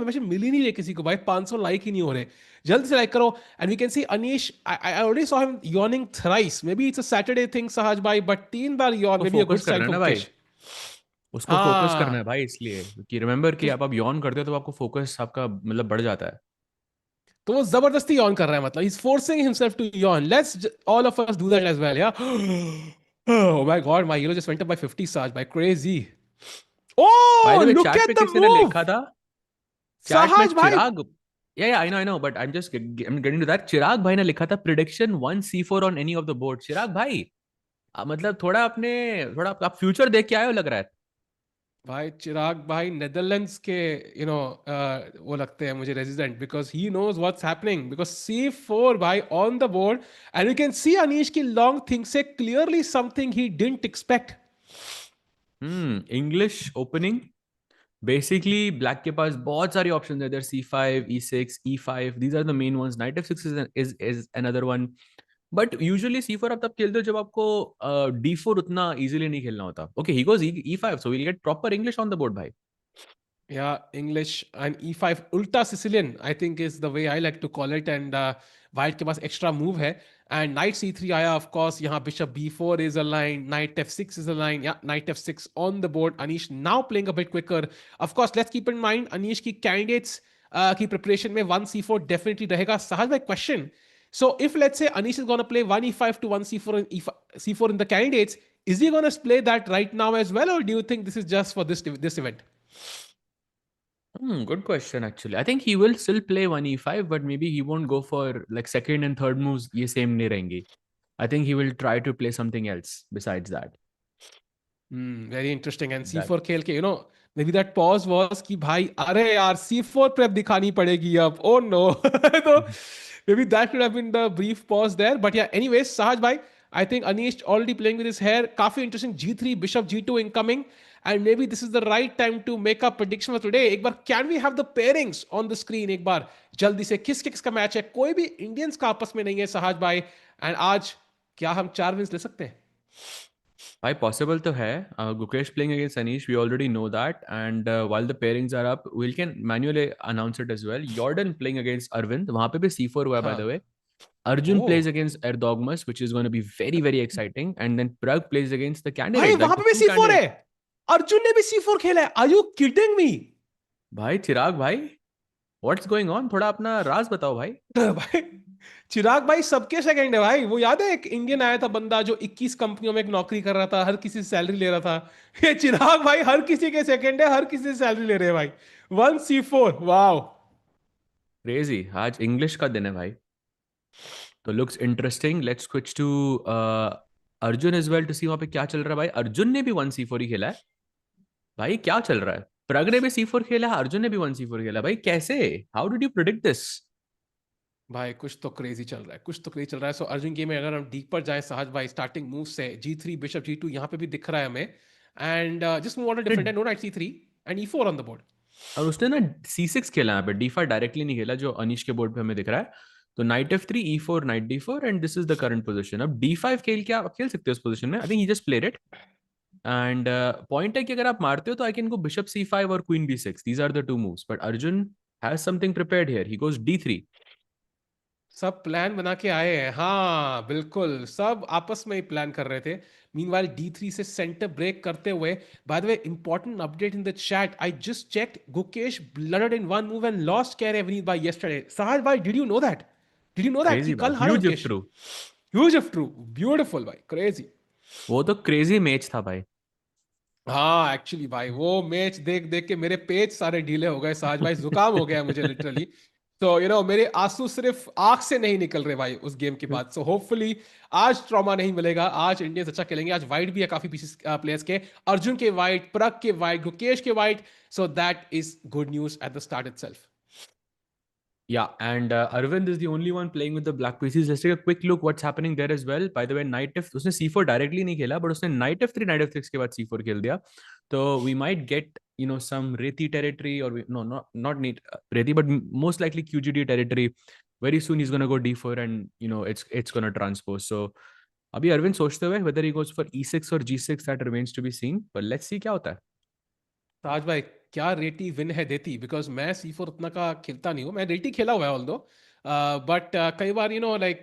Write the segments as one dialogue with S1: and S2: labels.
S1: Confirmation मिल ही नहीं रही किसी को भाई, 500 लाइक ही नहीं हो रहे, जल्दी से लाइक करो. And we can see Anish, I already saw him yawning thrice, may B it's a Saturday thing Sahaj भाई, बट 3 बार yawn
S2: तो
S1: may be a good
S2: focus करना
S1: साइन
S2: है
S1: फॉर
S2: ना भाई,
S1: गुकेश.
S2: उसको फोकस करना है
S1: हाँ
S2: भाई, इसलिए कि रिमेंबर कि
S1: तो
S2: आप यॉन करते हो तो आपको फोकस आपका मतलब बढ़ जाता है.
S1: तो वो जबरदस्ती yawn कर रहा है, मतलब he's forcing himself to yawn. All of us do that as well, yeah. Oh my god, my hero just went up by 50 Saj, by crazy.
S2: By the
S1: Oh,
S2: way
S1: look
S2: chat पे
S1: at the
S2: किसी ने लिखा
S1: move.
S2: था, chat में
S1: Sahaj bhai.
S2: Chirag, yeah I know but I am getting to that. Chirag भाई ने लिखा था prediction 1 C4 on any of the board. Chirag भाई मतलब थोड़ा अपने, थोड़ा आप फ्यूचर देख के आए हो लग रहा है.
S1: भाई चिराग भाई नेदरलैंड्स के वो लगते हैं मुझे resident, because he knows what's happening, because C4 भाई on the board. And you can see Anish की लॉन्ग थिंग से clearly something he didn't expect.
S2: English opening. Basically black के पास बहुत सारी ऑप्शंस है. There C5, E6, E5, these are the main ones. Knight F6 is another one. But usually C4 आप तब खेलते हो जब आपको D4 उतना इजीली नहीं खेलना होता. Okay, he goes E5, so we get proper English on the board भाई.
S1: Yeah, English and E5 Ulta Sicilian, I think is the way I like to call it. And white के पास extra move है. And knight C3 आया, of course. यहाँ bishop B4 is aligned. Knight F6 is aligned. Yeah, knight F6 on the board. Anish now playing a bit quicker. Of course, let's keep in mind Anish की candidates की preparation में 1C4 definitely रहेगा. Sahaj, my question. So if let's say Anish is going to play 1E5 to 1C4 and C4 in the candidates, is he going to play that right now as well, or do you think this is just for this event?
S2: Good question actually. I think he will still play 1E5, but maybe he won't go for like second and third moves. ये same नहीं रहेंगी. I think he will try to play something else besides that.
S1: Very interesting. And
S2: That
S1: C4 खेल के maybe that pause was कि भाई अरे यार C4 prep दिखानी पड़ेगी अब, oh no. तो maybe that could have been the brief pause there. But yeah, anyways, Sahaj bhai, I think Anish already playing with his hair. काफी interesting. G3 bishop G2 incoming, and maybe this is the right time to make a prediction for today. एक बार can we have the pairings on the screen एक बार जल्दी से, किस किस का match है? कोई भी इंडियंस का आपस में नहीं है Sahaj bhai. And आज क्या हम 4 विंस ले सकते हैं?
S2: भाई possible तो है. Gukesh playing against Anish, we already know that. And while the pairings are up, we can manually announce it as well. Jordan playing against Arvind, वहां पे भी C4 हुआ by
S1: हाँ.
S2: the way. Arjun plays
S1: Oh.
S2: against Erdogmus, which is going to be very very exciting. And then Pragg plays against the
S1: भाई
S2: candidate, like
S1: वहां
S2: the
S1: पे भी
S2: two
S1: C4 है.
S2: candidates.
S1: अर्जुन ने भी C4 खेला है. Are you kidding me?
S2: भाई चिराग भाई, व्हाट्स गोइंग ऑन, थोड़ा अपना राज बताओ भाई.
S1: भाई चिराग भाई सबके सेकंड है भाई. वो याद है एक इंडियन आया था बंदा जो 21 कंपनियों में एक नौकरी कर रहा था, हर किसी से सैलरी ले रहा था. ये चिराग भाई हर किसी के सेकंड है, हर किसी से सैलरी ले रहे हैं भाई. 1C4, wow.
S2: क्रेजी, आज इंग्लिश का दिन है भाई. तो looks interesting. Let's switch to Arjun as well to see वहां पे क्या चल रहा है भाई. अर्जुन ने भी 1C4 ही खेला है. भाई क्या चल रहा है. प्रग ने भी C4 खेला है, अर्जुन ने भी 1C4 खेला है. भाई कैसे, how did you predict this.
S1: भाई कुछ तो क्रेजी चल रहा है, कुछ तो क्रेजी चल रहा है. सो अर्जुन गेम में अगर हम डीप पर जाए सहज भाई, स्टार्टिंग मूव से G3 बिशप G2 यहाँ पे भी दिख रहा है हमें. And just move on different है, no knight C3 and E4 on the board.
S2: और उसने ना C6 खेला यहाँ पे, D5 डायरेक्टली नहीं खेला जो अनिश के बोर्ड पे हमें दिख रहा है. तो night F3, E4, night D4 and this is the current position. अब D5 खेल के आप खेल सकते हो इस पोजीशन में. आई think he just played it. And point है कि अगर आप मारते हो तो I can go bishop C5 और queen B6. These are the two moves. But Arjun has something prepared here. He goes D3.
S1: सब प्लान बना के आए हैं, हाँ बिल्कुल, सब आपस में ही प्लान कर रहे थे. मीनवाइल D3 से सेंटर ब्रेक करते हुए. By the way, important update in the chat, I just checked, Gukesh blundered in one move and lost कह रहे विनीत भाई यस्टरडे. सहज भाई, did you know that? Did you know that कि
S2: क्रेजी भाई,
S1: कल हारा
S2: huge if
S1: Gukesh?
S2: True.
S1: Huge if true. Beautiful भाई, crazy.
S2: वो तो क्रेजी मैच था भाई.
S1: हाँ एक्चुअली भाई वो मैच देख देख के मेरे पेज सारे ढीले हो गए सहज भाई, जुकाम हो गया मुझे लिटरली. तो मेरे आंसू सिर्फ आंख से नहीं निकल रहे भाई उस गेम के बाद. सो होपफुली आज ट्रॉमा नहीं मिलेगा, आज इंडियंस अच्छा खेलेंगे. आज वाइट भी है काफी पीसेस प्लेयर्स के, अर्जुन के वाइट, प्रग के वाइट, गुकेश के white. So that is good news at the start itself.
S2: Yeah, and Arvind is the only one playing with the black pieces. Let's take a quick look what's happening there as well. By the way, knight f, उसने C4 directly नहीं खेला, but उसने knight f3, knight f6 के बाद C4 खेल दिया. तो we might get some Reti territory, or no, not need Reti, but most likely QGD territory. Very soon he's gonna go D4 and it's gonna transpose. So अभी अरविंद सोचते हुए whether he goes for E6 or G6, that remains to be seen. But let's see क्या होता है.
S1: राज भाई क्या रेटी win है देती, बिकॉज मैं C4 उतना का खेलता नहीं हूँ, मैं रेटी खेला हुआ है ऑल दो, बट कई बार लाइक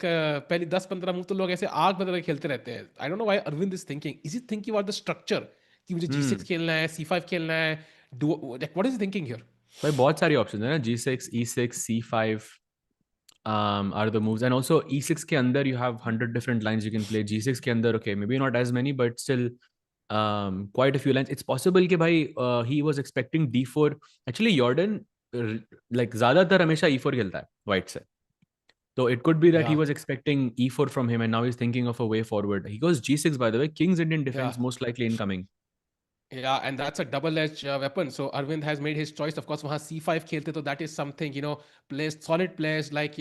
S1: पहले 10-15 मूव तो लोग ऐसे आग बदल के खेलते रहते हैं. I don't know why Arvind is thinking, is he thinking about the structure कि मुझे G6
S2: हम्म.
S1: खेलना है, C5 खेलना है, do what is thinking here?
S2: भाई बहुत सारी ऑप्शन है ना, G6, E6, C5 are the moves, and also E6 के अंदर you have 100 different lines you can play. G6 के अंदर okay maybe not as many but still quite a few lines. It's possible कि भाई he was expecting D4. Actually Jordan like ज़्यादातर हमेशा E4 खेलता है white से. So it could be that he
S1: या
S2: was expecting E4 from him and now he's thinking of a way forward. He goes G6 by the way. King's Indian
S1: या
S2: defense most likely incoming.
S1: Yeah, and that's a double-edged weapon. So Arvind has made his choice. Of course, वहाँ C5 खेलते तो that is something, players, solid players like,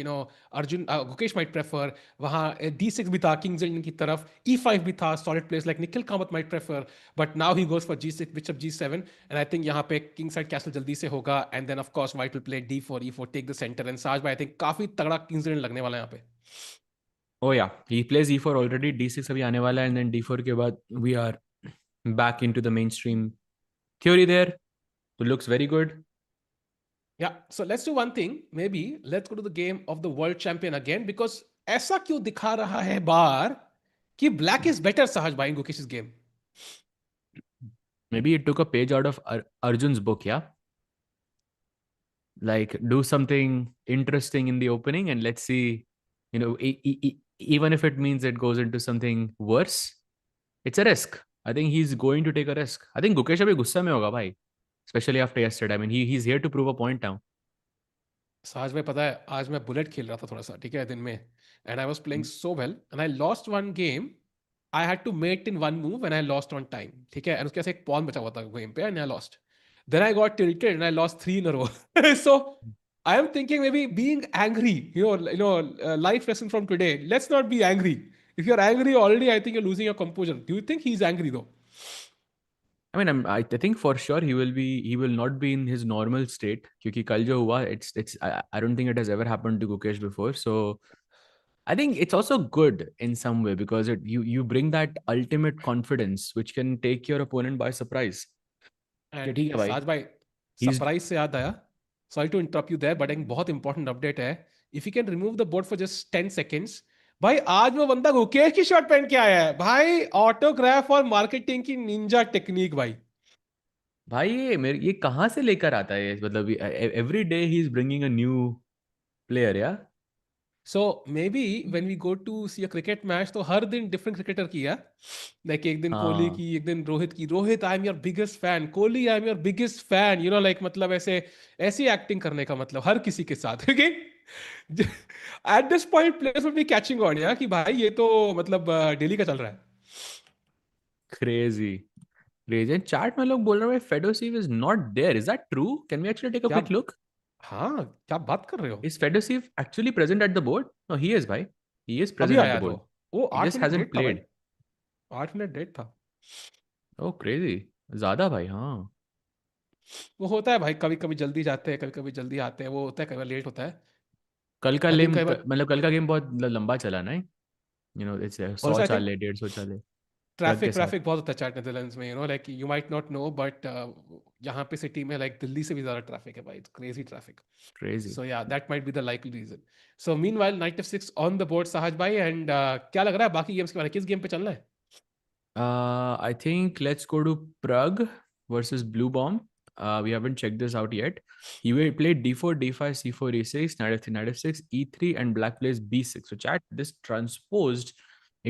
S1: Arjun, Gukesh might prefer. वहाँ D6 भी था Kings Indian की तरफ. E5 भी था, solid players like Nikhil Kamath might prefer. But now he goes for G6, Bishop G7. And I think यहाँ पे King side castle जल्दी से होगा. And then of course White will play D4, E4, take the center. And Saj bhai, I think काफी तगड़ा Kings Indian लगने वाला है यहाँ पे.
S2: Oh yeah, he plays E4 already. D6 अभी आने वाला है and then D4 के बाद we are back into the mainstream theory there. So looks very good.
S1: Yeah, so let's do one thing. Maybe let's go to the game of the world champion again, because ऐसा क्यों दिखा रहा है बार कि black is better, Sahaj bhai, in Gukesh's game.
S2: Maybe it took a page out of Arjun's book, yeah? Like do something interesting in the opening and let's see, even if it means it goes into something worse, it's a risk. I think he's going to take a risk. I think Gukesh abhi gussa mein hoga bhai, especially after yesterday. I mean, he's here to prove a point now.
S1: Sahaj bhai, पता है आज मैं bullet खेल रहा था थोड़ा सा, ठीक है, दिन में, and I was playing so well and I lost one game. I had to mate in one move and I lost on time, ठीक है, and उसके बाद एक pawn बचा हुआ था game पे and I lost. Then I got tilted and I lost 3 in a row. So I am thinking maybe being angry, life lesson from today. Let's not be angry. If you're angry already, I think you're losing your composure. Do you think he's angry though?
S2: I mean, I think for sure he will not be in his normal state. क्योंकि कल जो हुआ, I don't think it has ever happened to Gukesh before. So I think it's also good in some way because you bring that ultimate confidence which can take your opponent by surprise. कि
S1: And
S2: ठीक है भाई,
S1: Saj bhai,
S2: he's
S1: surprise से याद आया. Sorry to interrupt you there, but एक बहुत important update है. If you can remove the board for just 10 seconds. भाई आज वो बंदा गुकेश की शर्ट पहन के आया है भाई, ऑटोग्राफ और मार्केटिंग की निंजा टेक्निक भाई.
S2: भाई ये कहाँ से लेकर आता है, मतलब every day he is bringing a new player या.
S1: So maybe when we go to see a cricket match तो हर दिन different cricketer की है. Like एक दिन कोहली
S2: हाँ,
S1: की, एक दिन रोहित की. Rohit I am your biggest fan, Kohli I am your biggest fan, like मतलब ऐसे ऐसी एक्टिंग करने का मतलब हर किसी के साथ. At this point players will be catching on, या कि भाई ये तो मतलब डेली का चल रहा है.
S2: Crazy crazy. चैट में लोग बोल रहे हैं Fedoseev is not there. Is that true? Can we actually take a
S1: क्या?
S2: Quick look?
S1: हाँ, क्या बात कर रहे हो?
S2: Is Fedoseev actually present at the board? No, he is भाई. ही इज
S1: अभी
S2: प्रेजेंट एट
S1: आया
S2: द
S1: है तो
S2: बोर्ड.
S1: वो
S2: ही
S1: आठ
S2: जस्ट
S1: मिनट
S2: हैजंट
S1: लेट था भाई.
S2: प्लेड.
S1: 8 मिनट लेट था.
S2: ओह क्रेजी. ज्यादा भाई. हाँ,
S1: वो होता है भाई, कभी कभी जल्दी जाते हैं, कभी कभी जल्दी आते हैं, वो होता है, कभी लेट होता है.
S2: कल का
S1: आई थिंक
S2: लेम
S1: कई बार
S2: मतलब कल का गेम बहुत लंबा चला ना. इट्स
S1: और
S2: 100
S1: आई थिंक
S2: चाले 150 चाले प्रग के
S1: ट्रैफिक
S2: साथ.
S1: ट्रैफिक बहुत होता है चैट नेदरलैंड्स में, like you might not know, but यहाँ पे सिटी में लाइक दिल्ली से भी ज्यादा ट्रैफिक है भाई, it's crazy traffic.
S2: Crazy.
S1: So yeah, that might be the likely reason. So meanwhile, knight f6 on the board, Sahaj bhai, and क्या लग रहा है बाकी गेम्स के बारे में, किस गेम पे चलना है?
S2: I think let's go to Prague versus Bluebaum. We haven't checked this out yet. He will play d4, d5, c4, e6, knight f3, knight f6, e3, and black plays b6. So chat, this transposed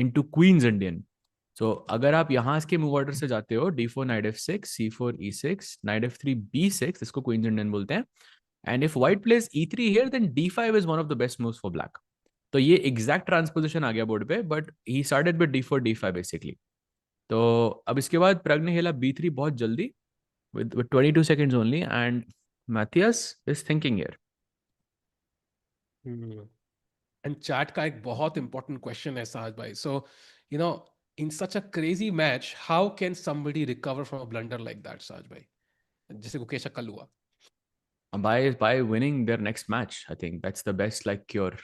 S2: into Queen's Indian. So अगर आप यहाँ के move order से जाते हो d4, knight f6, c4, e6, knight f3, b6, इसको Queen's Indian बोलते हैं. And if white plays e3 here, then d5 is one of the best moves for black. तो ये exact transposition आ गया बोर्ड पे, but he started with d4, d5 basically. तो अब इसके बाद प्रग ने खेला b3 बहुत जल्दी with 22 seconds only and Matthias is thinking here.
S1: And chat का एक बहुत इंपॉर्टेंट क्वेश्चन है साहज भाई. So you know in such a crazy match, how can somebody recover from a blunder like that, Sahaj भाई, जैसे गुकेश का कल हुआ?
S2: By winning their next match, I think that's the best like cure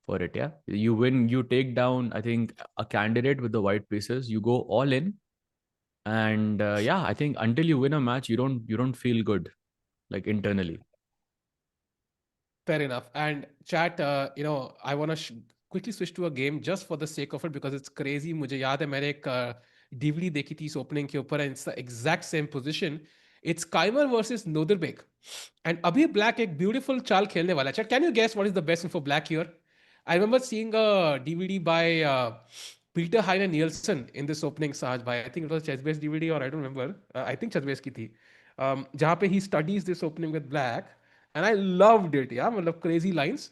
S2: for it. Yeah, you win, you take down I think a candidate with the white pieces, you go all in And yeah, I think until you win a match, you don't feel good, like internally.
S1: Fair enough. And chat, I want to quickly switch to a game just for the sake of it because it's crazy. मुझे याद है मैंने एक DVD देखी थी इस opening के ऊपर and it's the exact same position. It's Keymer versus Nodirbek. And अभी Black एक beautiful चाल खेलने वाला है. Chat, can you guess what is the best move for Black here? I remember seeing a DVD by Peter Heine Nielsen in this opening, Sahaj bhai. I think it was chess based DVD or I don't remember. I think chess based की थी. जहाँ पे he studies this opening with Black. And I loved it. Yeah, मतलब crazy lines.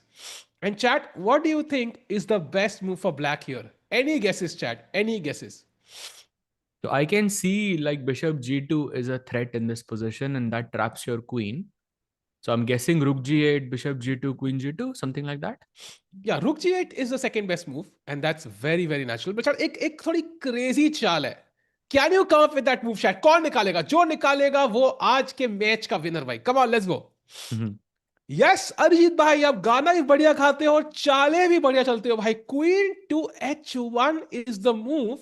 S1: And chat, what do you think is the best move for Black here? Any guesses, chat? Any guesses?
S2: So I can see like bishop g2 is a threat in this position, and that traps your queen. So I'm guessing rook g8, bishop g2, queen g2, something like that.
S1: Yeah, rook g8 is the second best move, and that's very very natural. But chat, एक थोड़ी crazy चाल है. Can you come up with that move, chat? कौन निकालेगा? जो निकालेगा वो आज के मैच का विनर भाई. Come on, let's go. Yes Arijit भाई, आप गाना भी बढ़िया खाते हो, चाले भी बढ़िया चलते हो भाई. Queen to h1 is the move,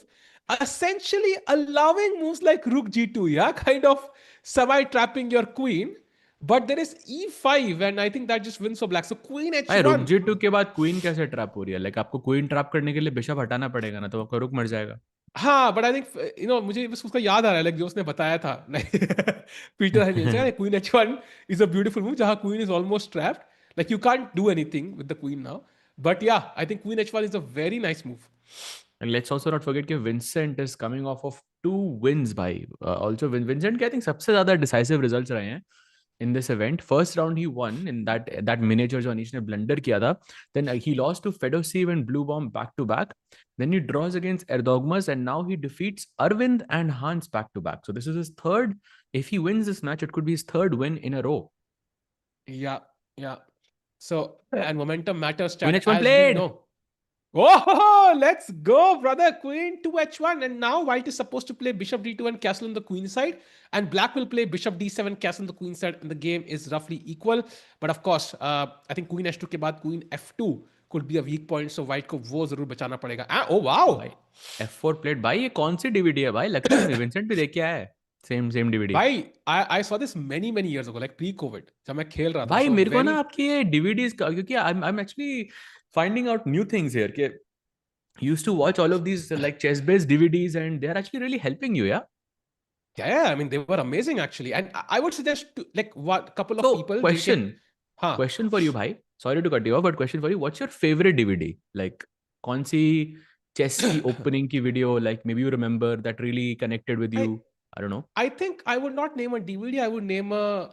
S1: essentially allowing moves like rook g2, yeah, kind of semi trapping your queen. But there is e5 and I think that just wins for black. So queen
S2: भाई रुक
S1: h1.
S2: G2 के बाद queen कैसे trap हो रही है? Like आपको queen trap करने के लिए बिशप हटाना पड़ेगा ना, तो आपका रुक मर जाएगा.
S1: हाँ बट आई थिंक मुझे बस उसका याद आ रहा है लाइक जो उसने बताया था Peter Heine Nielsen, queen h1 is a beautiful move जहां queen is almost trapped, like you can't do anything with the queen now. But yeah I think queen h1 is a very nice move.
S2: And let's also not forget that Vincent is coming off of 2 wins by also Vincent के I think सबसे ज्यादा decisive results रहे हैं in this event. First round he won in that miniature जो अनीश ने blunder किया था. Then he lost to Fedoseev and Bluebaum back to back. Then he draws against Erdogmus and now he defeats Arvind and Hans back to back. So this is his third. If he wins this match, it could be his third win in a row.
S1: Yeah. So and momentum matters,
S2: Queen
S1: chat,
S2: h1
S1: as we
S2: played.
S1: know. Oh, let's go, brother. Queen to h1. And now white is supposed to play bishop d2 and castle on the queen side. And black will play bishop d7, castle on the queen side. And the game is roughly equal. But of course, I think queen h2 के बाद queen f2 could be a weak point. So white को वो जरूर बचाना पड़ेगा. Oh, wow.
S2: भाई f4 plate भाई, ये कौन सी डीवीडी है भाई? लगता है विंसेंट भी देख के आया है. Same DVD.
S1: भाई I saw this many years ago, like pre-COVID, जब मैं खेल रहा था.
S2: भाई
S1: So
S2: मेरे को ना
S1: when
S2: आपकी ये डीवीडीज का, क्योंकि I'm actually finding out new things here कि used to watch all of these like chess based DVDs and they are actually really helping you, yeah.
S1: yeah, I mean they were amazing actually. And I would suggest to, like what couple of
S2: So
S1: people जिनके हाँ
S2: question for you भाई, sorry to cut you off, but question for you, what's your favorite DVD? Like कौन सी chess की opening की video, like maybe you remember that really connected with
S1: I
S2: you? I don't know.
S1: I think I would not name a DVD. I would name a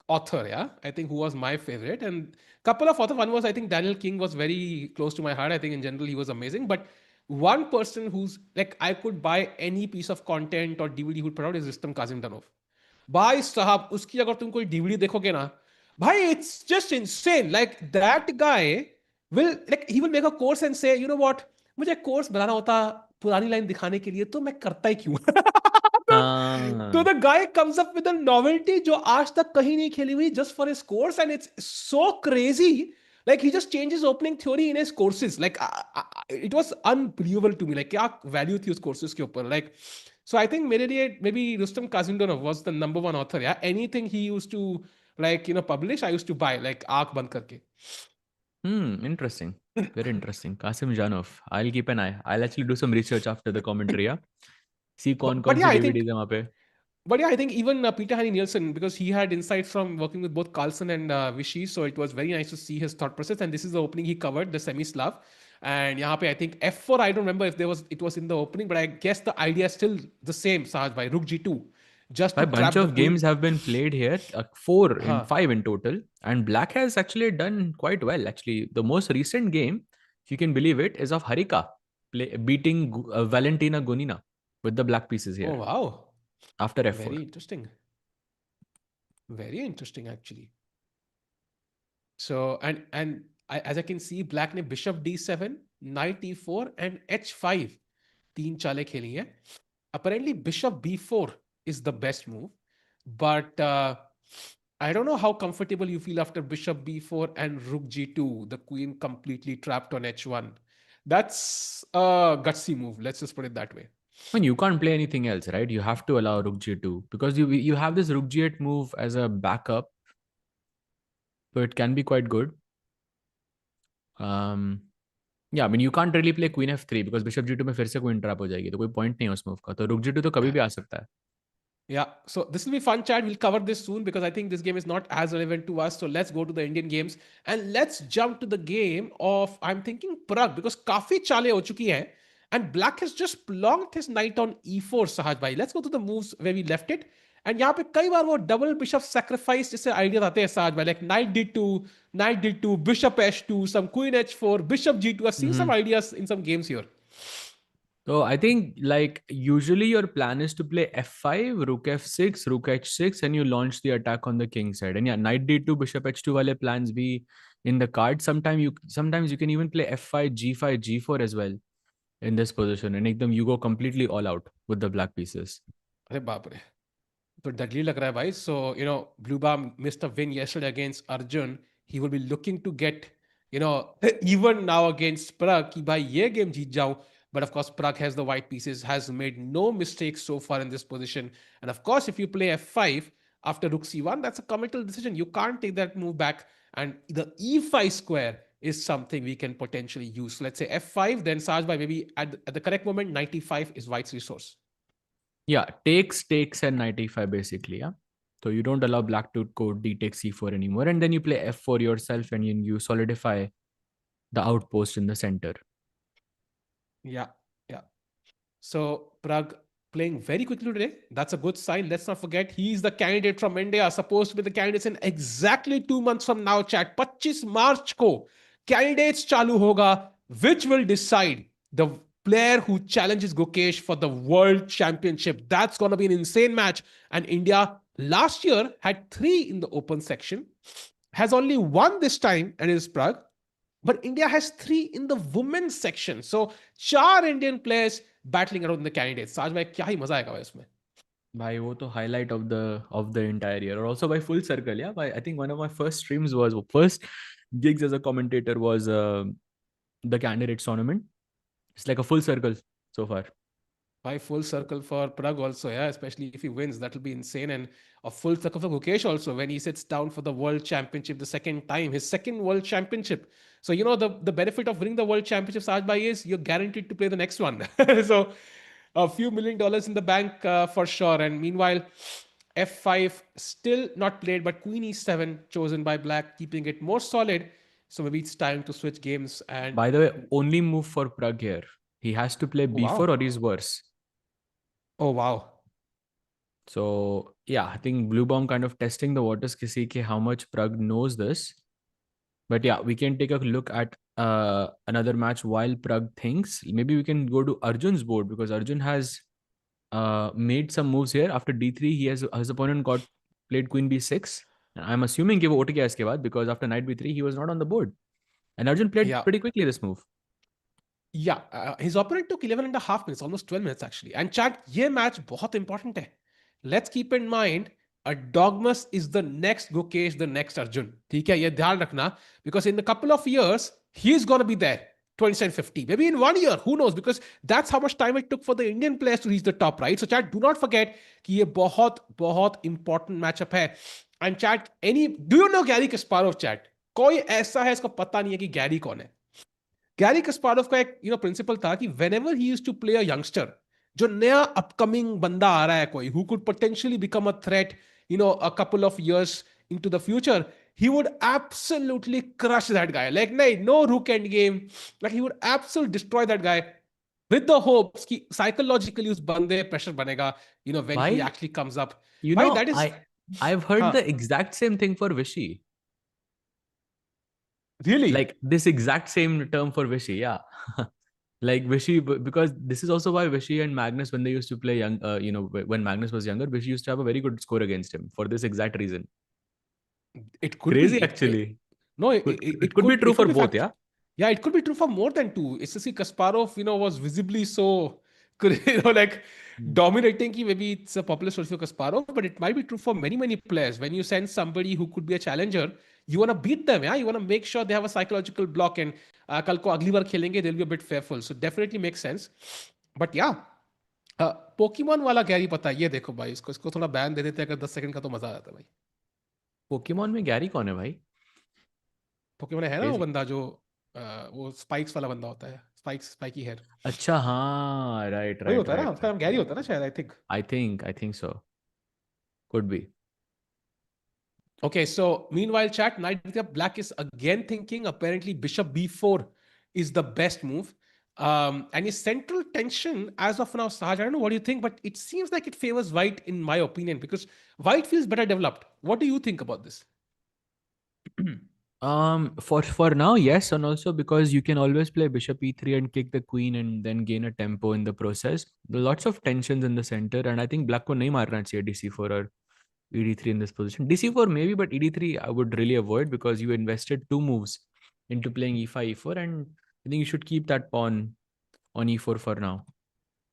S1: author. Yeah, I think who was my favorite, and couple of author. One was I think Daniel King was very close to my heart. I think in general he was amazing. But one person who's like I could buy any piece of content or DVD who put out is Rustam Kazimdanov. भाई साहब उसकी अगर तुम कोई DVD देखोगे ना भाई it's just insane like that guy will like he will make a course and से यू नो व्हाट मुझे कोर्स बनाना होता पुरानी लाइन दिखाने के लिए तो मैं करता ही क्यों. तो
S2: हाँ.
S1: The guy comes up with a novelty जो आज तक कहीं नहीं खेली हुई just for his course and it's so crazy. Like he just changed his opening theory in his courses. Like it was unbelievable to me. Like क्या value थी उस courses के ऊपर. Like so I think मेरे लिए maybe Rustam Kazimdanov was the number one author. Yeah, anything he used to like publish, I used to buy like आँख बंद करके.
S2: Interesting. Very interesting. Kasim Janov. I'll keep an eye. I'll actually do some research after the commentary. Yeah? See कौन
S1: But
S2: कौन
S1: yeah,
S2: C
S1: I think
S2: DVDs है वहाँ पे.
S1: But yeah, I think even Peter Hani Nielsen, because he had insights from working with both Carlsen and Vichy, so it was very nice to see his thought process. And this is the opening he covered, the semi-Slav. And यहाँ पे I think f4, I don't remember if it was in the opening, but I guess the idea is still the same, Sahaj bhai, rook g2, just
S2: A
S1: to
S2: bunch
S1: trap the
S2: of games
S1: queen.
S2: have been played here, four in
S1: हाँ,
S2: five in total, and Black has actually done quite well. Actually, the most recent game, if you can believe it, is of Harika beating Valentina Gonina with the black pieces
S1: oh
S2: here
S1: wow,
S2: after f4.
S1: very interesting, very interesting actually. So as I can see, Black ने bishop d7, knight e4 and h5 तीन चालें खेली हैं. Apparently bishop b4 is the best move, but I don't know how comfortable you feel after bishop b4 and rook g2, the queen completely trapped on h1. That's a gutsy move, let's just put it that way.
S2: I mean, you can't play anything else, right? You have to allow Rook G2 because you have this Rook G8 move as a backup, so it can be quite good. Um, yeah, I mean, you can't really play Queen F3 because Bishop G2 में फिर से Queen trap हो जाएगी, तो कोई point नहीं है उस move का. तो Rook G2 तो कभी भी आ सकता है.
S1: Yeah, so this will be fun, chat. We'll cover this soon because I think this game is not as relevant to us. So let's go to the Indian games and let's jump to the game of, I'm thinking, Pragg, because काफी चालें हो चुकी हैं and Black has just plonked his knight on e4, Sahaj bhai. Let's go to the moves where we left it. And यहाँ पे कई बार वो double bishop sacrifice जैसे ideas आते हैं Sahaj bhai, like knight d2, bishop h2, some queen h4, bishop g2. I've seen some ideas in some games here.
S2: So I think like usually your plan is to play f5, rook f6, rook h6, and you launch the attack on the king side. And yeah, knight d2, bishop h2 wale plans be in the card. Sometimes you can even play f5, g5, g4 as well in this position, and you go completely all out with the black pieces.
S1: अरे बाप रे, तो डगली लग रहा है भाई. So, Bluebaum missed a win yesterday against Arjun. He will be looking to get, even now against Pragg कि भाई ये game जीत जाऊं. But of course, Pragg has the white pieces, has made no mistakes so far in this position. And of course, if you play f5 after rook c1, that's a committal decision. You can't take that move back. And the e5 square is something we can potentially use. So let's say f5, then Saj by maybe at the correct moment, 95 is white's resource.
S2: Yeah, takes and 95 basically. Yeah. So you don't allow black to go d takes c4 anymore, and then you play f4 yourself, and you solidify the outpost in the center.
S1: Yeah, yeah. So Pragg playing very quickly today. That's a good sign. Let's not forget he's the candidate from India, supposed to be the candidates in exactly 2 months from now. Chat 25 March ko candidates chalu hoga, which will decide the player who challenges Gukesh for the world championship. That's gonna be an insane match. And India last year had 3 in the open section, has only 1 this time, and it is Pragg. But India has 3 in the women's section. So 4 Indian players battling around the candidates. Saj bhai, kya hi maza aayega bhai usme.
S2: Bhai, wo to highlight of the entire year, or also by full circle. Yeah, I think one of my first streams was first gigs as a commentator was the candidates tournament. It's like a full circle so far.
S1: By full circle for Pragg also, yeah, especially if he wins, that'll be insane. And a full circle for Gukesh also when he sits down for the world championship the second time, his second world championship. So, the benefit of winning the world championship, Sajbhai, is you're guaranteed to play the next one. So, a few $1 million in the bank for sure. And meanwhile, f5 still not played, but queen e7 chosen by black, keeping it more solid. So maybe it's time to switch games. And
S2: by the way, only move for Pragg here. He has to play b4 or he's worse.
S1: Oh, wow.
S2: So, yeah, I think Bluebaum kind of testing the waters to see how much Pragg knows this. But yeah, we can take a look at another match while Pragg thinks. Maybe we can go to Arjun's board because Arjun has made some moves here. After d3, his opponent played queen b6. I'm assuming he vote kiya iske baad because after knight b3, he was not on the board. And Arjun played pretty quickly this move.
S1: Yeah, his opponent took 11.5 minutes, almost 12 minutes actually. And chat, ये match बहुत important है. Let's keep in mind, Erdogmus is the next Gukesh, the next Arjun. ठीक है, ये ध्यान रखना. Because in a couple of years, he's going to be there. 2750. Maybe in 1 year, who knows? Because that's how much time it took for the Indian players to reach the top, right? So chat, do not forget कि ये बहुत important matchup है. And chat, do you know Gary Kasparov, chat? कोई ऐसा है इसको पता नहीं है कि गैरी कौन है. गैरी कस्पारोव का एक प्रिंसिपल था कि whenever he used to play a youngster, जो नया अपकमिंग बंदा आ रहा है कोई who could potentially become a threat, a couple of years into the future, he would absolutely crush that guy. Like, no rook end game. Like, he would absolutely destroy that guy with the hopes कि psychologically उस बंदे pressure बनेगा, when he actually comes up.
S2: That is, I've heard the exact same thing for Vishy.
S1: Really?
S2: Like this exact same term for Vishy, yeah. Like Vishy, because this is also why Vishy and Magnus, when they used to play young, when Magnus was younger, Vishy used to have a very good score against him for this exact reason.
S1: It could
S2: crazy
S1: be.
S2: Actually.
S1: It
S2: could be true for both, yeah?
S1: Yeah, it could be true for more than 2. It's just Kasparov, was visibly so, dominating. Maybe it's a popular story for Kasparov, but it might be true for many, many players. When you send somebody who could be a challenger, you want to beat them, yeah? You want to make sure they have a psychological block and kal ko agli bar khelenge, they'll be a bit fearful. So definitely makes sense. But yeah, Pokemon वाला Gary पता है, ये देखो भाई, इसको इसको थोड़ा ban दे देते हैं अगर 10 सेकंड का, तो मजा आ जाता है भाई।
S2: पोकेमॉन में गैरी कौन है भाई?
S1: पोकेमोन है ना वो
S2: क्रेजी।
S1: बंदा जो वो स्पाइक्स वाला बंदा होता है, स्पाइकी हेयर,
S2: अच्छा हाँ, राइट
S1: वही
S2: राइट
S1: होता है ना,
S2: राइट
S1: उसका
S2: राइट
S1: नाम गैरी
S2: राइट।
S1: होता है ना शायद, I think.
S2: I think so, could be.
S1: Okay, so meanwhile, chat, knight bishop black is again thinking. Apparently, bishop b4 is the best move. And his central tension as of now, Sahaj, I don't know what you think, but it seems like it favors white in my opinion, because white feels better developed. What do you think about this?
S2: For now, yes, and also because you can always play bishop e3 and kick the queen and then gain a tempo in the process. There are lots of tensions in the center, and I think black को नहीं मारना चाहिए dc4 or ed3 in this position. dc4 maybe, but ed3 I would really avoid because you invested 2 moves into playing e5, e4, and I think you should keep that pawn on e4 for now.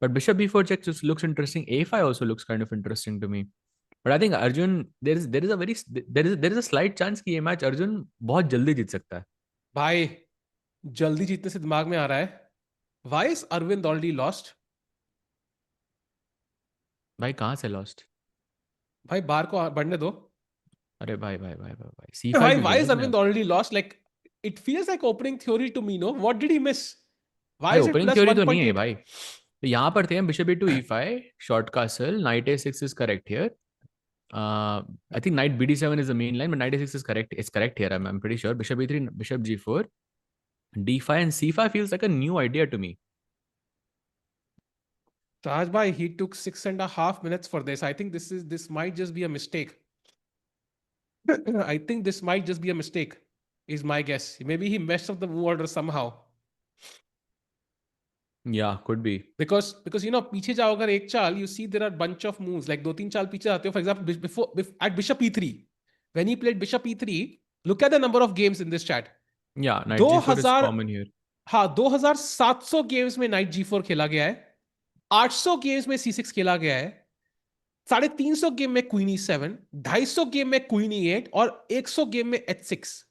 S2: But bishop b4 check just looks interesting. a5 also looks kind of interesting to me. But I think Arjun, there is a slight chance कि ये match Arjun बहुत जल्दी जीत सकता है.
S1: भाई जल्दी जीतने से दिमाग में आ रहा है, why is Arvind already lost?
S2: भाई कहाँ से लॉस्ट?
S1: भाई बार को बढ़ने दो.
S2: अरे भाई c5
S1: Why,
S2: क्यों
S1: why
S2: खेला
S1: is
S2: इसने?
S1: Arvind already lost? Like, it feels like opening theory to me, no? What did he miss? Why
S2: भाई
S1: is it
S2: opening
S1: plus
S2: theory तो नहीं है ये
S1: 1.8?
S2: भाई. तो यहाँ पर थे हम bishop e2 e5 short castle knight a6 is correct here. I think knight bd7 is the main line, but knight a6 is correct. It's correct here. I'm pretty sure. Bishop e3, bishop g4, d5 and c5 feels like a new idea to me.
S1: Raj bhai, he took 6.5 minutes for this. I think this might just be a mistake. I think this might just be a mistake, is my guess. Maybe he messed up the order somehow.
S2: Yeah, could be.
S1: Because you know, पीछे जाओ अगर एक चाल, you see there are bunch of moves, like दो तीन चाल पीछे आते हो. For example, at bishop e3, when he played bishop e3, look at the number of games in this chat.
S2: Yeah, knight g4 is
S1: 2000,
S2: common here.
S1: हाँ 2700 games में night g4 खेला गया है, 800 गेम्स में c6 खेला गया है, 350 गेम में क्वीन e7, 250 गेम में क्वीन e8 और 100 गेम में h6.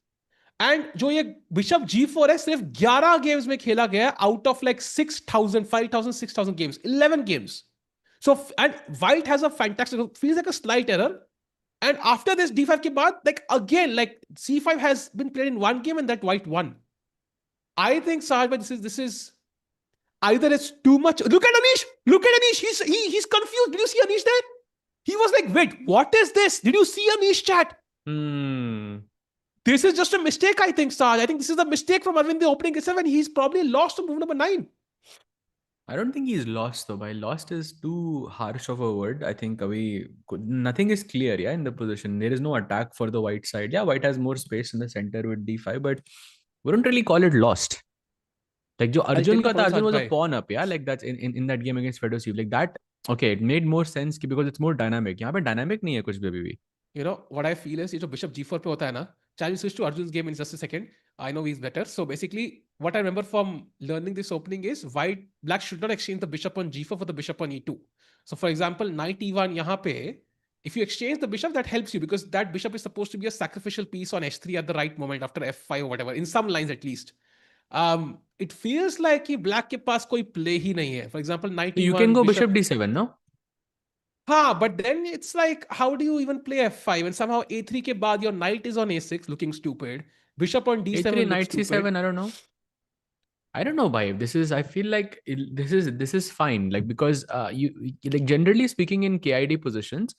S1: एंड जो ये बिशप g4 है, सिर्फ 11 गेम्स में खेला गया है out of like 6000 5000 6000 games, 11 games. So and white has a fantastic, feels like a slight error. And after this d5 के बाद, like again, like c5 has been played in one game and that white won. I think Sahaj, this is either it's too much. Look at Anish. Look at Anish. He's confused. Did you see Anish there? He was like, wait, what is this? Did you see Anish chat? This is just a mistake, I think, Saj. I think this is a mistake from Arvind the opening itself, and he's probably lost to move number 9.
S2: I don't think he's lost though. By lost is too harsh of a word. I think nothing is clear, yeah, in the position. There is no attack for the white side. Yeah, white has more space in the center with d5, but we don't really call it lost. Like जो
S1: I'll tell
S2: Arjun
S1: you
S2: का था,
S1: point,
S2: Arjun
S1: Saj
S2: was a
S1: bhai.
S2: pawn up, yeah, like that's in that game against Fedoseev. Like that, okay, it made more sense because it's more dynamic. यहाँ पे dynamic नहीं है कुछ भी अभी.
S1: You know what I feel is, ये जो bishop g4 पे होता है ना, shall we switch to Arjun's game in just a second? I know he's better. So basically, what I remember from learning this opening is black should not exchange the bishop on g4 for the bishop on e2. So for example, knight e1 यहाँ पे, if you exchange the bishop, that helps you because that bishop is supposed to be a sacrificial piece on h3 at the right moment after f5 or whatever, in some lines at least. It feels like कि black के पास कोई play ही नहीं है. For example, knight
S2: So you can
S1: e1,
S2: go
S1: bishop.
S2: bishop d7, no?
S1: हाँ, but then it's like, how do you even play f5 and somehow a3 के बाद your knight is on a6 looking stupid, bishop on
S2: a3
S1: d7 looks
S2: knight
S1: stupid.
S2: c7. I don't know. I don't know, Bhai. This is. I feel like this is fine. Like because you like generally speaking in KID positions,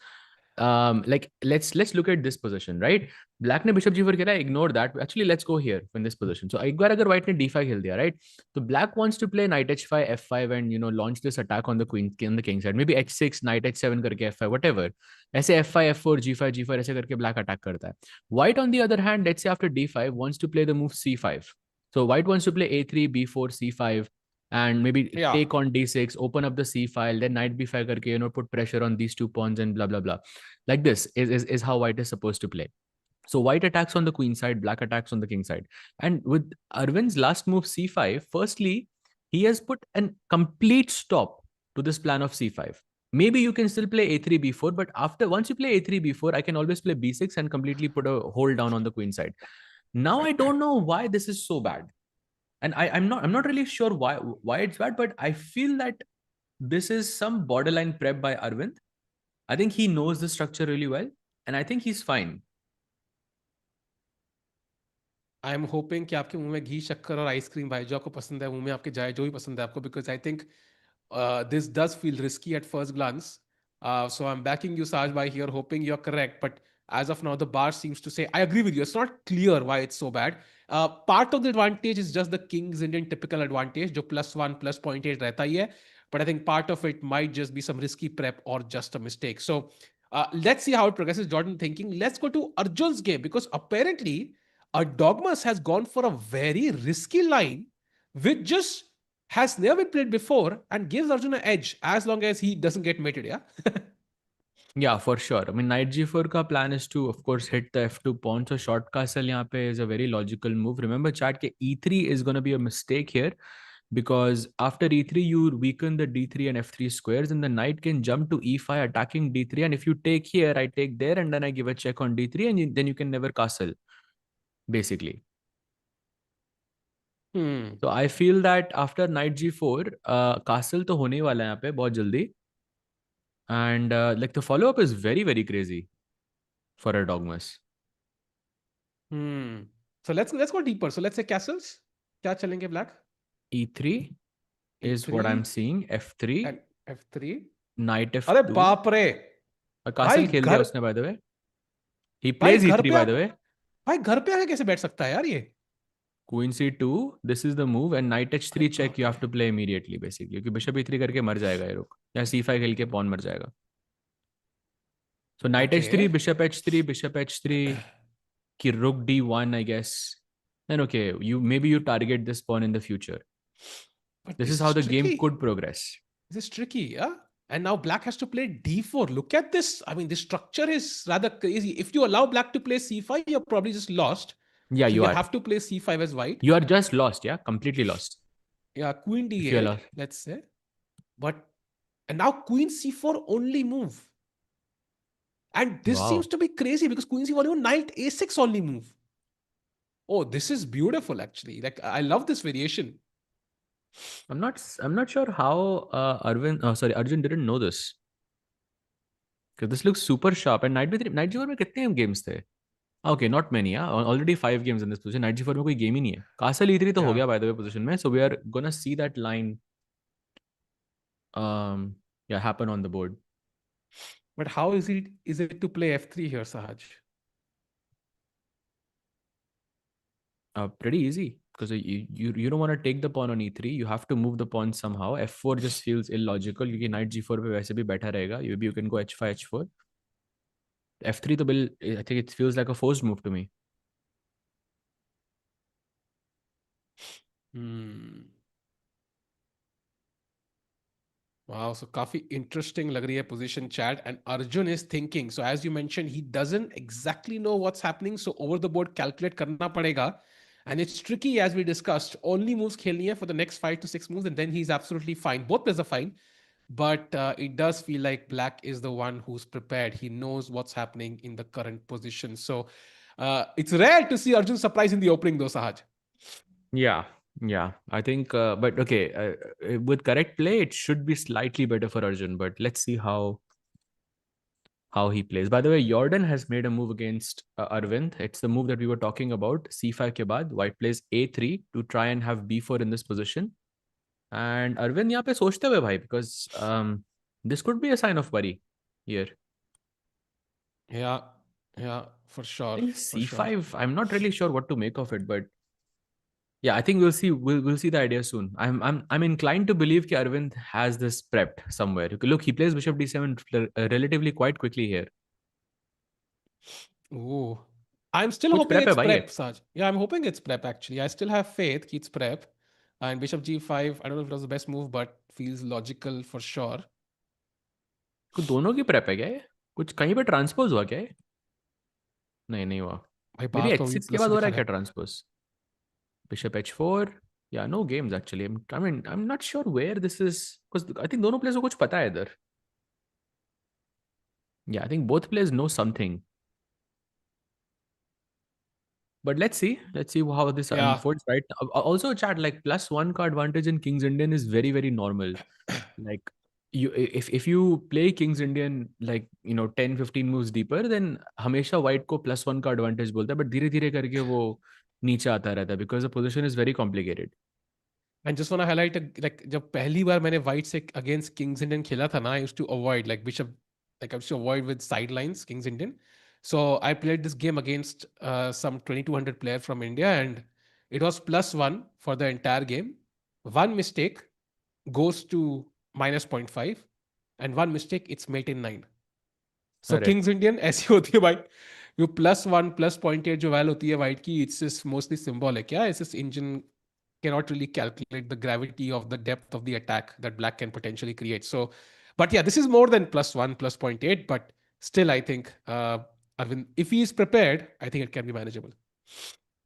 S2: like let's look at this position, right? Black ने bishop g4 खेला, ignore that. Actually, let's go here in this position. So एक बार अगर white ने d5 खेल दिया, right? So black wants to play knight h5, f5, and launch this attack on the queen on the king side. Maybe h6, knight h7 करके f5, whatever. ऐसे f5, f4, g5, g4 ऐसे करके black attack करता है. White on the other hand, let's say after d5 wants to play the move c5. So white wants to play a3, b4, c5, and maybe
S1: Yeah.
S2: take on d6, open up the c file, then knight b5 karke, put pressure on these 2 pawns and blah blah blah. Like this is how white is supposed to play. So white attacks on the queen side, black attacks on the king side. And with Arvind's last move c5, firstly, he has put a complete stop to this plan of c5. Maybe you can still play a3, b4, but once you play a3, b4, I can always play b6 and completely put a hold down on the queen side. Now I don't know why this is so bad, and I'm not really sure why it's bad, but I feel that this is some borderline prep by Arvind. I think he knows the structure really well, and I think he's fine.
S1: I am hoping कि आपके मुंह में घी शक्कर और ice cream भाई जो आपको पसंद है मुंह में आपके जाए जो भी पसंद है आपको because I think this does feel risky at first glance. So I'm backing you, Saj, by here, hoping you're correct. But as of now, the bar seems to say, I agree with you. It's not clear why it's so bad. Part of the advantage is just the King's Indian typical advantage, जो +1, +0.8 रहता ही है. But I think part of it might just be some risky prep or just a mistake. So let's see how it progresses. Jordan thinking. Let's go to Arjun's game because apparently Erdogmus has gone for a very risky line with just has never been played before and gives Arjun an edge as long as he doesn't get mated, yeah?
S2: Yeah, for sure. I mean, knight g4 ka plan is to, of course, hit the f2 pawn. So short castle यहाँ पे is a very logical move. Remember, chat के e3 is going to be a mistake here because after e3 you weaken the d3 and f3 squares, and the knight can jump to e5 attacking d3. And if you take here, I take there, and then I give a check on d3, and then you can never castle, basically. So I feel that after knight g4, castle तो होने वाला है यहाँ पे बहुत जल्दी. And like the follow up is very, very crazy for a dogmas.
S1: So let's go deeper. So let's say castles. क्या चलेंगे black?
S2: E3 is what I'm seeing. F3
S1: and F3.
S2: knight
S1: अरे
S2: f2.
S1: बाप रे
S2: castle खेल दिया उसने, by the way. He
S1: भाई
S2: plays
S1: घर
S2: E3,
S1: पे
S2: by the way.
S1: भाई घर पे आके कैसे बैठ सकता है यार ये?
S2: Queen c2, this is the move, and knight h3 check you have to play immediately, basically, क्योंकि bishop e3 करके मर जाएगा ये रुक, या c5 खेल के pawn मर जाएगा. So knight h3, bishop h3, bishop h3, ki rook d1, I guess. Then okay, you target this pawn in the future.
S1: But
S2: This is how the game could progress.
S1: This is tricky, yeah? And now black has to play d4. Look at this. I mean, this structure is rather crazy. If you allow black to play c5, you're probably just lost.
S2: Yeah,
S1: so
S2: you are.
S1: have to play c5 as white.
S2: You are just lost, yeah? Completely lost.
S1: Yeah, queen d8, let's say. But, and now queen c4 only move. And this seems to be crazy because queen c4 even knight a6 only move. Oh, this is beautiful actually. Like, I love this variation.
S2: I'm not sure how Arjun didn't know this. Because this looks super sharp. And knight g4 में कितने games थे? Okay, not many. Yeah, already 5 games in this position. Knight g4 में कोई game ही नहीं है. Castle e3 तो हो गया by the way position में. So we are gonna see that line happen on the board.
S1: But how is it to play f3 here, Sahaj?
S2: Pretty easy. Because you don't want to take the pawn on e3. You have to move the pawn somehow. f4 just feels illogical क्योंकि knight g4 पे वैसे भी बैठा रहेगा. Maybe you can go h5, h4. f3 तो I think it feels like a forced move to me.
S1: Wow, so काफी interesting लग रही है position chat, and Arjun is thinking. So as you mentioned, he doesn't exactly know what's happening. So over the board calculate करना पड़ेगा, and it's tricky as we discussed. Only moves खेलनी है for the next 5 to 6 moves, and then he's absolutely fine. Both players are fine, but it does feel like Black is the one who's prepared. He knows what's happening in the current position. So it's rare to see Arjun surprise in the opening, though, Sahaj.
S2: Yeah, I think, but okay, with correct play, it should be slightly better for Arjun, but let's see how he plays. By the way, Jorden has made a move against Aravindh. It's the move that we were talking about. C5 के बाद, white plays A3 to try and have B4 in this position. And Aravindh यहाँ पे सोचते हुए भाई, because this could be a sign of worry here.
S1: Yeah, for sure.
S2: C5, I'm not really sure what to make of it, but yeah, I think we'll see. We'll see the idea soon. I'm inclined to believe that Aravindh has this prepped somewhere. Look, he plays bishop d7 relatively quite quickly here.
S1: Ooh, I'm still hoping it's prep, Saj. Yeah, I'm hoping it's prep actually. I still have faith it's prep. And bishop g5, I don't know if it was the best move, but feels logical for sure.
S2: कुछ दोनों की prep है क्या ये? कुछ कहीं पे transpose हुआ क्या ये? नहीं हुआ. Maybe h6 के बाद हो रहा है क्या transpose? Bishop h4. Yeah, no games actually. I mean, I'm not sure where this is, because I think दोनों players को कुछ पता है इधर. Yeah, I think both players know something. But let's see how this unfolds, right? Also, chat, like +1 का advantage in King's Indian is very, very normal. Like if you play Kings Indian like 10-15 moves deeper, then हमेशा white को +1 का advantage बोलता है, but धीरे धीरे करके वो नीचे आता रहता है because the position is very complicated.
S1: And just want to highlight like जब पहली बार मैंने white से against Kings Indian खेला था ना, I used to avoid like bishop, like I used to avoid with sidelines Kings Indian. So I played this game against some 2200 player from India, and it was +1 for the entire game. One mistake goes to -0.5, and one mistake it's mate in 9. So
S2: Correct.
S1: Kings Indian ऐसी होती है भाई, जो +1 +0.8 जो value होती है white की, it's just mostly symbolic. Yeah, it's just engine cannot really calculate the gravity of the depth of the attack that black can potentially create. So, but yeah, this is more than +1 +0.8, but still I think Arvind, if he is prepared, I think it can be manageable.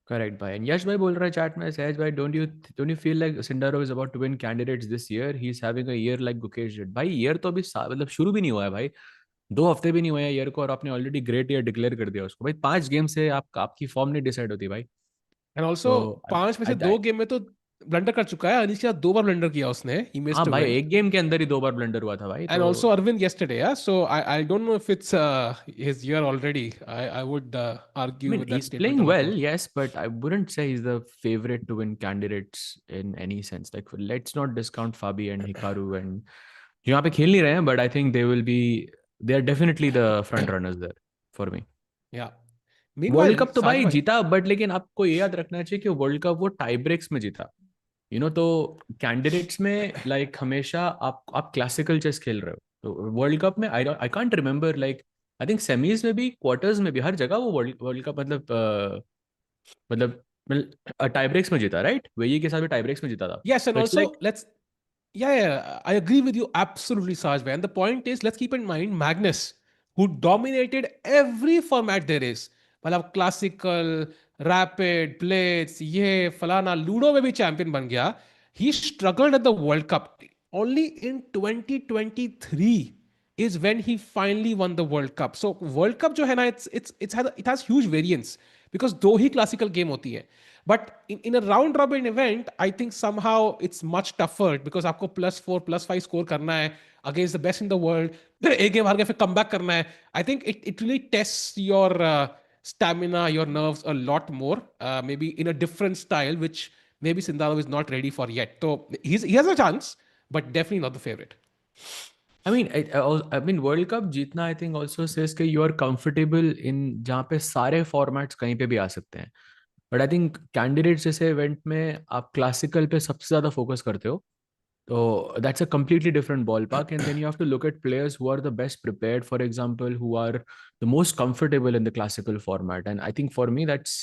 S2: Correct भाई. And यश भाई बोल रहा है chat में, सहज भाई, don't you feel like Sindarov is about to win candidates this year? He's having a year like Gukesh did. भाई year तो अभी मतलब शुरू भी नहीं हुआ है भाई, 2 हफ्ते भी नहीं हुए हैं ईयर को, और आपने ऑलरेडी ग्रेट ईयर डिक्लेयर कर दिया उसको भाई. 5 गेम से आपकी फॉर्म नहीं डिसाइड होती भाई.
S1: And also
S2: तो
S1: 5 में से 2 गेम में तो ब्लंडर कर चुका है. अनिश के साथ 2 बार ब्लंडर किया उसने. He
S2: हाँ
S1: missed a
S2: भाई,
S1: win.
S2: एक गेम के अंदर ही 2 बार ब्लंडर हुआ था भाई.
S1: And
S2: तो
S1: also Arvind yesterday, yeah. So I don't know if it's his year already. I would
S2: I
S1: argue
S2: mean,
S1: with that
S2: he's
S1: statement
S2: playing
S1: a lot
S2: well,
S1: more.
S2: yes, but I wouldn't say he's the favorite to win candidates in any sense. Like, let's not discount Fabi and Hikaru and जो यहाँ पे खेल नहीं रहे हैं, but I think they are definitely the front runners there for me.
S1: Yeah.
S2: World
S1: Meanwhile,
S2: cup तो
S1: Saj
S2: भाई
S1: bhai,
S2: जीता, बट लेकिन आपको ये याद रखना चाहिए कि वर्ल्ड कप वो टाई ब्रेक्स में जीता. तो कैंडिडेट्स में लाइक हमेशा आप क्लासिकल चेस खेल रहे हो, तो वर्ल्ड कप में I can't remember like, I think semis में भी, क्वार्टर्स में भी, हर जगह वो वर्ल्ड कप मतलब टाई ब्रेक्स में जीता, राइट? वेई के साथ भी टाई ब्रेक्स में जीता था.
S1: yes, and
S2: तो it's
S1: also
S2: like,
S1: let's, yeah, I agree with you absolutely, Saj bhai. And the point is, let's keep in mind Magnus, who dominated every format there is. मतलब classical, rapid, blitz, ये फलाना ludo में भी champion बन गया. He struggled at the World Cup. Only in 2023 is when he finally won the World Cup. So World Cup जो है ना, it has huge variance because दो ही classical game होती है. But in a round robin event, I think somehow it's much tougher because आपको +4 +5 score करना है against the best in the world. फिर एक गेम हार के फिर comeback करना है. I think it really tests your stamina, your nerves a lot more. Maybe in a different style, which maybe Sindarov is not ready for yet. So he has a chance, but definitely not the favorite.
S2: I mean world cup जीतना I think also says कि you are comfortable in जहाँ पे सारे formats कहीं पे भी आ सकते हैं. बट आई थिंक कैंडिडेट्स जैसे इवेंट में आप क्लासिकल पे सबसे ज्यादा फोकस करते हो, so that's a completely different ballpark. And then you have to look at players who are the best prepared, for example, who are the most comfortable in the classical format. And I think for me, that's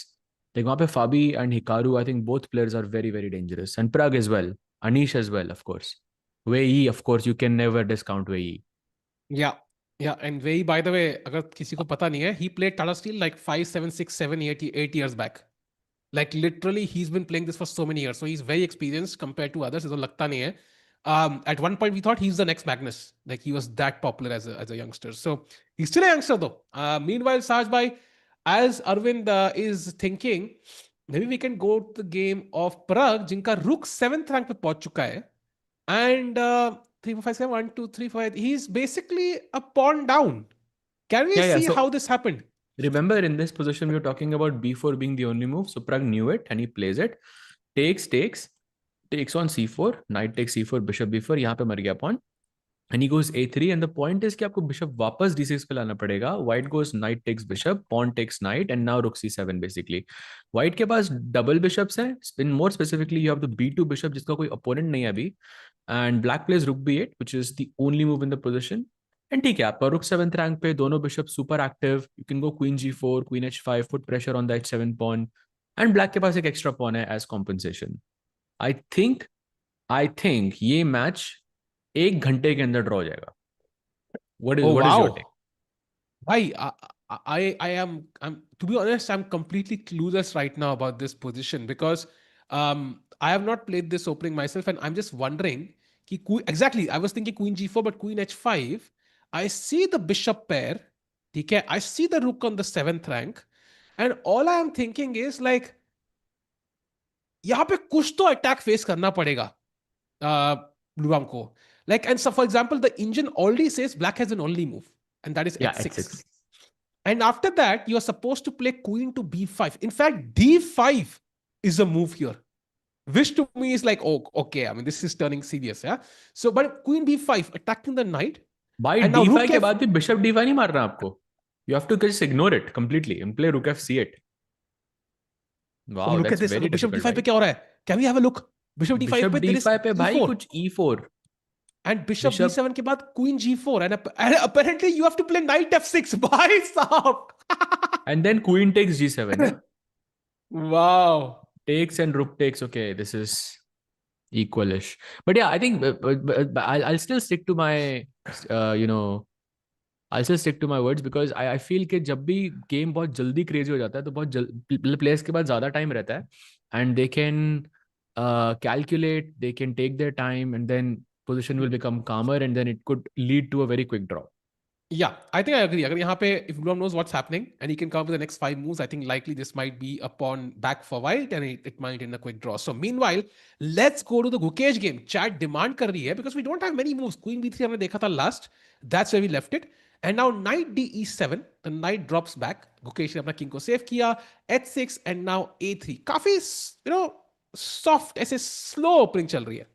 S2: like वहाँ पे Fabi and Hikaru. I think both players are very, very dangerous. And Pragg as well. Anish as well, of course. Wei, of course, you can never discount Wei.
S1: Yeah. Yeah. And Wei, by the way, अगर किसी को पता नहीं है, he played Tata Steel like 5, 7, 6, 7, 8 years back. Like literally, he's been playing this for so many years. So he's very experienced compared to others. ऐसा लगता नहीं है. At one point, we thought he's the next Magnus. Like he was that popular as a youngster. So he's still a youngster though. Meanwhile, Saj bhai, as Arvind is thinking, maybe we can go to the game of Pragg, जिनका रुक 7th rank पे पहुंच चुका है. And 3, 4, 5, 7, 1, 2, 3, 4. He's basically a pawn down. Can we
S2: Yeah.
S1: see
S2: So
S1: how this happened?
S2: remember, in this position, we were talking about b4 being the only move. So Pragg knew it and he plays it. Takes on c4, knight takes c4, bishop b4. यहाँ पे मर गया pawn. And he goes a3, and the point is कि आपको bishop वापस d6 पे लाना पड़ेगा. White goes knight takes bishop, pawn takes knight, and now rook c7 basically. White के पास double bishops हैं. In more specifically, you have the b2 bishop जिसका कोई opponent नहीं है अभी. And black plays rook b8, which is the only move in the position. And ठीक है, आपका rook 7th rank पे दोनों bishops super active. You can go queen g4, queen h5, put pressure on the h7 pawn. And black के पास एक extra pawn है as compensation. I think ये match 1 घंटे के अंदर ड्रॉ हो जाएगा.
S1: Oh,
S2: What is your take?
S1: wow. Why? I'm to be honest, I'm completely clueless right now about this position because I have not played this opening myself, and I'm just wondering. Exactly, I was thinking Queen G4, but Queen H5. I see the bishop pair. Okay, I see the rook on the 7th rank, and all I am thinking is like, यहाँ पे कुछ तो attack face करना पड़ेगा Bluebaum को. Like, and so for example, the engine already says black has an only move, and that is
S2: Yeah,
S1: h6.
S2: h6.
S1: And after that, you are supposed to play queen to b5. In fact, d5 is a move here, which to me is like, oh, okay. I mean, this is turning serious, yeah. So, but queen b5 attacking the knight,
S2: भाई
S1: and now
S2: d5
S1: rook
S2: के
S1: f.
S2: बाद भी bishop d5 नहीं मारना आपको. You have to just ignore it completely and play rook f c8.
S1: Oh,
S2: Wow,
S1: look at
S2: that's
S1: this.
S2: very
S1: bishop
S2: difficult,
S1: d5 पे
S2: भाई.
S1: क्या हो रहा है? Can we have a look? Bishop d5
S2: bishop
S1: पे there is
S2: d5 पे भाई
S1: e4.
S2: कुछ e4.
S1: And bishop
S2: bishop
S1: b7 के बाद queen g4. And apparently you have to play knight f6. भाई साहब.
S2: and then queen takes g7, yeah.
S1: Wow.
S2: Takes and rook takes. Okay, this is equalish. But yeah, I think but I'll still stick to my you know, I'll still stick to my words because I feel कि जब भी game बहुत जल्दी crazy हो जाता है तो बहुत प्लेयर्स के पास ज़्यादा टाइम रहता है and they can calculate, they can take their time, and then position will become calmer, and then it could lead to a very quick draw.
S1: Yeah, I think I agree. अगर यहाँ पे if Bluebaum knows what's happening and he can come up with the next 5 moves, I think likely this might be a pawn back for white and it might end a quick draw. So meanwhile, let's go to the Gukesh game. Chat demand कर रही है because we don't have many moves. Queen b3 हमने देखा था last. That's where we left it. And now knight d e7, the knight drops back. Gukesh ने अपना king को save किया. h6 and now a3. काफी soft ऐसे slow opening चल रही है.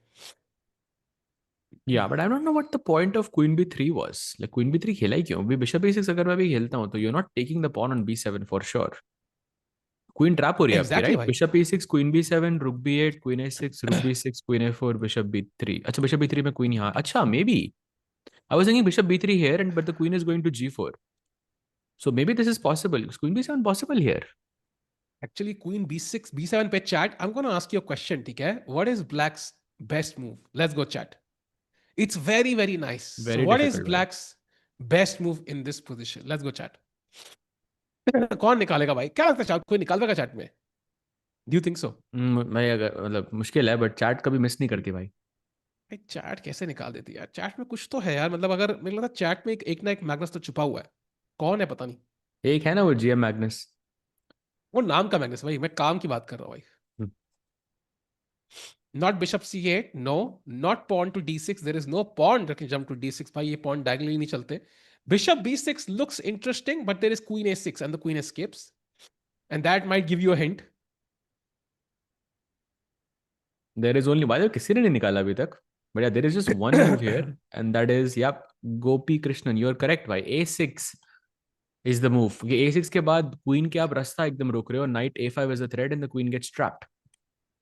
S2: Yeah, but I don't know what the point of queen b3 was. Like queen b3 खेला ही क्यों? अभी bishop a6 अगर मैं भी खेलता हूँ तो you're not taking the pawn on b7 for sure. Queen trap हो रही है आपकी,
S1: Exactly
S2: राइट?
S1: भाई.
S2: बिशप e6, क्वीन b7, रुक b8, क्वीन a6, रुक b6, queen a4, bishop b3. अच्छा, बिशप b3 में क्वीन यहाँ. अच्छा, maybe I was thinking bishop b3 here, and but the queen is going to g4. So maybe this is possible. Is queen b7 possible here?
S1: Actually, queen b6, b7 पे chat. I'm going to ask you a question, ठीक है? What is black's best move? Let's go chat. It's very, very nice. So
S2: Very
S1: what is
S2: difficult, भाई.
S1: black's best move in this position? Let's go chat. कौन निकालेगा भाई? क्या लगता है chat? कोई निकाल देगा chat में? Do you think so?
S2: मैं अगर मतलब मुश्किल है, बट चैट कभी मिस नहीं करती भाई.
S1: भाई चैट कैसे निकाल देती है यार? चैट में कुछ तो है यार. मतलब अगर मेरे लगता है चैट में एक ना एक मैग्नस तो छुपा हुआ है. कौन है पता नहीं.
S2: एक है ना वो जीएम मैग्नस.
S1: वो नाम का मैग्नस भाई. मैं काम की बात कर रहा हूँ भाई. Not bishop c8, no. Not pawn to d6. There is no pawn that can jump to d6. भाई ये pawn diagonally नहीं चलते. Bishop b6 looks interesting, but there is queen a6 and the queen escapes. And that might give you a hint.
S2: There is only, by the way, किसी ने नहीं निकाला अभी तक. But yeah, there is just one move here, and that is, yep, Gopi Krishnan. You are correct, भाई. A6 is the move. A6 के बाद queen के आप रास्ता एकदम रोक रहे हो. Knight a5 is a threat, and the queen gets trapped.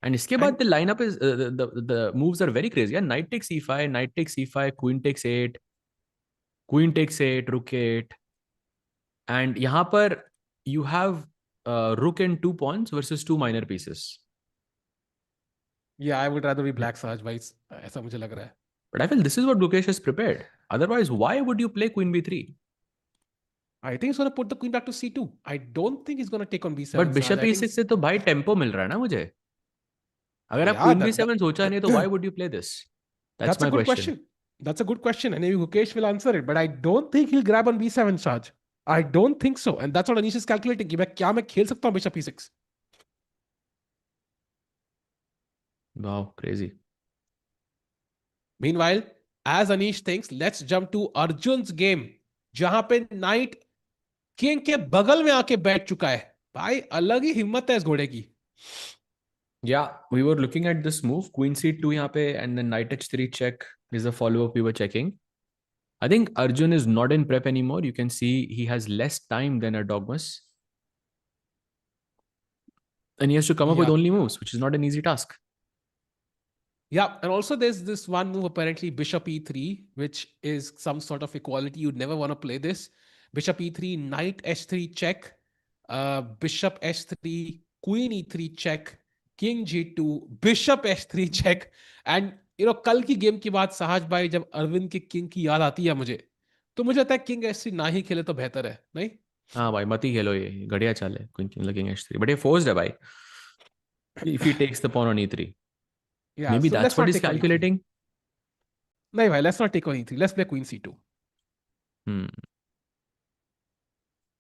S2: And इसके बाद
S1: And
S2: the lineup is the moves are very crazy. Yeah, knight takes e5, knight takes e5, queen takes 8, queen takes 8, rook 8, and यहाँ पर you have rook and 2 pawns versus 2 minor pieces.
S1: yeah, I would rather be black Sahaj भाई. ऐसा मुझे लग रहा है.
S2: But I feel this is what Gukesh has prepared. Otherwise, why would you play queen b3?
S1: I think he's going to put the queen back to c2. I don't think he's going to take on b7
S2: But
S1: Sahaj.
S2: bishop
S1: I think
S2: e6 से तो भाई tempo मिल रहा है ना मुझे. अगर आप
S1: yeah,
S2: queen b7 सोचा नहीं तो why would you play this? That's
S1: that's a
S2: my
S1: good
S2: question.
S1: question. That's a good question. And maybe Gukesh will answer it. But I don't think he'll grab on b7 Sahaj. I don't think so. And that's what Anish is calculating. कि मैं खेल सकता हूँ bishop e6.
S2: Wow, crazy.
S1: Meanwhile, as Anish thinks, let's jump to Arjun's game. जहां पे knight king के बगल में आके बैठ चुका है. भाई अलग ही हिम्मत है इस घोड़े की.
S2: Yeah, we were looking at this move, queen c2 यहाँ पे, and then knight h3 check is the follow-up we were checking. I think Arjun is not in prep anymore. You can see he has less time than Erdogmus. And he has to come up with
S1: Yeah.
S2: only moves, which is not an easy task.
S1: Yeah, and also there's this one move apparently bishop e3, which is some sort of equality. You'd never want to play this. Bishop e3, knight h3 check, bishop h3, queen e3 check, king g2, bishop h3 check. And कल की game की बात साहज भाई जब अरविंद के king की याद आती है मुझे, तो मुझे लगता है किंग h3 ना ही खेले तो बेहतर है, नहीं?
S2: हाँ भाई, मत ही खेलो, ये घटिया चाल है queen king looking h3. But he forced है भाई. If he takes the pawn on e3,
S1: Yeah,
S2: maybe
S1: so
S2: that's
S1: let's
S2: what
S1: not
S2: he's
S1: take on e3.
S2: calculating.
S1: नहीं भाई, let's not take on e3. Let's play queen c2.
S2: Hmm.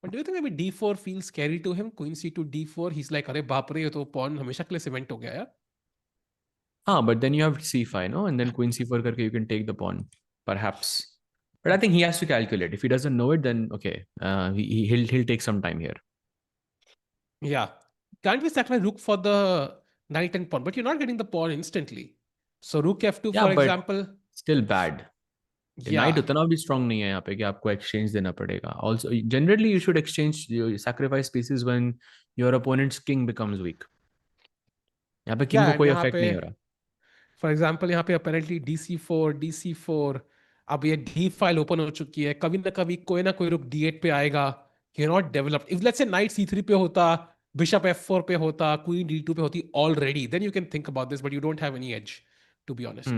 S1: But do you think maybe d4 feels scary to him? Queen c2 d4, he's like, अरे बाप रे, ये तो pawn हमेशा के लिए cement हो गया यार.
S2: But then you have c5, no? And then queen c4 karke you can take the pawn, perhaps. But I think he has to calculate. If he doesn't know it, then okay, he'll take some time here.
S1: Yeah. Can't we sacrifice rook for the knight and pawn? But you're not getting the pawn instantly. So rook f2,
S2: Yeah,
S1: for
S2: but
S1: example.
S2: still bad. Knight
S1: Yeah.
S2: उतना भी strong नहीं है यहाँ पे कि आपको exchange देना पड़ेगा. Also, generally you should exchange, you sacrifice pieces when your opponent's king becomes weak. यहाँ पे king
S1: Yeah,
S2: को
S1: and
S2: कोई
S1: यहाँ
S2: effect
S1: पे
S2: नहीं हो रहा.
S1: फॉर एग्जाम्पल यहाँ पे अपेरेंटली DC4, अब ये डी फाइल ओपन हो चुकी है, कभी ना कभी कोई ना कोई रुक D8 पे आएगा. You not developed. If let's say night C3 पे होता, बिशप F4 पे होता, क्वीन D2 पे होती already, then you can think about this, but you don't have any edge, to be honest.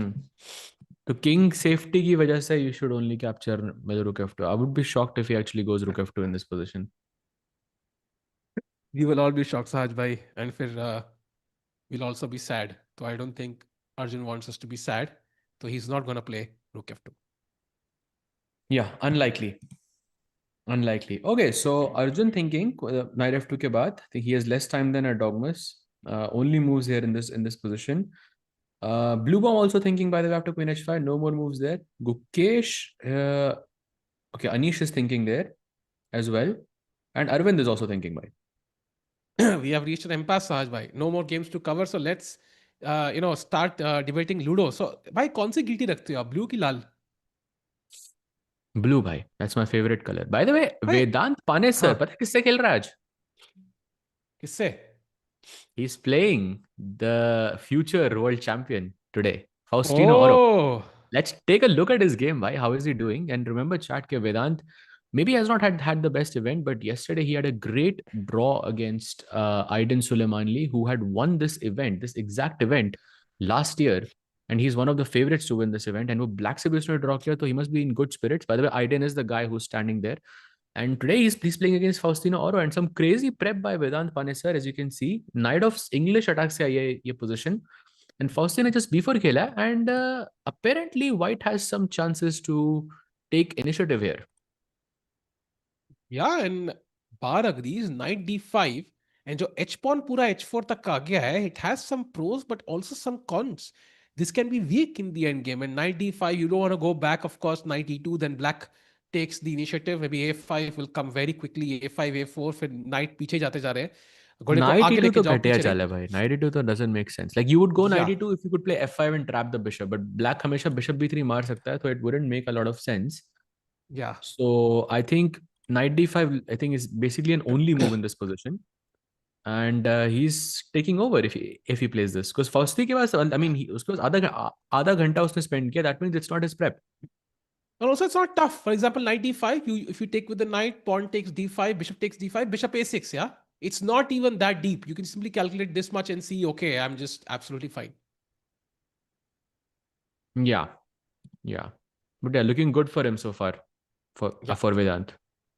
S2: तो king safety की वजह से you should only capture with rook f2. I would be shocked if he actually goes rook f2 in this position.
S1: We will all be shocked Sahaj भाई, and फिर we'll also be sad. So I don't think Arjun wants us to be sad. So he's not going to play rook f2.
S2: Yeah, unlikely. Unlikely. Okay, so Arjun thinking knight f2 के बाद, I think he has less time than Erdogmus. Only moves here in this position. Bluebaum also thinking, by the way, after queen h5. No more moves there. Gukesh, okay, Anish is thinking there as well, and Arvind is also thinking. By
S1: We have reached an impasse, Sahaj bhai. No more games to cover. So let's, start debating Ludo. So, bhai, कौन सी guilty रखते हो आप, blue की लाल?
S2: blue, bhai. That's my favorite color. By the way,
S1: भाई
S2: Vedant Panesar,
S1: हाँ,
S2: पता है किससे खेल रहा है आज?
S1: किससे?
S2: He's playing the future world champion today, Faustino Oro.
S1: Oh,
S2: Let's take a look at his game. Why? How is he doing? And remember, chat ke Vedant maybe has not had the best event, but yesterday he had a great draw against Aydin Suleymanli, who had won this event, this exact event last year. And he's one of the favorites to win this event. And with Black से भी उसने draw किया, so he must be in good spirits. By the way, Aydin is the guy who's standing there. And today he's playing against Faustino Oro, and some crazy prep by Vedant Panesar, as you can see. Knight of English attack se आई ये position. And Faustino just b4 खेला, and apparently White has some chances to take initiative here.
S1: yeah, and Bar agrees, knight D5, and जो H pawn पूरा H4 तक आ गया है, it has some pros but also some cons. This can be weak in the end game. And knight D5, you don't want to go back, of course. Knight E2, then black takes the initiative. Maybe A5 will come very quickly. A5, A4, फिर knight पीछे जाते जा रहे हैं. घोड़े को
S2: Knight
S1: आगे
S2: e2
S1: लेके
S2: तो
S1: जाओ,
S2: घटिया
S1: पीछे नहीं.
S2: चाल है भाई. Knight e2 तो doesn't make sense. Like you would go knight
S1: Yeah,
S2: e2 if you could play f5 and trap the bishop, but black हमेशा bishop b3 मार सकता है, so it wouldn't make a lot of sense.
S1: yeah.
S2: So I think knight d5, I think, is basically an only move in this position, and he's taking over if he plays this, because Fausti के पास, I mean, उसके पास आधा घंटा उसने spend किया. That means it's not his prep.
S1: And also, it's not tough. For example, knight D5, if you take with the knight, pawn takes D5, bishop takes D5, bishop A6, yeah? It's not even that deep. You can simply calculate this much and see, okay, I'm just absolutely fine.
S2: Yeah, yeah, but yeah, looking good for him so far for Vedant.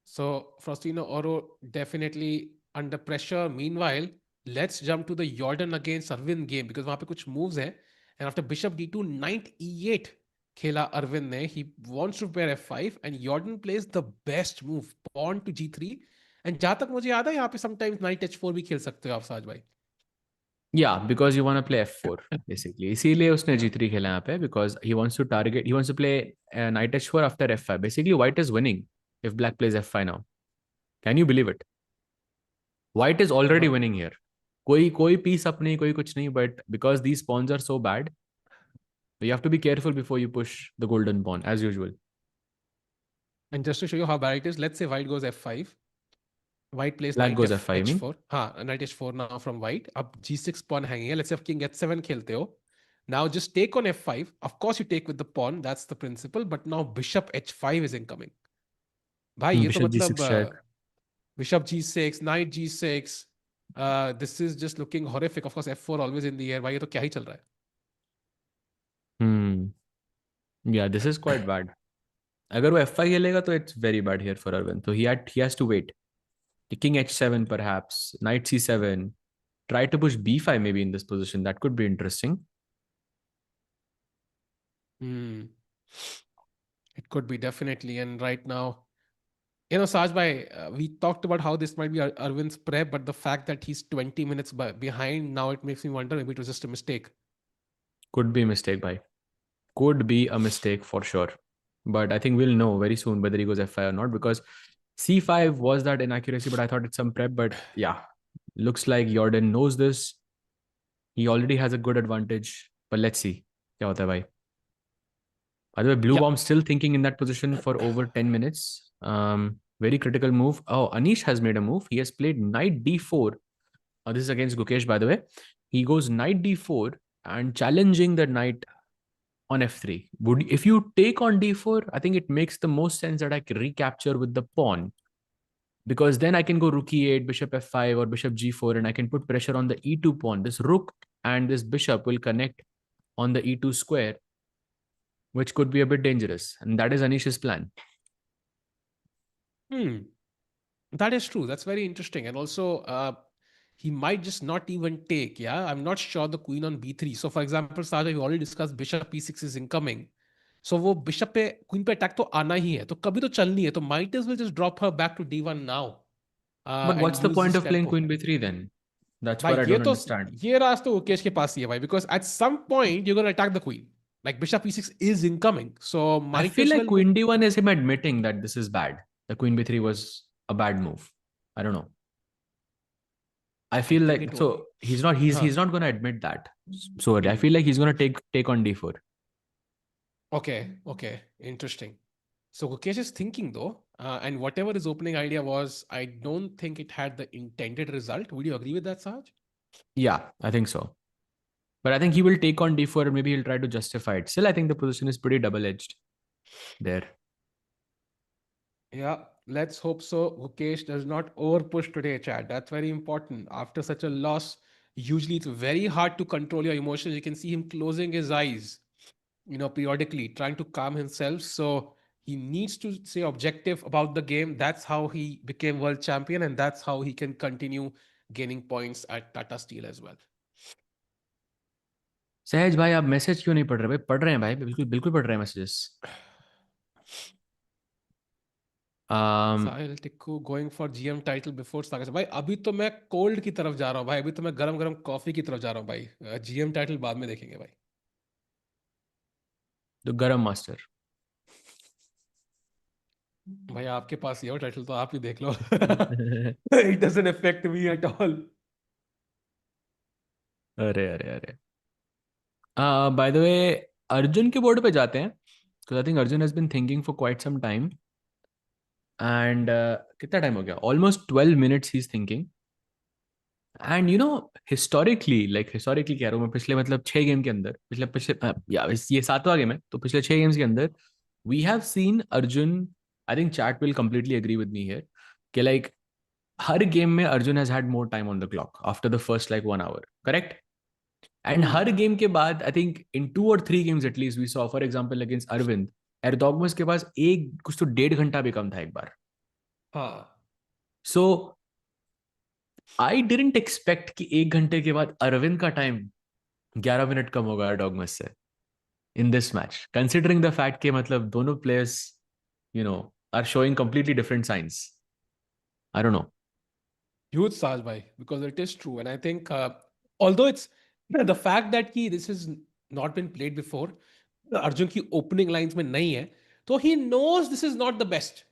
S1: So, Faustino Oro definitely under pressure. Meanwhile, let's jump to the Jordan against Arvind game, because वहाँ पे कुछ moves हैं. And after bishop D2, knight E8 खेला Arvind ने. He wants to pair F5 and Jordan plays the best move, pawn to G3. And जहाँ तक मुझे याद है, यहाँ पे sometimes knight H4 भी खेल सकते हो आप साज भाई.
S2: Yeah, because you want to play f4 basically. इसीलिए उसने g3 खेला यहाँ पे, because he wants to play knight h4 after f5. Basically, white is winning if black plays f5 now. Can you believe it? White is already
S1: No.
S2: winning here. कोई piece up नहीं, कोई कुछ नहीं, but because these pawns are so bad, you have to be careful before you push the golden pawn as usual.
S1: And just to show you how bad it is, let's say white goes F5. White plays
S2: Black
S1: knight
S2: goes f5, I mean.
S1: H4. हाँ, knight H4 now from white. अब G6 pawn hanging है. Let's say if king H7 खेलते हो. Now just take on F5. Of course you take with the pawn. That's the principle. But now bishop H5 is incoming. भाई ये तो
S2: Bishop
S1: मतलब
S2: g6 check.
S1: bishop G6, knight G6. This is just looking horrific. Of course F4 always in the air. भाई ये तो क्या ही चल रहा है?
S2: Yeah, this is quite bad. अगर वो f5 खेलेगा तो it's very bad here for Arvind. So he has to wait. King h7 perhaps, knight c7. Try to push b5 maybe in this position. That could be interesting.
S1: It could be definitely. And right now, Saj bhai, we talked about how this might be Arvind's prep, but the fact that he's 20 minutes behind, now it makes me wonder maybe it was just a mistake.
S2: Could be a mistake, bhai. Could be a mistake for sure. But I think we'll know very soon whether he goes f5 or not, because c5 was that inaccuracy, but I thought it's some prep. But yeah, looks like Jorden knows this. He already has a good advantage. But let's see. Kya hota hai, bhai? By the way,
S1: Yeah.
S2: Bluebaum still thinking in that position for over 10 minutes. Very critical move. Oh, Anish has made a move. He has played knight d4. This is against Gukesh, by the way. He goes knight d4 and challenging the knight on f3. If you take on d4, I think it makes the most sense that I can recapture with the pawn, because then I can go rook e8, bishop f5, or bishop g4, and I can put pressure on the e2 pawn. This rook and this bishop will connect on the e2 square, which could be a bit dangerous. And that is Anish's plan.
S1: That is true. That's very interesting. And also, he might just not even take. Yeah, I'm not sure the queen on b3. So, for example, Saja, we already discussed bishop e6 is incoming. So, वो bishop पे queen पे attack तो आना ही है. तो कभी तो चलनी है. तो might as well just drop her back to d1 now
S2: But
S1: and
S2: what's the
S1: use
S2: point
S1: this
S2: of playing
S1: tempo.
S2: queen b3 then? That's
S1: भाई
S2: what I
S1: ये
S2: don't
S1: तो
S2: understand.
S1: ये राज तो मुकेश के पास ही है भाई, because at some point you're going to attack the queen. Like bishop e6 is incoming. So,
S2: I
S1: might
S2: feel
S1: as
S2: like
S1: well.
S2: queen d1 is him admitting that this is bad. The queen b3 was a bad move. I don't know. I
S1: I
S2: feel
S1: think
S2: like
S1: it.
S2: so he's not going to admit that. So I feel like he's going to take on d4.
S1: Okay, interesting. So Gukesh is thinking though, and whatever his opening idea was, I don't think it had the intended result. Would you agree with that, Saj?
S2: Yeah, I think so. But I think he will take on d4 and maybe he'll try to justify it. Still, I think the position is pretty double-edged there.
S1: Yeah, let's hope so. Gukesh does not over push today, Chad. That's very important. After such a loss, usually it's very hard to control your emotions. You can see him closing his eyes, periodically, trying to calm himself. So he needs to stay objective about the game. That's how he became world champion, and that's how he can continue gaining points at Tata Steel as well.
S2: सहज भाई आप message क्यों नहीं पढ़ रहे भाई? पढ़ रहे हैं भाई, बिल्कुल बिल्कुल पढ़ रहे हैं messages.
S1: Sahil Tikku going for GM title before Sagar. भाई अभी तो मैं कोल्ड की तरफ जा रहा हूँ भाई. अभी तो मैं गरम गरम कॉफी की तरफ जा रहा हूँ भाई. जीएम टाइटल बाद में देखेंगे भाई.
S2: तो गरम मास्टर.
S1: भाई आपके पास ये हो टाइटल तो आप ही देख लो. It doesn't affect me at all.
S2: अरे अरे अरे. बाय द वे, अर्जुन के बोर्ड पे जाते हैं, because I think Arjun has been thinking for quite some time. And कितना टाइम हो गया? Almost 12 minutes he's thinking. And historically कह रहा हूँ मैं, पिछले मतलब 6 गेम के अंदर, पिछले या ये 7वां गेम है, तो पिछले 6 गेम्स के अंदर we have seen Arjun, I think chat will completely agree with me here, कि like हर गेम में Arjun has had more time on the clock after the first like 1 hour, correct? And her game के बाद I think in 2 or 3 games at least we saw, for example against Arvind, Erdogmus के पास कुछ तो 1.5 घंटा भी कम था एक बार.
S1: हाँ.
S2: So I didn't expect कि 1 घंटे के बाद अरविंद का टाइम 11 मिनट कम होगा डॉगमस से in this match, considering the fact कि मतलब दोनों players are showing completely different signs. I don't know.
S1: Huge Saj bhai, because it is true. And I think, although it's the fact that this has not been played before, Arjun ki opening lines mein nahi hai, so he knows this is not the best.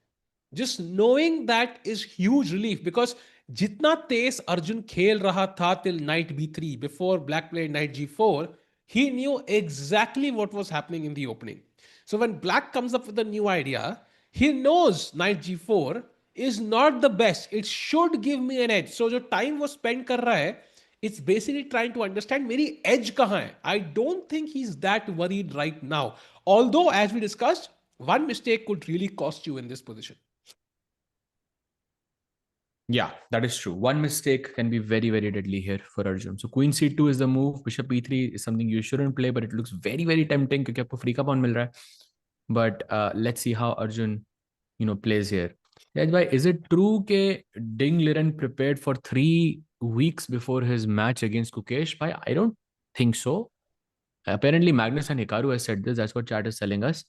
S1: Just knowing that is huge relief, because jitna tez Arjun khel raha tha till knight b3 before black played knight g4, he knew exactly what was happening in the opening. So when black comes up with a new idea, he knows knight g4 is not the best. It should give me an edge. So जो time वो spend कर रहा है, it's basically trying to understand मेरी edge कहाँ है. I don't think he's that worried right now. Although, as we discussed, one mistake could really cost you in this position.
S2: Yeah, that is true. One mistake can be very, very deadly here for Arjun. So queen c2 is the move. Bishop e3 is something you shouldn't play, but it looks very, very tempting क्योंकि आपको free का pawn मिल रहा है. But let's see how Arjun, plays here. Yes, bhai, is it true that Ding Liren prepared for 3 weeks before his match against Gukesh? Bhai, I don't think so. Apparently, Magnus and Hikaru has said this. That's what chat is telling us.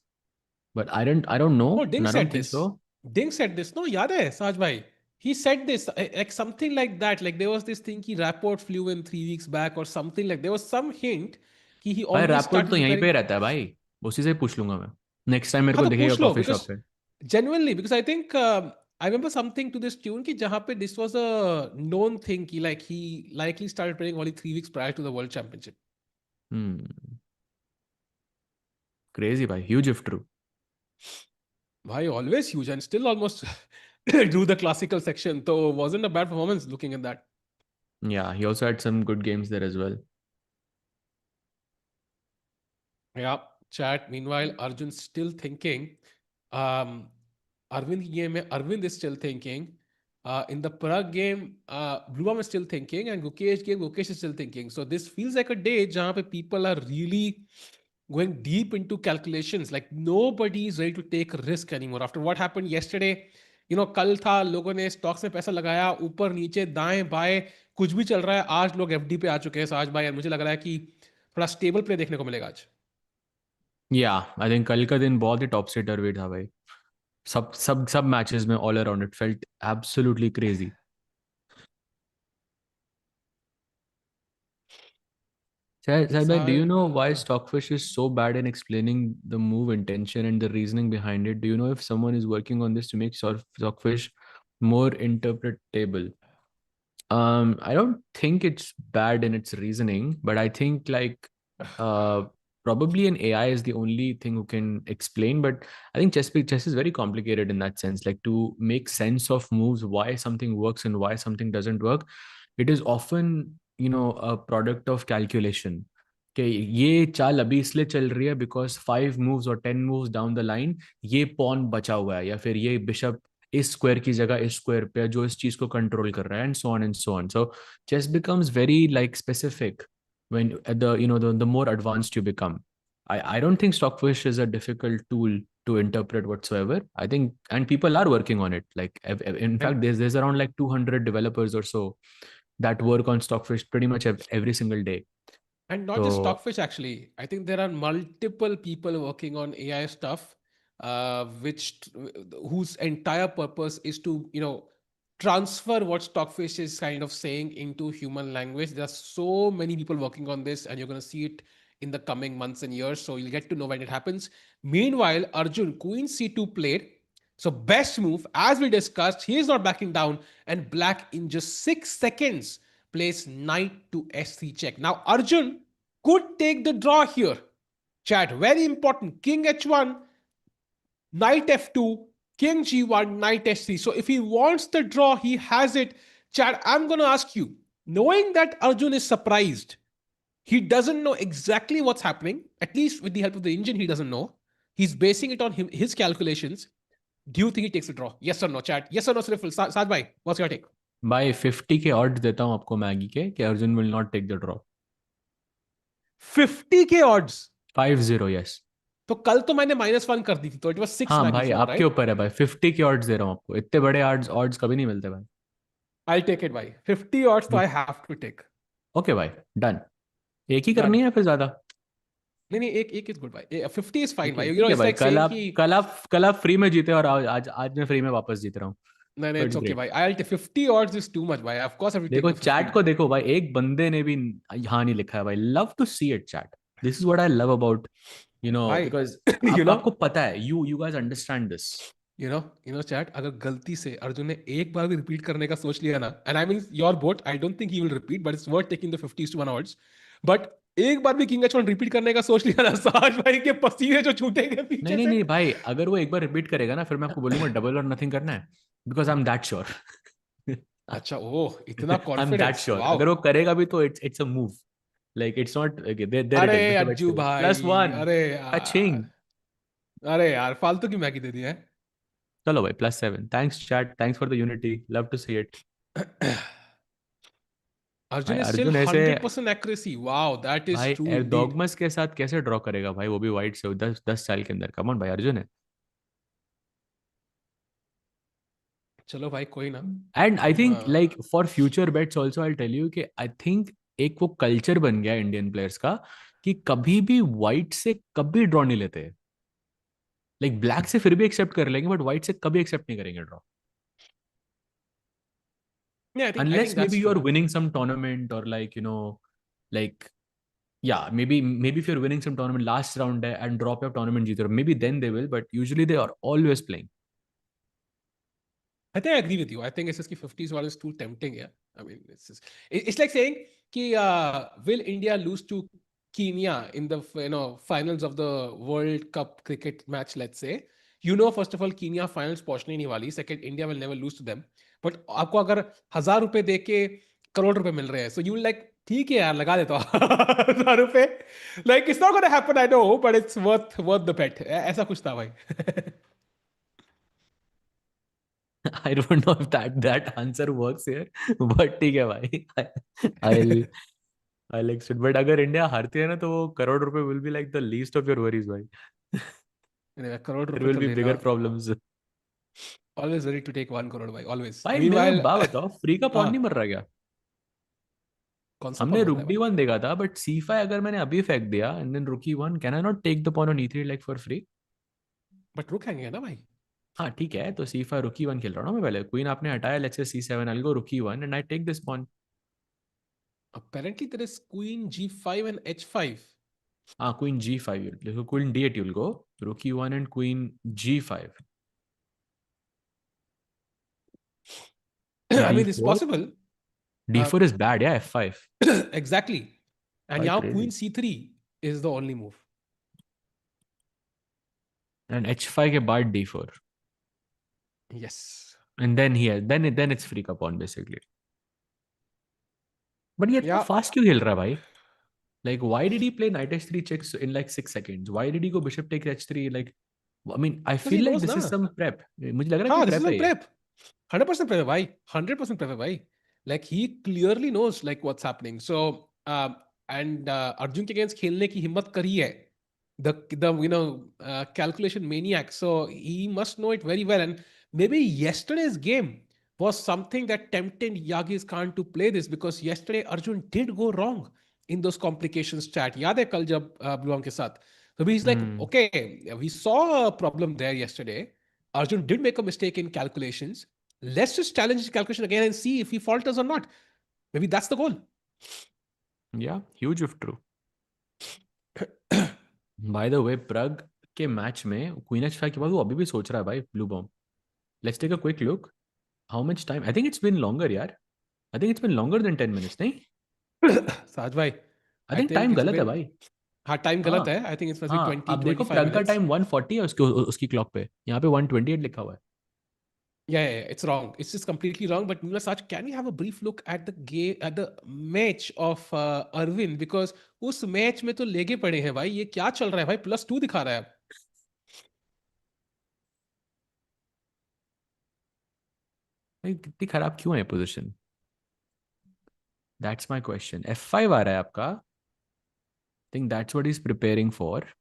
S2: But I don't know.
S1: No, Ding
S2: And I don't
S1: said
S2: think
S1: this.
S2: so.
S1: Ding said this. No, yaad hai, Saj bhai. He said this, like something like that. Like there was this thing, he rapport flew in 3 weeks back or something like. There was some hint कि he
S2: भाई
S1: always
S2: रैपवर्ड
S1: started
S2: तो यहीं पे
S1: preparing.
S2: ही रहता है भाई, उसी से पूछ लूंगा मैं नेक्स्ट टाइम मेरे
S1: हाँ
S2: को
S1: तो
S2: दिखेगा
S1: पूछ लो,
S2: कॉफी
S1: because
S2: शॉप पे।
S1: genuinely, because I think I remember something to this tune कि जहाँ पे this was a known thing कि like he likely started playing only 3 weeks prior to the World Championship.
S2: Crazy भाई, huge if true.
S1: भाई always huge and still almost do the classical section. So wasn't a bad performance looking at that.
S2: Yeah, he also had some good games there as well.
S1: Yeah, chat. Meanwhile, Arjun's still thinking. Um, Arvind की game में Arvind is still thinking. In the Prague game, Bluebaum is still thinking, and Gukesh game, Gukesh is still thinking. So this feels like a day जहाँ पे people are really going deep into calculations. Like nobody is ready to take a risk anymore. After what happened yesterday, कल था लोगों ने stocks में पैसा लगाया ऊपर नीचे दाएं बाएं कुछ भी चल रहा है. आज लोग एफडी पे आ चुके हैं आज भाई, मुझे लग रहा है कि थोड़ा स्टेबल प्ले देखने को मिलेगा आज.
S2: या आई थिंक कल का दिन बहुत ही टॉप सीटर भी था भाई। सब सब सब मैचेस में all around it felt absolutely crazy. Said, do you know why
S1: Saib,
S2: Stockfish is so bad in explaining the move intention and the reasoning behind it? Do you know if someone is working on this to make Stockfish more interpretable? I don't think it's bad in its reasoning, but I think uh, probably an AI is the only thing who can explain. But I think chess is very complicated in that sense. Like to make sense of moves, why something works and why something doesn't work, it is often a product of calculation. कि ये चाल अभी इसलिए चल रही है because 5 moves और 10 moves down the line ये पॉन बचा हुआ है, या फिर ये बिशप इस स्क्वायर की जगह इस स्क्वायर पे है जो इस चीज को कंट्रोल कर रहा है, and so on so chess becomes very like specific when the more advanced you become. I don't think Stockfish is a difficult tool to interpret whatsoever. I think, and people are working on it. Like in
S1: and
S2: fact, there's around like 200 developers or so that work on Stockfish pretty much every single day.
S1: And not
S2: So
S1: just Stockfish, actually. I think there are multiple people working on AI stuff, which whose entire purpose is to transfer what Stockfish is kind of saying into human language. There are so many people working on this, and you're going to see it in the coming months and years. So you'll get to know when it happens. Meanwhile, Arjun Queen C2 played. So best move, as we discussed, he is not backing down, and Black in just 6 seconds plays knight to s3 check. Now Arjun could take the draw here. Chat, very important. King h1, knight f2, king g1, knight h3. So if he wants the draw, he has it. Chat, I'm going to ask you, knowing that Arjun is surprised, he doesn't know exactly what's happening, at least with the help of the engine, he doesn't know. He's basing it on his calculations. Do you think he takes the draw? Yes or no, chat? Yes or no, Sriful? Saad bhai, what's your take?
S2: भाई 50 के odds देता हूँ आपको मैगी के कि Arjun will not take the draw.
S1: 50 के odds.
S2: 50, yes.
S1: तो कल तो मैंने -1 कर दी थी, तो इट वाज 6
S2: हाँ
S1: मैगी
S2: भाई
S1: फॉर
S2: आपके
S1: राइट.
S2: ऊपर है भाई, 50 के odds दे रहा हूँ आपको, इतने बड़े odds odds कभी नहीं मिलते भाई।
S1: आई टेक इट भाई. 50 odds तो I have to take.
S2: Okay भाई, डन। एक ही
S1: डन.
S2: करनी है फिर ज्यादा?
S1: नहीं नहीं, एक एक इज गुड भाई. 50 इज फाइन
S2: ठीक है
S1: भाई.
S2: ठीक है
S1: इट्स
S2: भाई,
S1: लाइक
S2: कल
S1: सेइंग
S2: आप
S1: कि
S2: कल आप कल आप फ्री में जीते और आज मैं फ्री में वापस जीत रहा हूँ।
S1: नहीं नहीं,
S2: तो
S1: इट्स
S2: इट्स
S1: ओके
S2: ग्रेट।
S1: भाई. I take 50 odds is too much भाई. Of course I will take
S2: देखो
S1: द 50
S2: चैट को
S1: भाई.
S2: देखो भाई, एक बंदे ने भी यहाँ नहीं लिखा है भाई, love to see it chat. This is what I love about
S1: भाई
S2: बिकॉज
S1: यू नो
S2: आपको पता है, you guys understand this.
S1: Chat, अगर गलती से अर्जुन ने एक बार भी रिपीट करने का सोच लिया ना, and I mean your boat, I don't think he will repeat, but it's worth taking the 50 to 1 odds. But एक बार भी किंग एच वन रिपीट करने का सोच लिया ना, साज भाई के पसीने जो छूटेंगे
S2: नहीं
S1: पीछे
S2: नहीं
S1: से.
S2: नहीं भाई, अगर वो एक बार रिपीट करेगा ना फिर मैं आपको बोलूंगा डबल और नथिंग करना है, because I am that sure.
S1: अच्छा, ओह, इतना
S2: I am that
S1: confidence,
S2: sure,
S1: wow.
S2: अगर वो करेगा भी तो it's a move. Like it's not there it
S1: अरे
S2: इज, बिशप
S1: अज्जू
S2: h7
S1: भाई,
S2: +1
S1: अरे
S2: टचिंग।
S1: यार, अरे यार, फालतू की मैगी दे दी है.
S2: चलो भाई +7, thanks chat, thanks for the unity, love to see it. भाई
S1: अर्जुन इज स्टिल
S2: अर्जुन ऐसे
S1: 100% एक्यूरेसी. वाओ, दैट इज
S2: भाई
S1: ट्रू इंडीड.
S2: एर्दोगमस के साथ कैसे ड्रॉ करेगा भाई, वो भी वाइट से 10 साल के अंदर, कम ऑन भाई अर्जुन है।
S1: चलो भाई, कोई ना.
S2: एंड आई थिंक लाइक
S1: हाँ.
S2: For future bets also I tell you कि आई थिंक एक वो कल्चर बन गया इंडियन प्लेयर्स का कि कभी भी व्हाइट से कभी ड्रॉ नहीं लेते। लाइक ब्लैक से फिर भी एक्सेप्ट कर लेंगे बट व्हाइट से कभी एक्सेप्ट नहीं करेंगे draw,
S1: Yeah, I think
S2: unless may
S1: that's
S2: be you are
S1: true.
S2: Winning some tournament और like Yeah, maybe if you're winning some tournament last round and drop your tournament jeet, maybe then they will, but usually they are always playing.
S1: I think I agree with you. I think SSK 50s one is too tempting. Yeah, I mean, it's like saying, ki, will India lose to Kenya in the finals of the World Cup cricket match? Let's say, first of all, Kenya finals पहुंचने नहीं वाली. Second, India will never lose to them. But आपको अगर 1,000 रुपए दे के करोड़ रुपए मिल रहे हैं, so you will like, ठीक है यार, लगा देता हूँ 1,000 रुपए. Like it's not gonna happen, I know, but it's worth the bet. ऐसा कुछ था भाई.
S2: I don't know if that answer works here, but ठीक है भाई. I'll I'll accept. But अगर इंडिया हारती है ना तो वो करोड़ रुपए will be like the least of your worries भाई.
S1: करोड़
S2: There
S1: रुपए
S2: will
S1: तो
S2: be
S1: लेना.
S2: bigger problems.
S1: Always ready to take 1 crore भाई, always.
S2: भाई मेरे को
S1: Meanwhile,
S2: बात बताओ, फ्री का पॉन
S1: हाँ,
S2: नहीं मर रहा क्या?
S1: कौन सा
S2: हमने
S1: पॉन मर
S2: रुक
S1: रहा है
S2: डी
S1: भाई?
S2: वन देखा था, बट C5 अगर मैंने अभी फेंक दिया and then rook e one, can I not take the pawn on E3 like for free?
S1: But रुक हैंगे ना भाई.
S2: हाँ ठीक है, तो C5 रुकी वन खेल रहा हूँ ना मैं पहले. क्वीन आपने हटाया, let's say C7, I go rook e one and I take this pawn.
S1: Apparently there is queen G5 and H5.
S2: हाँ, क्वीन G5, देखो क्वीन D8 you'll go, रुकी one and queen G5.
S1: I mean, it's
S2: D4.
S1: possible.
S2: D4 is bad, yeah, F5.
S1: Exactly. And
S2: Quite
S1: now
S2: crazy.
S1: queen C3 is the only move.
S2: And H5 के बाद D4.
S1: Yes.
S2: And then then it's free का pawn basically. But ये इतना
S1: Yeah.
S2: fast क्यों खेल रहा है भाई? Like, why did he play knight h3 checks in like 6 seconds? Why did he go bishop takes h3? Like, I mean, I
S1: Because he
S2: feel like
S1: knows
S2: this
S1: ना.
S2: is some prep. मुझे लग रहा है
S1: हाँ,
S2: कि
S1: this is
S2: prep है
S1: some
S2: ये.
S1: prep. 100% prep है भाई. 100% prep है भाई. Like he clearly knows like what's happening. So and Arjun के against खेलने की हिम्मत करी है. The calculation maniac. So he must know it very well. And maybe yesterday's game was something that tempted Yagiz Khan to play this, because yesterday Arjun did go wrong in those complications chat. याद है कल जब Bluebaum के साथ. So he's like, okay, we saw a problem there yesterday. Arjun did make a mistake in calculations. Let's just challenge his calculation again and see if he falters or not. Maybe that's the goal.
S2: Yeah, huge if true. By the way, Pragg के match में queen h5 के बाद वो अभी भी सोच रहा है भाई, Bluebaum. Let's take a quick look. How much time? I think it's been longer यार. I think it's been longer than 10 minutes, नहीं?
S1: साज भाई,
S2: I
S1: I
S2: think
S1: think
S2: time
S1: it's
S2: गलत है
S1: been,
S2: भाई.
S1: हाँ टाइम
S2: हाँ
S1: गलत है. I think it's supposed to be
S2: हाँ,
S1: 20
S2: आप देखो
S1: 25
S2: प्रग का
S1: minutes.
S2: टाइम 140 है उसकी क्लॉक पे. यहाँ पे 128 लिखा हुआ है.
S1: Yeah, it's wrong. It's just completely wrong. But Mula Saj, can we have a brief look at the game, at the match of Erwin? Because उस मैच में तो लेगे पड़े हैं भाई. ये क्या चल रहा है भाई? +2 दिखा रहा है अब.
S2: भाई कितनी खराब क्यों है position? That's my question. F5 आ रहा है आपका. Think that's what is preparing for.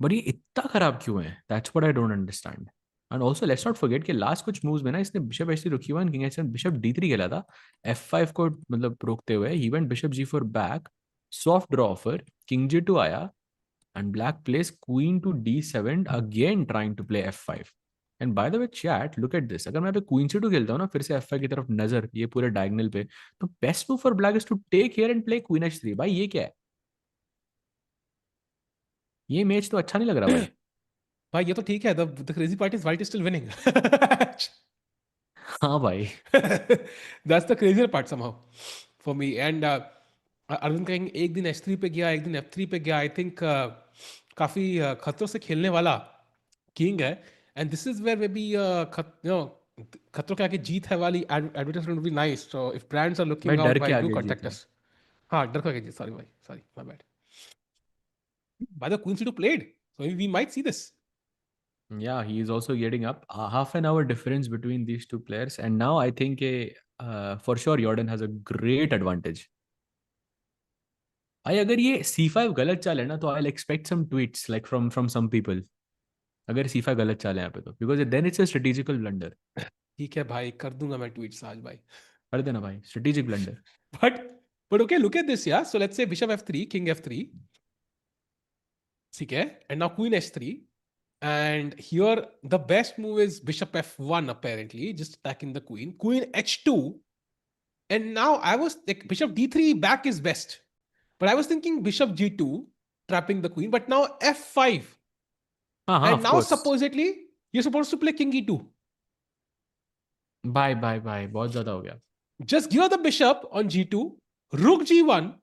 S2: But ये इतना खराब क्यों है? That's what I don't understand. And also let's not forget कि लास्ट कुछ मूव्स में ना इसने बिशप h3 रुकी हुआ, किंग h7 बिशप d3 खेला था. F5 को मतलब रोकते हुए he went bishop g4 back, soft draw offer, king g2 आया and black plays queen to d7 again trying to play f5. And by the way chat, look at this. अगर मैं यहाँ पे queen c2 खेलता हूँ ना, फिर से f5 की तरफ नजर, ये पूरे डायगोनल पे, तो best move for black is to take here and play queen h3. भाई ये क्या है? ये मैच तो अच्छा नहीं लग रहा भाई.
S1: भाई ये तो ठीक है. The crazy part is white is still winning.
S2: हाँ भाई.
S1: That's the crazier part somehow for me. And Arvind कहेंगे एक दिन h3 पे गया, एक दिन f3 पे गया. आई थिंक काफी खतरों से खेलने वाला किंग है. And this is where maybe खतरों के आगे जीत है वाली advertisement be nice. So if brands are
S2: भाई
S1: लुकिंग
S2: डर
S1: आउट
S2: के
S1: भाई, डू
S2: आगे जीत
S1: कॉन्टेक्ट
S2: है.
S1: अस. हाँ, डर के आगे जीत. सॉरी भाई, sorry, my bad. By the queen c2 played, so we might see this.
S2: Yeah, he is also getting up. Half an hour difference between these two players, and now I think for sure Jordan has a great advantage. भाई अगर ये C5 गलत चाल है ना, तो I'll expect some tweets like from some people. अगर C5 गलत चाल है यहाँ पे तो, because then it's a strategical blunder.
S1: ठीक है भाई, कर दूंगा मैं ट्वीट आज भाई.
S2: कर देना भाई, strategic blunder.
S1: But okay, look at this, yeah. So let's say bishop f3, king f3. ठीक है, and now queen h3. And here the best move is bishop f1 apparently, just attacking the queen. Queen h2. And now I was like, bishop d3 back is best. But I was thinking bishop g2, trapping the queen. But now f5.
S2: हाँ,
S1: And
S2: of
S1: now
S2: course.
S1: supposedly you're supposed to play king e2.
S2: बाय बहुत ज्यादा हो गया.
S1: Just give her the bishop on g2, rook g1,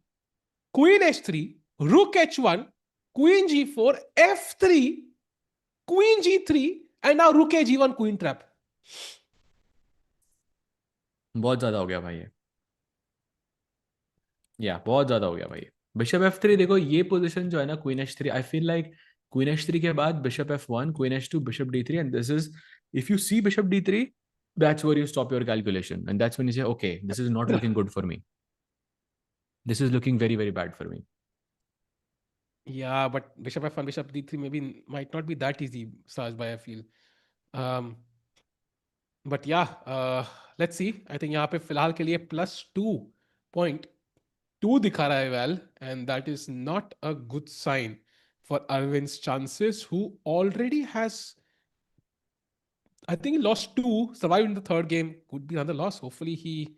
S1: queen h3, rook h1, queen g4, f3, queen g3, and now rook a g1 queen trap.
S2: बहुत ज्यादा हो गया भाई ये. या बहुत ज्यादा हो गया भाई. बिशप f3 देखो, ये पोजीशन जो है ना, queen h3, I feel like queen h3 के बाद bishop f1, queen h2, bishop d3, and this is, if you see bishop d3, that's where you stop your calculation, and that's when you say, okay, this is not looking good for me, this is looking very very bad for me.
S1: Yeah, but bishop f1, bishop d3 maybe might not be that easy, Saj bhai, I feel. Um, but yeah, let's see. I think यहाँ पे फिलहाल के लिए +2.2 दिखा रहा है Val, and that is not a good sign for Arvind's chances, who already has, I think he lost two, survived in the third game. Could be another loss. Hopefully he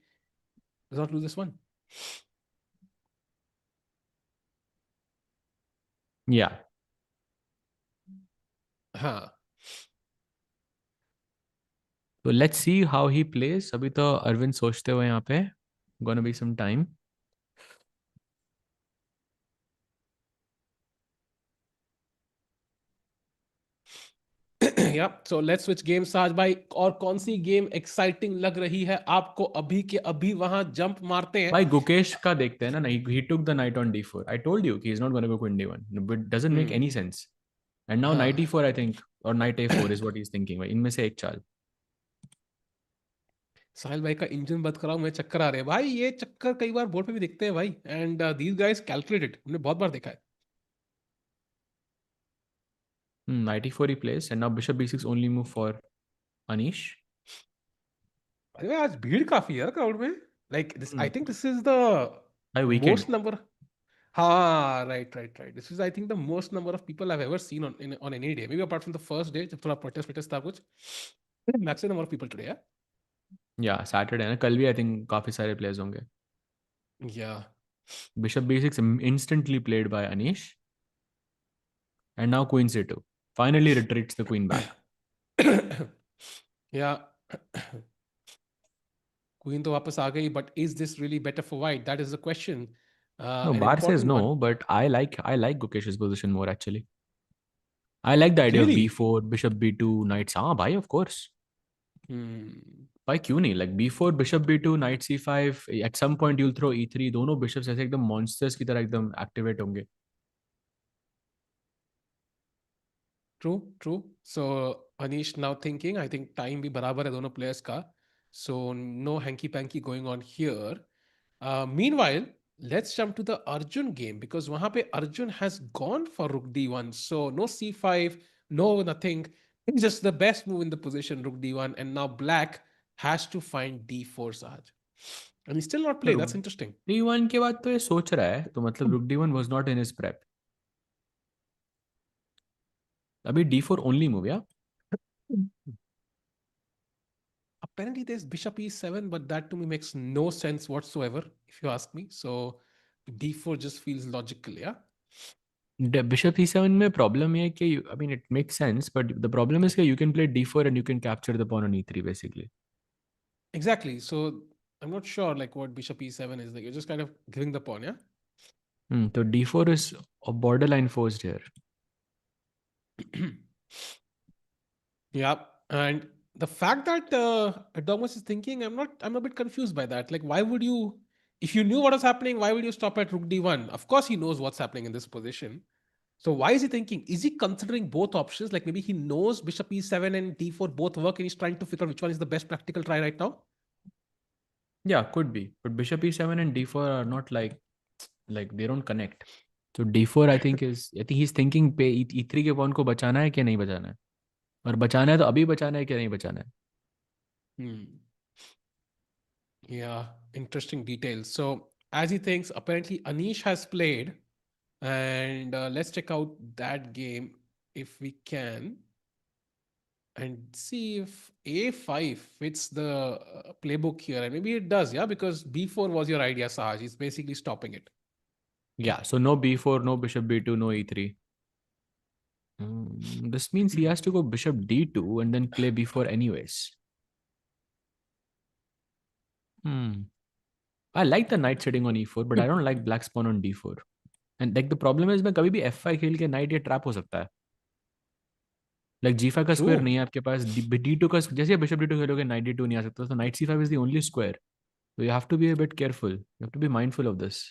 S1: does not lose this one.
S2: Yeah.
S1: हाँ.
S2: So let's see how he plays. अभी तो अरविंद सोचते हुए यहाँ पे, gonna be some time.
S1: Yeah, so let's switch games, साज भाई. और कौन सी गेम एक्साइटिंग लग रही है आपको अभी के अभी? वहां जंप मारते हैं.
S2: भाई गुकेश का देखते हैं ना. He took the knight on d4. I told you he is not going to go queen d1, but it doesn't make any sense. And now knight
S1: हाँ.
S2: e4, I think, or knight a4 is what he's thinking. भाई इनमें से एक चाल.
S1: साहिल भाई का engine बंद कराओ, मैं चक्कर आ रहे हैं भाई. ये चक्कर कई बार बोर्ड पे भी दिखते हैं भाई. एंड दीज गाइस कैलकुलेटेड, हमने बहुत बार देखा है.
S2: Knight e4 he plays, and now bishop b6 only move for Anish.
S1: अरे आज भीड़ काफी है यार क्राउड में. Like this, I think this is the
S2: By weekend.
S1: Most number. हाँ, right. This is I think the most number of people I have ever seen on any day, maybe apart from the first day जब थोड़ा protest था कुछ. Maximum number of people today.
S2: या Saturday है ना, कल भी I think काफी सारे प्लेयर्स होंगे.
S1: या.
S2: Bishop b6 instantly played by Anish, and now queen c2 finally retreats the queen back.
S1: या. क्वीन तो वापस आ गई, but is this really better for white? That is the question.
S2: No,
S1: An
S2: Bar says
S1: important
S2: no,
S1: one.
S2: but I like Gukesh's position more actually. I like the idea of
S1: Really?
S2: b4, bishop b2, knights. हाँ भाई, of course.
S1: Hmm.
S2: भाई क्यों नहीं? Like b4, bishop b2, knight c5. At some point you'll throw e3. दोनों bishops ऐसे एकदम monsters की तरह एकदम activate होंगे.
S1: True. So Anish now thinking, I think time भी बराबर है दोनों players का. So no hanky panky going on here. Meanwhile, let's jump to the Arjun game, because वहां पे Arjun has gone for rook d1. So no c5, no nothing. It's just the best move in the position, rook d1, and now black has to find d4, Sahaj. And he's still not
S2: तो
S1: played.
S2: रुक
S1: That's interesting.
S2: d1 के बाद तो ये सोच रहा है, तो मतलब रुक d1 was not in his prep. अभी d4 only move, yeah?
S1: Apparently there's bishop e7, but that to me makes no sense whatsoever, if you ask me. So d4 just feels logical. Yeah.
S2: Bishop e7 में problem ये है कि I mean it makes sense, but the problem is that you can play d4 and you can capture the pawn on e3 basically.
S1: Exactly. So I'm not sure like what bishop e7 is. Like you're just kind of giving the pawn. Yeah.
S2: So d4 is a borderline forced here.
S1: Yeah. And the fact that Erdogmus is thinking, I'm a bit confused by that. Like, why would you, if you knew what was happening, why would you stop at rook d1? Of course, he knows what's happening in this position. So why is he thinking? Is he considering both options? Like maybe he knows bishop e7 and d4 both work, and he's trying to figure out which one is the best practical try right now.
S2: Yeah, could be. But bishop e7 and d4 are not like they don't connect. So d4 I think he's thinking पे e3 के pawn को बचाना है कि नहीं बचाना है, और बचाना है तो अभी बचाना है कि नहीं बचाना है.
S1: Yeah, interesting details. So as he thinks, apparently Anish has played, and let's check out that game if we can. and see if a5 fits the playbook here. And maybe it does, yeah, because b4 was your idea, Sahaj. He's basically stopping it.
S2: Yeah, so no b4, no bishop b2, no e3. This means he has to go bishop d2 and then play b4 anyways. I like the knight sitting on e4, but I don't like black pawn on d4. And like the problem is मैं कभी भी f5 खेल के knight ये trap हो सकता है. Like g5 का square
S1: True.
S2: नहीं है आपके पास. d2 का जैसे bishop d2 खेलोगे knight d2 नहीं आ सकता. So knight c5 is the only square. So you have to be a bit careful. You have to be mindful of this.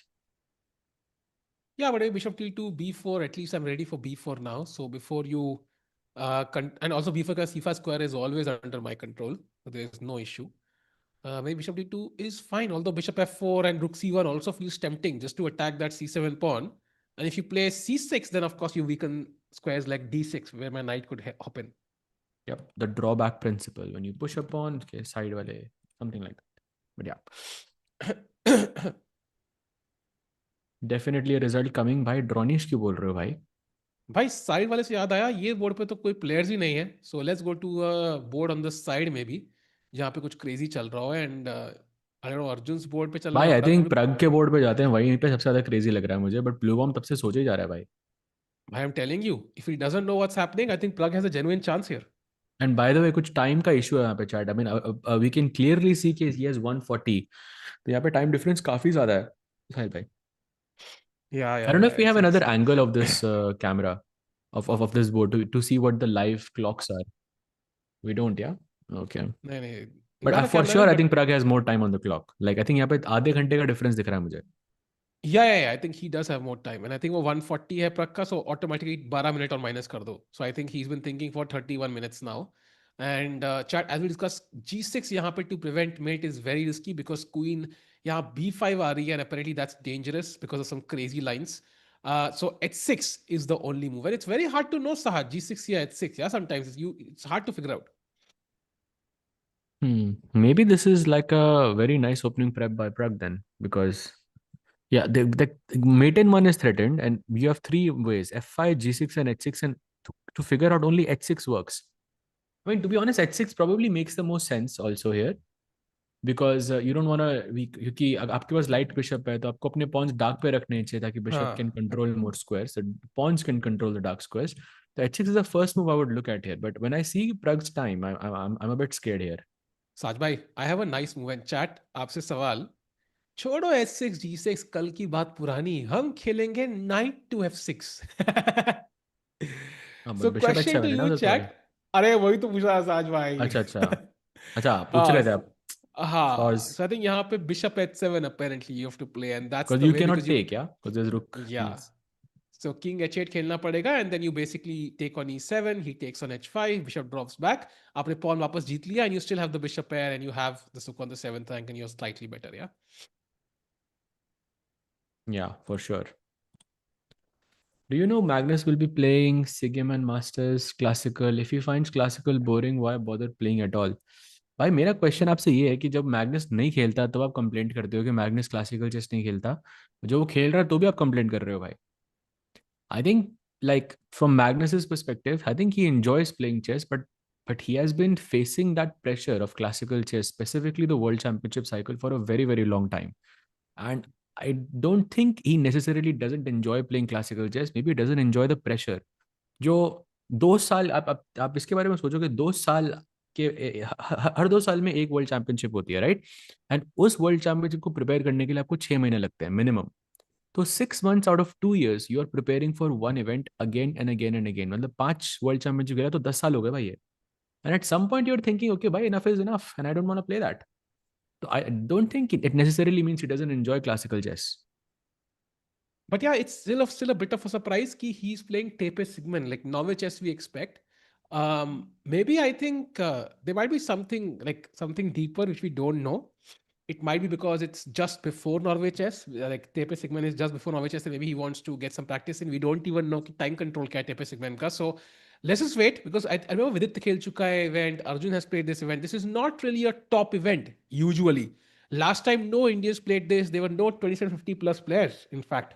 S1: Yeah, but bishop t2, b4, at least I'm ready for b4 now. So before you, and also b4 because c5 square is always under my control. So there's no issue. Maybe bishop d2 is fine, although bishop f4 and rook c1 also feels tempting just to attack that c7 pawn. And if you play c6, then of course you weaken squares like d6, where my knight could hop in.
S2: Yep, the drawback principle. When you push a pawn, okay, side wale, something like that. But yeah. Definitely a result coming by Dronish क्यों बोल रहे हो भाई?
S1: भाई side वाले से याद आया, ये बोर्ड पे तो कोई प्लेयर्स ही नहीं है. So let's go to a board on the side में भी जहाँ पे कुछ क्रेजी चल रहा हो. And I don't know Arjun board पे चलना
S2: भाई
S1: है,
S2: आई
S1: प्रग
S2: थिंक
S1: बोर्ड.
S2: प्रग के बोर्ड पे जाते हैं, वहीं पे सबसे ज्यादा क्रेजी लग रहा है मुझे. बट ब्लू बॉम तब से सोचे ही जा रहा है भाई.
S1: भाई I am telling you, if he doesn't know what's happening, I think Pragg has a genuine chance here.
S2: And by the way कुछ टाइम का इशू है यहाँ पे chat. I mean we can clearly see कि ही हैज 140. तो यहाँ पे time difference काफी ज्यादा है. साहिल भाई,
S1: या
S2: I
S1: या
S2: don't know
S1: या
S2: if we have another
S1: it's
S2: angle of this camera of this board to see what the live clocks are. We don't, yeah? Okay.
S1: नहीं नहीं,
S2: But
S1: इधर
S2: for
S1: कैमरा है
S2: sure, I
S1: but
S2: think Prague has more time on the clock. Like, I think यहाँ पे आधे घंटे का difference दिख रहा है मुझे.
S1: yeah, I think he does have more time. And I think वो 140 है प्रग का, so automatically 12 मिनट और माइनस कर दो. So I think he's been thinking for 31 minutes now. And chat, as we discussed, g6 यहाँ पे to prevent mate is very risky because queen यहाँ b5 आ रही है, and apparently that's dangerous because of some crazy lines. So h6 is the only move, and it's very hard to know, Sahaj, g6 या h6. Yeah, sometimes it's hard to figure out.
S2: Maybe this is like a very nice opening prep by Prague then, because yeah, the mate in one is threatened, and you have three ways: f5, g6, and h6, and to figure out only h6 works. I mean, to be honest, h6 probably makes the most sense also here. Because you don't want क्योंकि आपके पास light bishop है तो आपको अपने Pond's dark पे रखने चाहिए ताकि बिशप कैन
S1: हाँ
S2: control more squares, pawns can control the dark squares. तो h6 is the first move I would look at here, but when I see Prag's time, I'm a bit scared here.
S1: साज भाई, आई have a nice move. And chat, आपसे सवाल, छोड़ो h6 g6, कल की बात पुरानी, हम खेलेंगे नाइट टू f6.
S2: हाँ, but
S1: so
S2: bishop
S1: question
S2: h7
S1: to
S2: है ना
S1: यू
S2: उधर तो भाई.
S1: चैट. अरे वही तो पूछ रहा था साज भाई.
S2: अच्छा अच्छा. अच्छा पूछ
S1: हाँ
S2: रहे थे आप.
S1: हाँ,
S2: Cause
S1: सो आई थिंक यहाँ पे bishop h7 apparently you have to play, and that's
S2: because
S1: the
S2: you
S1: way,
S2: cannot
S1: because you,
S2: take, yeah, because there's rook.
S1: yeah. So king h8 खेलना पड़ेगा, and then you basically take on e7, he takes on h5, bishop drops back. आपने pawn वापस जीत लिया, and you still have the bishop pair, and you have the rook on the 7th rank, and you're slightly better, yeah.
S2: Yeah, for sure. Do you know Magnus will be playing Sigem and Masters Classical? If he finds Classical boring, why bother playing at all? भाई मेरा question आपसे ये है कि जब Magnus नहीं खेलता तब आप कंप्लेंट करते हो कि मैग्नस क्लासिकल चेस नहीं खेलता. जो वो खेल रहा है तो भी आप कंप्लेंट कर रहे हो भाई. I think like from Magnus's perspective, I think he enjoys playing chess, but he has been facing that pressure of classical chess, specifically the World Championship cycle, for a very very long time. And I don't think he necessarily doesn't enjoy playing classical chess. Maybe he doesn't enjoy the pressure. जो 2 साल आप इसके बारे में सोचोगे, 2 साल के हर 2 साल में एक वर्ल्ड चैंपियनशिप होती है, राइट? एंड उस वर्ल्ड चैंपियनशिप को प्रिपेयर करने के लिए आपको 6 महीने लगते हैं मिनिमम. तो 6 months out of 2 years you are preparing for one event again and again and again. मतलब 5 वर्ल्ड चैंपियनशिप गया तो 10 साल हो गए भाई ये. And at some point you are thinking okay भाई, enough is enough and I don't want to play that. तो I don't think it necessarily means he doesn't enjoy classical chess.
S1: But yeah, it's still a bit of a surprise कि he's playing Tepe Sigmund, like Norway chess we expect. Maybe I think there might be something deeper which we don't know. It might be because it's just before Norway chess. Like Tepe Sigmund is just before Norway chess, and maybe he wants to get some practice in. We don't even know कि time control क्या है Tepe Sigmund का. So let's just wait, because I remember Vidit खेल चुका है event. Arjun has played this event. This is not really a top event usually. Last time no Indians played this. There were no 2750 plus players, in fact.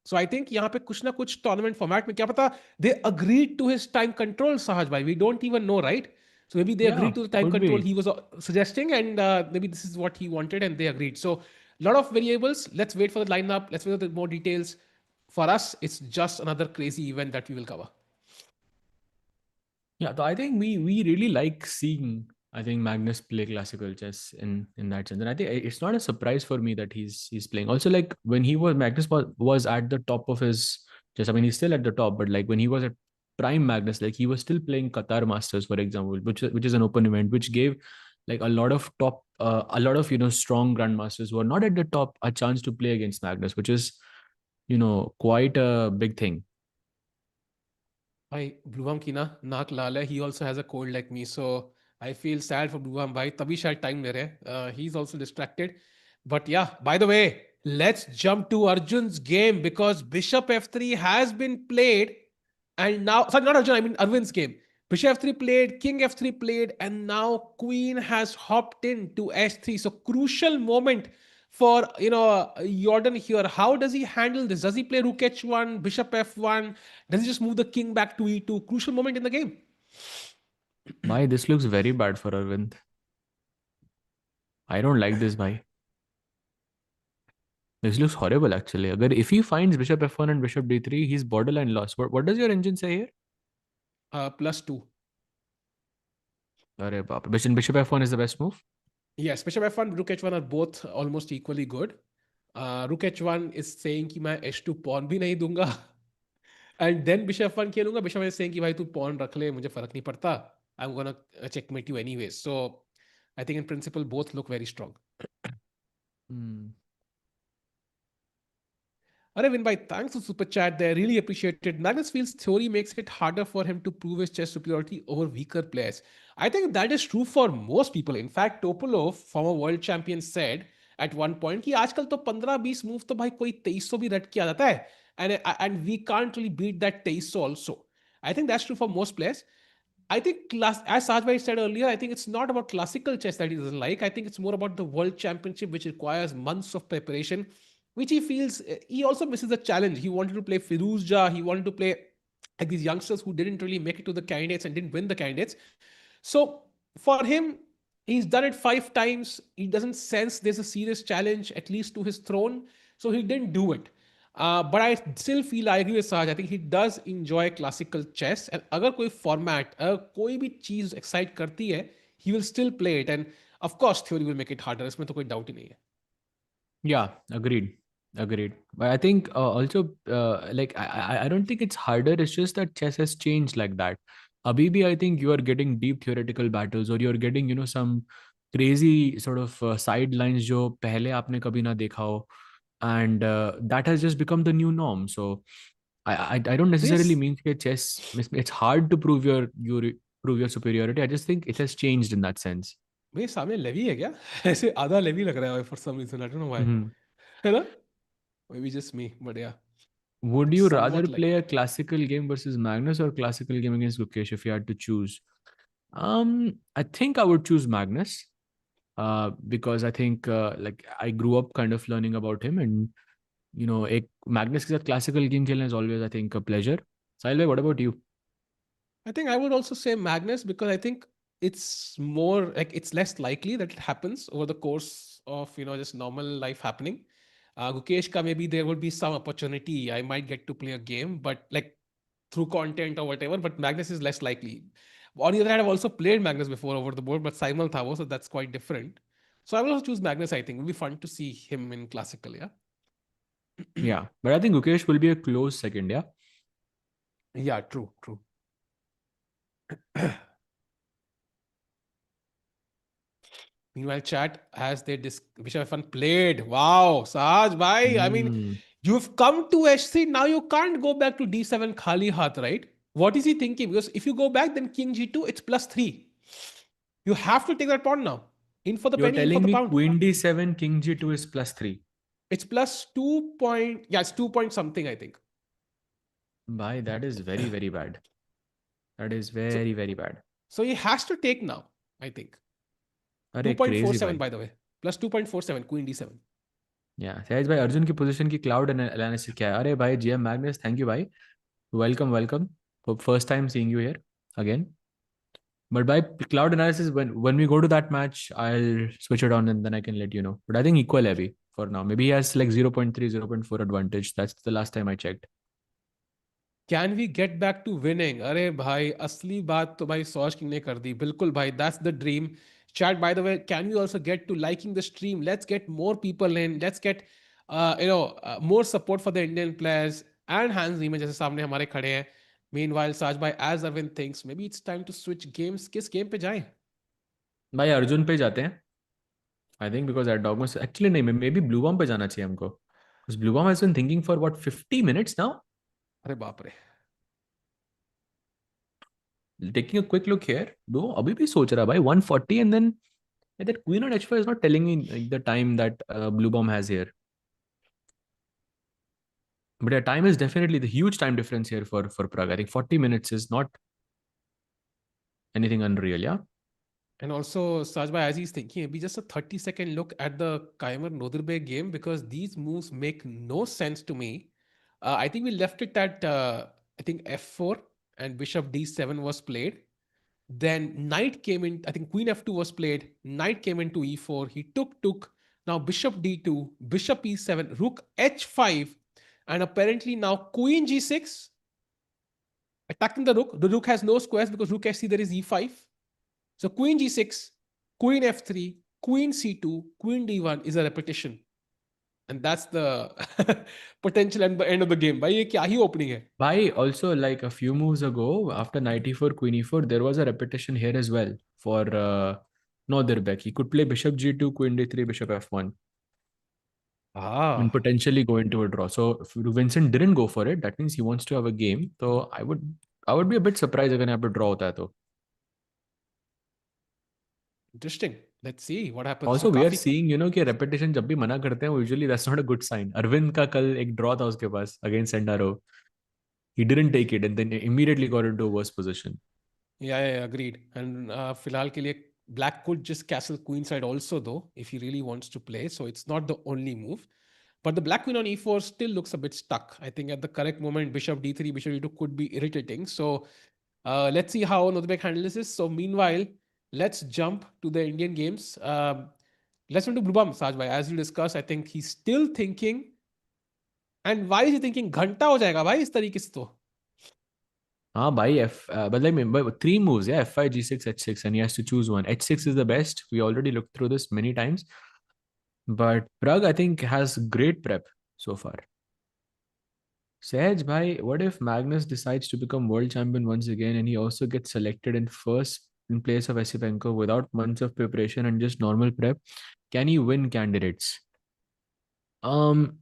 S1: So I think यहाँ पे कुछ ना कुछ tournament format में क्या पता they agreed to his time control, Sahaj bhai. We don't even know, right? So maybe they
S2: Yeah,
S1: agreed to the time
S2: could
S1: control
S2: be.
S1: he was suggesting, and maybe this is what he wanted, and they agreed. So a lot of variables. Let's wait for the lineup. Let's wait for the more details. For us, it's just another crazy event that we will cover.
S2: Yeah, so I think we really like seeing, I think, Magnus play classical chess in that sense, and I think it's not a surprise for me that he's playing. Also, like when he was Magnus was at the top of his chess. I mean, he's still at the top, but like when he was at prime Magnus, like he was still playing Qatar Masters, for example, which is an open event, which gave like a lot of a lot of strong grandmasters who are not at the top a chance to play against Magnus, which is quite a big thing.
S1: भाई ब्लूबम की ना नाक लाल है. He also has a cold like me, so I feel sad for ब्लूबम भाई. तभी शायद time ले रहे हैं. He's also distracted. But yeah, by the way, let's jump to Arjun's game because Bishop f3 has been played, and now, sorry, not Arjun, I mean Arvind's game. Bishop f3 played, King f3 played, and now Queen has hopped in to h3. So crucial moment for Jordan here. How does he handle this? Does he play Rook h1, Bishop f1? Does he just move the king back to e2? Crucial moment in the game.
S2: Why this looks very bad for Arvind. I don't like this. Bhai. This looks horrible actually. If he finds Bishop f1 and Bishop d3, he's borderline lost. What does your engine say here?
S1: +2.
S2: Arre baap. Bishop f1 is the best move.
S1: Yes, Bishop f1, Rook h1 are both almost equally good. Rook h1 is saying कि मैं h2 pawn भी नहीं दूंगा. And then Bishop f1 खेलूंगा. Bishop is saying कि भाई तू pawn रख ले, मुझे फर्क नहीं पड़ता. I'm gonna checkmate you anyways. So I think in principle both look very strong.
S2: Hmm.
S1: Aravindh bhai, thanks for super chat there. Really appreciated. Magnus feels theory makes it harder for him to prove his chess superiority over weaker players. I think that is true for most people. In fact, Topolov, former world champion, said at one point कि आजकल तो 15-20 move तो भाई कोई 2300 भी रट के आ जाता है, and we can't really beat that 2300 also. I think that's true for most players. I think, as Sajbhai said earlier, I think it's not about classical chess that he doesn't like. I think it's more about the world championship, which requires months of preparation, which he feels he also misses the challenge. He wanted to play Firuzja, he wanted to play like these youngsters who didn't really make it to the candidates and didn't win the candidates. So for him, he's done it 5 times. He doesn't sense there's a serious challenge, at least to his throne. So he didn't do it. But I still feel I agree with Saj. I think he does enjoy classical chess. And अगर कोई format, कोई भी चीज excite करती है, he will still play it. And of course, theory will make it harder. इसमें तो कोई doubt ही नहीं है.
S2: Yeah, agreed. But I think also like I don't think it's harder. It's just that chess has changed like that. Abhi, I think you are getting deep theoretical battles, or you're getting some crazy sort of sidelines जो पहले आपने कभी ना देखा हो, and that has just become the new norm. So I don't necessarily
S1: This
S2: mean that chess it's hard to prove your superiority. I just think it has changed in that sense.
S1: मेरे सामने levy है क्या? ऐसे आधा levy लग रहा है for some reason. I don't know why.
S2: Mhm.
S1: है ना? Maybe just me, but yeah,
S2: Would you rather
S1: somewhat like.
S2: play a classical game versus Magnus or classical game against Gukesh if you had to choose? I think I would choose Magnus. Because I think like I grew up kind of learning about him, and Magnus is a classical game खेलना is always I think a pleasure. Sahil, what about you?
S1: I think I would also say Magnus because I think it's more like it's less likely that it happens over the course of just normal life happening. Gukesh ka maybe there would be some opportunity I might get to play a game, but like through content or whatever. But Magnus is less likely. On the other hand, I've also played Magnus before over the board, but Simon Thavo, so that's quite different. So I will also choose Magnus. I think it will be fun to see him in classical. Yeah,
S2: Yeah, but I think Gukesh will be a close second. Yeah.
S1: yeah, true, true. Meanwhile, chat as they Bishop F1 played. Wow, Sahaj bhai. I mean,
S2: Hmm.
S1: you've come to h3. Now you can't go back to d7 khali hath, right? What is he thinking? Because if you go back, then king g2, it's +3. You have to take that pawn now. In for the
S2: You're
S1: penny, in for
S2: telling
S1: the
S2: me
S1: pound.
S2: Queen D7, King G2 is +3.
S1: It's +2 point. Yeah, it's 2 point something, I think.
S2: Bhai, that is very, very bad. That is
S1: So,
S2: very, very bad.
S1: so he has to take now, I think.
S2: Are crazy
S1: 2.47,
S2: bhai.
S1: by the way. +2.47, queen d7.
S2: Yeah, सहज भाई अर्जुन की position की cloud analysis क्या है? अरे भाई GM Magnus, thank you भाई, welcome welcome, first time seeing you here again. But by cloud analysis, when we go to that match, I'll switch it on and then I can let you know. But I think equal heavy for now. Maybe he has like 0.3, 0.4 advantage. That's the last time I checked.
S1: Can we get back to winning? अरे भाई असली बात तो भाई सॉर्ज king ने कर दी, बिल्कुल भाई, that's the dream. Chat, by the way, can we also get to liking the stream? Let's get more people in. Let's get more support for the Indian players and Hans Niemann जैसे सामने हमारे खड़े हैं. Meanwhile, Saj bhai, as Arvind thinks, maybe it's time to switch games. किस game पे जाएं?
S2: भाई अर्जुन पे जाते हैं. I think because Erdogmus actually नहीं, maybe Bluebaum पे जाना चाहिए हमको. Because Bluebaum has been thinking for what 50 minutes now.
S1: अरे बाप रे.
S2: Taking a quick look here, दो अभी भी सोच रहा भाई 140 and then that Queen on H5 is not telling me like, the time that Bluebaum has here. But yeah, time is definitely the huge time difference here for Prague. I think 40 minutes is not anything unreal, yeah.
S1: And also, Sajbhai, as he's thinking, maybe just a 30-second look at the Keymer Nodirbek game, because these moves make no sense to me. I think we left it at, I think, f4 and bishop d7 was played. Then knight came in, I think queen f2 was played, knight came into e4, he took. Now bishop d2, bishop e7, rook h5, and apparently now queen g6, attacking the rook. The rook has no squares because rook h3, there is e5. So queen g6, queen f3, queen c2, queen d1 is a repetition. And that's the potential at the end of the game. भाई ये क्या ही opening है?
S2: Bhai, also like a few moves ago, after knight e4, queen e4, there was a repetition here as well for Nodirbek. He could play bishop g2, queen d3, bishop f1, and
S1: Ah,
S2: potentially go into a draw. So if Vincent didn't go for it, that means he wants to have a game. So I would be a bit surprised अगर यहाँ पे draw होता है तो.
S1: interesting. Let's see what happens. So
S2: Also, we are
S1: काफी
S2: seeing, कि repetition जब भी मना करते हैं, usually that's not a good sign. Arvind का कल एक draw था उसके पास against Sendarov. He didn't take it and then immediately got into a worse position.
S1: yeah, agreed. And फिलहाल के लिए black could just castle queen side also though, if he really wants to play. So it's not the only move. But the black queen on e4 still looks a bit stuck. I think at the correct moment, bishop d3, bishop d2 could be irritating. So let's see how Nodirbek handles this. So meanwhile, let's jump to the Indian games. Let's go to Bluebaum, Sajbhai. As you discussed, I think he's still thinking. And why is he thinking? घंटा हो जाएगा भाई इस तरीके से तो.
S2: हाँ भाई but like but three moves, yeah, f5, g6, h6, and he has to choose one. h6 is the best. We already looked through this many times. But Pragg, I think, has great prep so far. Sehaj bhai, what if Magnus decides to become world champion once again and he also gets selected in first in place of Esipenko without months of preparation and just normal prep? Can he win candidates?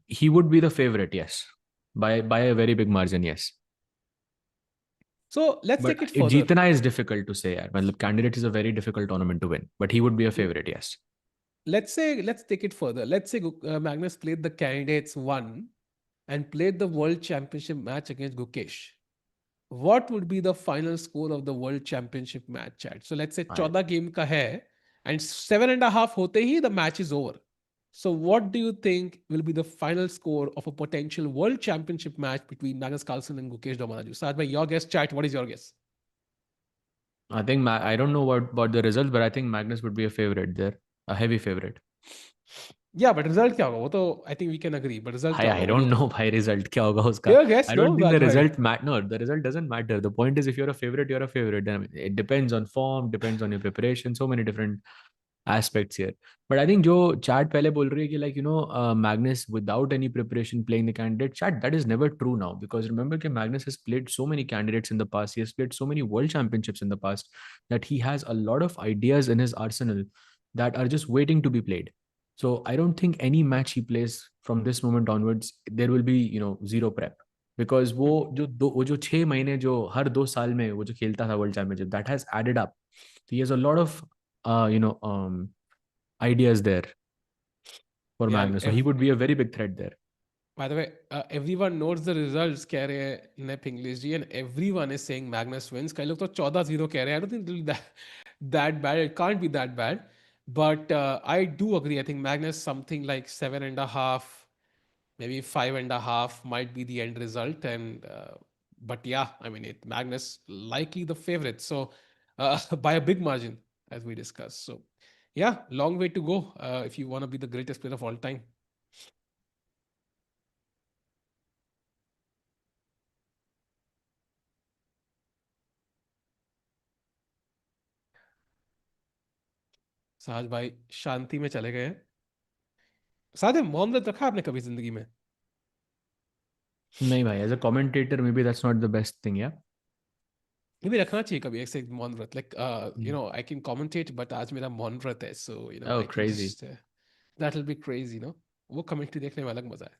S2: He would be the favorite, yes. By a very big margin, yes.
S1: So let's
S2: But
S1: take it
S2: it
S1: further.
S2: jeetna is difficult to say. यार. मतलब candidate is a very difficult tournament to win. But he would be a favorite, yes.
S1: Let's take it further. Let's say Magnus played the candidates one and played the world championship match against Gukesh. What would be the final score of the world championship match, chat? So let's say
S2: I,
S1: 14 game ka hai and 7.5 hote hi the match is over. So what do you think will be the final score of a potential world championship match between Magnus Carlsen and Gukesh Dommaraju? Sajbhai, your guess, chat. What is your guess?
S2: I think I don't know about the results, but I think Magnus would be a favorite there, a heavy favorite.
S1: Yeah, but result क्या होगा? वो तो I think we can agree. But result क्या
S2: I
S1: होगा? What do you
S2: don't
S1: think?
S2: know भाई result क्या होगा उसका.
S1: Your guess,
S2: I
S1: no,
S2: don't think the
S1: Sajbhai.
S2: result no, the result doesn't matter. The point is if you're a favorite, you're a favorite. Then it depends on form, depends on your preparation, so many different aspects here. But I think जो chat पहले बोल रही है कि like Magnus without any preparation playing the candidate, chat that is never true now because remember that Magnus has played so many candidates in the past. He has played so many world championships in the past that he has a lot of ideas in his arsenal that are just waiting to be played. So I don't think any match he plays from this moment onwards there will be zero prep because वो जो 6 महीने जो हर 2 साल में वो जो खेलता था world championship that has added up. So he has a lot of ideas there for
S1: Yeah, and
S2: Magnus. So he would be a very big threat there.
S1: by the way, everyone knows the results कह रहे हैं Nep English ji, and everyone is saying Magnus wins. कई लोग तो 14-0 कह रहे हैं. I don't think it'll be that bad. It can't be that bad. But I do agree. I think Magnus something like 7.5, maybe 5.5 might be the end result. And but yeah, I mean, Magnus likely the favorite. So by a big margin, as we discussed. So yeah, long way to go if you want to be the greatest player of all time. साज भाई शांति में चले गए हैं। साथ में मौन व्रत रखा आपने कभी जिंदगी में?
S2: नहीं भाई, as a commentator maybe that's not the best thing, yeah?
S1: ये भी रखना चाहिए कभी ऐसे मौन व्रत, like I can commentate but आज मेरा मौन व्रत है, so
S2: oh
S1: I can
S2: crazy.
S1: Just that will be crazy, वो कमेंट्री देखने में अलग मजा है।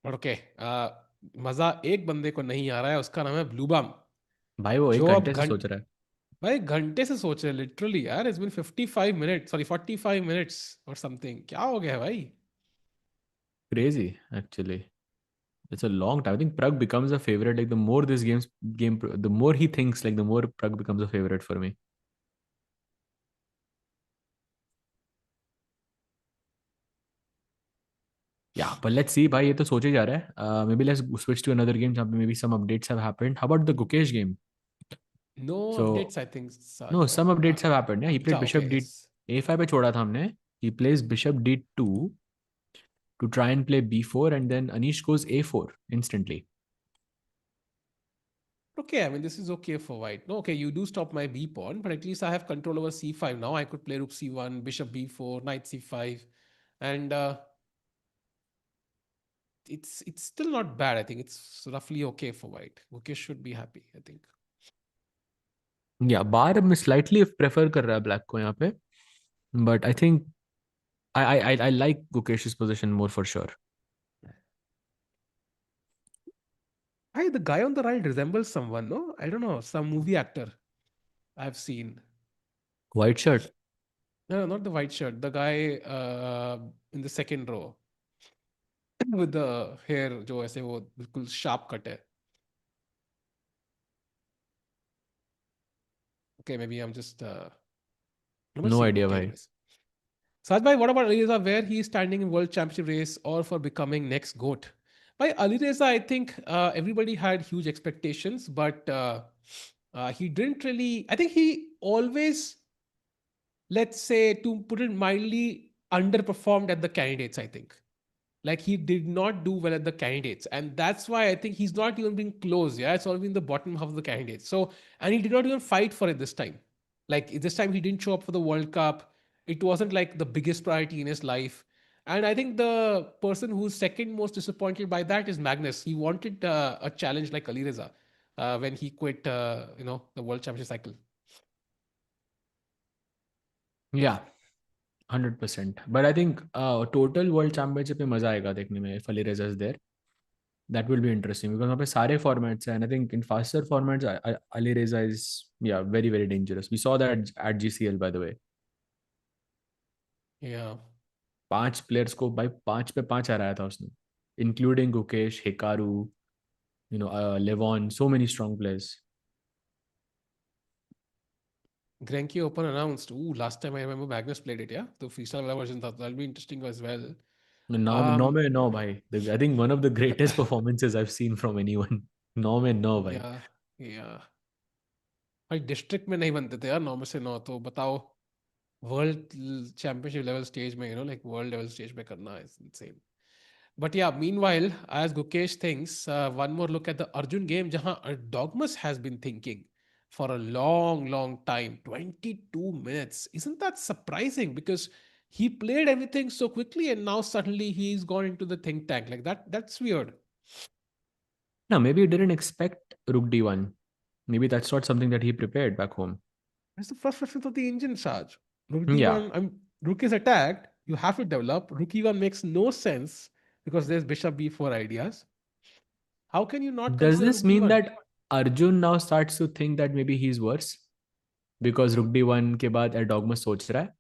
S1: और ओके, मजा एक बंदे को नहीं आ रहा है, उसका नाम है ब्लूबाम।
S2: भाई वो एक
S1: जो अब
S2: घंटे से सोच रहा है।
S1: भाई घंटे से सोच रहे, लिटरली यार, it's been 55 minute, sorry 45 minutes और समथिंग। क्या हो गया है भाई?
S2: Crazy actually. It's a long time. I think Pragg becomes a favorite. Like the more this the more he thinks, like the more Pragg becomes a favorite for me. Yeah, but let's see. भाई ये तो सोचे जा रहा है. Maybe let's switch to another game जहाँ पे maybe some updates have happened. How about the Gukesh game?
S1: No
S2: So
S1: updates I think साज
S2: no,
S1: भाई।
S2: some updates have happened. Yeah, he played
S1: अच्छा okay,
S2: Bishop D
S1: yes.
S2: A5 पे छोड़ा था हमने. He plays Bishop D2 to try and play B4, and then Anish goes A4 instantly.
S1: Okay, I mean, this is okay for white. No, okay, you do stop my b pawn, but at least I have control over c5 now. I could play rook c1, bishop b4, knight c5, and it's still not bad. I think it's roughly okay for white. Mukesh should be happy, I think.
S2: Yeah, बार में slightly prefer कर रहा है black को यहाँ पे, but I think I like Gukesh's position more for sure.
S1: Hey, the guy on the right resembles someone, no? I don't know, some movie actor I've seen.
S2: White shirt.
S1: No, no, not the white shirt. The guy in the second row with the hair, जो ऐसे वो बिल्कुल sharp cut है. Okay, maybe I'm just not
S2: No
S1: seeing.
S2: idea
S1: Okay,
S2: भाई.
S1: anyways. Sajbhai, what about Alireza, where he is standing in World Championship race or for becoming next GOAT? By Alireza, I think everybody had huge expectations, but he didn't really. I think he always, let's say, to put it mildly, underperformed at the candidates, I think. Like he did not do well at the candidates, and that's why I think he's not even been close. Yeah, it's all been the bottom half of the candidates. So, and he did not even fight for it this time. Like this time, he didn't show up for the World Cup. It wasn't like the biggest priority in his life. And I think the person who's second most disappointed by that is Magnus. He wanted a challenge like Ali Reza when he quit, the World Championship cycle.
S2: Yeah, 100%. But I think total world championship में मजा आएगा देखने में if Ali Reza is there. That will be interesting because वहाँ पे सारे formats हैं, and I think in faster formats Ali Reza is, yeah, very very dangerous. We saw that at GCL by the way.
S1: Yeah.
S2: 5 players को भाई 5 पे 5 हराया था उसने, including Gukesh, Hikaru, Levon, so many strong players.
S1: Grenke Open announced. Ooh, last time I remember Magnus played it, yeah? The freestyle वाला version था. That'll be interesting as well.
S2: Now
S1: Um,
S2: में नौ भाई. I think one of the greatest performances I've seen from anyone. 9 में 9 भाई.
S1: yeah, yeah. भाई district में नहीं बनते थे यार 9 में से 9, तो बताओ वर्ल्ड चैंपियनशिप लेवल स्टेज में, लाइक वर्ल्ड लेवल स्टेज में करना is insane. But yeah, meanwhile, as Gukesh thinks, one more look at the Arjun game, jahan Erdogmus has been thinking for a long, long time. 22 minutes. Isn't that surprising? Because he played everything so quickly and now suddenly he's gone into the think tank. Like that's weird.
S2: No, maybe he didn't expect Rook D1. Maybe that's not something that he prepared back home.
S1: That's the first question of the engine, Sarge. Rook
S2: Yeah.
S1: D1, Rook is attacked. You have to develop. Rook E1 makes no sense because there's Bishop B4 ideas. How can you not
S2: Does
S1: consider
S2: this
S1: Rook
S2: mean
S1: D1?
S2: that Arjun now starts to think that maybe he's worse? Because Rook D1 के बाद Erdogmus सोच रहा है?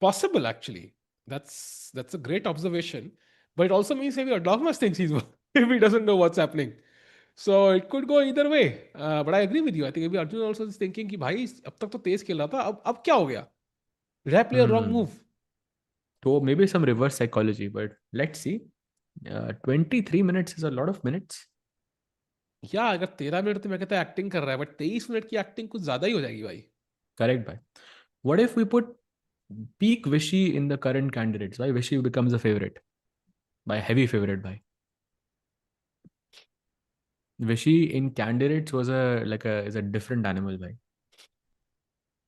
S1: Possible, actually. That's a great observation. But it also means maybe Erdogmus thinks he's if he doesn't know what's happening. So it could go either way. But I agree with you. I think maybe Arjun also is thinking कि भाई अब तक तो तेज खेल रहा था, अब क्या हो गया? Did I play a wrong
S2: Hmm.
S1: move?
S2: So maybe some reverse psychology, but let's see. 23 minutes is a lot of minutes.
S1: या अगर 13 मिनट तो मैं कहता एक्टिंग कर रहा है, बट 23 मिनट की एक्टिंग कुछ ज्यादा ही हो जाएगी भाई.
S2: Correct, bhai. What if we put peak Vishy in the current candidates? Why Vishy becomes a favorite? By heavy favorite, bhai. Vishy in candidates was a different animal, bhai.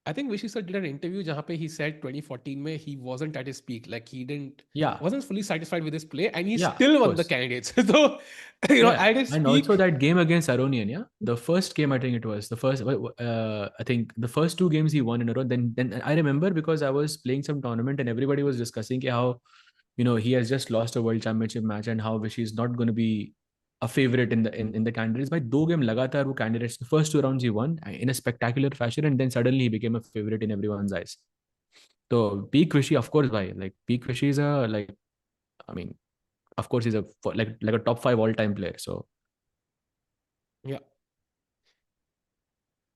S1: I think Vishy sir did an interview जहाँ पे he said 2014 में he wasn't at his peak, like he didn't
S2: Yeah,
S1: wasn't fully satisfied with his play, and he
S2: yeah,
S1: still
S2: of
S1: won the
S2: course.
S1: candidates. So
S2: Yeah,
S1: at his
S2: and also
S1: peak,
S2: that game against Aronian, yeah, the first game I think it was the first. I think the first two games he won in a row. Then I remember because I was playing some tournament and everybody was discussing how he has just lost a world championship match and how Vishy is not going to be a favorite in the candidates. By two game लगातार वो candidates the first two rounds he won in a spectacular fashion and then suddenly he became a favorite in everyone's eyes. So peak Vishy, of course, by like peak Vishy is a like I mean of course he's a like a top five all time player. So
S1: yeah.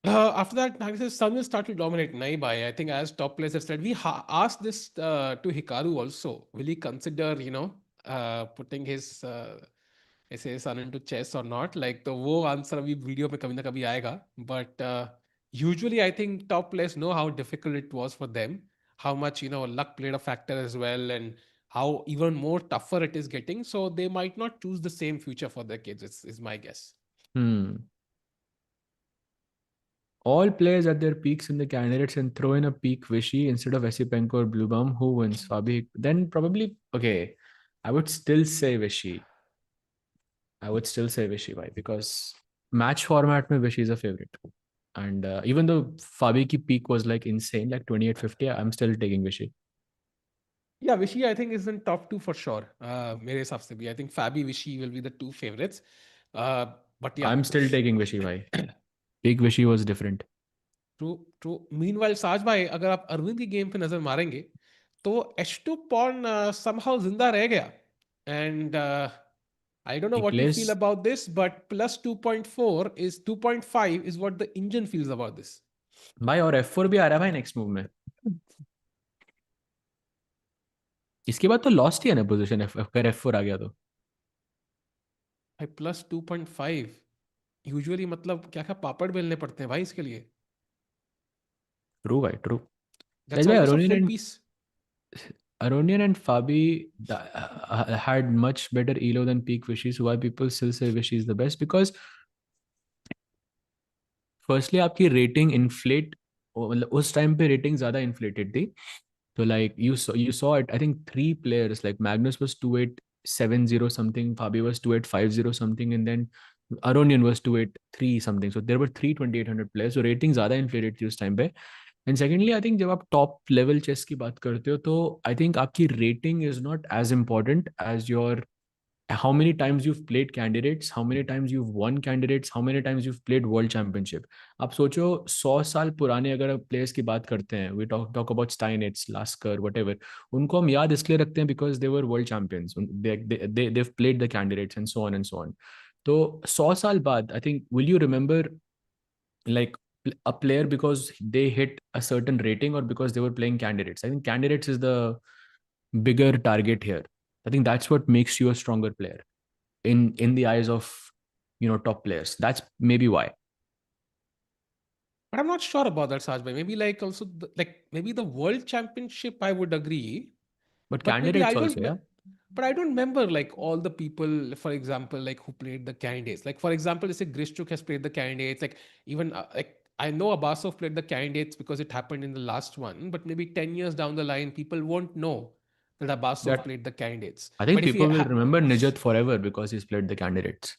S1: After that, Nagi's son will start to dominate Naibai. I think as top players have said, we asked this to Hikaru also. Will he consider, putting his ऐसे son into chess or not? Like the वो answer अभी video में कभी ना कभी आएगा. But usually I think top players know how difficult it was for them, how much luck played a factor as well, and how even more tougher it is getting. So they might not choose the same future for their kids. Is my guess.
S2: hmm. All players at their peaks in the candidates and throw in a peak Vishy instead of Esipenko or Bluebaum. Who wins? Fabi. Then probably okay. I would still say Vishy. I would still say Vishy, why? Because match format mein Vishy is a favorite. And even though Fabi ki peak was like insane, like 2850, I'm still taking Vishy.
S1: Yeah, Vichy, I think, is in top two for sure. मेरे हिसाब से भी. I think Fabi, Vichy will be the two favorites. Uh, but yeah,
S2: I'm still taking Vishy, why? Peak Vishy was different.
S1: true, true. Meanwhile, साज भाई, अगर आप अरविंद की game पे नजर मारेंगे, तो H2 pawn somehow जिंदा रह गया. And I don't know
S2: He
S1: what you feel
S2: plays
S1: about this, but plus 2.4 is 2.5 is what the engine feels about this.
S2: भाई और F4 भी आ रहा है भाई नेक्स्ट मूव में. इसके बाद तो लॉस्ट ही है ना पोजीशन अगर F4 आ गया तो.
S1: भाई plus 2.5 यूजुअली मतलब क्या क्या पापड़ बेलने पड़ते हैं भाई इसके लिए.
S2: ट्रू भाई ट्रू.
S1: That's
S2: भाई
S1: almost a full piece.
S2: Aronian and Fabi had much better elo than peak Vishy. So why people still say Vishy is the best? Because firstly आपकी rating inflate मतलब उस time पे rating ज़्यादा inflated थी. So like you saw it. I think three players like Magnus was 2870 something, Fabi was 2850 something, and then Aronian was 283 something. So there were three 2800 players. So rating ज़्यादा inflated थी उस time पे. And secondly I think जब आप top level chess की बात करते हो तो आई थिंक आपकी rating is not as important as your how many times you've played candidates, how many times you've won candidates, how many times you've played world championship. आप सोचो 100 साल पुराने अगर प्लेयर्स की बात करते हैं, we talk about Steinitz, Lasker, whatever, उनको हम याद इसलिए रखते हैं because they were world champions, they've played the candidates and so on and so on. तो 100 साल बाद I think will you remember like a player because they hit a certain rating or because they were playing candidates? I think candidates is the bigger target here. I think that's what makes you a stronger player in the eyes of top players. That's maybe why.
S1: But I'm not sure about that, Saj bhai. Maybe like also like maybe the world championship I would agree,
S2: But
S1: but maybe
S2: candidates
S1: I
S2: also,
S1: don't.
S2: yeah.
S1: But I don't remember like all the people, for example, like who played the candidates. Like for example, let's say Grishchuk has played the candidates. Like even like I know Abbasov played the candidates because it happened in the last one. But maybe 10 years down the line, people won't know that Abbasov
S2: That
S1: played the candidates.
S2: I think
S1: But if you
S2: people will remember Nijat forever because he's played the candidates.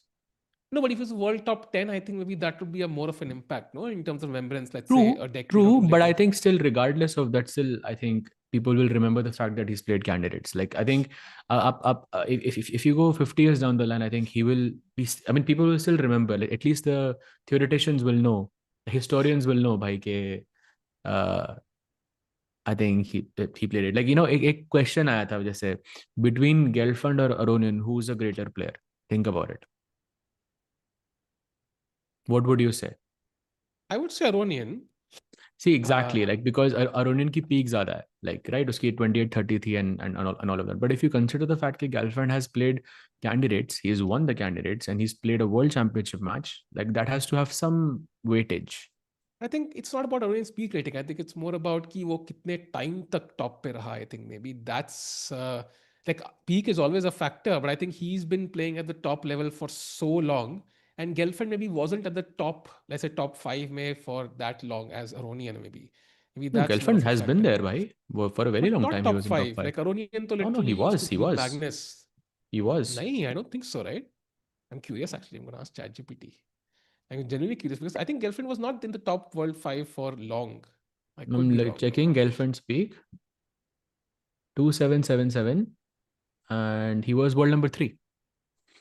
S1: no, but if it's world top 10, I think maybe that would be a more of an impact, no, in terms of remembrance. Let's say
S2: True,
S1: a decade or
S2: true,
S1: two
S2: but I
S1: later.
S2: think still, regardless of that, still I think people will remember the fact that he's played candidates. Like I think, if you go 50 years down the line, I think he will be. I mean, people will still remember. Like, at least the theoreticians will know, the historians will know. Bhai, ke, I think he played it. Like एक question आया था जैसे between Gelfand or Aronian, who's a greater player? Think about it. What would you say?
S1: I would say Aronian.
S2: See,
S1: Uh,
S2: exactly, like because Aronian की peak ज़्यादा है, like right, उसकी 28-30 थी and all of that. But if you consider the fact that Gelfand has played candidates, he's won the candidates and he's played a world championship match, like that has to have some weightage.
S1: I think it's not about Aronian's peak rating. I think it's more about कि वो कितने time तक top पे रहा. I think maybe that's like peak is always a factor, but I think he's been playing at the top level for so long, and Gelfand maybe wasn't at the top, let's say top five may for that long as Aronian maybe. Maybe
S2: No,
S1: that's more
S2: Gelfand
S1: of a
S2: has been
S1: factor
S2: there,
S1: here.
S2: bhai. For a very
S1: But
S2: long
S1: not
S2: time, he
S1: top
S2: was in top
S1: five.
S2: five.
S1: Like Aronian to
S2: Oh no, he
S1: literally used to
S2: was, he
S1: beat
S2: was,
S1: Magnus.
S2: he was.
S1: Nahi, I don't think so, right? I'm curious actually. I'm gonna ask ChatGPT. I'm genuinely curious because I think Gelfand was not in the top world five for long. I could
S2: I'm
S1: be
S2: like
S1: wrong though.
S2: checking Gelfand's peak, 2777, and he was world number 3.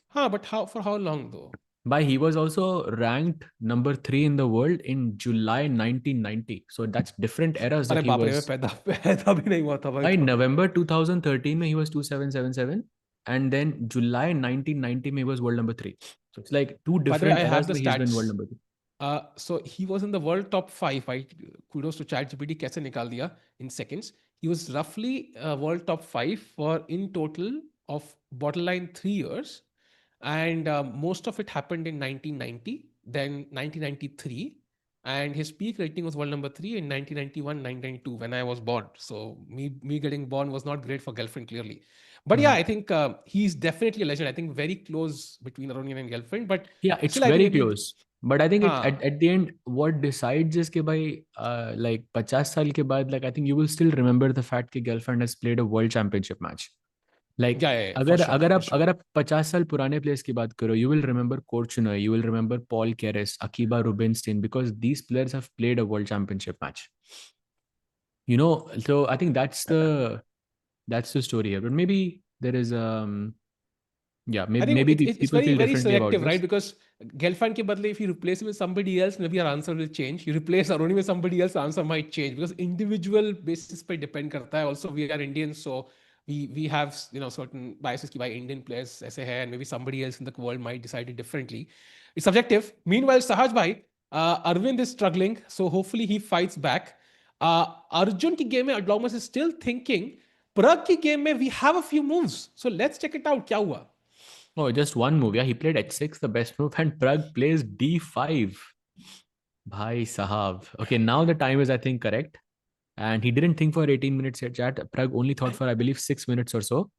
S1: Huh, but how for how long though?
S2: By he was also ranked number 3 in the world in July 1990. So that's different eras
S1: अरे
S2: that he
S1: बाप रे मैं
S2: was.
S1: पैदा पैदा भी नहीं हुआ था भाई
S2: By
S1: तो.
S2: November 2013, he was 2777, and then July 1990, he was world number 3. So it's like two
S1: By the way,
S2: different
S1: I have
S2: eras
S1: the
S2: where he's been world
S1: stats.
S2: number 3.
S1: So he was in the world top five. Right? Kudos to ChatGPT. कैसे निकाल दिया in seconds. He was roughly world top five for in total of borderline 3 years, and most of it happened in 1990, then 1993, and his peak rating was world number three in 1991, 1992 when I was born. So me getting born was not great for Gelfand clearly. But yeah,
S2: Mhm.
S1: I think he's definitely a legend. I think very close between Aronian and Gelfand, but
S2: Yeah, it's
S1: still I think
S2: very
S1: maybe
S2: close. But I think
S1: हाँ
S2: at the end, what decides is कि भाई like 50 साल के बाद, like I think you will still remember the fact that Gelfand has played a world championship match. Like
S1: yeah, for
S2: अगर
S1: sure,
S2: अगर
S1: for
S2: आप
S1: sure.
S2: अगर आप 50 साल पुराने प्लेयर्स की बात करो, you will remember Korchnoi, you will remember Paul Keres, Akiba Rubinstein, because these players have played a world championship match. You know, so I think that's the story here. But maybe there is yeah,
S1: I
S2: maybe
S1: think
S2: maybe
S1: it's
S2: people
S1: very
S2: feel
S1: very
S2: differently about
S1: selective, right?
S2: this.
S1: Because Gelfand ke badle, if you replace him with somebody else, maybe your answer will change. You replace Aroni with somebody else, the answer might change because individual basis पे depend करता है. Also, we are Indians, so we have certain biases कि भाई Indian players ऐसे हैं, and maybe somebody else in the world might decide it differently. It's subjective. Meanwhile, Sahaj bhai, Arvind is struggling, so hopefully he fights back. Arjun की game में Erdogmus is still thinking. Pragg की game में we have a few moves, so let's check it out. क्या हुआ?
S2: Oh, just one move. Yeah, he played h6, the best move, and Pragg plays d5. Bhai Sahab. Okay, now the time is, I think, correct. And he didn't think for 18 minutes yet, chat. Pragg only thought for, I believe, 6 minutes or so.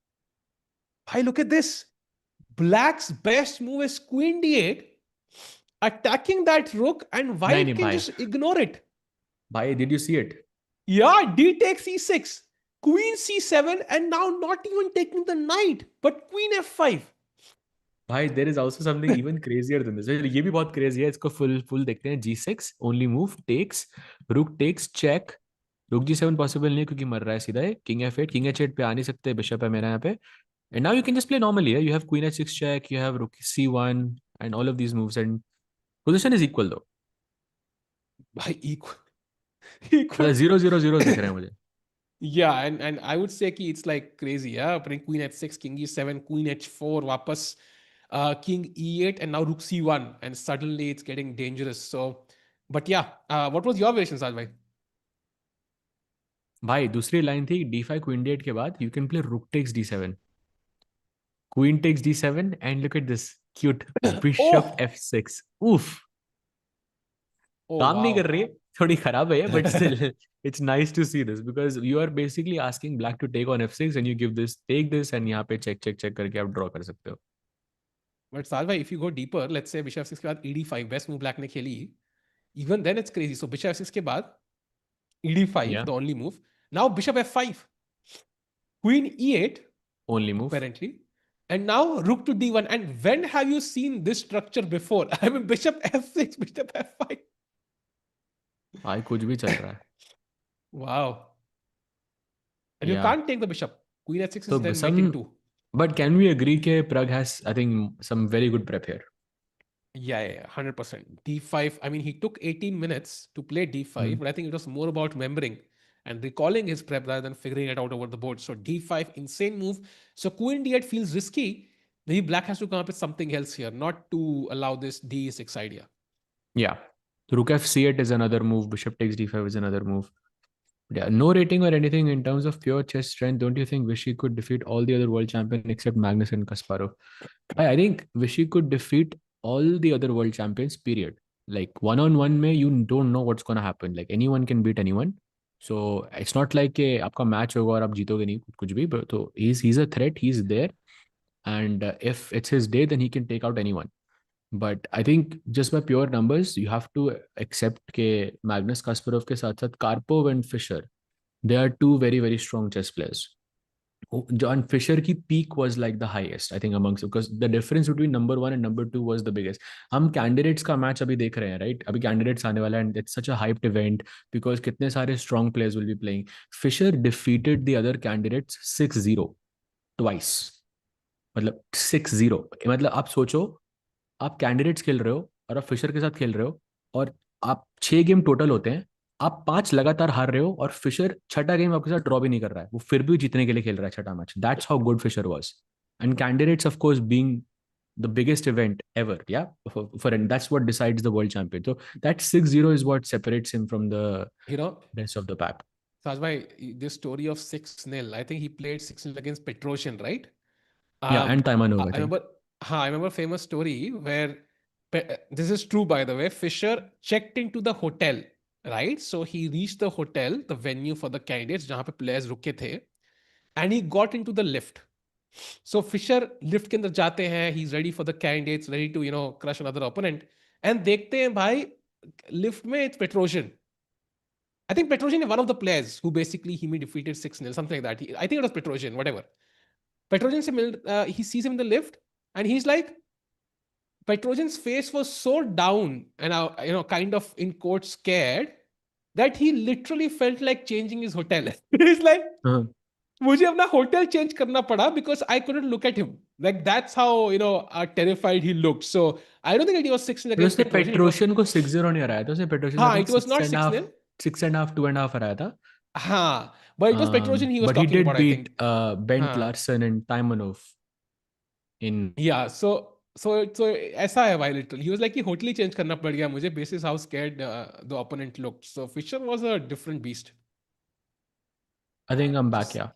S1: Hey, look at this. Black's best move is queen d8, attacking that rook, and
S2: Nahi,
S1: white
S2: nahi,
S1: can
S2: bhai.
S1: just ignore it.
S2: Bhai, did you see it?
S1: Yeah, d takes e6, queen c7, and now not even taking the knight, but queen f5.
S2: Bhai, there is also something even crazier than this. ये भी बहुत crazy है. इसको full देखते हैं. G6, only move, takes, rook takes, check. Rook G7 possible नहीं है क्योंकि मर रहा है सीधा. King F8, King H8 पे आ नहीं सकते. Bishop है मेरा यहाँ पे. And now you can just play normally. You have Queen H6 check, you have Rook C1, and all of these moves. And position is equal though.
S1: By equal. Equal.
S2: मतलब 0-0-0 दिख रहे हैं मुझे.
S1: Yeah, and I would say कि it's like crazy. Yeah, putting queen h6, king e7, queen h4, वापस king e8, and now rook c1, and suddenly it's getting dangerous. So, but yeah, what was your version, Saj bhai?
S2: भाई दूसरी line थी d5 queen d8 के बाद you can play rook takes d7, queen takes d7, and look at this cute bishop
S1: Oh,
S2: f6. Oof.
S1: oh
S2: काम नहीं कर
S1: wow.
S2: रही है, थोड़ी खराब है but still it's nice to see this because you are basically asking black to take on f6 and you give this take this and यहाँ पे check check check करके आप draw कर सकते हो.
S1: But Saj bhai, if you go deeper, let's say bishop f6 के बाद ed5, best move black ने खेली. Even then it's crazy. So bishop f6 के बाद ed5,
S2: Yeah,
S1: the only move. Now bishop f5, queen e8,
S2: only move.
S1: apparently. And now rook to d1. And when have you seen this structure before? I mean, bishop f6, bishop f5.
S2: भाई कुछ भी चल रहा है.
S1: Wow. And you
S2: Yeah.
S1: can't take the bishop. Queen h6 is
S2: So
S1: then knight in
S2: some,
S1: 2.
S2: but can we agree that Prague has, I think, some very good prep here?
S1: Yeah, 100%. d5. I mean, he took 18 minutes to play d5,
S2: Hmm.
S1: but I think it was more about remembering and recalling his prep rather than figuring it out over the board. So d5, insane move. So queen d8 feels risky. Maybe black has to come up with something else here, not to allow this d6 idea.
S2: Yeah. Rook f8 is another move. Bishop takes d5 is another move. Yeah, no rating or anything in terms of pure chess strength. Don't you think Vishy could defeat all the other world champions except Magnus and Kasparov? I think Vishy could defeat all the other world champions, period. Like one-on-one में you don't know what's gonna happen. Like anyone can beat anyone. So it's not like कि आपका match होगा और आप जीतोगे नहीं कुछ भी. But तो he's a threat. He's there. And if it's his day, then he can take out anyone. But I think just by pure numbers, you have to accept कि Magnus Kasparov के साथ साथ Karpov and Fischer, they are two very very strong chess players. John Fisher की peak was like the highest I think amongst, because the difference between number one and number two was the biggest. हम candidates का match अभी देख रहे हैं, right? अभी candidates आने वाला है and it's such a hyped event because कितने सारे strong players will be playing. Fisher defeated the other candidates 6-0 twice. मतलब 6-0 मतलब आप सोचो, आप कैंडिडेट्स खेल रहे हो और आप फिशर के साथ खेल रहे हो और आप 6 गेम टोटल होते हैं, आप 5 लगातार हार रहे हो और फिशर छठा गेम आपके साथ ड्रॉ भी नहीं कर रहा है, वो फिर भी जीतने के लिए खेल रहा है छठा match. That's how good Fischer was. And candidates of course being the biggest event ever, yeah, and that's what decides the world champion. So that 6-0 is what separates him from the
S1: You know,
S2: rest of the pack.
S1: Sajbhai, this story of 6-0, I think he played 6-0 against Petrosian, right?
S2: Yeah, and Taimanov, I
S1: I
S2: think.
S1: remember, I remember a famous story where this is true, by the way. Fisher checked into the hotel, right? So he reached the hotel, the venue for the candidates, जहाँ पे players रुके थे, and he got into the lift. So Fisher lift के अंदर जाते हैं, he's ready for the candidates, ready to crush another opponent, and देखते हैं भाई lift में it's Petrosian. I think Petrosian is one of the players who basically he defeated 6-0, something like that. I think it was Petrosian, whatever. Petrosian he sees him in the lift, and he's like, Petrosian's face was so down and kind of in quotes scared that he literally felt like changing his hotel. He's like,
S2: Uh-huh.
S1: मुझे अपना hotel change करना पड़ा because I couldn't look at him. Like that's how terrified he looked. So I don't think it was 6-0
S2: तो
S1: against
S2: उसने
S1: Petrosian. It was
S2: पेट्रोशियन को 6-0 नहीं हराया था, उसने पेट्रोशियन को आई
S1: हाँ,
S2: थिंक
S1: it was not 6-0.
S2: 6.5 2.5 हराया था.
S1: हाँ, but it was Petrosian he was
S2: But he
S1: talking
S2: did
S1: about, I
S2: beat
S1: think.
S2: Bent
S1: हाँ,
S2: Larson and Taimanov in.
S1: yeah. So ऐसा है भाई literally. He was like कि होटल ही चेंज करना पड़ गया मुझे basis how scared the opponent looked. So Fischer was a different beast.
S2: I think I'm back, yeah.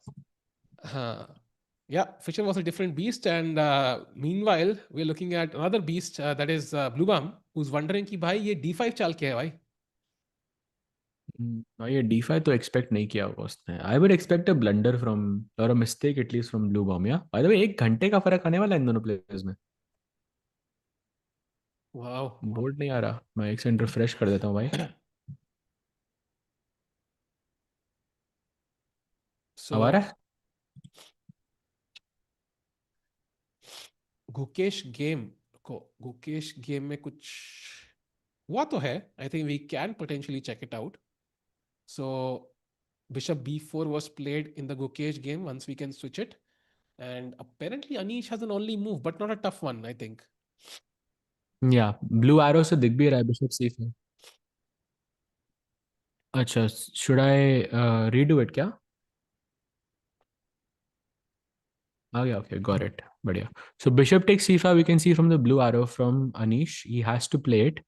S1: हाँ. Yeah, Fischer was a different beast, and meanwhile we're looking at another beast that is Bluebaum, who's wondering कि भाई ये D5 चाल क्या है भाई?
S2: ये D5 तो एक्सपेक्ट नहीं किया होगा उसने. I would expect a blunder from और a mistake at least from Bluebaum. Yeah by the way 1 घंटे का फर्क आने वाला है इन दोनों प्लेयर्स में.
S1: Wow.
S2: बोर्ड नहीं आ रहा, मैं एक सेकंड रिफ्रेश कर देता हूँ भाई. अब आ रहा
S1: So
S2: है.
S1: गुकेश गेम में कुछ हुआ तो है. I think we can potentially check it out. So Bishop B4 was played in the Gukesh game. Once we can switch it, and apparently Anish has an only move, but not a tough one, I think.
S2: या blue arrow से दिख भी रहा है bishop C4. अच्छा, should I redo it क्या? Oh yeah, okay, got it. बढ़िया. So bishop takes c5, we can see from the blue arrow from Anish, he has to play it.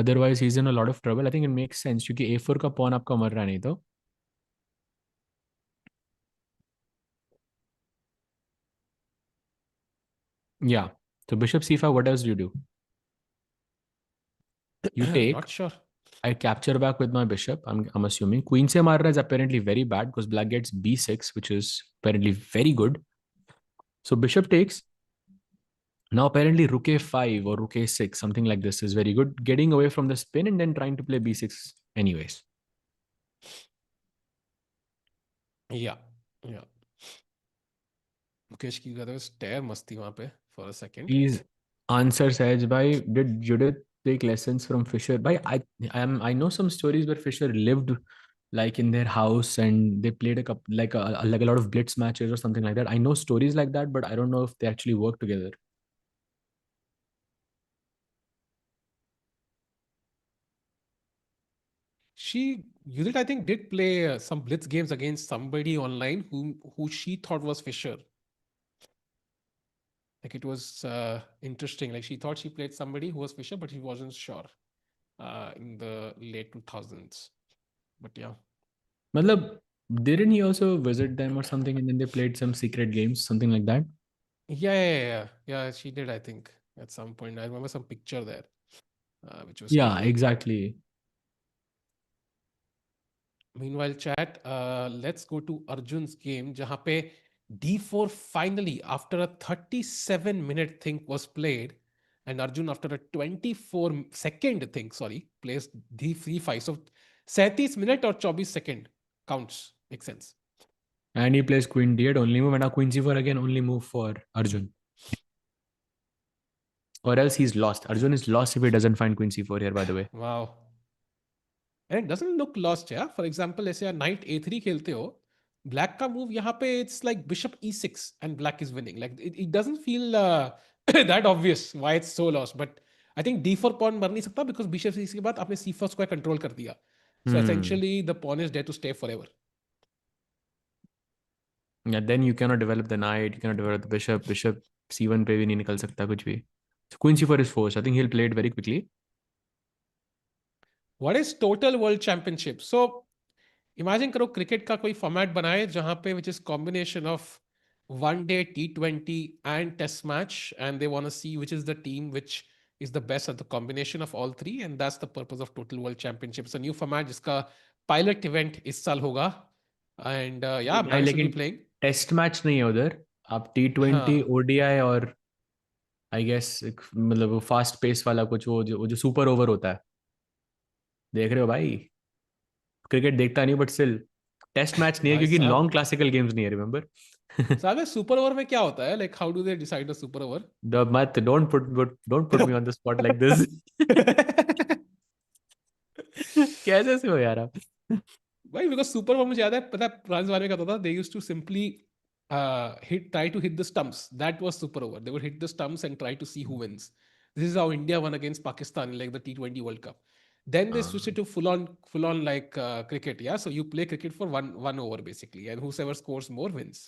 S2: Otherwise he's in a lot of trouble. I think it makes sense क्योंकि a4 का pawn आपका मर रहा नहीं तो. Yeah. So bishop c5, what else do you do? You take.
S1: Not sure.
S2: I capture back with my bishop. I'm assuming queen se मार रहा is apparently very bad because black gets b6, which is apparently very good. So bishop takes. Now apparently rook a5 or rook a6, something like this is very good. Getting away from the spin and then trying to play b6 anyways.
S1: Yeah. Yeah. Mukesh की गदर stair मस्ती वहां पे for a second.
S2: Please answer Sahaj bhai. Did Judith take lessons from Fisher? Bhai, I know some stories where Fisher lived like in their house and they played a couple like a lot of blitz matches or something like that. I know stories like that, but I don't know if they actually work together.
S1: Judith, I think, did play some blitz games against somebody online who she thought was Fisher. Like it was interesting. Like she thought she played somebody who was Fisher, but she wasn't sure. in the late 2000s. But yeah.
S2: Matlab, didn't he also visit them or something and then they played some secret games, something like that?
S1: Yeah, she did, I think, at some point. I remember some picture there, which was
S2: Yeah,
S1: cool.
S2: exactly.
S1: Meanwhile, chat, let's go to Arjun's game, जहाँ पे D4 finally, after a 37-minute think was played, and Arjun, after a 24-second think, sorry, plays D3-5. So 37 minute or 24 second counts. Makes sense.
S2: And he plays Queen D8 only move, and now Queen C4 again only move for Arjun. Or else he's lost. Arjun is lost if he doesn't find Queen C4 here, by the way.
S1: Wow. And it doesn't look lost, yeah. For example, ऐसे knight a3 खेलते हो, black का move यहाँ पे it's like bishop e6 and black is winning. Like it doesn't feel that obvious why it's so lost. But I think d4 pawn मर नहीं सकता because bishop c6 के बाद आपने c4 square control कर दिया. So
S2: Hmm.
S1: essentially the pawn is there to stay forever.
S2: Yeah, then you cannot develop the knight, you cannot develop the bishop. Bishop C1 पे भी नहीं निकल सकता कुछ भी. So Queen C4 is forced. I think he'll play it very quickly.
S1: What is total world championship? So imagine करो cricket का कोई फॉर्मेट बनाए जहां पे which is combination of one day T20 and test match and they want to see which is the team which is the best at the combination of all three, and that's the purpose of total world championship. It's a new format जिसका pilot event इस साल होगा, and yeah,
S2: भाई
S1: Max will be
S2: लेकिन
S1: playing.
S2: Test match नहीं है उधर. आप T20
S1: हाँ,
S2: ODI और आई गेस मतलब वो फास्ट पेस वाला कुछ वो जो सुपर ओवर होता है देख रहे हो भाई. क्रिकेट देखता नहीं बट स्टिल टेस्ट मैच नहीं है
S1: भाई
S2: क्योंकि
S1: साहब,
S2: लॉन्ग क्लासिकल गेम्स नहीं है रिमेंबर.
S1: साहब सुपर ओवर में क्या होता है? Like how do they decide the super over?
S2: The मत don't put me on the spot like this. कैसे से हो यार आप.
S1: भाई बिकॉज सुपर ओवर मुझे याद है, पता है पुराने जमाने में क्या होता था, they used to simply hit try to hit the stumps. That was super over. They would hit the stumps and try to see who wins. This is how India won against Pakistan in like the T20 World Cup. Then they switched it to full on like cricket. Yeah, so you play cricket for one over basically, and whoever scores more wins.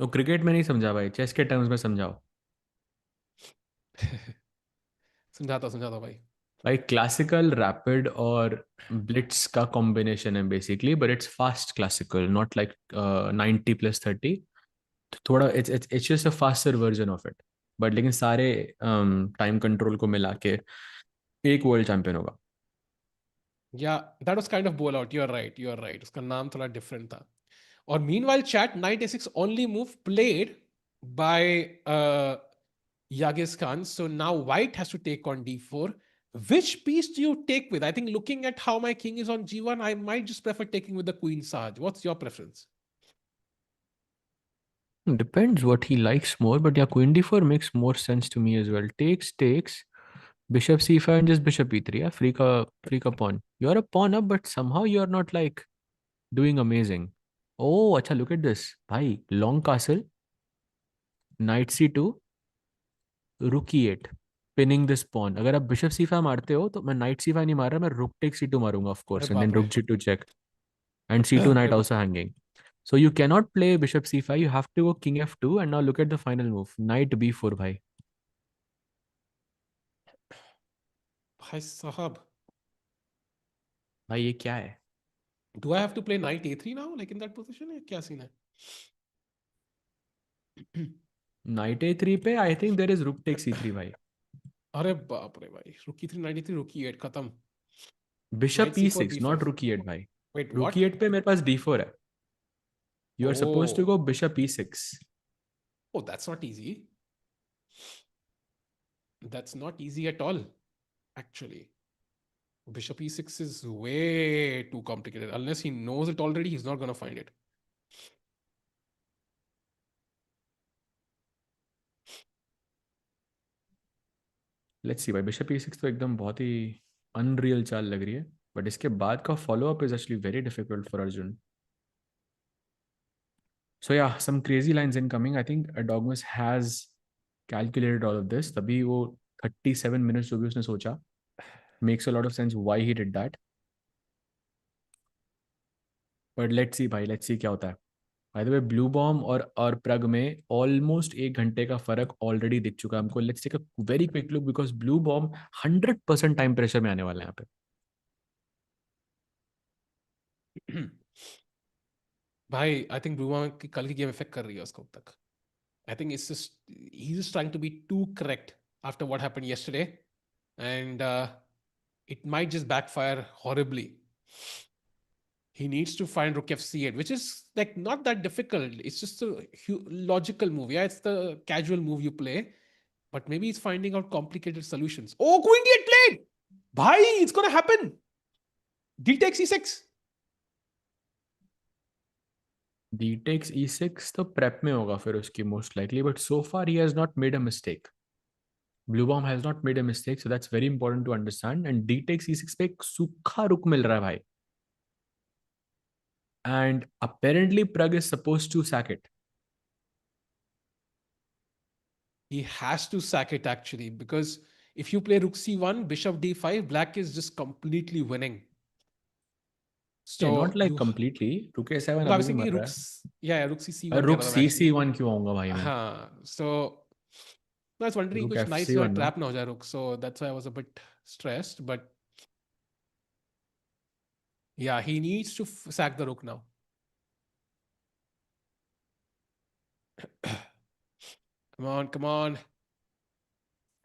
S2: वो cricket में नहीं समझा भाई, chess के terms में समझाओ.
S1: समझाता भाई.
S2: भाई क्लासिकल रैपिड और ब्लिट्स का कॉम्बिनेशन है basically, but it's fast classical, not like 90+30. थोड़ा it's just a faster version of it. But लेकिन सारे टाइम कंट्रोल को मिला के एक वर्ल्ड चैंपियन होगा.
S1: Yeah, that was kind of bowl out. You're right. You're right. उसका नाम थोड़ा different था. Or meanwhile, chat knight a6 only move played by Yagiz Khan. So now white has to take on d4. Which piece do you take with? I think looking at how my king is on g1, I might just prefer taking with the queen Saj. What's your preference?
S2: Depends what he likes more, but yeah, queen d4 makes more sense to me as well. Takes, bishop c5 and just bishop e3. Yeah, free ka pawn. You're a pawn up, but somehow you're not like doing amazing. Oh, acha, look at this. Bhai, long castle, knight c2, rook e8, pinning this pawn. अगर आप bishop c5 मारते हो तो मैं knight c5 नहीं मार रहा, मैं rook takes c2 मारूंगा of
S1: अरे
S2: course, and then
S1: बाप रे.
S2: rook g2 check, and c2
S1: अरे
S2: knight also hanging. So you cannot play bishop c5. You have to go king f2, and now look at the final move. Knight b4, bhai.
S1: भाई साहब.
S2: भाई ये क्या है?
S1: Do I have to play knight a3 now? Like in that position? या क्या scene है?
S2: Knight a3 पे I think there is rook takes c3 भाई.
S1: अरे बाप रे भाई. Rook e3, knight e3, rook e8 खत्म.
S2: Bishop
S1: Knight c4,
S2: e6, not
S1: b5.
S2: rook e8 भाई.
S1: Wait,
S2: Rook
S1: what?
S2: e8 पे मेरे पास d4 है. You are supposed to
S1: Oh,
S2: go bishop e6.
S1: oh, that's not easy. That's not easy at all, actually. Bishop e6 is way too complicated. Unless he knows it already, he's not going to find it.
S2: Let's see भाई, bishop e6 तो एकदम बहुत ही unreal चाल लग रही है, but इसके बाद का follow up is actually very difficult for Arjun. So yeah, some crazy lines incoming. I think Erdogmus has calculated all of this. तभी वो 37 minutes जो भी उसने सोचा, makes a lot of sense why he did that. But let's see भाई, let's see क्या होता है. By the way Bluebaum और प्रग में ऑलमोस्ट 1 घंटे का फर्क ऑलरेडी दिख चुका है हमको. Let's take a very quick look because Bluebaum 100% time pressure में आने वाला है यहाँ पे.
S1: भाई आई थिंक ब्रूमा की कल की गेम इफेक्ट कर रही है उसको अब तक. I think it's just he's just trying to be too correct after what happened yesterday, and it might just backfire horribly. He needs to find rook f8, which is like not that difficult. It's just a logical move. Yeah, it's the casual move you play, but maybe he's finding out complicated solutions. Oh, queen d8 played. Bhai, it's gonna happen. D takes e6.
S2: D takes e6 तो prep में होगा फिर उसकी most likely, but so far he has not made a mistake. Bluebaum has not made a mistake, so that's very important to understand. And D takes e6 पे एक सूखा रुक मिल रहा है भाई. And apparently Pragg is supposed to sack it.
S1: He has to sack it actually, because if you play rook c1, bishop d5, black is just completely winning.
S2: Yeah,
S1: So
S2: not like
S1: you,
S2: completely. Rook a7
S1: मतलब
S2: अभी भी
S1: obviously
S2: मर
S1: कि
S2: रहा
S1: rook,
S2: है.
S1: yeah, rook c1 कह
S2: रुक
S1: रहा था
S2: सी
S1: मैं
S2: सी
S1: actually.
S2: वन क्यों आऊंगा भाई मैं.
S1: हाँ, so I was wondering
S2: रुक
S1: कुछ
S2: एफ
S1: nice
S2: सी
S1: जो
S2: वन ना.
S1: trap ना हो जाए rook, so that's why I was a bit stressed. But yeah, he needs to sack the rook now. Come on, come on.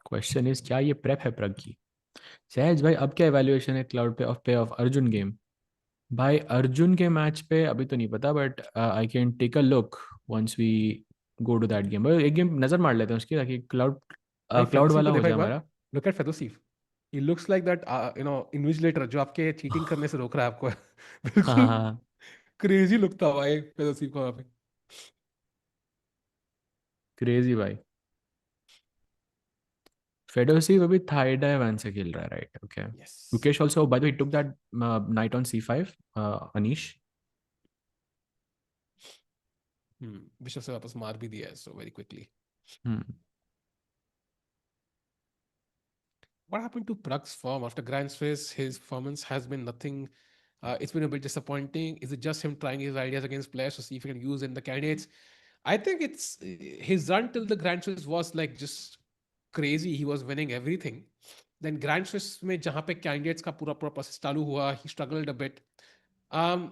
S2: Question is क्या ये prep है प्रग की. सहज भाई अब क्या इवैल्यूएशन है क्लाउड पे ऑफ अर्जुन गेम. भाई अर्जुन के मैच पे अभी तो नहीं पता, but I can take a look once we go to that game. एक गेम नजर मार लेते हैं उसकी ताकि क्लाउड
S1: भाई
S2: क्लाउड
S1: फेदोसीव
S2: वाला
S1: को
S2: हो
S1: देखा
S2: जाए
S1: एक बार.
S2: हमारा.
S1: Look at Fedoseev. He looks like that, invigilator जो आपके चीटिंग करने से रोक रहा है आपको. बिल्कुल
S2: हाँ,
S1: क्रेजी लुक था भाई फेदोसीव को वहाँ पे.
S2: क्रेजी भाई. फेडोसिव अभी थाई डाई वैन से खेल रहा है, right? Okay.
S1: Yes.
S2: Gukesh also bye the way took that night on C5. Anish.
S1: Bishop से वापस मार भी दिया है, so very quickly. What happened to Pragg's form after Grand Swiss? His performance has been nothing. It's been a bit disappointing. Is it just him trying his ideas against players to see if he can use in the candidates? I think it's his run till the Grand Swiss was like just crazy. He was winning everything. Then Grand Swiss में जहाँ पे candidates का पूरा process चालू हुआ, he struggled a bit. Um,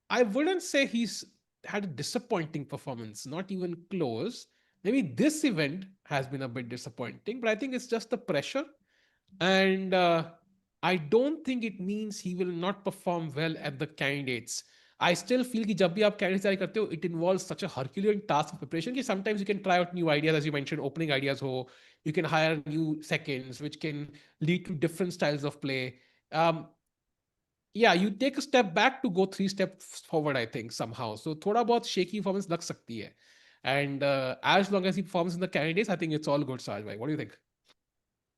S1: I wouldn't say he's had a disappointing performance, not even close. Maybe this event has been a bit disappointing, but I think it's just the pressure. And I don't think it means he will not perform well at the candidates. I still feel कि जब भी आप candidates तैयारी करते हो, it involves such a Herculean task of preparation कि sometimes you can try out new ideas, as you mentioned, opening ideas ho, you can hire new seconds, which can lead to different styles of play. Um, yeah, you take a step back to go 3 steps forward, I think, somehow. So थोड़ा बहुत shaky performance लग सकती है. And as long as he performs in the candidates, I think it's all good, Saj bhai. What do you think?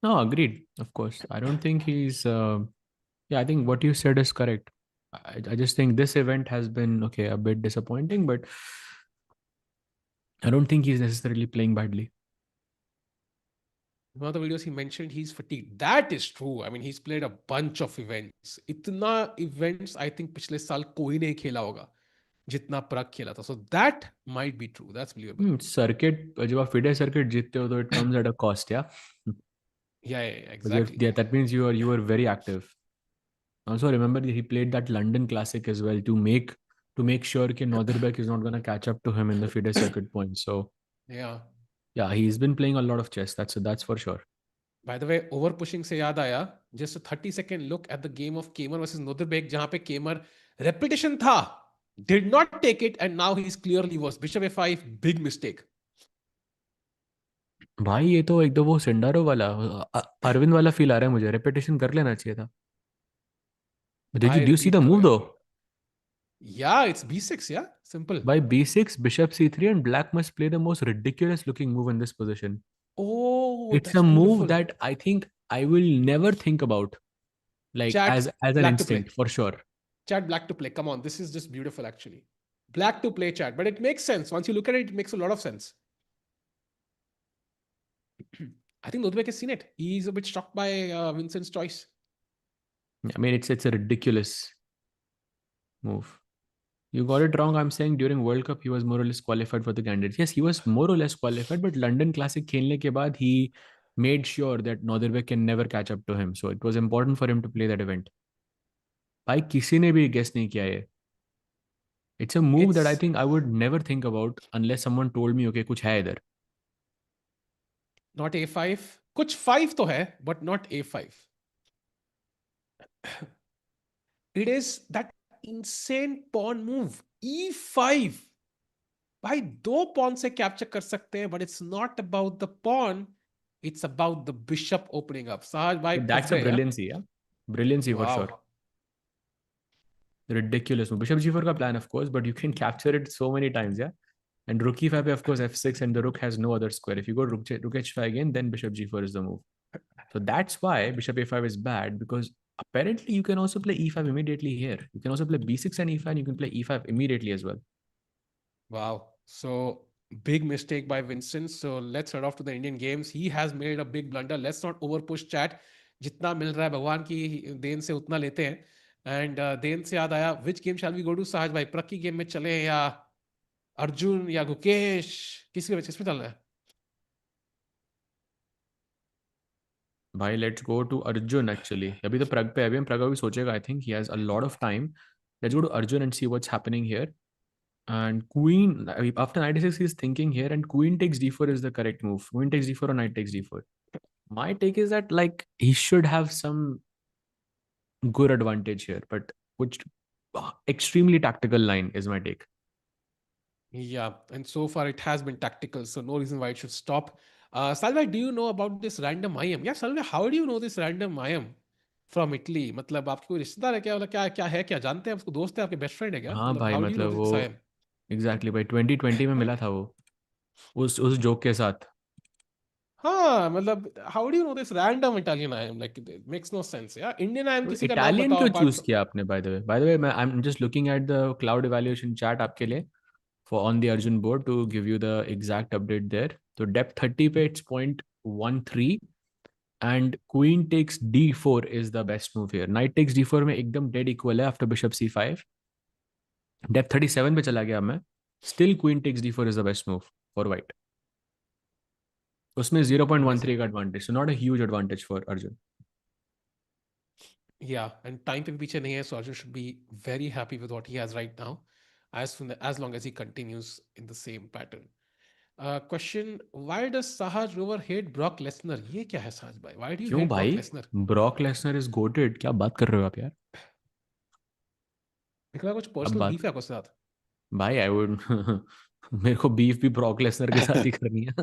S2: No, agreed. Of course, I don't think he's. Yeah, I think what you said is correct. I just think this event has been okay, a bit disappointing, but I don't think he's necessarily playing badly.
S1: One of the videos he mentioned he's fatigued. That is true. I mean, he's played a bunch of events. इतना events I think पिछले साल कोई नहीं खेला होगा जितना प्राग खेला था. So that might be true. That's believable.
S2: Circuit, जब आप FIDE circuit जीतते हो तो it comes at a cost, yeah.
S1: Yeah,
S2: But
S1: exactly.
S2: yeah, that means you are very active. Also, remember he played that London Classic as well to make sure that Nodirbek is not going to catch up to him in the FIDE circuit points. So
S1: Yeah.
S2: yeah, he's been playing a lot of chess. That's for sure.
S1: By the way, over pushing से याद आया, just a 30-second look at the game of Keymer versus Nodirbek जहाँ पे Keymer repetition था, did not take it, and now he's clearly worse. Bishop a5, big mistake.
S2: भाई ये तो एकदम वो सिंडारो वाला अरविंद वाला फील आ रहा है मुझे. रेपिटेशन कर लेना चाहिए था. Did you
S1: भाई
S2: do you see
S1: repeat
S2: the
S1: कर
S2: move
S1: गया.
S2: though?
S1: Yeah, it's b6. Yeah, simple.
S2: By B6, Bishop C3, and Black must play the most ridiculous looking move in this position.
S1: Oh,
S2: It's
S1: that's
S2: a move
S1: beautiful.
S2: that I think I will never think about, like
S1: Chat,
S2: as an
S1: black to play.
S2: instinct for sure.
S1: Chat, black to play. Come on, this is just beautiful actually. Black to play, chat. But it makes sense. Once you look at it, it makes a lot of sense. I think Nodirbek has seen it. He's a bit shocked by Vincent's choice.
S2: I mean, it's a ridiculous move. You got it wrong. I'm saying during World Cup he was more or less qualified for the candidates. Yes, he was more or less qualified, but London Classic खेलने के बाद he made sure that Nodirbek can never catch up to him. So it was important for him to play that event. भाई किसी ने भी guess नहीं किया ये. It's a move that I
S1: It's
S2: think I would never think about unless someone told me, okay, कुछ है इधर.
S1: not a5. कुछ 5 तो है, but not a5. It is that insane pawn move, e5. भाई दो pawn से capture कर सकते हैं, but it's not about the pawn. It's about the bishop opening up. सहज भाई
S2: But
S1: फंस
S2: that's a
S1: गए, yeah?
S2: brilliancy, yeah. Brilliancy for sure.
S1: Wow.
S2: Ridiculous move. Bishop g4 का plan, of course, but you can capture it so many times, yeah. And rook e5, of course, f6, and the rook has no other square. If you go rook h5 again, then bishop g4 is the move. So that's why bishop a5 is bad, because apparently you can also play e5 immediately here. You can also play b6 and e5, and you can play e5 immediately as well.
S1: Wow. So big mistake by Vincent. So let's head off to the Indian games. He has made a big blunder. Let's not over push chat. जितना मिल रहा है भगवान की then से उतना लेते हैं. And then से याद आया, which game shall we go to? Sahaj भाई प्रक की गेम में चले या अर्जुन या गुकेश? किसमें चल रहा है?
S2: भाई let's go to Arjun. Actually अभी तो प्रग पे, अभी हम प्रग भी सोचेगा. I think he has a lot of time. Let's go to Arjun and see what's happening here. And queen, after knight e6, he's thinking here, and queen takes d4 is the correct move. Queen takes d4 or knight takes d4. My take is that like he should have some good advantage here, but which extremely tactical line is my take.
S1: Yeah, and so far it has been tactical, so no reason why it should stop. Salva, do you know about this random IM? Yeah, Salva, how do you know this random IM from Italy? मतलब आपके कोई रिश्तेदार है क्या? मतलब क्या क्या है, क्या जानते हैं उसको? दोस्त है आपके? बेस्ट फ्रेंड है क्या?
S2: हाँ
S1: मतलब
S2: भाई,
S1: how do you know
S2: मतलब वो
S1: this IM?
S2: एग्जैक्टली भाई 2020 में मिला था वो, उस जोक के साथ.
S1: हाँ मतलब how do you know this random Italian IM? Like it makes no sense. Yeah, Indian IM किसी का नाम
S2: इटालियन
S1: बताओ
S2: क्यों
S1: apart
S2: चूज
S1: from.
S2: किया आपने? बाय द वे मैं I am just looking at the cloud evaluation chat आपके लिए for on the Arjun board to give you the exact update there. So depth 30 पे it's 0.13, and queen takes d4 is the best move here. Knight takes d4 में एकदम dead equal है after bishop c5. Depth 37 पे चला गया मैं. Still queen takes d4 is the best move for white. उसमें
S1: Amazing.
S2: 0.13 का advantage, so not a huge advantage for Arjun.
S1: Yeah, and time पे भी पीछे नहीं है, so Arjun should be very happy with what he has right now, as long as he continues in the same pattern. Question: why does Sahaj Rover hate Brock Lesnar? ये क्या है साहज भाई? Why do you
S2: क्यों
S1: hate Brock
S2: भाई?
S1: Lesnar?
S2: Brock Lesnar is GOATed. क्या बात कर रहे हो आप यार?
S1: निकला कुछ
S2: अब
S1: पर्सनल
S2: बात
S1: बीफ है आपके साथ?
S2: भाई आई वुड मेरे को बीफ भी ब्रॉक लेसनर के साथ ही करनी है.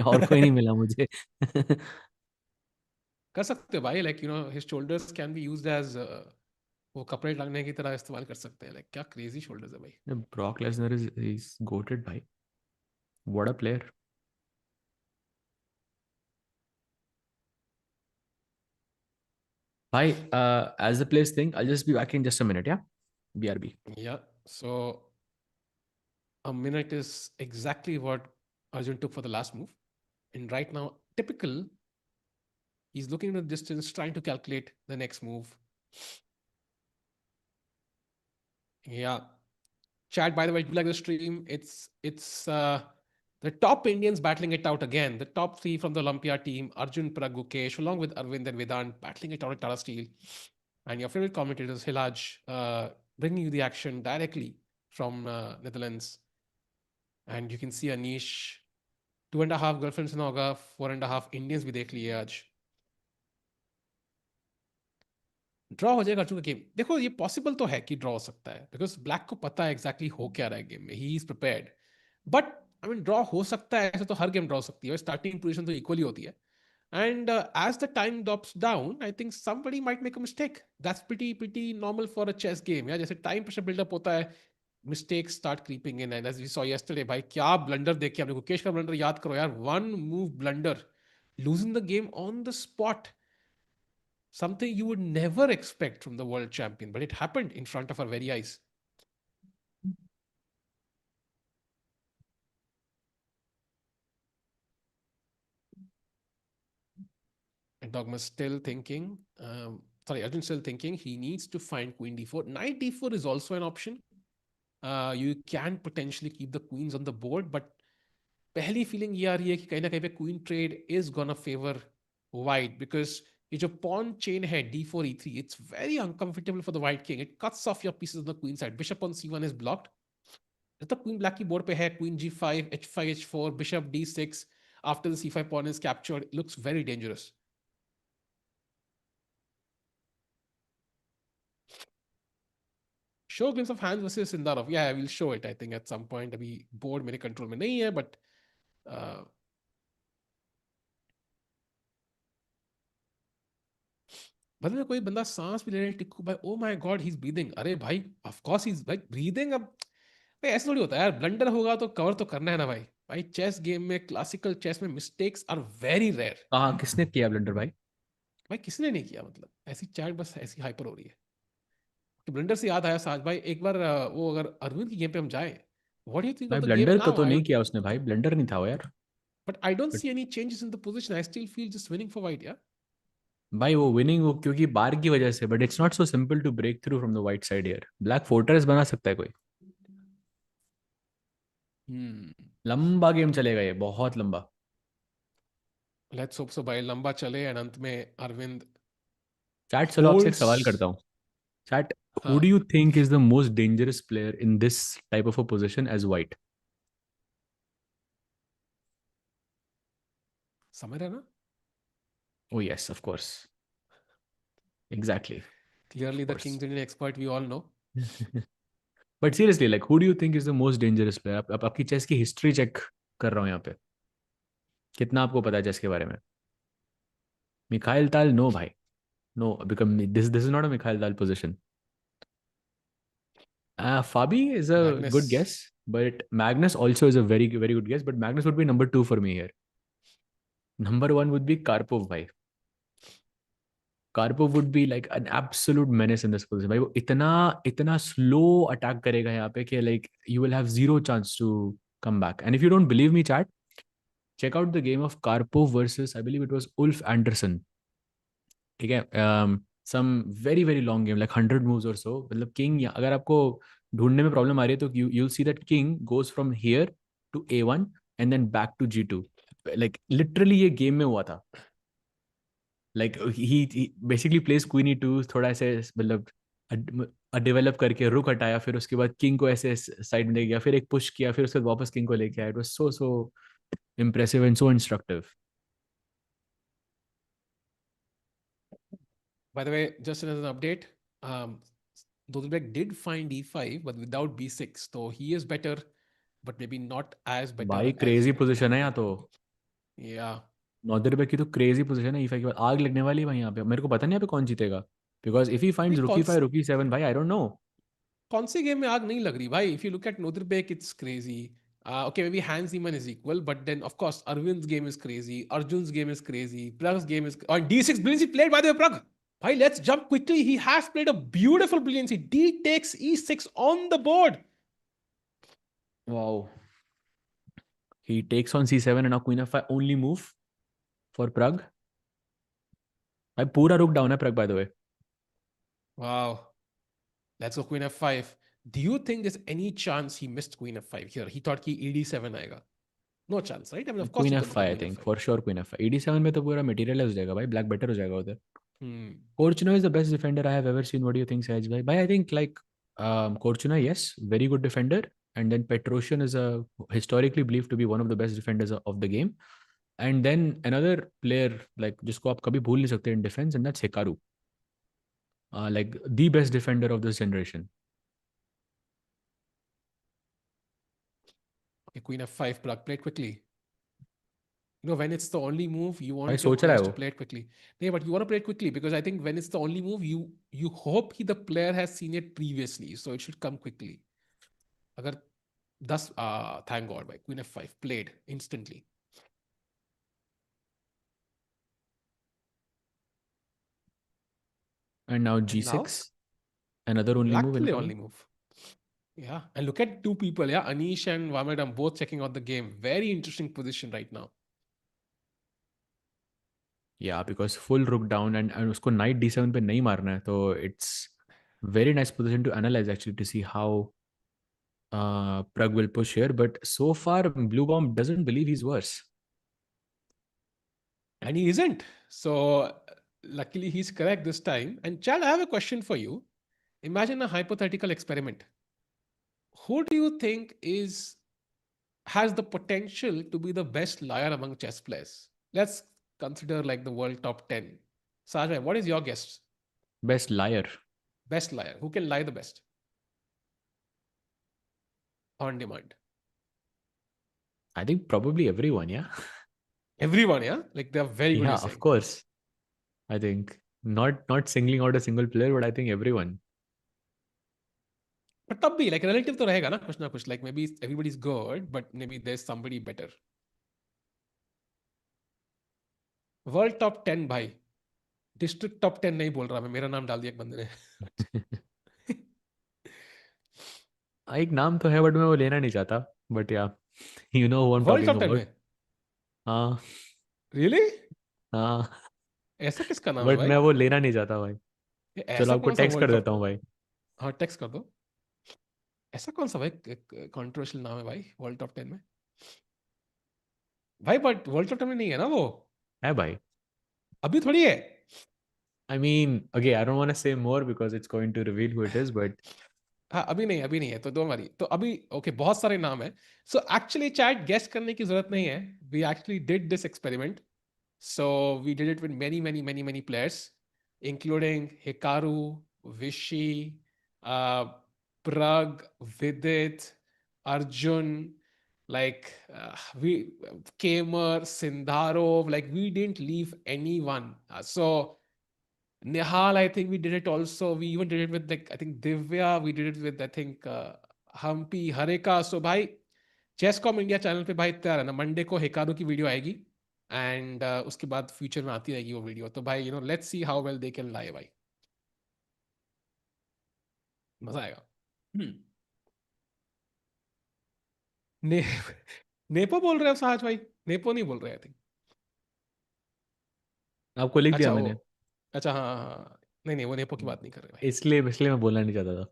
S2: और कोई नहीं मिला मुझे.
S1: कर सकते हो भाई, like you know his shoulders can be used as वो कपड़े लगने की तरह इस्तेमाल कर सकते हैं. लाइक क्या क्रेजी शोल्डर्स है भाई.
S2: ब्रॉक लेसनर इज गोटेड भाई. What a player. भाई as the players think, I'll just be back in just a minute, yeah. BRB.
S1: Yeah, so a minute is exactly what Arjun took for the last move. And right now, typical, he's looking at the distance, trying to calculate the next move. Yeah. Chat, by the way, do you like the stream? It's the top Indians battling it out again. The top three from the Olympia team: Arjun, Pragg, Gukesh, along with Arvind and Vedant, battling it out at Tata Steel. And your favorite commentators, Hilaj, bringing you the action directly from Netherlands. And you can see Anish, 2.5 girlfriends ना होगा, 4.5 Indians भी देख लिए आज. Draw हो जाएगा अर्जुन का game. देखो ये पॉसिबल तो है कि ड्रॉ हो सकता है, बिकॉज ब्लैक को पता है एग्जैक्टली हो क्या रहा है गेम में. He is prepared. But I mean draw हो सकता है, ऐसे तो हर गेम ड्रॉ हो सकती है. स्टार्टिंग पोजीशन तो इक्वली होती है. And as the time drops down, I think somebody might make a mistake. That's pretty normal for a chess game. Yeah, जैसे time pressure build up होता है, mistakes start creeping in. And as we saw yesterday, भाई क्या blunder देखे हमने. गुकेश का blunder याद करो यार. One move blunder, losing the game on the spot. Something you would never expect from the world champion, but it happened in front of our very eyes. And Dogma still thinking. Arjun still thinking. He needs to find Queen d4. Knight d4 is also an option. You can potentially keep the queens on the board, but पहली feeling ये आ रही है कि कहीं ना कहीं पे queen trade is gonna favour white because ये जो पॉन चेन है d4 e3 it's very uncomfortable for the white king it cuts of your pieces on the queen side bishop on c1 is blocked तो queen black की board पे है queen g5 h5 h4 bishop d6 after the c5 pawn is captured it looks very dangerous. Show glimpse of Hans versus Sindarov. Yeah, I will show it I think at some point. अभी board मेरे control में नहीं है but मतलब कोई बंदा सांस भी ले रहा है टिक्कू भाई ओ my God he is breathing अरे भाई ऑफ कोर्स ही इज भाई ब्रीदिंग अब भाई ऐसा थोड़ी होता है यार ब्लंडर होगा तो कवर तो करना है ना भाई भाई चेस गेम में क्लासिकल चेस में मिस्टेक्स आर वेरी रेयर.
S2: हाँ, किसने किया ब्लंडर भाई?
S1: भाई किसने नहीं किया मतलब ऐसी चैट बस ऐसी हाइपर हो रही है कि ब्लंडर से याद आया साज भाई एक बार वो अगर अरविंद की गेम पे हम जाए what do you think of
S2: भाई
S1: द गेम
S2: ब्लंडर को
S1: नाउ
S2: तो
S1: आई
S2: नहीं किया उसने भाई, ब्लंडर नहीं था वो यार.
S1: But I don't
S2: But
S1: see any changes in the position I still feel just winning for white या
S2: भाई वो विनिंग वो क्योंकि बार की वजह से, but it's not so simple to break through from the white side here. Black fortress बना सकता है कोई. लंबा गेम चलेगा ये, बहुत लंबा.
S1: लेट्स होप सो भाई लंबा चले एंड अंत में अरविंद
S2: चैट, चलो आपसे एक
S1: होल्ड्स.
S2: सवाल करता हूँ. Chat, who do
S1: हाँ
S2: you think is the most dangerous player in this type of a position as white?
S1: समझ रहे हैं ना
S2: Oh yes, of course. Exactly.
S1: clearly
S2: Of
S1: the
S2: course.
S1: King's Indian expert we all know.
S2: But seriously, like, who do you think is the most dangerous player? आप आपकी chess की history check कर रहा हूँ यहाँ पे. कितना आपको पता है चेस के बारे में? मिखाइल ताल, नो भाई. No, become this is not a Mikhail Dal position. Fabi is a good
S1: Magnus.
S2: guess, but Magnus also is a very very good guess. But Magnus would be number two for me here. Number one would be Karpov भाई. Karpov would be like an absolute menace in this position भाई. वो इतना इतना slow attack करेगा यहाँ पे कि like you will have zero chance to come back. And if you don't believe me chat, check out the game of Karpov versus I believe it was Ulf Andersson. ठीक है, some very very long game like 100 moves और so. मतलब king, अगर आपको ढूंढने में problem आ रही है तो you you'll see that king goes from here to A1 and then back to G2. Like literally ये गेम में हुआ था. Like he basically place queen E2 थोड़ा ऐसे मतलब डेवलप करके रुक हटाया, फिर उसके बाद किंग को ऐसे साइड में ले गया, फिर एक पुश किया, फिर उसके बाद वापस किंग को लेके आया. It was so so impressive and so instructive.
S1: By the way, just as an update, um, Nodirbek did find e5, but without b6. So he is better, but maybe not as better
S2: भाई
S1: as
S2: crazy position है यहाँ
S1: Nodirbek.
S2: तो.
S1: Yeah.
S2: नॉर्दरबैक की तो crazy position है. E5 के बाद आग लगने वाली है भाई यहाँ पे. मेरे को पता नहीं यहाँ पे कौन जीतेगा, बिकॉज इफ ही
S1: भाई
S2: फाइंड्स रुकी
S1: कौन
S2: 5 रुकी 7 भाई, आई डोंट नो.
S1: कौन से गेम में आग नहीं लग रही भाई if you look at Nodirbek it's crazy. Okay, maybe Hans Niemann is equal, but then of course Arvind's game is crazy, Arjun's game is crazy, Pragg's game is on d6 brilliantly played by the way Pragg. Bhai, let's jump quickly. He has played a beautiful brilliancy. D takes e6 on the board.
S2: Wow. He takes on C7 and now queen F5 only move for Pragg. भाई पूरा rook down है Pragg by the way.
S1: Wow. Let's go queen f5. Do you think there's any chance he missed queen f5 here? He thought कि ed7 आएगा. No chance, right? I mean, of course
S2: queen
S1: he couldn't
S2: F5
S1: have
S2: I
S1: queen
S2: think
S1: f5.
S2: For sure. Queen F5 ED7 में तो पूरा materialise हो जाएगा भाई. Black better हो जाएगा उधर.
S1: Hmm.
S2: Korchuna is the best defender I have ever seen. What do you think, Sahaj bhai? Bhai, I think like Korchuna, yes, very good defender. And then Petrosian is a historically believed to be one of the best defenders of the game. And then another player like जिसको आप कभी भूल नहीं सकते in defense, and that's Hikaru. Like the best defender of this generation.
S1: Okay, queen f5, plug, play it quickly. You know, when it's the only move, you
S2: भाई
S1: want your
S2: सोच रहा है
S1: players to
S2: वो.
S1: play it quickly. No, but you want to play it quickly because I think when it's the only move, you hope the player has seen it previously, so it should come quickly. अगर 10 thank God भाई queen f5 played instantly.
S2: And now
S1: And now
S2: G6, another only
S1: black
S2: move
S1: play
S2: incoming.
S1: only move. Yeah, and look at two people. Yeah, Anish and Warmerdam both checking out the game. Very interesting position right now.
S2: Yeah, because full rook down and उसको knight D7 पे नहीं मारना है, तो it's very nice position to analyze actually to see how Pragg will push here, but so far Bluebaum doesn't believe he's worse.
S1: And he isn't. So luckily he's correct this time. And Chad, I have a question for you. Imagine a hypothetical experiment. Who do you think has the potential to be the best liar among chess players? Let's consider like the world top 10. Sajay, what is your guess?
S2: Best liar.
S1: Best liar. Who can lie the best? On demand.
S2: I think probably everyone, yeah.
S1: Everyone, yeah? Like they're very good,
S2: Yeah,
S1: you're
S2: of
S1: saying.
S2: course. I think not singling out a single player, but I think everyone.
S1: But तब भी like relative तो रहेगा ना कुछ like maybe everybody's good but maybe there's somebody better. World top 10 भाई. District top 10 नहीं बोल रहा मैं, मेरा नाम डाल दिया एक बंदे ने.
S2: एक नाम तो है बट मैं वो लेना नहीं चाहता. बट या you know what I am
S1: world
S2: talking
S1: top 10
S2: about.
S1: में.
S2: हाँ.
S1: रियली?
S2: हाँ.
S1: ऐसा किसका नाम है
S2: बट
S1: भाई?
S2: मैं वो लेना नहीं चाहता भाई. चलो
S1: ऐसा
S2: आपको
S1: कौन सा
S2: टेक्स्ट
S1: वर्ल्ड
S2: कर
S1: टॉप?
S2: देता हूँ भाई.
S1: हाँ टेक्स्ट कर दो. ऐसा कौन सा भाई कंट्रोवर्शियल नाम है भाई वर्ल्ड टॉप 10 में? भाई बट वर्ल्ड टॉप 10 में नहीं है ना वो.
S2: है भाई.
S1: अभी थोड़ी है.
S2: I mean, okay, I don't want to say more because it's going to reveal who it is, but
S1: हाँ अभी नहीं है तो डोंट वरी. तो अभी ओके बहुत सारे नाम है. सो एक्चुअली चैट गेस करने की जरूरत नहीं है. We actually did this experiment. So we did it with many players, including Hikaru, Vishy, uh, Pragg, Vidit, Arjun, like we Keymer, Sindarov. Like we didn't leave anyone. So Nihal, I think we did it also. We even did it with like I think Divya. We did it with I think Hampi, Hareka. So भाई चेसकॉम India channel पे भाई तैयार है ना. Monday को Hikaru की video आएगी and उसके बाद फ्यूचर में आती रहेगी वो वीडियो. तो भाई let's see how well they can lie भाई. मजा आएगा. ने, नेपो बोल रहे हो साहज भाई? नेपो नहीं बोल रहे आई थिंक.
S2: आपको लिख दिया
S1: अच्छा वो.
S2: मैंने.
S1: अच्छा हाँ हाँ हाँ. नहीं वो नेपो की बात नहीं कर रहे भाई.
S2: इसलिए मैं बोलना नहीं चाहता था.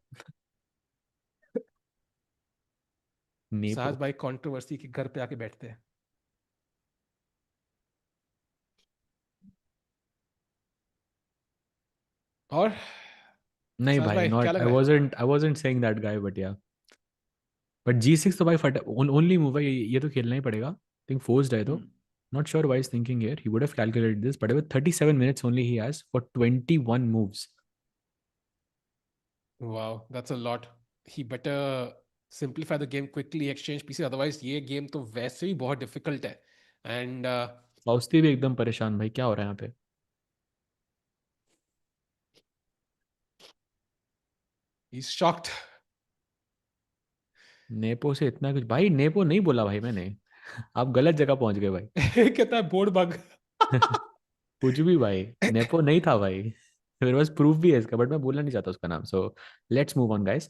S1: साहज
S2: नेपो.
S1: भाई कंट्रोवर्सी के घर पे आके बैठते हैं. और
S2: नहीं
S1: साहज
S2: भाई,
S1: भाई क्या
S2: नॉट
S1: लग
S2: आई
S1: रहा है?
S2: Wasn't I wasn't saying that guy, but या. बट G6 तो भाई फट ओनली मूव है ये तो खेलना ही पड़ेगा. थिंक फोर्स्ड है तो. Not sure why he's thinking here. He would have calculated this, but with 37 minutes only he has for 21 moves.
S1: Wow, that's a lot. He better simplify the game quickly, exchange pieces. Otherwise, ये game तो वैसे ही बहुत difficult है. And
S2: फाउस्टी भी एकदम परेशान भाई, क्या हो रहा है यहाँ पे.
S1: he's shocked.
S2: नेपो से इतना कुछ भाई, नेपो नहीं बोला भाई मैंने. आप गलत जगह पहुंच गए भाई.
S1: कहता है बोर्ड बग.
S2: कुछ भी भाई, नेपो नहीं था भाई. मेरे पास प्रूफ भी है इसका, बट मैं बोलना नहीं चाहता उसका नाम. So let's move on guys.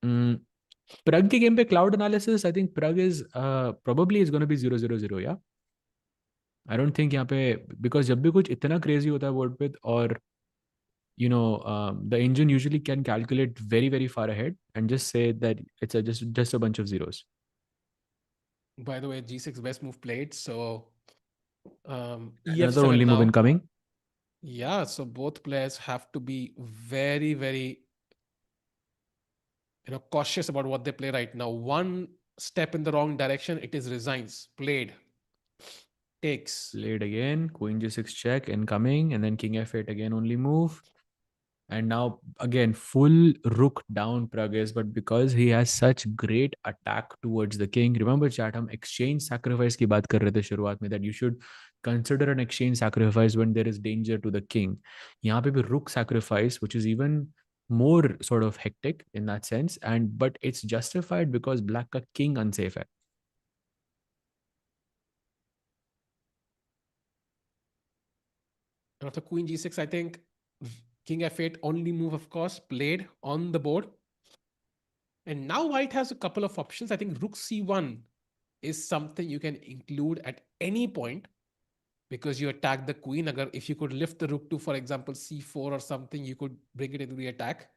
S2: Pragg के गेम पे cloud analysis, I think Pragg is probably is gonna be 0-0-0 yeah. I don't think यहाँ पे, बिकॉज जब भी कुछ इतना क्रेजी होता है बोर्ड पे, और the engine usually can calculate very far ahead and just say that it's just a bunch of zeros.
S1: By the way, G6 best move played. So
S2: Another
S1: EF7
S2: only move
S1: now.
S2: incoming.
S1: Yeah, so both players have to be very cautious about what they play right now. One step in the wrong direction, it is resigns. Played. Takes.
S2: Played again. Queen G6 check incoming, and then King F8 again only move. And now again full rook down Pragues, but because he has such great attack towards the king. Remember chat, हम exchange sacrifice की बात कर रहे थे शुरुआत में, that you should consider an exchange sacrifice when there is danger to the king. यहाँ पे भी rook sacrifice, which is even more sort of hectic in that sense, and but it's justified because black का king unsafe है.
S1: After Queen G6, I think King F8 only move, of course, played on the board. And now White has a couple of options. I think Rook C1 is something you can include at any point because you attack the queen. If you could lift the rook to, for example, C4 or something, you could bring it into the attack.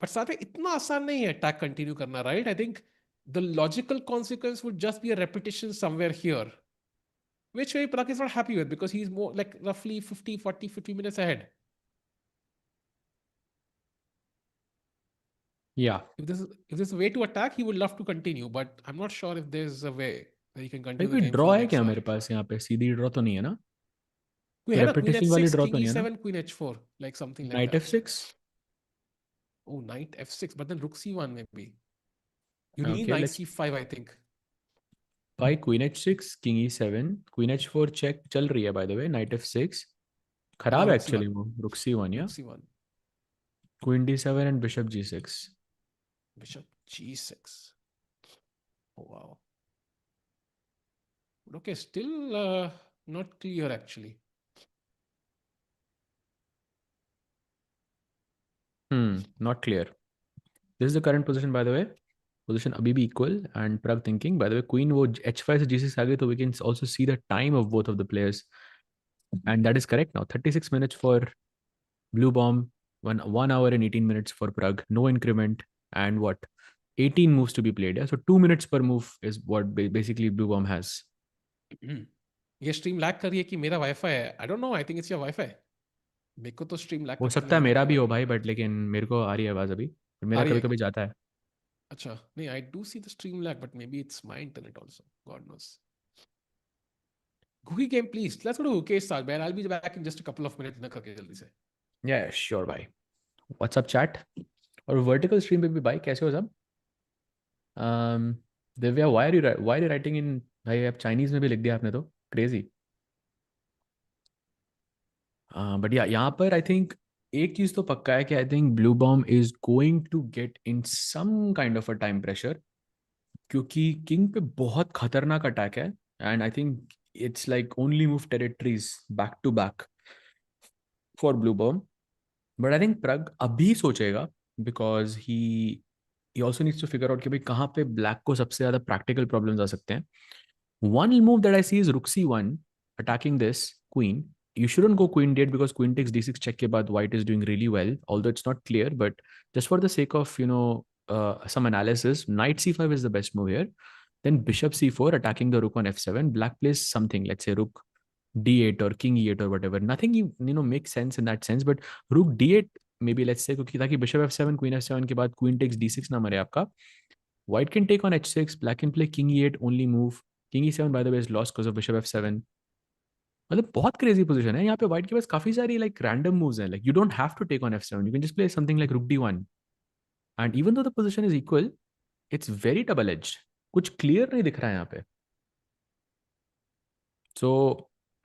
S1: But साथ में इतना आसान नहीं है attack continue करना, right? I think the logical consequence would just be a repetition somewhere here, which way Pragg is not happy with because he's more like roughly 50, 40, 50 minutes ahead.
S2: Yeah.
S1: If there's a way to attack, he would love to continue, but I'm not sure if there's a way that he can
S2: भाई
S1: continue the
S2: कोई
S1: game for
S2: draw
S1: the
S2: है
S1: next
S2: क्या
S1: hour.
S2: मेरे पास यहाँ पे? सीधी draw तो नहीं है ना?
S1: कोई
S2: कोई
S1: है ना, queen
S2: रेपिटेशन वाली
S1: h6,
S2: ड्रॉ
S1: king
S2: तो नहीं है ना?
S1: e7, queen h4, like something like
S2: night
S1: that.
S2: f6.
S1: Oh, knight f6, but then rook c1 maybe. You need
S2: Okay,
S1: knight
S2: let's.
S1: c5, I think.
S2: भाई queen h6, king e7, queen h4 check चल रही है by the way, knight f6
S1: No,
S2: खराब है
S1: rook
S2: actually,
S1: c1.
S2: वो रुक c1 या
S1: Rook c1.
S2: Queen d7 and bishop g6.
S1: Bishop g6. Oh, wow. Okay, still not clear actually.
S2: Not clear. This is the current position by the way. Position अभी भी equal and Pragg thinking. By the way, queen वो h5 से g6 आ गई, तो we can also see the time of both of the players. And that is correct now. 36 minutes for Bluebaum, 1 hour and 18 minutes for Pragg. No increment. And what? 18 moves to be played. Yeah? So 2 minutes per move is what basically Bluebaum has.
S1: ये stream lag कर रही है कि मेरा wifi है? आई don't no, I think it's your wifi. मेरे को तो स्ट्रीम लैग
S2: हो
S1: करती
S2: सकता है
S1: लग रही
S2: मेरा
S1: है.
S2: भी हो भाई, बट लेकिन मेरे को आ रही है आवाज़ अभी.
S1: आ
S2: मेरा
S1: रही
S2: कभी
S1: है
S2: कभी
S1: क्या?
S2: जाता है.
S1: अच्छा, नहीं, I do see the stream lag, but may be it's my internet also, God knows. Googie game please. Let's go to Gukesh start, man. I'll be back in just a couple of minutes ना करके जल्दी से.
S2: Yeah, sure भाई. WhatsApp chat और vertical stream पे भी भाई कैसे हो सब? Divya, why are you writing in? भाई आप चाइनीज में भी लिख दिया आपने तो, क्रेजी. बट या यहाँ पर आई थिंक एक चीज तो पक्का है कि I think Bluebaum is going to get in some kind of a time pressure, क्योंकि किंग पे बहुत खतरनाक अटैक है. And I think it's like only move territories back to back for Bluebaum. But I think Pragg अभी सोचेगा, because he also needs to figure out कि भाई कहाँ पे ब्लैक को सबसे ज्यादा प्रैक्टिकल प्रॉब्लम्स आ सकते हैं. One move that I see is rook c1 attacking this queen. You shouldn't go queen d8 because queen takes d6 check ke baad white is doing really well, although it's not clear. But just for the sake of some analysis, knight c5 is the best move here. Then bishop c4 attacking the rook on f7. Black plays something, let's say rook d8 or king e8 or whatever. Nothing makes sense in that sense. But rook d8 maybe, let's say, क्योंकि ताकि bishop f7 queen f7 के बाद queen takes d6 ना मरे आपका. White can take on h6. Black can play king e8 only move. King e7 by the way is lost because of bishop f7. मतलब बहुत crazy position है यहाँ पे. व्हाइट के पास काफी सारी लाइक रैंडम मूव्स हैं. Like you don't have to take on f7. You can just play something like rook d1. And even though the position is equal, it's very double edge. कुछ clear नहीं दिख रहा है यहाँ पे. So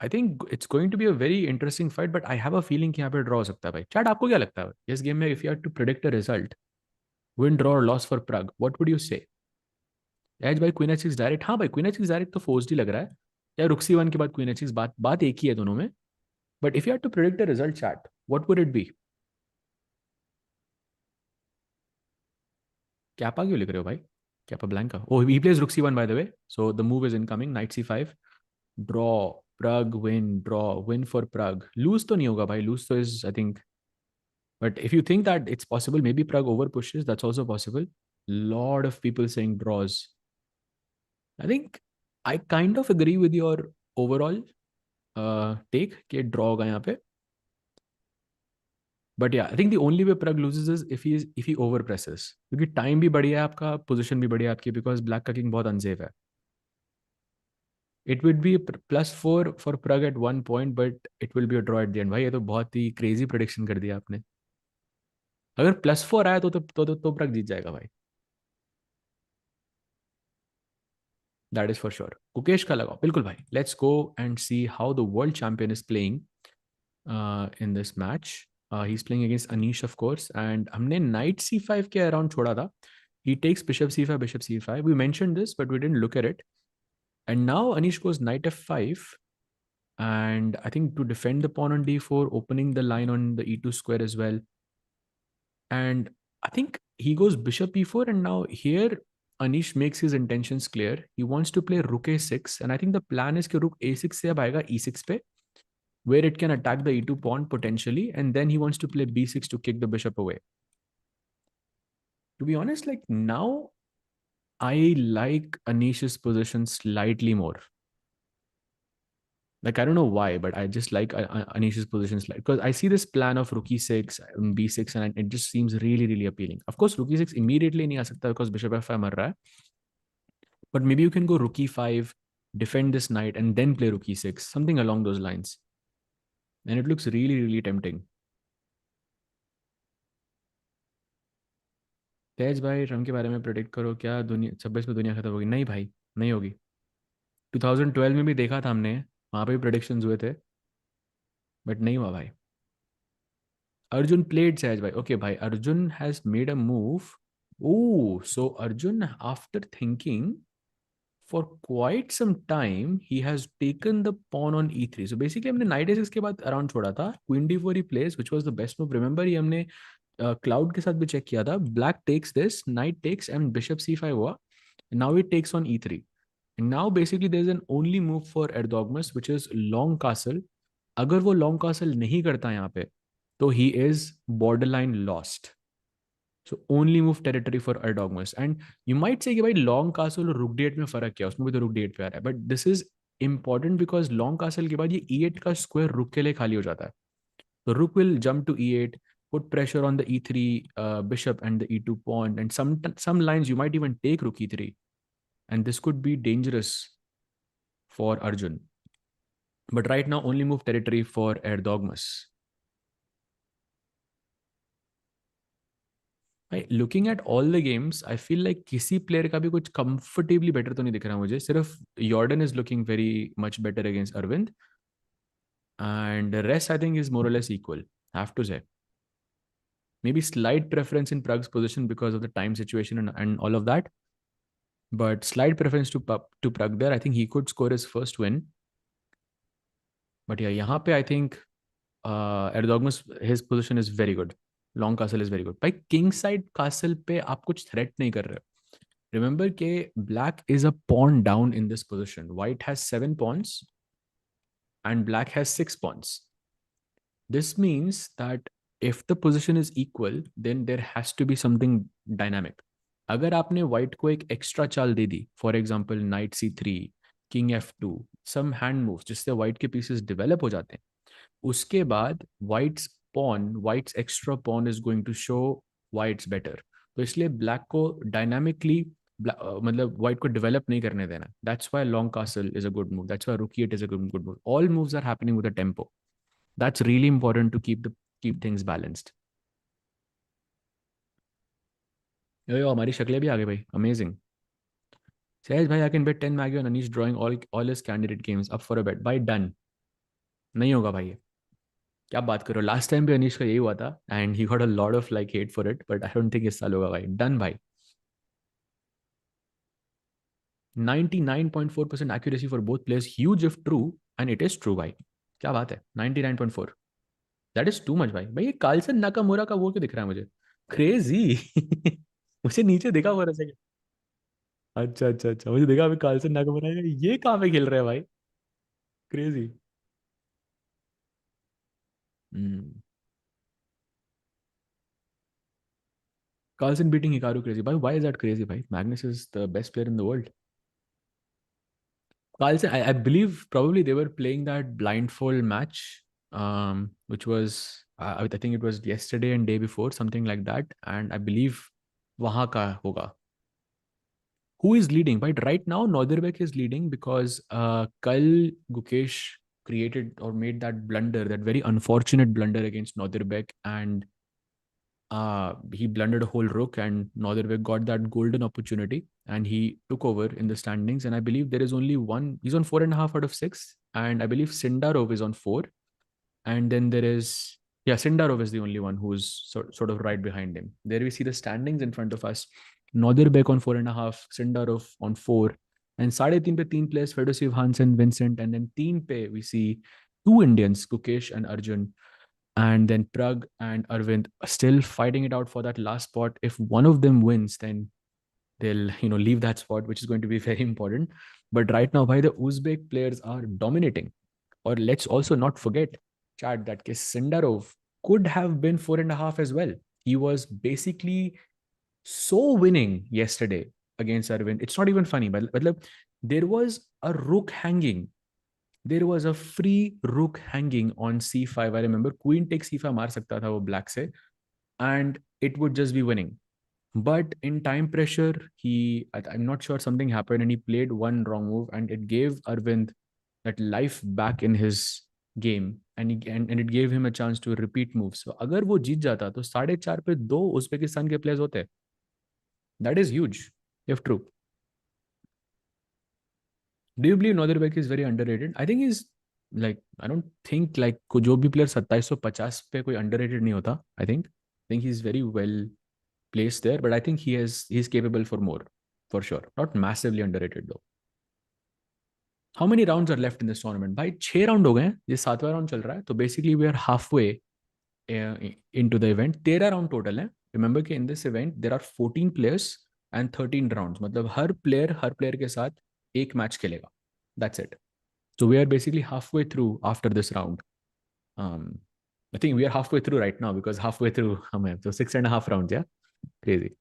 S2: I think it's going to be a very interesting fight, but I have a feeling कि यहाँ पे ड्रॉ हो सकता है भाई. चैट आपको क्या लगता है इस गेम में? If you have to predict a result, win draw और loss for Pragg, what would you say? एज भाई क्वीन h6 डायरेक्ट. हाँ भाई क्वीन h6 डायरेक्ट तो फोर्स्ड ही लग रहा है. या रुक c1 के बाद क्वीन h6, बात बात एक ही है दोनों में. But if you have to predict a result chat, what would it be? Capa क्यों लिख रहे हो भाई? Capa Blanca. ओह, he plays rook c1 by the way, so the move is incoming. Knight c5. Draw. Pragg win. Draw win for Pragg. Lose तो नहीं होगा भाई. लूज तो is I think. But if you think that it's possible, maybe Prague over pushes. That's also possible. Lot of people saying draws. I think I kind of agree with your overall take कि draw होगा यहाँ पे. But yeah, I think the only way Prague loses is if he over presses. क्योंकि time भी बढ़िया है आपका, position भी बढ़िया है आपकी, because black का king बहुत unsafe है. It would be +4 for Prague at one point, but it will be a draw at the end. भाई ये तो बहुत ही crazy prediction कर दिया आपने. अगर +4 आया तो Prague जीत जाएगा भाई. That is for sure. Gukesh का लगाओ बिल्कुल भाई. Let's go and see how the world champion is playing in this match. He's playing against Anish, of course. And हमने knight c5 के around छोड़ा था. He takes bishop c5, bishop c5. We mentioned this, but we didn't look at it. And now Anish goes knight f5. And I think to defend the pawn on d4, opening the line on the e2 square as well. And I think he goes bishop e4, and now here Anish makes his intentions clear. He wants to play rook a6, and I think the plan is कि rook a6 से अब आएगा e6 पे, where it can attack the e2 pawn potentially, and then he wants to play b6 to kick the bishop away. To be honest, like now, I like Anish's position slightly more. Like I don't know why, but I just like Anish's positions, like because I see this plan of rook e6 and b6, and it just seems really really appealing. Of course, rook e6 immediately nahi aa sakta because bishop f5 mar raha hai, but maybe you can go rook e5, defend this knight, and then play rook e6, something along those lines, and it looks really really tempting. तेज भाई Trump के बारे में predict करो, क्या दुनिया 26 में दुनिया खत्म होगी? नहीं भाई, नहीं होगी। 2012 में भी देखा था हमने, वहां पे भी प्रेडिक्शंस हुए थे, बट नहीं हुआ भाई। Arjun played Sahaj bhai. Okay, bhai. Arjun has made a move. Oh, so Arjun, after thinking for quite some time, he has taken the pawn on e3. So basically, हमने knight a6 के बाद around छोड़ा था. Queen d4 he plays, which was the best move. Remember, ये हमने cloud के साथ भी check किया था. Black takes this, knight takes, and bishop c5 हुआ. And now it takes on e3. And now basically there's an only move for Erdogmus, which is long castle. अगर वो long castle नहीं करता यहाँ पे, तो he is borderline lost. So only move territory for Erdogmus. And you might say कि भाई long castle और rook d8 में फर्क क्या, उसमें भी तो rook d8 पे आ रहा है. But this is important because long castle के बाद ये e8 का square rook के लिए खाली हो जाता है. So rook will jump to e8, put pressure on the e3 bishop and the e2 pawn, and some lines you might even take rook e3, and this could be dangerous for Arjun. But right now only move territory for Erdogmus. Looking at all the games, I feel like किसी player का भी कुछ comfortably better तो नहीं दिख रहा मुझे. सिर्फ Jordan is looking very much better against Aravindh, and the rest I think is more or less equal. Have to say, maybe slight preference in Pragg's position because of the time situation and all of that, but slight preference to Pragg there. I think he could score his first win. But yeah, यहाँ पे I think Erdogmus, his position is very good. Long castle is very good. भाई king side castle पे आप कुछ threat नहीं कर रहे. Remember कि black is a pawn down in this position. White has 7 pawns and black has 6 pawns. This means that if the position is equal, then there has to be something dynamic. अगर आपने white को एक extra चाल दे दी, for example knight c3, king f2, some hand moves जिससे white के pieces develop हो जाते हैं, उसके बाद white's extra pawn is going to show white's better. तो इसलिए black को dynamically मतलब white को develop नहीं करने देना. That's why long castle is a good move. That's why rook e8 is a good move. All moves are happening with a tempo. That's really important to keep things balanced. यो हमारी शक्लें भी आ गई भाई. Amazing. Says भाई I can bet 10 Maggie on Anish drawing all his candidate games up for a bet. By done. नहीं होगा भाई. क्या बात करो, लास्ट टाइम भी अनीश का यही हुआ था and he got a lot of like hate for it, but I don't think इस साल होगा भाई. डन भाई. 99.4% accuracy for both players, huge if true, and it is true भाई. क्या बात है. 99.4, दैट इज टू मच भाई. भाई ये कार्लसन नाकामुरा का वो क्यों दिख रहा है मुझे, क्रेजी. मुझे नीचे दिखा हुआ रहा. अच्छा अच्छा अच्छा, मुझे देखा अभी कार्लसन नाकामुरा ये कहाँ पे खेल रहे हैं भाई. Crazy. Hmm. Carlson beating Hikaru crazy. Why is that crazy, bhai? Magnus is the best player in the world. Carlson, I believe probably they were playing that blindfold match, which was, I think it was yesterday and day before, something like that. And I believe wahan ka hoga. Who is leading? But right now, Nodirbek is leading because Kal Gukesh created or made that blunder, that very unfortunate blunder against Nodirbek, and he blundered a whole rook, and Nodirbek got that golden opportunity and he took over in the standings. And I believe there is only one, he's on 4.5 out of 6. And I believe Sindarov is on 4. And then there is, yeah, Sindarov is the only one who's sort of right behind him. There we see the standings in front of us. Nodirbek on 4.5, Sindarov on 4. And 3.5 pe 3 players, Fedoseev, Hansen, Vincent. And then 3 pe we see 2 Indians, Gukesh and Arjun. And then Pragg and Arvind still fighting it out for that last spot. If one of them wins, then they'll leave that spot, which is going to be very important. But right now, the Uzbek players are dominating. Or let's also not forget, chat, that Sindarov could have been 4.5 as well. He was basically so winning yesterday against Arvind. It's not even funny, but there was a rook hanging. There was a free rook hanging on c5. I remember queen takes c5 maar sakta tha wo black se, and it would just be winning. But in time pressure, I'm not sure, something happened and he played one wrong move and it gave Arvind that life back in his game, and it gave him a chance to repeat moves. So अगर वो जीत जाता तो 4.5 पे 2 Uzbekistan के players होते. That is huge, if true. Do you believe Nodirbek is very underrated? I think he's like, I don't think like जो भी player 2750 पे कोई underrated नहीं होता. I think he's very well placed there, but I think he's capable for more, for sure. Not massively underrated though. How many rounds are left in this tournament? भाई 6 round हो गए हैं, ये 7वां round चल रहा है, तो basically we are halfway into the event. 13 round total है. Remember कि in this event there are 14 players and 13 rounds. मतलब हर player के साथ एक match खेलेगा. That's it. So we are basically halfway through after this round. I think we are halfway through right now because halfway through so 6.5 rounds. Yeah, crazy.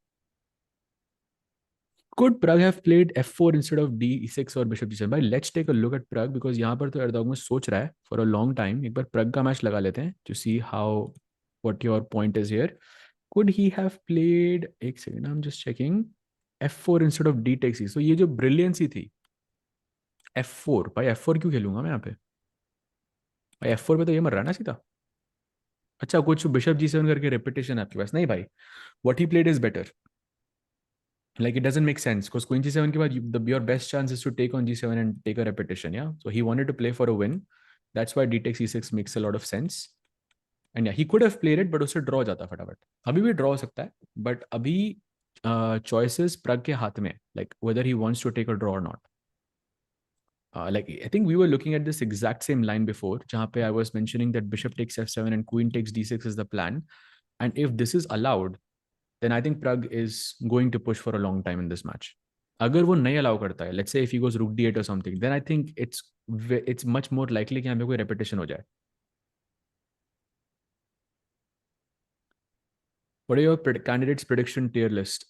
S2: Could Pragg have played f4 instead of d6 or bishop g7? भाई let's take a look at Pragg because यहाँ पर तो Erdogmus सोच रहा है for a long time. एक बार Pragg का match लगा लेते हैं to see how what your point is here. Could he have played, एक second, I'm just checking, f4 instead of d takes c. So ये जो brilliancy थी f4, भाई f4 क्यों खेलूंगा मैं यहाँ पे? भाई f4 पे तो ये मर रहा है ना सीधा. अच्छा कुछ बिशप g7 करके रेपिटेशन आपके पास नहीं भाई. What he played is better. Like it doesn't make sense because queen g7 ke baad your best chance is to take on g7 and take a repetition. Yeah, so he wanted to play for a win. That's why d takes e6 makes a lot of sense. And yeah, he could have played it, but usse draw jata फटाफट. अभी भी draw हो सकता है, but अभी choices Pragg के हाथ में, like whether he wants to take a draw or not. Like I think we were looking at this exact same line before, जहाँ पे I was mentioning that bishop takes f7 and queen takes d6 is the plan, and if this is allowed, then I think Pragg is going to push for a long time in this match. अगर वो नहीं allow करता है, let's say if he goes rook d8 or something, then I think it's much more likely कि यहाँ पे कोई repetition हो जाए. What are your candidates prediction tier list?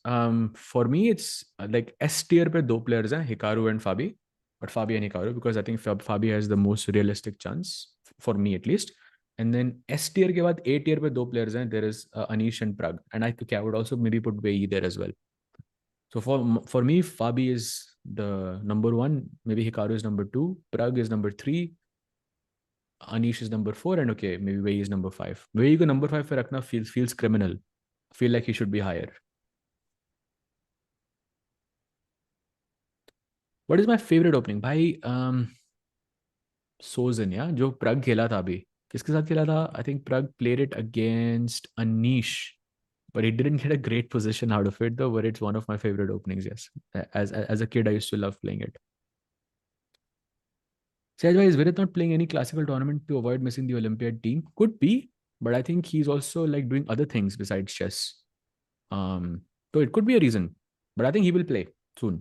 S2: For me, it's like S tier पे 2 players हैं, Hikaru and Fabi, but Fabi and Hikaru because I think Fabi has the most realistic chance for me at least. And then S tier के बाद A tier पे 2 players हैं, there is Anish and Pragg, and I would also maybe put Wei there as well. So for me, Fabi is the number 1, maybe Hikaru is number 2, Pragg is number 3, Anish is number 4, and okay, maybe Wei is number 5. Wei को number 5 पे रखना feels criminal. I feel like he should be higher. What is my favorite opening? भाई Sozin, yeah, जो Pragg खेला था अभी. किसके साथ खेला था? I think Pragg played it against Anish, but he didn't get a great position out of it though, but it's one of my favorite openings, yes. As a kid, I used to love playing it. Sejbhai, is Virat not playing any classical tournament to avoid missing the Olympiad team? Could be, but I think he's also like doing other things besides chess. So it could be a reason, but I think he will play soon.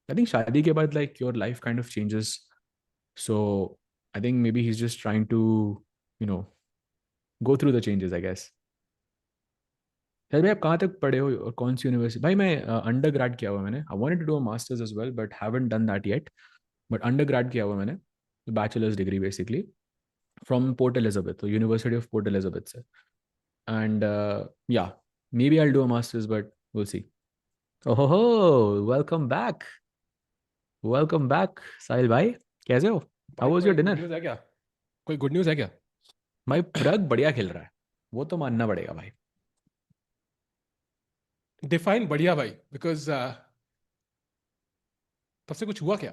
S2: I think shadi ke baad, like your life kind of changes. So I think maybe he's just trying to, go through the changes, I guess. भाई आप कहाँ तक पढ़े हो और कौन सी university? भाई मैं अंडर ग्रेड किया हुआ मैंने. I wanted to do a masters as well but haven't done that yet. But undergrad किया हुआ मैंने, bachelors degree basically from Port Elizabeth, तो यूनिवर्सिटी ऑफ पोर्ट एलिजाबेथ से. एंड या maybe I'll do a master's, but we'll see. Oh, welcome back साहिल भाई, कैसे हो? How was your dinner?
S1: News है क्या? कोई गुड न्यूज़ है क्या?
S2: भाई प्रग बढ़िया खेल रहा है, वो तो मानना पड़ेगा भाई.
S1: डिफाइन बढ़िया भाई, बिकॉज तब से कुछ हुआ क्या?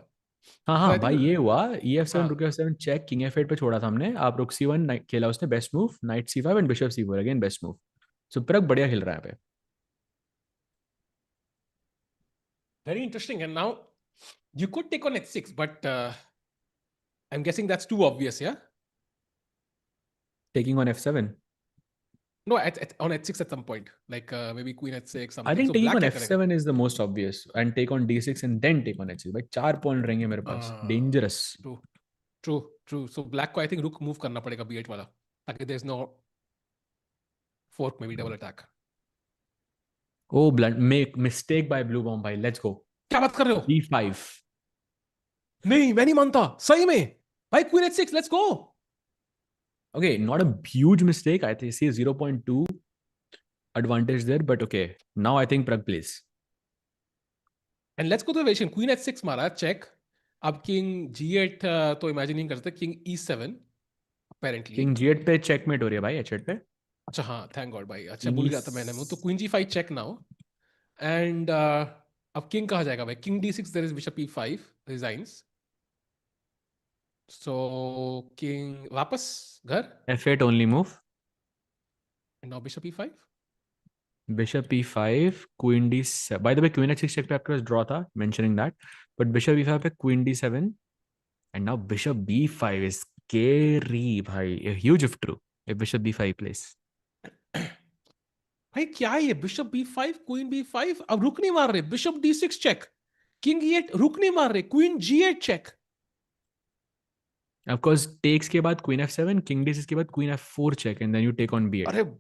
S2: हाँ
S1: So
S2: हाँ
S1: I
S2: भाई,
S1: think
S2: ये हुआ EF7
S1: हाँ,
S2: रुक F7 चेक, किंग F8 पे छोड़ा था हमने, आप रुक C1 खेला उसने, best move, knight C5 and bishop C4 again best move. So Pragg बढ़िया खेल रहा है यहाँ पे.
S1: very interesting. And now you could take on h6, but I'm guessing that's too obvious, yeah?
S2: Taking on F7.
S1: No, on h6 at some point, like maybe queen h6
S2: I
S1: something.
S2: think
S1: So
S2: taking
S1: black
S2: on
S1: क्या करेगा?
S2: F7 is the most obvious and take on D6 and then take on H6. भाई 4 point रहेंगे मेरे पास, dangerous.
S1: True, true, true. So black को I think rook move करना पड़ेगा b8 वाला, ताकि there's no fork, maybe double attack.
S2: Oh, blunt make mistake by Bluebaum भाई. Let's go.
S1: क्या बात कर रहे हो?
S2: D5.
S1: नहीं, मैं नहीं मानता सही में भाई. Queen H6, let's go.
S2: Okay, not a huge mistake. I think see 0.2 advantage there, but okay. Now I think Pragg plays.
S1: And let's go to variation. Queen H6 मारा, चेक. अब किंग G8 तो imagine नहीं कर सकते. King E7 apparently.
S2: King G8 पे checkmate हो रही है भाई H8 पे.
S1: अच्छा हाँ, थैंक गॉड भाई. अच्छा, भूल
S2: King
S1: गया था मैंने वो. तो queen G5 check now. And अब किंग कहाँ जाएगा भाई? King D6, there is bishop E5 resigns. So king वापस घर.
S2: F8 only move.
S1: And now bishop E5.
S2: Bishop E5, Queen D7. By the way, Queen H6 check पे आपके पास draw था, mentioning that. But Bishop E5 पे Queen D7, and now Bishop B5 is scary, भाई. A huge if true. If Bishop B5 plays.
S1: भाई क्या है ये? Bishop B5, queen B5. अब रुक नहीं मार रहे. Bishop D6 check. King E8 रुक नहीं मार रहे. Queen G8 check.
S2: Of course, takes के बाद Queen F7, King D6 के बाद Queen F4 check, and then you take on B8.
S1: अरे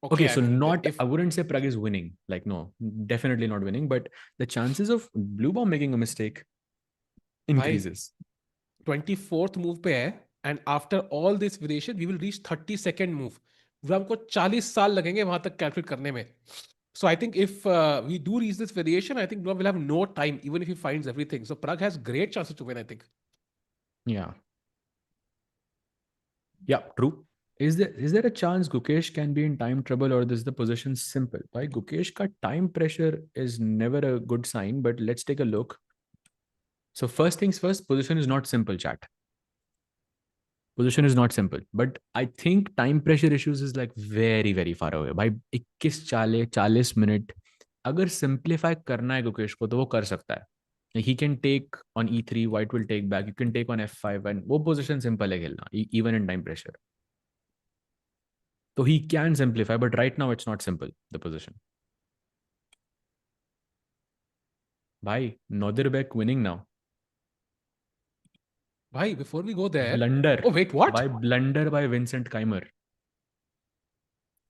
S2: Okay,
S1: okay, I
S2: so
S1: mean,
S2: not,
S1: if
S2: I wouldn't say Pragg is winning. Like, no, definitely not winning. But the chances of Bluebaum making a mistake
S1: भाई
S2: increases.
S1: 24th move पे है. And after all this variation we will reach 32nd move. वो हमको 40 साल लगेंगे वहां तक calculate करने में. So I think if we do reach this variation, I think we'll have no time, even if he finds everything. So Pragg has great chances to win, I think.
S2: Yeah. Yeah, true. Is there a chance Gukesh can be in time trouble, or is the position simple? Why Gukesh ka time pressure is never a good sign, but let's take a look. So first things first, position is not simple, chat. Position is not simple, but I think time pressure issues is like very very far away. भाई 21 40 minute अगर simplify करना है गुकेश को तो वो कर सकता है. Like he can take on E3, white will take back, you can take on F5, and वो position simple है खेलना even in time pressure. So he can simplify, but right now it's not simple, the position. भाई Nodirbek winning now.
S1: Bhai, before we go there,
S2: Blunder.
S1: oh wait, what?
S2: By blunder by Vincent Keymer.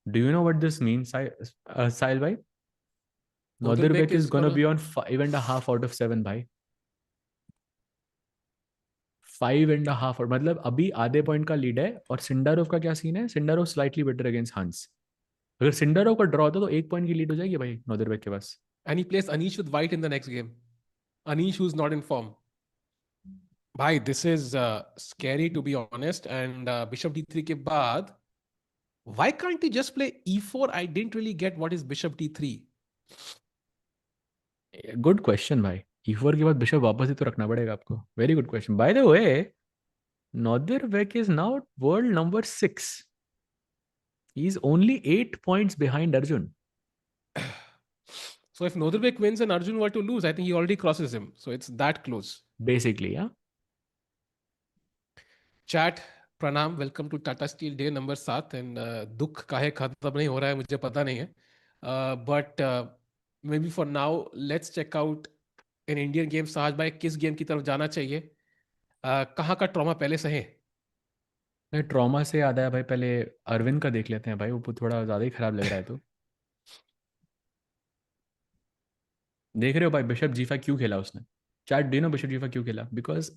S2: Do you know what this means, Sahil bhai?
S1: Nodirbek
S2: Nodirbek is
S1: is
S2: gonna
S1: gonna.
S2: be on 5.5 out of 7 भाई. 5.5 और मतलब अभी आधे point का lead है. और Sindarov का क्या सीन है? सिंडारोव स्लाइटली बेटर अगेंस्ट हंस. अगर सिंडारोव का ड्रॉ होता तो 1 पॉइंट की लीड हो जाएगी भाई नोदरबेक के पास.
S1: And he plays Anish with white in the next game. Anish, who's not in form. Bhai, this is scary to be honest. And Bishop D3 के बाद, why can't he just play E4? I didn't really get what is Bishop D3.
S2: Good question भाई. E4 के बाद bishop वापस ही तो रखना पड़ेगा आपको. Very good question. By the way, Nodirbek is now world number 6. He is only 8 points behind Arjun.
S1: So if Nodirbek wins and Arjun were to lose, I think he already crosses him. So it's that close.
S2: Basically या.
S1: Chat, Pranam, welcome to Tata Steel Day number 7. And dukh kahe khatam nahi ho raha hai, mujhe pata nahi hai. But maybe for now, let's check out an Indian game. Sahaj bhai, किस game की तरफ जाना चाहिए? कहाँ का trauma पहले सहे?
S2: Trauma से याद आया भाई, पहले अरविंद का देख लेते हैं भाई. वो थोड़ा ज्यादा ही खराब लग रहा है. तो देख रहे हो भाई बिशप G5 क्यों खेला उसने? Chat do no bishop G5 क्यों खेला? बिकॉज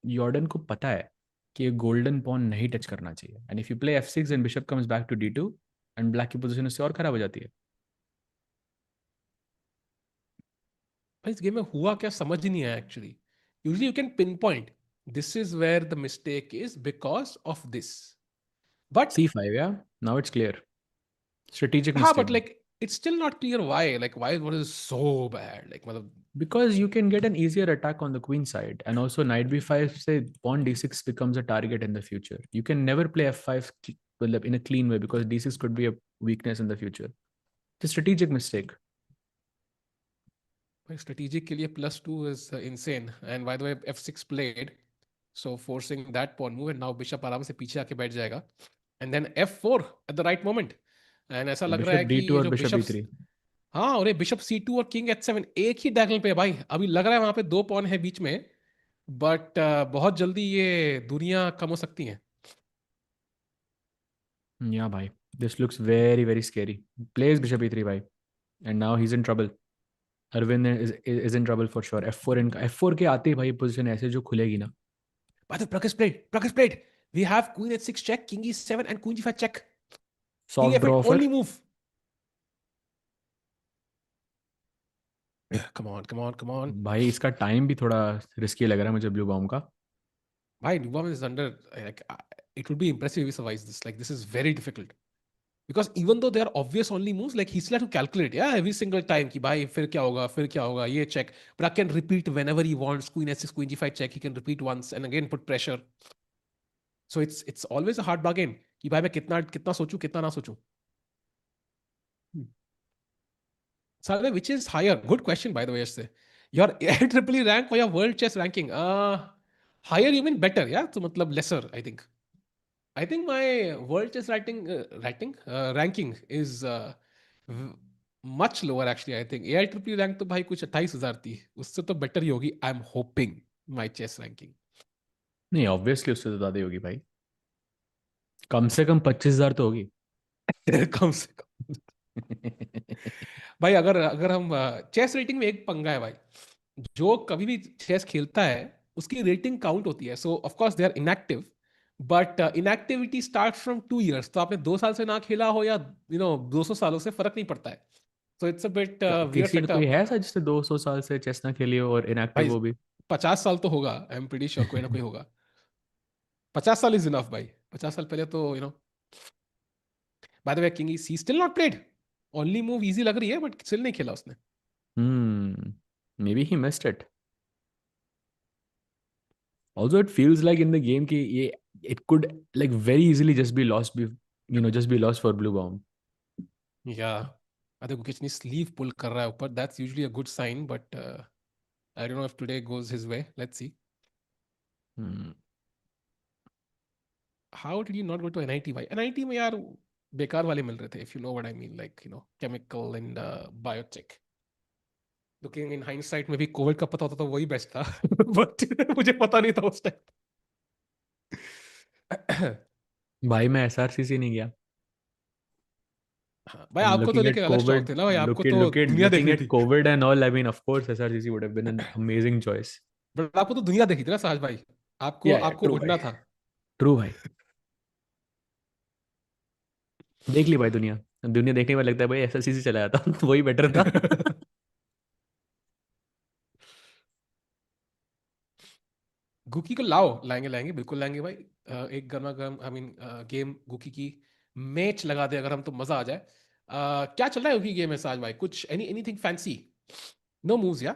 S2: यॉर्डन को पता है कि गोल्डन पॉन नहीं टच करना चाहिए. And if you play F6 and bishop comes back to D2, and black की पोजीशन उससे और खराब हो जाती है.
S1: भाई इस गेम में हुआ क्या समझ ही नहीं आया actually. Usually you can pinpoint this is where the mistake is because of this. But
S2: C5, yeah, now it's clear. Strategic
S1: हाँ,
S2: mistake.
S1: but like it's still not clear why. Like why was it so bad? Like मतलब
S2: Because you can get an easier attack on the queen side, and also knight B5 say pawn D6 becomes a target in the future. You can never play F5 in a clean way because D6 could be a weakness in the future. It's a strategic mistake.
S1: strategic के लिए +2 is insane. And by the way, F6 played, so forcing that pawn move, and now bishop आराम से पीछे आके बैठ जाएगा. And then F4 at the right moment. And ऐसा लग रहा है
S2: Bishop
S1: कि
S2: D2
S1: ये
S2: और
S1: जो
S2: Bishop
S1: बिशप,
S2: E3.
S1: हाँ, और ये बिशप C2 और किंग H7 एक ही डायगोनल पे है भाई. अभी लग रहा है वहां पे 2 पॉन है बीच में. बट बहुत जल्दी ये दुनिया कम हो सकती है.
S2: Yeah, भाई. This looks very, very scary. Plays bishop e3, bhai. And now he's in trouble. Arvind is in trouble for sure. F4 के आते ही भाई पोजीशन ऐसे जो खुलेगी ना.
S1: By the Pragg is played. Pragg is played. We have queen h6 check, king e7 and queen g5 check. King
S2: Soft
S1: f8
S2: draw
S1: only
S2: offer.
S1: move. Come on, come on, come on.
S2: भाई इसका time भी थोड़ा risky लग रहा है मुझे blue Baum का.
S1: Why Nubam is under, like, it would be impressive if he survives this. Like, this is very difficult. Because even though they are obvious only moves, like, he still has to calculate, yeah, every single time कि भाई फिर क्या होगा, ये check. Pragg can repeat whenever he wants. Queen h6, queen g5 check. He can repeat once and again put pressure. So it's always a hard bargain कि भाई मैं कितना सोचूं, कितना ना सोचूं. Salve, which is higher? Good question, by the way, yesterday. Your AIEEE rank or your world chess ranking? Higher, you mean better, yeah? So, matlab lesser, I think. I think my world chess ranking is much lower, actually, I think. AIEEE rank तो भाई कुछ 28,000 थी. उससे तो better ही होगी. I'm hoping my chess ranking.
S2: नहीं obviously उससे तो ज़्यादा ही होगी भाई. कम से कम 25,000 तो होगी.
S1: कम से कम. भाई अगर अगर हम चेस रेटिंग में एक पंगा है भाई. जो कभी भी चेस खेलता है उसकी रेटिंग काउंट होती है. So of course they are inactive, but inactivity start from 2 years. तो आपने 2 साल से ना खेला हो या 200 सालों से, फर्क नहीं पड़ता है. So it's a bit weird
S2: किसी ने कोई
S1: सेटअप.
S2: है ऐसा जिसने 200 साल से चेस ना खेली हो और इनएक्टिव
S1: भाई
S2: हो भी?
S1: 50 साल तो होगा. आई एम प्रीटी श्योर कोई ना कोई होगा. 50 साल इज इनफ भाई. 50 साल पहले तो by the way king is see still not played. Only move easy लग रही है बट स्टिल नहीं खेला उसने.
S2: Maybe he missed it. Also, it feels like in the game कि ये it could like very easily just be lost, just be lost for blue bomb.
S1: या I think Gukesh ने स्लीव पुल कर रहा है ऊपर. That's usually a good sign, but I don't know if today goes his way. Let's see. How did you not go to NIT? Why? NIT में यार बेकार वाले मिल रहे थे. If you know what I mean, like chemical and biotech. Looking in hindsight, में भी Covid का पता होता तो वही बेस्ट था. But मुझे पता नहीं था उस टाइम.
S2: भाई मैं SRCC नहीं गया.
S1: भाई
S2: And
S1: आपको तो
S2: looking at
S1: लेके अलग शौक
S2: COVID,
S1: थे ना भाई. आपको तो दुनिया
S2: looking
S1: देखनी
S2: at
S1: थी.
S2: COVID and all, I mean, of course, SRCC would have been an amazing choice.
S1: But आपको तो दुनिया देखी थी ना साज भाई. आपको
S2: Yeah,
S1: आपको
S2: true भाई.
S1: उड़ना था.
S2: True भाई. देख ली भाई दुनिया. दुनिया देखने में लगता है भाई SRCC चला जाता वही बेटर था.
S1: गुकी को लाओ. लाएंगे लाएंगे बिल्कुल लाएंगे भाई. एक गर्मा गर्म आई मीन गेम गुकी की मैच लगा दे अगर हम तो मजा आ जाए. क्या चल रहा है गुकी गेम में साज भाई? कुछ एनीथिंग फैंसी? नो मूव्स या?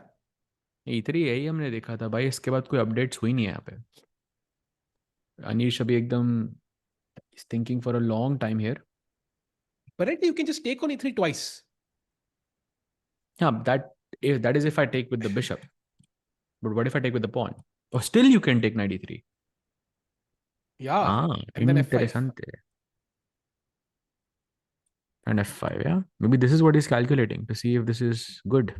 S2: E3 यही हमने देखा था भाई. इसके बाद कोई अपडेट्स हुई नहीं है यहाँ पे. अनीश अभी एकदम is thinking for a long time here.
S1: Apparently you can just take on e3 twice.
S2: Yeah, that is if I take with the bishop. But what if I take with the pawn? Oh, still you can take knight e3.
S1: Yeah.
S2: Ah,
S1: And then f5.
S2: interesante. And f5, yeah. Maybe this is what he's calculating to see if this is good.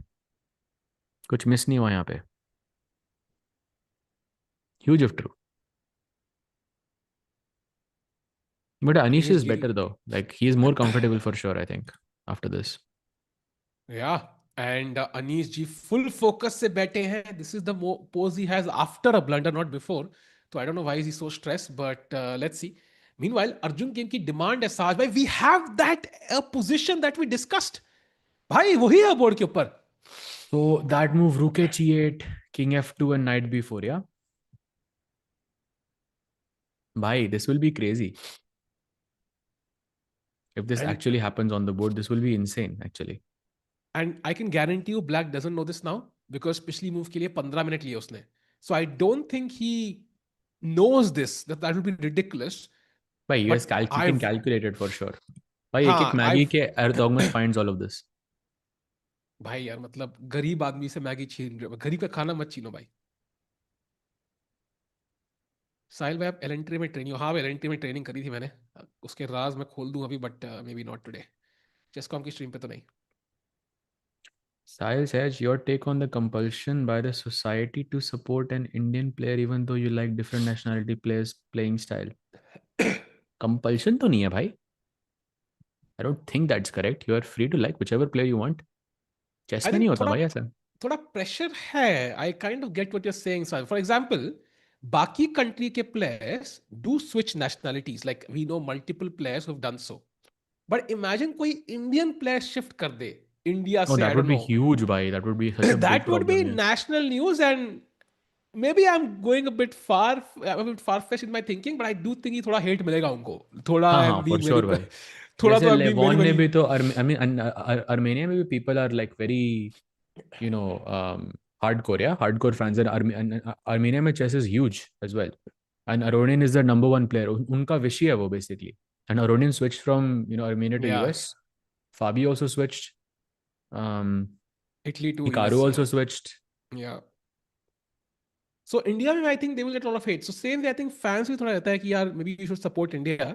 S2: कुछ miss नहीं हुआ यहाँ पे. Huge if true. But Anish
S1: Anish
S2: is
S1: Giri.
S2: better though. Like he is more comfortable for sure, I think, after this.
S1: Yeah. And Anish ji full focus से बैठे हैं. This is the pose he has after a blunder, not before. So I don't know why is he so stressed, but let's see. Meanwhile, Arjun game की demand है साज भाई. We have that position that we discussed. भाई वही है board के ऊपर.
S2: So that move rook h8, king f2 and knight b4, yeah? Bhai, this will be crazy. If this
S1: And
S2: actually happens on the board, this will be insane actually.
S1: and I can guarantee you black doesn't know this now because पिछली move के लिए 15 minute लिए उसने. So I don't think he knows this. That would be ridiculous.
S2: Bhai,
S1: But
S2: he can
S1: I've
S2: calculate it for sure. Bhai, एक
S1: हाँ
S2: Maggi
S1: I've
S2: के Erdogmus finds all of this.
S1: भाई यार मतलब गरीब आदमी से मैगी छीन रहे हो. गरीब का खाना मत छीनो भाई. साहिल भाई आप एलेंट्री में ट्रेनिंग हो? हाँ एलेंट्री में ट्रेनिंग करी थी मैंने. उसके राज मैं खोल दूं अभी but maybe not today. Chess com की स्ट्रीम पे तो नहीं.
S2: Sahil says your take on the compulsion by the society to support an Indian player even though you like different nationality players playing style. Compulsion तो नहीं है भाई. I don't think that's correct. You are free to like whichever player you want. Chess
S1: आई
S2: में नहीं
S1: think
S2: होता
S1: थोड़ा
S2: भाई ऐसा.
S1: थोड़ा प्रेशर है. I kind of get what you are saying sir. For example, बाकी कंट्री के players do switch nationalities, like we know multiple players who have done so. But imagine कोई इंडियन प्लेयर शिफ्ट कर दे India
S2: Oh,
S1: से,
S2: that
S1: I
S2: would
S1: don't
S2: be
S1: no.
S2: huge, bhai. That would be such a big
S1: That would be
S2: problem. Yeah.
S1: national news, and maybe I'm going a bit far, a bit far fetched in my thinking, but I do think थोड़ा hate मिलेगा उनको. थोड़ा
S2: हाँ
S1: I'm
S2: हाँ, for
S1: being very,
S2: sure भाई.
S1: थोड़ा
S2: जैसे
S1: तो I'm being very
S2: लेवॉन ने
S1: very.
S2: भी तो I mean अर्मेनिया में भी people are like very hardcore, yeah, hardcore fans. And Armenia में chess is huge as well. And Aronian is the number one player. उनका विषय है वो basically. And Aronian switched from Armenia to
S1: Yeah,
S2: US. Fabi also switched. Um,
S1: Italy to
S2: Hikaru
S1: US.
S2: also
S1: Yeah,
S2: switched.
S1: yeah. So India में I think they will get a lot of hate. So same way I think fans भी थोड़ा रहता है कि यार maybe you should support India.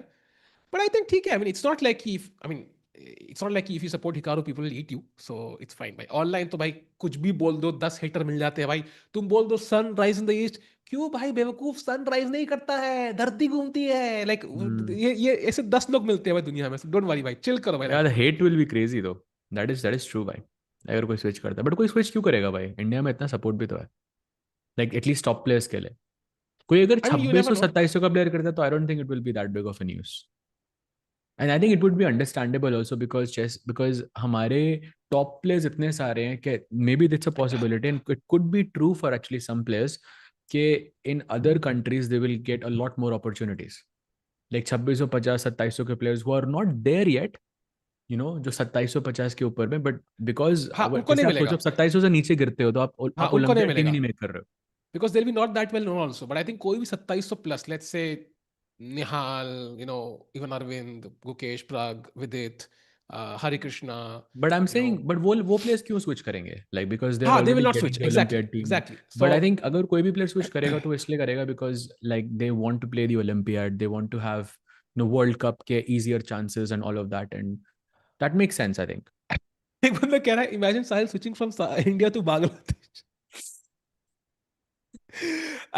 S1: But I think ठीक है. I mean, it's not like if I mean, it's not like if you support Hikaru, people will eat you. So it's fine भाई. Online तो भाई कुछ भी बोल दो, 10 hater मिल जाते हैं भाई. तुम बोल दो sun rise in the east, क्यों भाई बेवकूफ, सन राइज नहीं करता है, धरती घूमती है. Like
S2: Hmm.
S1: ये ऐसे 10 लोग मिलते हैं भाई दुनिया में. डोंट वरी भाई, चिल करो भाई
S2: Yeah,
S1: लाइफ
S2: the
S1: को.
S2: hate will be crazy though. That is true भाई. अगर कोई switch करता है, but कोई switch क्यों करेगा भाई? इंडिया में इतना support भी तो है. Like at least top players के लिए. कोई अगर
S1: I mean you never
S2: 2600
S1: no.
S2: 2700 का प्लेयर करता है तो I don't think it will be that big of a news. And I think it would be understandable also because हमारे top players इतने सारे हैं कि maybe that's a possibility and it could be true for actually some players कि in other countries they will get a lot more opportunities. Like 2650 2700 के players who are not there yet, जो 2750 के ऊपर में, but because
S1: हाँ उनको नहीं
S2: जैसे आप सोचो
S1: मिलेगा.
S2: 2700 से नीचे गिरते हो तो
S1: हाँ
S2: आप
S1: उनको नहीं
S2: ओलंपियाड टीम ही
S1: मिलेगा.
S2: नहीं मेक कर रहे हो.
S1: Because they'll be not that well known also. But I think कोई भी 2700 plus, let's say Nihal, even Arvind, Gukesh, Pragg, Vidit, Hari Krishna,
S2: But I'm
S1: you know.
S2: saying, but वो players क्यों switch करेंगे? Like because they are
S1: हाँ, they will
S2: already
S1: not
S2: getting
S1: switch.
S2: the
S1: Exactly,
S2: Olympiad team.
S1: exactly.
S2: But I
S1: So
S2: think अगर कोई भी player switch करेगा तो इसलिए करेगा because like they want to play the Olympiad, they want to have World Cup के easier chances and all of that, and that makes sense, I think.
S1: एक बंदा कह रहा है, imagine Sahil switching from India to Bangladesh.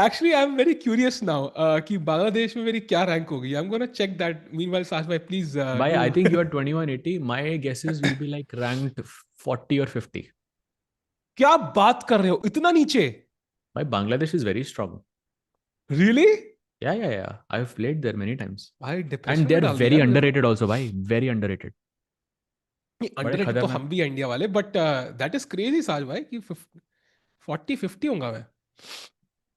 S1: Actually, I'm very curious now कि बांग्लादेश में मेरी क्या रैंक होगी. I'm gonna check that. Meanwhile, Sahil bhai, please
S2: By I
S1: do.
S2: think you are 2180. My guesses will be like ranked 40 or 50.
S1: क्या बात कर रहे हो, इतना नीचे?
S2: My Bangladesh is very strong.
S1: Really?
S2: Yeah. I've played there many times.
S1: भाई
S2: And
S1: depression में
S2: they're
S1: डाल दिया
S2: very
S1: यार मेरे को.
S2: underrated also, bhai. Very underrated. बड़े
S1: अंडररेटेड तो
S2: खतरनाक.
S1: हम भी है इंडिया वाले, बट दैट इज क्रेजी साज भाई कि 40-50 होगा मैं.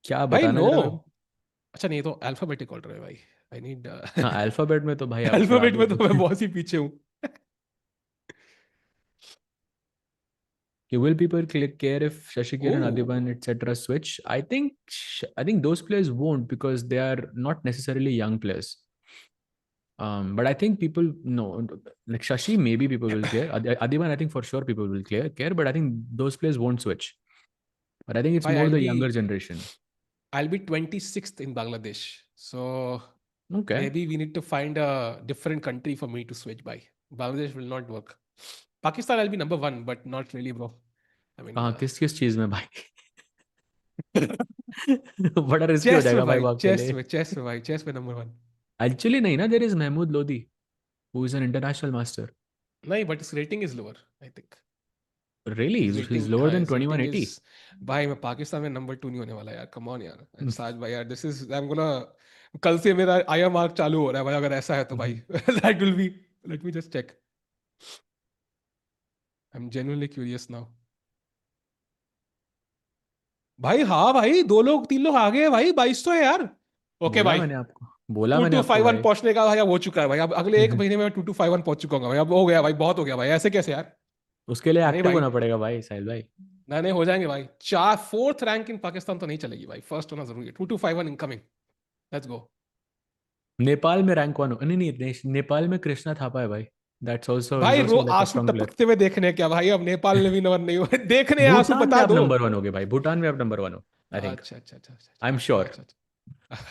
S2: क्या
S1: भाई
S2: बताना
S1: नो.
S2: जरा मेरे को.
S1: अच्छा नहीं, तो अल्फाबेटिक ऑर्डर है भाई. आई नीड
S2: हाँ, अल्फाबेट में तो भाई आप थोड़ा
S1: अल्फाबेट
S2: आगे
S1: में तो मैं
S2: हो.
S1: बहुत ही पीछे हूँ.
S2: Will people care if Shashi Kiran,
S1: oh
S2: Adiban, etc. switch? I think those players won't because they are not necessarily young players. But I think people no, like Shashi, maybe people will care. Adiban, I think for sure people will care. But I think those players won't switch. But I think it's
S1: भाई
S2: more the younger generation.
S1: I'll be 26th in Bangladesh, so
S2: Okay.
S1: maybe we need to find a different country for me to switch by. Bangladesh will not work. Pakistan I'll be number one, but not really, bro. I mean
S2: कहाँ किस चीज में भाई? बड़ा risky हो
S1: chess में
S2: जाएगा भाई
S1: भाई,
S2: वो आपके लिए.
S1: चेस में नंबर वन.
S2: Actually नहीं ना, there is Mahmood Lodi, who is an international master.
S1: नहीं, but his rating is lower, I think.
S2: Really? He's lower than
S1: His rating
S2: 2180.
S1: is. भाई मैं पाकिस्तान में नंबर 2 नहीं होने वाला यार. कम ऑन यार. And साज भाई यार, this is I am gonna. कल से मेरा आया मार्क चालू हो रहा है भाई, अगर ऐसा है तो भाई. That will be. Let me just check. I am genuinely curious now. भाई हाँ भाई, 2 लोग 3 लोग आगे हैं भाई. 22 तो है यार. ओके
S2: बोला
S1: भाई.
S2: मैंने आपको. बोला
S1: टू
S2: मैंने
S1: टू
S2: आपको
S1: फाइव वन
S2: भाई.
S1: पहुंचने का भाई अब हो चुका है भाई. अब अगले एक महीने में 2-2-5-1 पहुंच चुका हूँ भाई. अब हो गया भाई, बहुत हो गया भाई. ऐसे कैसे यार?
S2: उसके लिए
S1: नहीं
S2: एक्टिव
S1: भाई,
S2: होना पड़ेगा भाई साहिल भाई.
S1: नहीं हो जाएंगे भाई. 4th रैंक इन पाकिस्तान तो नहीं चलेगी भाई. फर्स्ट होना जरूरी है. 2-2-5-1 इनकमिंग. Let's go.
S2: नेपाल में रैंक वन हो नहीं, नेपाल में कृष्णा थापा है भाई. दैट्स आल्सो इज
S1: भाई
S2: आल्सो लाइक अ
S1: आंसू
S2: स्ट्रांग प्लेयर.
S1: टपकते हुए देखने क्या भाई? अब नेपाल ने भी नंबर नहीं हुआ देखने हैं आंसू,
S2: भूटान में
S1: बता
S2: आप
S1: दो.
S2: नंबर वन हो गए भाई. भूटान में आप नंबर वन हो. I think.
S1: अच्छा अच्छा अच्छा अच्छा
S2: आई एम
S1: अच्छा
S2: श्योर.
S1: अच्छा अच्छा.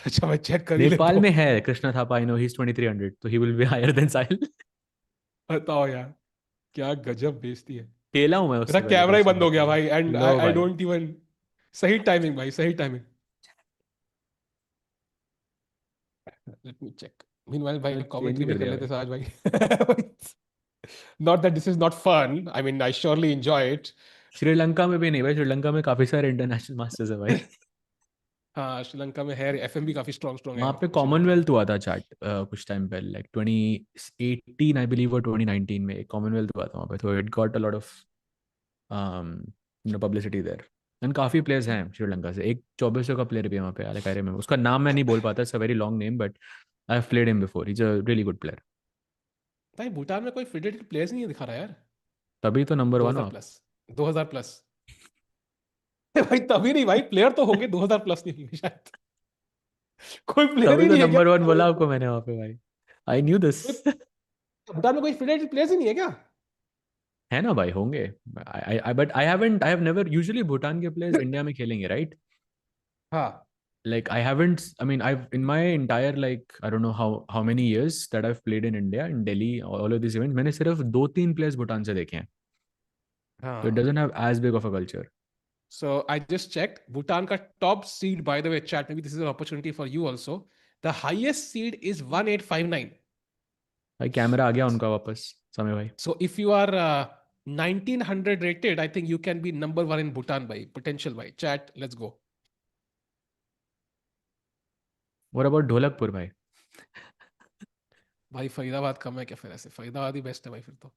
S1: अच्छा मैं चेक कर ही लेता
S2: नेपाल
S1: हूँ.
S2: में है Krishna Thapa. I know he is 2300, तो he will be higher than Sahil.
S1: बताओ यार, क्या गजब बेइज्जती है.
S2: खेला हूं मैं
S1: मेरा
S2: उससे पहले
S1: कैमरा ही
S2: कृष्णा
S1: बंद हो
S2: थापा
S1: गया
S2: से.
S1: भाई. एंड
S2: लो
S1: आई
S2: भाई.
S1: Don't even. सही टाइमिंग भाई, सही timing. Let me check. Meanwhile भाई
S2: चेंज
S1: कमेंट्री
S2: ही
S1: भी
S2: कर
S1: कर
S2: दिया
S1: लेते
S2: भाई.
S1: साज भाई. Not that this is not fun. I mean, I surely enjoy it.
S2: Sri Lanka में भी नहीं भाई, श्रीलंका में काफी सारे इंटरनेशनल मास्टर्स है भाई।
S1: हाँ, श्रीलंका में है, एफएम भी काफी स्ट्रॉन्ग स्ट्रॉन्ग
S2: वहाँ
S1: है
S2: पे
S1: श्रीलंका में।
S2: कॉमनवेल्थ हुआ था चैट कुछ टाइम पहले, लाइक 2018 आई बिलीव, और 2019 में एक कॉमनवेल्थ हुआ था वहाँ पे, तो it got a lot of publicity there. And काफी प्लेयर्स हैं श्रीलंका से, एक 2400 का प्लेयर भी है वहाँ पे, आई रिमेम्बर उसका नाम मैं नहीं बोल पाता, it's a very long name, but I have played him before, he is a really good player.
S1: भाई भूटान में कोई फेडरेटेड प्लेयर्स नहीं दिखा रहा यार।
S2: तभी तो नंबर वन
S1: 2000
S2: हो आप।
S1: Plus, 2000 plus. भाई तभी नहीं भाई, प्लेयर तो होंगे, 2000 प्लस नहीं होंगे शायद। कोई प्लेयर
S2: तभी
S1: ही
S2: तो
S1: नहीं है क्या
S2: नंबर वन
S1: भूटान में?
S2: बोला आपको मैंने वहाँ पे भाई, आई न्यू दिस।
S1: भूटान में कोई फेडरेटेड प्लेयर्स ही नहीं है क्या?
S2: है ना भाई, होंगे। But I have never, usually Bhutan के प्लेयर्स इंडिया में खेलेंगे राइट।
S1: हाँ
S2: Like I haven't, I mean, I've in my entire, like I don't know how many years that I've played in India, in Delhi, all of these events, मैंने सिर्फ 2-3 players Bhutan से देखे हैं। So it
S1: हाँ।
S2: doesn't have as big of a culture.
S1: So I just checked. Bhutan ka top seed, by the way, chat. Maybe this is an opportunity for you also. The highest seed is 1859.
S2: भाई camera आ गया उनका वापस, समय भाई।
S1: So if you are 1900 rated, I think you can be number one in Bhutan by potential by chat. Let's go.
S2: What about Dholakpur भाई?
S1: भाई फरीदाबाद कम है क्या फिर? ऐसे फरीदाबाद ही बेस्ट है भाई फिर तो।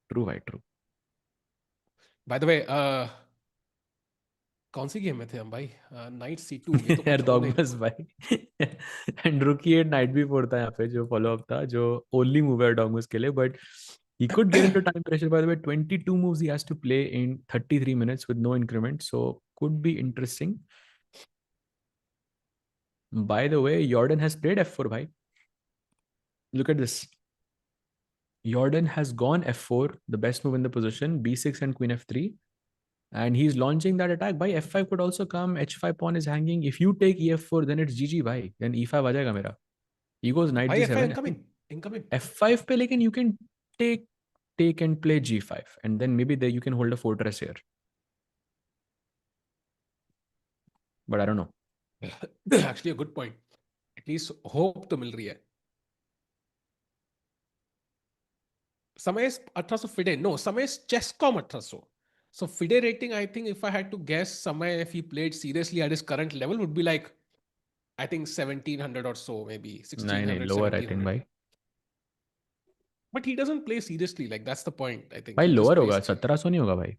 S2: ट्रू भाई ट्रू।
S1: By the way, कौन सी गेम में थे हम भाई? नाइट C2, ये तो कुछ हो नहीं
S2: एर्दोगमस
S1: रहा।
S2: भाई। एंड रुकी एट नाइट भी फोड़ था यहाँ पे, जो फॉलो अप था, जो ओनली मूव है एर्दोगमस के लिए, but he could get into time pressure. By the way, 22 moves he has to play in 33 minutes with no increment, so could be interesting. By the way, Jordan has played f4 bhai. Look at this. Jordan has gone f4, the best move in the position, b6 and queen f3. And he's launching that attack. By f5 could also come, h5 pawn is hanging. If you take ef4, then it's GG bhai. Then e5 आ जाएगा मेरा. He goes knight
S1: भाई F5
S2: g7.
S1: incoming, incoming.
S2: f5 पे लेकिन you can take take and play g5. And then maybe there you can hold a fortress here. But I don't know.
S1: Actually a good point. At least hope तो मिल रही है। समय 1800 FIDE. No, समय is Chesscom 1800. So FIDE rating, I think if I had to guess, Samay, if he played seriously at his current level, would be like, I think 1700 or so, maybe
S2: नहीं नहीं,
S1: 1600,
S2: lower I think
S1: 1700.
S2: भाई।
S1: But he doesn't play seriously. Like, that's the point. I think
S2: भाई
S1: he just
S2: lower होगा,
S1: plays chill.
S2: 1700 नहीं होगा भाई,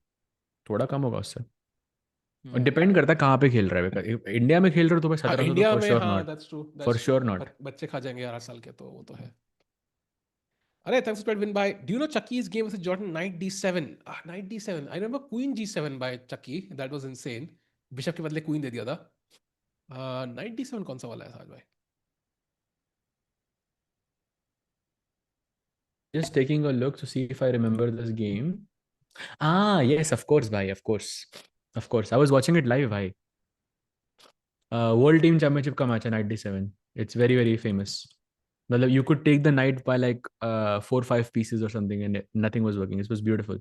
S2: थोड़ा कम होगा उससे। और
S1: Hmm.
S2: डिपेंड करता है कहाँ पे खेल रहे हो, इंडिया में खेल रहे हो तो भाई
S1: हाँ
S2: 1700 तो
S1: इंडिया
S2: फॉर
S1: में,
S2: श्योर
S1: हाँ
S2: not,
S1: that's true,
S2: for
S1: that's true.
S2: Sure not.
S1: बच्चे खा जाएंगे 8 साल के, तो वो तो है। अरे thanks for win by. Do you know Chucky's game with Jordan knight d7? Knight d7. I remember queen g7 by Chucky. That was insane. Bishop के बदले क्वीन दे दिया था। नाइट d7 कौन सा वाला है आज भाई?
S2: Just taking a look to see if I remember this game. Yes of course भाई, of course, of course I was watching it live भाई। वर्ल्ड टीम चैंपियनशिप का मैच है, knight d7, it's very very famous. मतलब you could take the knight by like 4-5 pieces or something and nothing was working, it was beautiful.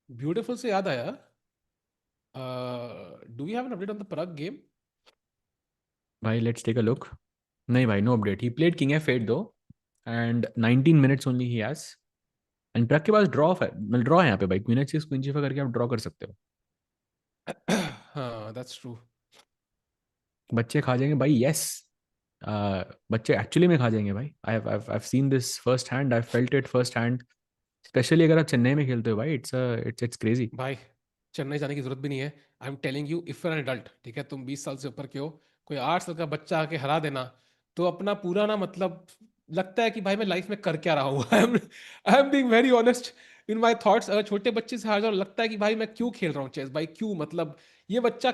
S1: Beautiful से याद आया, do we have an update on the Pragg game?
S2: भाई let's take a look. नहीं भाई, no update. He played king f8 though, and 19 minutes only he has. And प्रग के पास draw है, मतलब draw है यहाँ पे भाई, क्वीन h6 क्वीन g5 करके आप ड्रॉ कर सकते हो।
S1: हाँ दैट्स ट्रू।
S2: बच्चे खा जाएंगे भाई, यस। बच्चे एक्चुअली में खा जाएंगे भाई। I have seen this first hand, I felt it first hand, specially अगर आप चेन्नई में खेलते हो भाई, इट्स क्रेजी।
S1: भाई चेन्नई जाने की जरूरत भी नहीं है। आई am telling you, if an adult, ठीक है, तुम 20 साल से ऊपर के हो, कोई 8 साल का बच्चा आके हरा देना, तो अपना पूरा ना मतलब लगता है कि भाई मैं लाइफ में कर क्या रहा हूँ। I am being very honest in my thoughts. अगर छोटे बच्चे से हार जाओ, लगता है कि भाई मैं क्यों खेल रहा हूँ चेस भाई, क्यों? मतलब ये बच्चा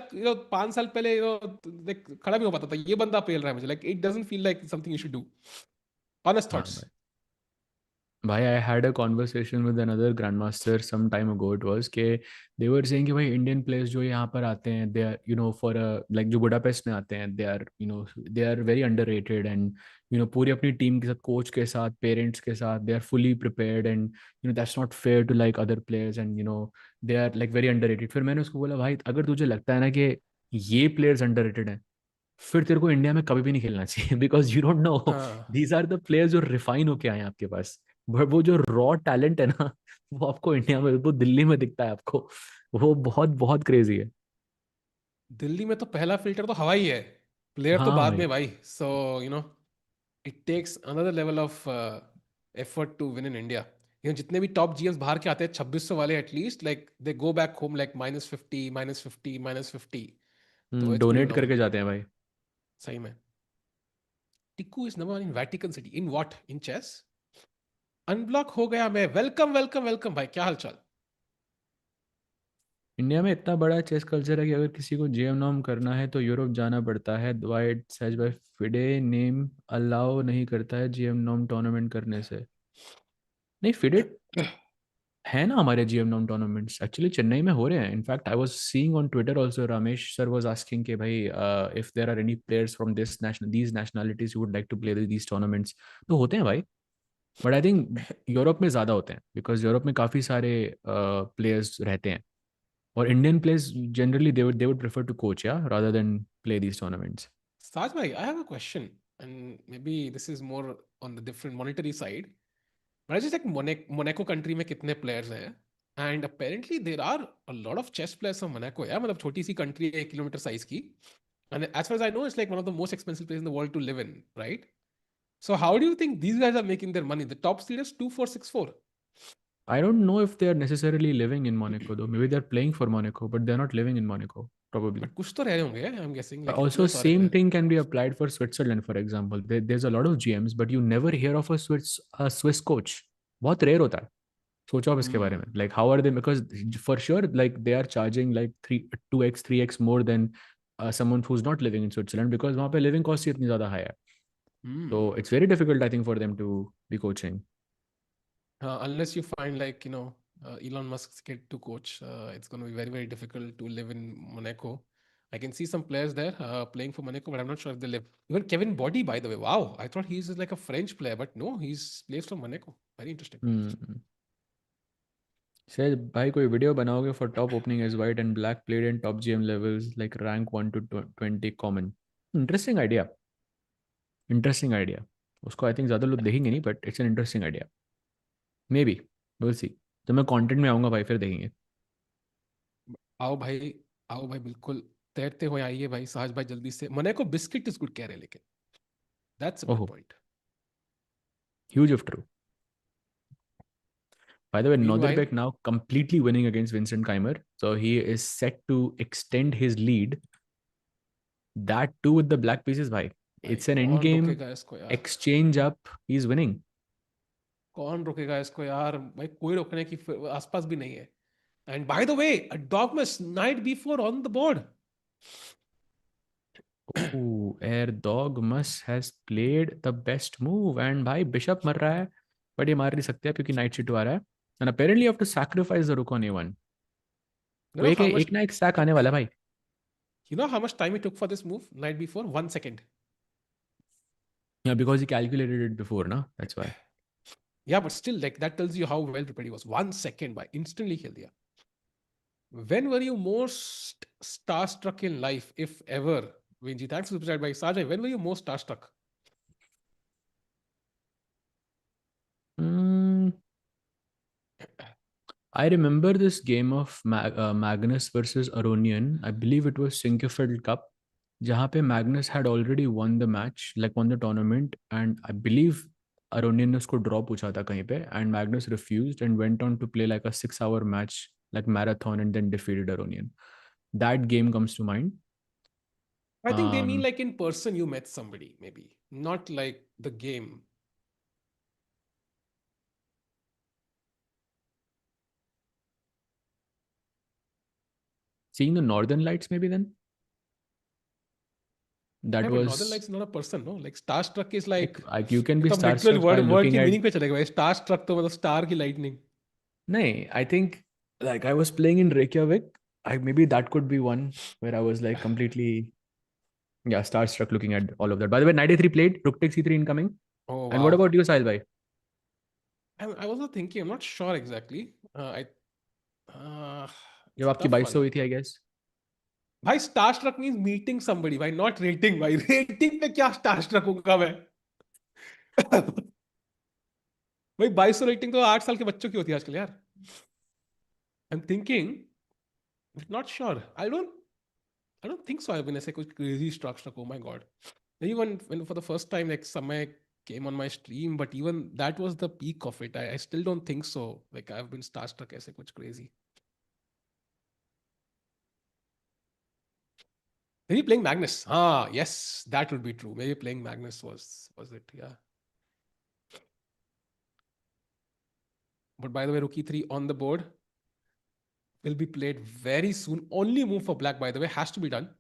S1: 5 साल पहले खड़ा भी हो पाता था, ये बंदा पेल रहा है मुझे। Like it doesn't feel like something you should do. Honest
S2: हाँ
S1: थॉट्स।
S2: भाई। भाई I had a conversation with another grandmaster some time ago, it was के they were saying कि भाई इंडियन प्लेयर्स जो यहाँ पर आते हैं, they are you know for a like जो बुडापेस्ट में आते हैं, they are you know they are very underrated, and you know पूरी अपनी टीम के साथ, कोच के साथ, पेरेंट्स के साथ, they are fully prepared, and you know that's not fair to like other players, and you know they are like very underrated। फिर मैंने उसको बोला भाई अगर तुझे लगता है ना कि ये प्लेयर्स अंडररेटेड हैं, फिर तेरे को इंडिया में कभी भी नहीं खेलना चाहिए, बिकॉज यू डोंट नो
S1: हाँ,
S2: दीज आर द प्लेयर्स जो रिफाइन होके आए हैं आपके पास। बट वो जो रॉ टैलेंट है ना, वो आपको इंडिया में, वो दिल्ली में दिखता है आपको, वो बहुत बहुत क्रेजी है।
S1: दिल्ली में तो पहला फिल्टर तो हवा ही है, प्लेयर तो
S2: हाँ
S1: बाद
S2: भाई।
S1: में भाई। So you know it takes another level of effort to win in India. जितने भी टॉप जीएम्स बाहर के आते हैं 2600 वाले, at least like they go back home like -50 -50 -50। तो इट्स प्रीटी
S2: डोनेट
S1: फिनोमिनल।
S2: करके जाते हैं भाई।
S1: सही में। Tikku is number 1 in Vatican city in what, in chess. Unblock हो गया मैं, वेलकम वेलकम वेलकम भाई, क्या हाल चाल।
S2: इंडिया में इतना बड़ा चेस कल्चर है कि अगर किसी को जीएम नॉम करना है तो यूरोप जाना पड़ता है। वाइट सच बाय फिडे नेम अलाउ नहीं करता है जीएम नॉम टूर्नामेंट करने से। नहीं, फिडे है ना हमारे जीएम नॉम टूर्नामेंट्स एक्चुअली चेन्नई में हो रहे हैं। In fact I was seeing on Twitter also, Ramesh sir was asking कि भाई if there are any players from this national these nationalities who would like to play these tournaments. तो होते हैं भाई, बट आई थिंक यूरोप में ज़्यादा होते हैं बिकॉज यूरोप में काफ़ी सारे प्लेयर्स रहते हैं। और Indian players generally they would prefer to coach या rather than play these tournaments.
S1: Saj bhai, I have a question, and maybe this is more on the different monetary side. But I just like Monaco country में कितने players हैं, and apparently there are a lot of chess players from Monaco. यार मतलब छोटी सी country है, 1 kilometre size की, and as far as I know, it's like one of the most expensive places in the world to live in, right? So how do you think these guys are making their money? The top seed is 2464.
S2: I don't know if they are necessarily living in Monaco though. Maybe they're playing for Monaco, but they're not living in Monaco, probably.
S1: But कुछ तो रह रहे होंगे, I'm guessing, like
S2: Also,
S1: इतने सारे
S2: same
S1: players.
S2: thing can be applied for Switzerland, for example. There's a lot of GMs, but you never hear of a Swiss coach. बहुत rare होता है। सोचो आप इसके बारे
S1: Hmm.
S2: में, like how are they, because for sure like they are charging like 2x 3x more than someone who's not living in Switzerland, because वहाँ पे living cost ही इतनी ज़्यादा high है। So
S1: Hmm.
S2: it's very difficult I think for them to be coaching.
S1: Unless you find like Elon Musk's kid to coach, it's going to be very very difficult to live in Monaco. I can see some players there playing for Monaco, but I'm not sure if they live. Even Kevin Body, by the way, wow, I thought he's like a French player, but no, he's plays from Monaco. Very interesting.
S2: Hmm. Says भाई कोई video बनाओगे for top opening as white and black played in top GM levels like rank 1 to 20 common. Interesting idea. Interesting idea. उसको I think ज़्यादा लोग देखेंगे नहीं, but it's an interesting idea. May be, will see. जब मैं content में आऊँगा भाई फिर देखेंगे।
S1: आओ भाई, आओ भाई, बिल्कुल तैरते हुए आइए भाई, साहज भाई जल्दी से। मोनाको बिस्किट इज गुड कह रहे हैं, लेकिन दैट्स अ गुड
S2: ओहो,
S1: point.
S2: huge if true. By the way,
S1: meanwhile,
S2: Nodirbek now completely winning against Vincent Keymer. So he is set to extend his lead. That too with the black pieces, bhai.
S1: भाई
S2: It's an end
S1: कौन
S2: game
S1: रोकेगा इसको यार?
S2: exchange up. He's winning.
S1: कौन रोकेगा इसको यार भाई? कोई रोकने की आसपास भी नहीं है। And by the way, a dogmas knight b4 on the board.
S2: Oh, Erdogmus has played the best move. And भाई बिशप मर रहा है, but ये मार नहीं सकते क्योंकि नाइट C2 आ रहा है। And apparently you have to sacrifice the rook on A1.
S1: You
S2: वो
S1: know
S2: एक
S1: how much?
S2: एक ना एक sack आने वाला है भाई।
S1: You know how much time it took for this move? Knight b4, 1 second.
S2: Yeah, because he calculated it before, na? That's why.
S1: Yeah, but still, like that tells you how well prepared he was. 1 second by instantly kill diya. When were you most starstruck in life, if ever? Vinji, thanks for the chat by Sajay. When were you most starstruck?
S2: Mm, I remember this game of Magnus versus Aronian. I believe it was Sinkefeld Cup, जहाँ पे Magnus had already won the match, like won the tournament, and I believe Aronian ने उसको draw पूछा था कहीं पे, and Magnus refused and went on to play like a 6 hour match, like marathon, and then defeated Aronian. That game comes to mind.
S1: I think they mean
S2: Um,
S1: like in person you met somebody, maybe. Not like the game.
S2: Seeing the Northern Lights, maybe then that
S1: Yeah, but Northern
S2: was
S1: Lights is not a person, no? Like starstruck is like,
S2: like you can
S1: ये
S2: be
S1: तो literal
S2: starstruck by
S1: word word की
S2: looking at.
S1: Meaning पे चले गए। Star struck तो मतलब star की lightning.
S2: Nay, I think like I was playing in Reykjavik. Maybe that could be one where I was like completely, yeah, starstruck looking at all of that. By the way, knight a3 played, rook takes c3 incoming.
S1: Oh
S2: And what
S1: wow.
S2: about you, Sahil bhai?
S1: I was not thinking, I'm not sure exactly. I uh,
S2: जब
S1: it's a
S2: आपकी
S1: tough
S2: 2200
S1: one.
S2: हुई थी, I guess.
S1: भाई star struck means meeting somebody भाई, not rating भाई। Rating पे क्या star struck होगा मैं? भाई 2200 रेटिंग तो 8 साल के बच्चों की होती है आजकल यार। I am thinking, not sure, I don't think so I been ऐसे कुछ crazy star struck, oh my god. Even when for the first time like Samay came on my stream, but even that was the peak of it. I still don't think so, like I've been starstruck aise kuch crazy. Maybe playing Magnus, yes, that would be true. Maybe playing Magnus was it, yeah. But by the way, rookie 3 on the board will be played very soon. Only move for black, by the way, has to be done.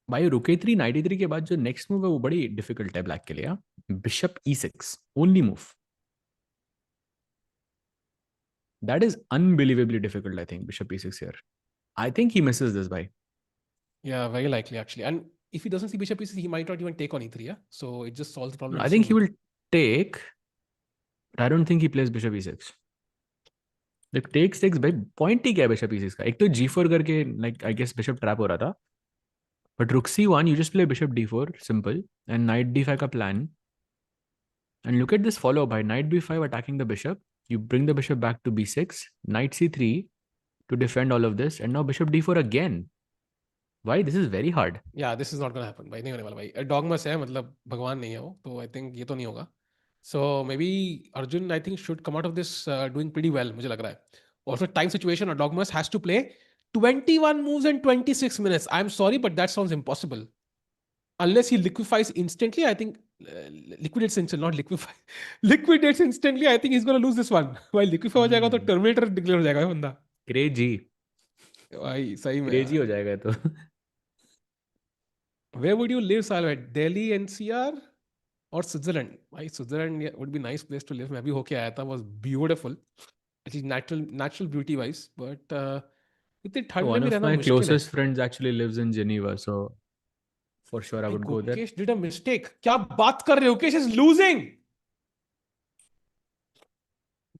S2: भाई रुके 3 93 के बाद जो next move है वो बड़ी difficult है black के लिए। Bishop E6 only move, that is unbelievably difficult. I think bishop E6 here, I think he Mrs this भाई।
S1: Yeah, very likely actually. And if he doesn't see bishop e6, he might not even take on e3, yeah, so it just solves the problem
S2: I think he
S1: instantly.
S2: Will take, I don't think he places bishop E6। Like take 6 भाई, point ही क्या है bishop E6 का? एक तो G4 करके like I guess bishop trap हो रहा था, but rook C1 you just play bishop D4 simple and knight D5 का plan. And look at this follow by knight b5 attacking the bishop. You bring the bishop back to b6, knight c3 to defend all of this, and now bishop d4 again. Why? This is very hard.
S1: या this is not gonna happen भाई, नहीं होने वाला भाई। डॉगमस है, मतलब भगवान नहीं है वो, तो आई थिंक ये तो नहीं होगा। So maybe Arjun I think should come out of this doing pretty well, मुझे लग रहा है। ऑल्सो टाइम सिचुएशन, और डॉगमस has to play 21 moves in 26 minutes. I'm sorry, but that sounds impossible. Unless he liquefies instantly, I think liquidates instantly, not liquefy. Liquidates instantly, I think he's going to lose this one. While liquefy हो जाएगा तो terminator declare हो जाएगा ये बंदा।
S2: Crazy,
S1: भाई सही में
S2: क्रेजी
S1: यार।
S2: हो जाएगा तो।
S1: Where would you live, Salvet? Delhi NCR or Switzerland? भाई Switzerland would be nice place to live. मैं भी होके आया था, was beautiful. Actually natural beauty wise, but इतनी ठंड में
S2: One
S1: भी
S2: of
S1: रहना
S2: my
S1: मुश्किल है।
S2: closest friends actually lives in Geneva, so for sure I
S1: भाई
S2: would go there.
S1: Gukesh did a mistake. क्या बात कर रहे हो? Gukesh is losing.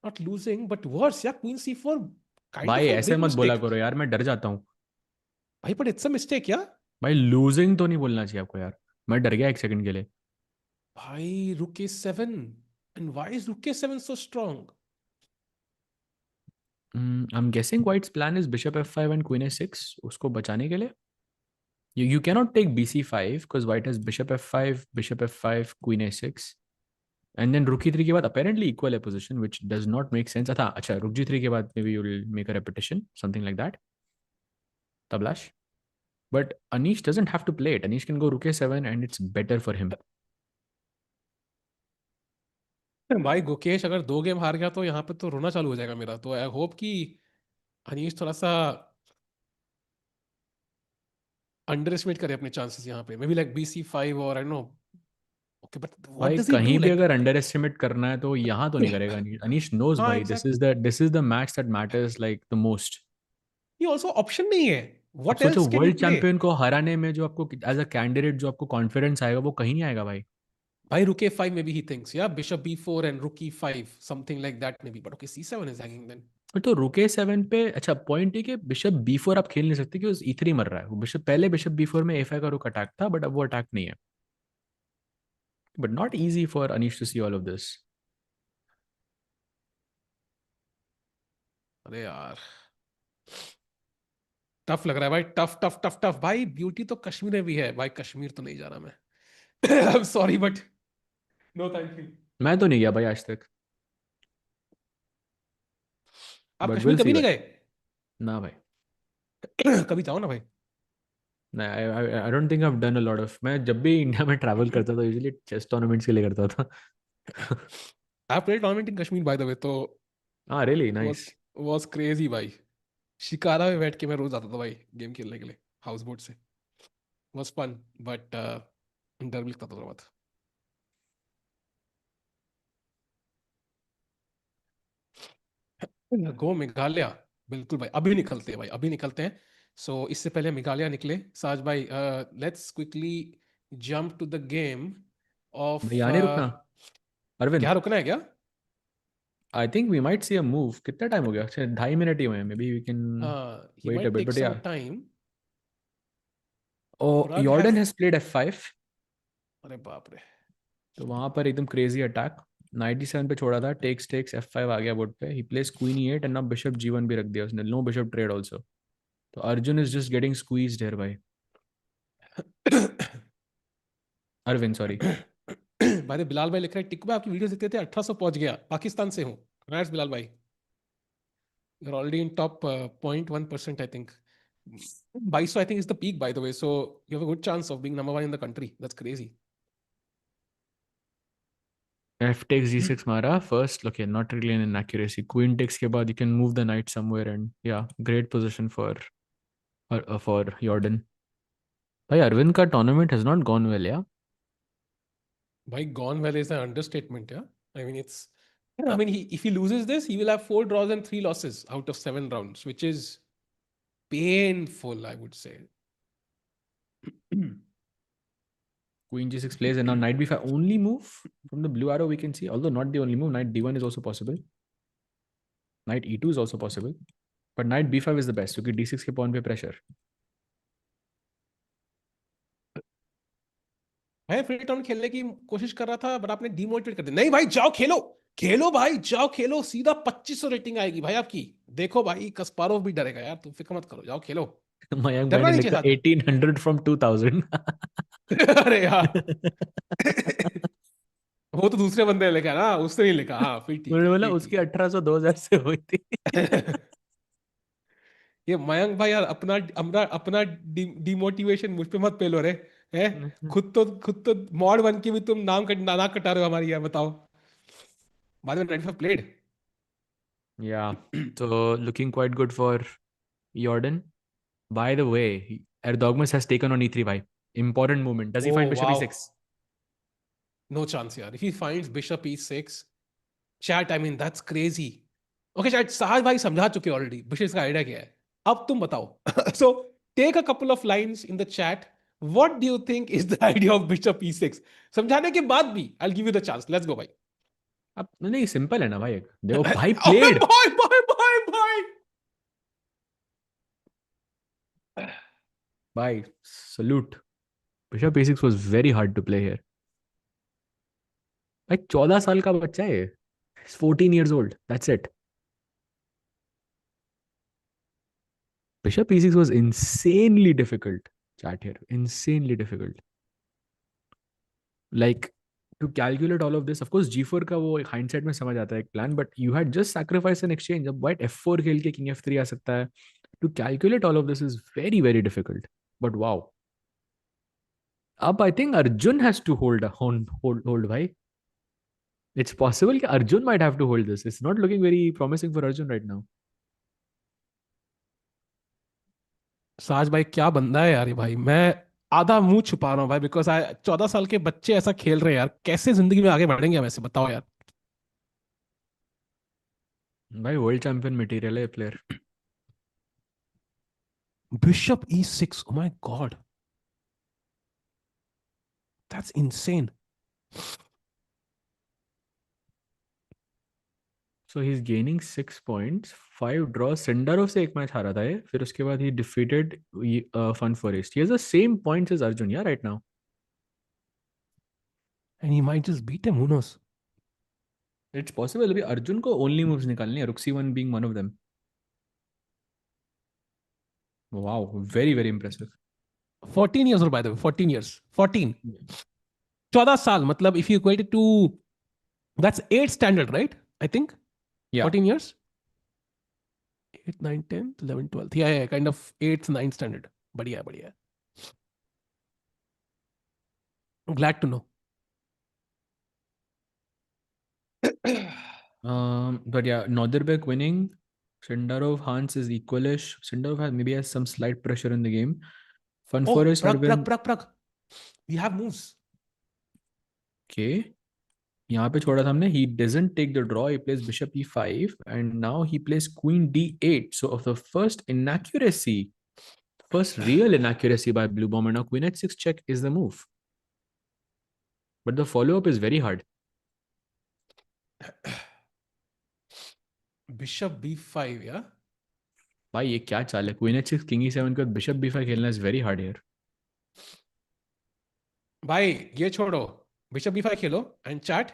S1: Not losing, but worse. Yeah, Queen C4, kind
S2: भाई
S1: of a
S2: ऐसे
S1: big
S2: मत बोला
S1: mistake.
S2: करो यार, मैं डर जाता हूँ।
S1: भाई but it's a mistake, yeah.
S2: भाई लूजिंग तो नहीं बोलना चाहिए आपको यार, मैं डर गया एक सेकंड के लिए।
S1: भाई Rook A7, and why is Rook A7 so strong?
S2: I'm guessing White's plan is bishop f5 and queen a6 उसको बचाने के लिए। You cannot take bc5 because white has bishop f5, queen a6, and then rook e3 के बाद apparently equal है position, which does not make sense। अच्छा rook g3 के बाद maybe you will make a repetition, something like that, tablash। But Anish doesn't have to play it, Anish can go rook a7 and it's better for him।
S1: भाई गुकेश अगर 2 game हार गया तो यहाँ पे तो रोना चालू हो जाएगा मेरा। तो आई होप कि अनीश थोड़ा सा अंडर एस्टिमेट करे अपने चांसेस यहाँ पे। मे बी लाइक BC5 और I know. Okay but what
S2: भाई
S1: डज ही डू
S2: कहीं भी
S1: लाइक?
S2: अगर अंडर एस्टिमेट करना है तो यहाँ तो नहीं करेगा अनीश। अनीश knows
S1: हाँ
S2: भाई,
S1: exactly.
S2: this is the match that matters like the most।
S1: ये ऑल्सो ऑप्शन नहीं है।
S2: अब
S1: व्हाट
S2: सोचो
S1: else can you
S2: world
S1: play?
S2: Champion को हराने में जो आपको एज अ कैंडिडेट जो आपको कॉन्फिडेंस आएगा वो कहीं नहीं आएगा भाई।
S1: भाई Rook A5 maybe he thinks, या bishop B4 and Rook E5 something like that maybe, but okay C7 is hanging then.
S2: तो रुके 7 पे अच्छा पॉइंट है कि बिशप B4 आप खेल नहीं सकते क्योंकि E3 मर रहा है। वो बिशप पहले बिशप B4 में A5 का रुक अटैक था, बट अब वो अटैक नहीं है। But not easy for Anish to see all of this.
S1: अरे यार टफ लग रहा है भाई, टफ टफ टफ टफ भाई। ब्यूटी तो कश्मीर में भी है भाई, कश्मीर तो नहीं जा रहा मैं। I am sorry but no thank you.
S2: मैं तो नहीं गया भाई आज तक,
S1: आप
S2: बट
S1: कश्मीर
S2: विल
S1: कभी
S2: सी
S1: नहीं
S2: भाई।
S1: गए?
S2: ना भाई,
S1: कभी जाओ ना भाई।
S2: I don't think I have done a lot of. मैं जब भी इंडिया में ट्रैवल करता था यूजुअली चेस टूर्नामेंट्स के लिए करता था।
S1: I played tournament in Kashmir bye the वे, तो
S2: हाँ really
S1: was
S2: nice.
S1: Was crazy भाई। शिकारा में बैठ के मैं रोज आता था भाई गेम खेलने के लिए, हाउस बोट से। वाज फन बट डर भी लगता था थोड़ा बहुत। गो मेघालय, बिल्कुल भाई, अभी निकलते हैं भाई, अभी निकलते हैं। सो इससे पहले मेघालय निकले साज भाई, let's quickly jump to the game off.
S2: भाई यहाँ नहीं रुकना अरविंद।
S1: क्या रुकना है क्या?
S2: I think we might see a move. कितना time हो गया? अच्छा 2.5 minute ही हुए हैं. Maybe we can
S1: He
S2: wait a
S1: might
S2: bit.
S1: take
S2: But
S1: some
S2: yeah.
S1: time.
S2: Oh,
S1: Pragg
S2: Jordan
S1: has.
S2: has played f5.
S1: अरे बाप रे.
S2: तो वहां पर एकदम crazy attack. 97 पे छोड़ा था. Takes f5 आ गया board पे. He plays queen e8 and now bishop g1 भी रख दिया उसने. No bishop trade also. तो Arjun is just getting squeezed here भाई. Arvind, sorry.
S1: भाई बिलाल भाई लिख रहे हैं टिक में आपकी वीडियो देखते थे 1800 पहुंच गया, पाकिस्तान से हूँ. Congrats बिलाल भाई. You're already in top 0.1%, I think. 2200, I think, is the peak, by the way. So you have a good chance of being number one in the country. That's crazy.
S2: F takes g6 मारा. First, okay, not really an inaccuracy. Queen takes के बाद you can move the knight somewhere and yeah, great position for Jordan. भाई Arvind का tournament has not gone well, yeah.
S1: By gone well is an understatement, yeah. I mean, if he loses this, he will have 4 draws and 3 losses out of 7 rounds, which is painful, I would say.
S2: Queen g6 plays and now knight b5. Only move from the blue arrow we can see, although not the only move. Knight d1 is also possible. Knight e2 is also possible. But knight b5 is the best क्योंकि d6 के pawn पे pressure.
S1: मैं free town खेलने की कोशिश कर रहा था, बट आपने डिमोटिवेट कर दिया. नहीं भाई, जाओ खेलो, खेलो भाई, जाओ खेलो, सीधा 2500 रेटिंग आएगी भाई आपकी. देखो भाई, कस्पारोव भी डरेगा यार, तुम फिक्र मत करो, जाओ खेलो.
S2: मयंक भाई
S1: डरना
S2: ने
S1: नहीं
S2: लिखा
S1: चाहिए
S2: 1800 from 2000.
S1: साथ. अरे यार. वो तो दूसरे बंदे ने लिखा ना, उसने नहीं लिखा. हाँ फिर ठीक
S2: उन्होंने
S1: है,
S2: बोला
S1: फिर
S2: उसकी
S1: ठीक
S2: 1800 2000 से हुई थी.
S1: है. ये मयंक भाई यार, अपना अपना अपना डिमोटिवेशन मुझ पे मत पेलो रे. है. खुद तो मॉड बन के भी तुम नाक कटा रहे हो हमारी, यार बताओ. बाद में 95 played.
S2: Yeah, so looking quite good for Jordan. By the way, Erdogmus has taken on e3 vibe. Important movement. Does he find
S1: Oh
S2: bishop
S1: wow.
S2: e6?
S1: No chance, yaar. If he finds bishop e6, chat, I mean, that's crazy. Okay, chat, Sahaj bhai समझा चुके already. Bishop का idea क्या है? अब तुम बताओ. So take a couple of lines in the chat. What do you think is the idea of bishop e6? समझाने के बाद भी I'll give you the chance. Let's go, भाई.
S2: अब नहीं सिंपल है ना भाई. देखो भाई
S1: Oh
S2: played.
S1: boy.
S2: Bye. Salute. Bishop e6 was very hard to play here. भाई 14 साल का बच्चा है. He's 14 years old. That's it. Bishop e6 was insanely difficult. Chat here. Insanely difficult. Like to calculate all of this, of course g4 का वो hindsight में समझ आता है एक plan, but you had just sacrificed an exchange. अब white f4 खेल के king f3 आ सकता है. To calculate all of this is very very difficult. But wow. अब I think Arjun has to hold भाई. It's possible that Arjun might have to hold this. It's not looking very promising for Arjun right now.
S1: साज भाई क्या बंदा है यार ये भाई. मैं आधा मुंह छुपा रहा हूँ भाई, बिकॉज 14 साल के बच्चे ऐसा खेल रहे हैं यार. कैसे जिंदगी में आगे बढ़ेंगे वैसे, बताओ यार.
S2: भाई वर्ल्ड चैंपियन मटेरियल है player.
S1: Bishop e6. Oh my god. That's insane.
S2: So he's gaining 6 points, 5 draws. Sindarov से एक मैच हारा था ये. फिर उसके बाद he defeated Van Foreest. He has the same points as Arjun, yeah, right now.
S1: And he might just beat him, who knows.
S2: It's possible. अभी अर्जुन को only moves निकालनी है. Rook c1 being one of them. Wow, very very impressive.
S1: 14 years old, by the way. 14 years. 14. 14 साल मतलब if you equate it to, that's 8 standard, right? I think.
S2: Yeah.
S1: 14 years. 8, 9, 10, 11, 12. Yeah, kind of 8th, 9th standard. बढ़िया. I'm glad to know.
S2: But yeah, Nodirbek winning. Sindarov, Hans is equalish. Sindarov maybe has some slight pressure in the game. Van
S1: Oh,
S2: Foreest,
S1: Pragg. We have moves.
S2: Okay. यहाँ पे छोड़ा था हमने. He doesn't take the draw. He plays bishop e5 and now he plays queen d8. So of the first inaccuracy, first real inaccuracy by Bluebaum, and now queen h6 check is the move. But the follow-up is very hard.
S1: Bishop b5, yeah.
S2: भाई ये क्या चाल है, queen h6 king e7 के बाद bishop b5 खेलना is very hard here.
S1: भाई ये छोड़ो, बिशप b5 खेलो and chat.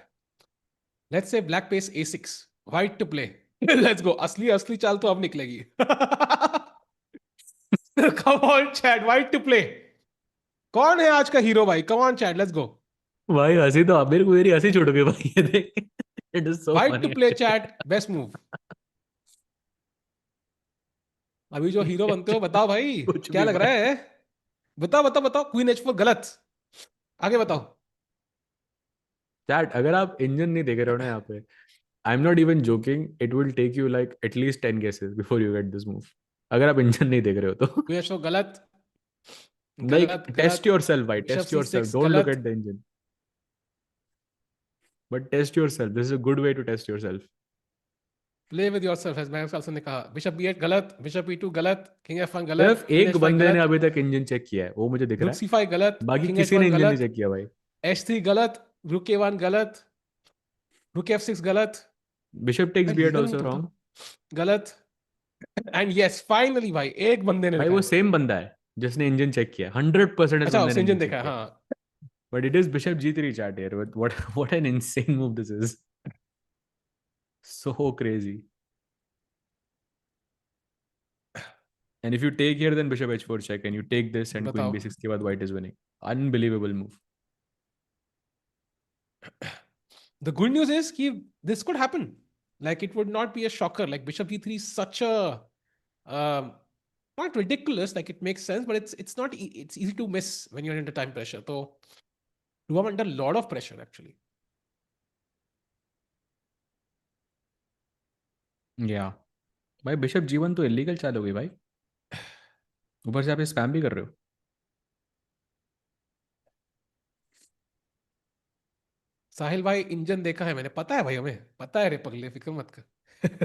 S1: Let's say black plays a6, white to play. Let's go. असली असली चाल तो अब निकलेगी. Come on chat, white to play. कौन है आज का हीरो भाई? Come on chat, let's go.
S2: भाई हंसी तो आप मेरे को, मेरी हंसी छूट गई भाई ये देख. It is so
S1: white to
S2: funny
S1: play
S2: actually.
S1: Chat, best move. अभी जो हीरो बनते हो बताओ भाई.
S2: कुछ
S1: क्या
S2: भी
S1: लग रहा
S2: भाई.
S1: है? बताओ बताओ बताओ. क्वीन h4 गलत. आगे बताओ.
S2: चैट अगर आप इंजन नहीं देख रहे हो ना यहाँ पे, I am not even joking, it will take you like at least 10 guesses before you get this move. अगर आप इंजन नहीं देख रहे हो तो.
S1: क्वीन h4 गलत.
S2: लाइक
S1: गलत
S2: टेस्ट
S1: गलत.
S2: योर सेल्फ भाई,
S1: bishop
S2: test yourself,
S1: c6
S2: don't look
S1: गलत.
S2: At the engine. But test yourself, this is a good way to test yourself.
S1: Play with yourself, as Max Carlsen ने कहा. Bishop b8 गलत. Bishop e2 गलत. King f1 गलत.
S2: सिर्फ
S1: queen
S2: एक
S1: h5
S2: बंदे ने
S1: गलत.
S2: अभी तक इंजन चेक किया है, वो मुझे दिख रहा
S1: रुक
S2: है.
S1: c5 गलत.
S2: बाकी
S1: किंग
S2: किसी ने
S1: h1
S2: इंजन नहीं
S1: गलत.
S2: चेक किया भाई.
S1: h3 गलत. रुक a1 गलत. रुक f6 गलत.
S2: बिशप टेक्स
S1: भाई
S2: b8
S1: लीगल नहीं
S2: आल्सो
S1: तो
S2: रॉन्ग.
S1: बताओ. गलत. एंड यस फाइनली भाई एक बंदे ने
S2: भाई
S1: देखा
S2: वो
S1: है.
S2: सेम बंदा है जिसने इंजन चेक किया, 100% इस
S1: अच्छा
S2: बंदे ने
S1: उसने
S2: इंजन
S1: इंजन
S2: चेक
S1: देखा है,
S2: किया.
S1: हाँ.
S2: But it is bishop g3 chat here. What an insane move this is. So crazy. And if you take here, then bishop h4 check, and you take this, and queen
S1: बताओ.
S2: b6 के बाद white is winning. Unbelievable move.
S1: The good news is कि this could happen. Like it would not be a shocker. Like bishop e3 is such a um, not ridiculous. Like it makes sense, but it's not. It's easy to miss when you're under time pressure. So you are under a lot of pressure actually.
S2: Yeah. भाई bishop g1 तो illegal चाल हो गई भाई. ऊपर से आप ये स्पैम भी कर रहे हो.
S1: साहिल भाई इंजन देखा है मैंने. पता है भाई, हमें पता है रे पगले, फिक्र मत कर.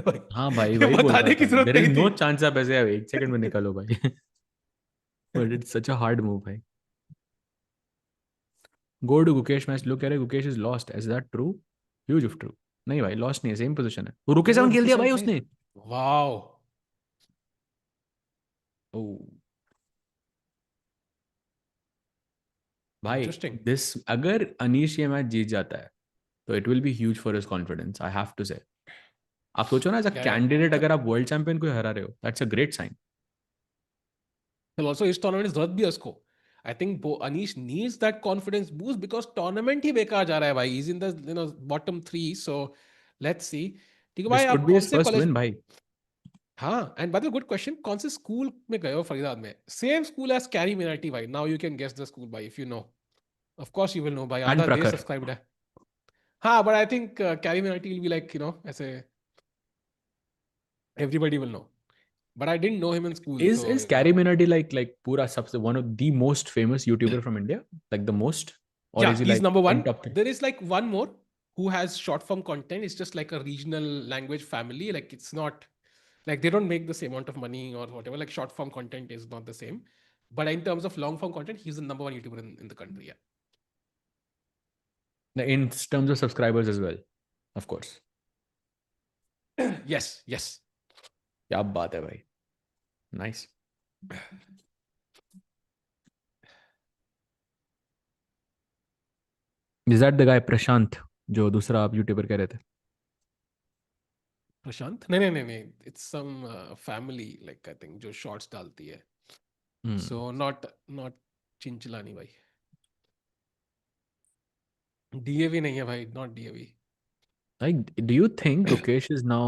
S1: भाई
S2: हाँ भाई
S1: ये
S2: वही बोल रहा
S1: बताने की
S2: था,
S1: जरूरत
S2: देर इज
S1: नहीं
S2: नो
S1: थी.
S2: चांस आप ऐसे 1 सेकंड में निकालो भाई. But it's such a hard move भाई. Go to Gukesh match. लोग कह रहे Gukesh is lost, is that true? Huge of true. नहीं भाई लॉस्ट नहीं है, सेम पोजीशन है. वो रुके
S1: नहीं
S2: सेवन खेल
S1: रुकी
S2: दिया
S1: सेवन
S2: भाई
S1: खेल.
S2: उसने.
S1: वाओ.
S2: ओ भाई.
S1: इंटरेस्टिंग.
S2: दिस अगर अनीश ये मैच जीत जाता है तो it will be huge for his confidence, I have to say. आप सोचो ना, एज अ
S1: या
S2: कैंडिडेट अगर आप वर्ल्ड चैंपियन को हरा रहे हो, that's a great sign.
S1: also इस टूर्नामेंट जरूरत भी है उसको. I think Anish needs that confidence boost because tournament ही बेकार जा रहा है भाई. Is in the bottom 3. So let's see. ठीक है
S2: दिस
S1: भाई,
S2: कुड
S1: आप
S2: बी
S1: कौन
S2: हिज
S1: से
S2: फर्स्ट
S1: कॉलेज.
S2: विन भाई.
S1: हाँ and by the good question, कौन से स्कूल में गए हो फरीदाबाद में? Same school as Carry Minati भाई. Now you can guess the school भाई if you know. Of course you will know भाई,
S2: एंड
S1: आधा देश
S2: प्रखर.
S1: सब्सक्राइब्ड है. हाँ but I think Carry Minati will be like ऐसे everybody will know. But I didn't know him in school so
S2: Is Carrie Minati like पूरा सबसे one of the most famous YouTuber from India, like the most, or
S1: yeah,
S2: is he
S1: he's
S2: like
S1: number
S2: in
S1: one.
S2: top 3?
S1: There is like one more who has short form content. It's just like a regional language family. Like it's not like they don't make the same amount of money or whatever. Like short form content is not the same. But in terms of long form content, he's the number one YouTuber in the country.
S2: In terms of subscribers as well, of course.
S1: Yeah. Yes, yes.
S2: क्या बात है भाई. Nice. Is that the guy Prashant जो दूसरा आप YouTuber कह रहे थे?
S1: Prashant? नहीं. It's some family, like I think, जो shorts डालती है. So not चिंचलानी भाई. DAV नहीं है भाई, not DAV.
S2: Like, do you think Gukesh is now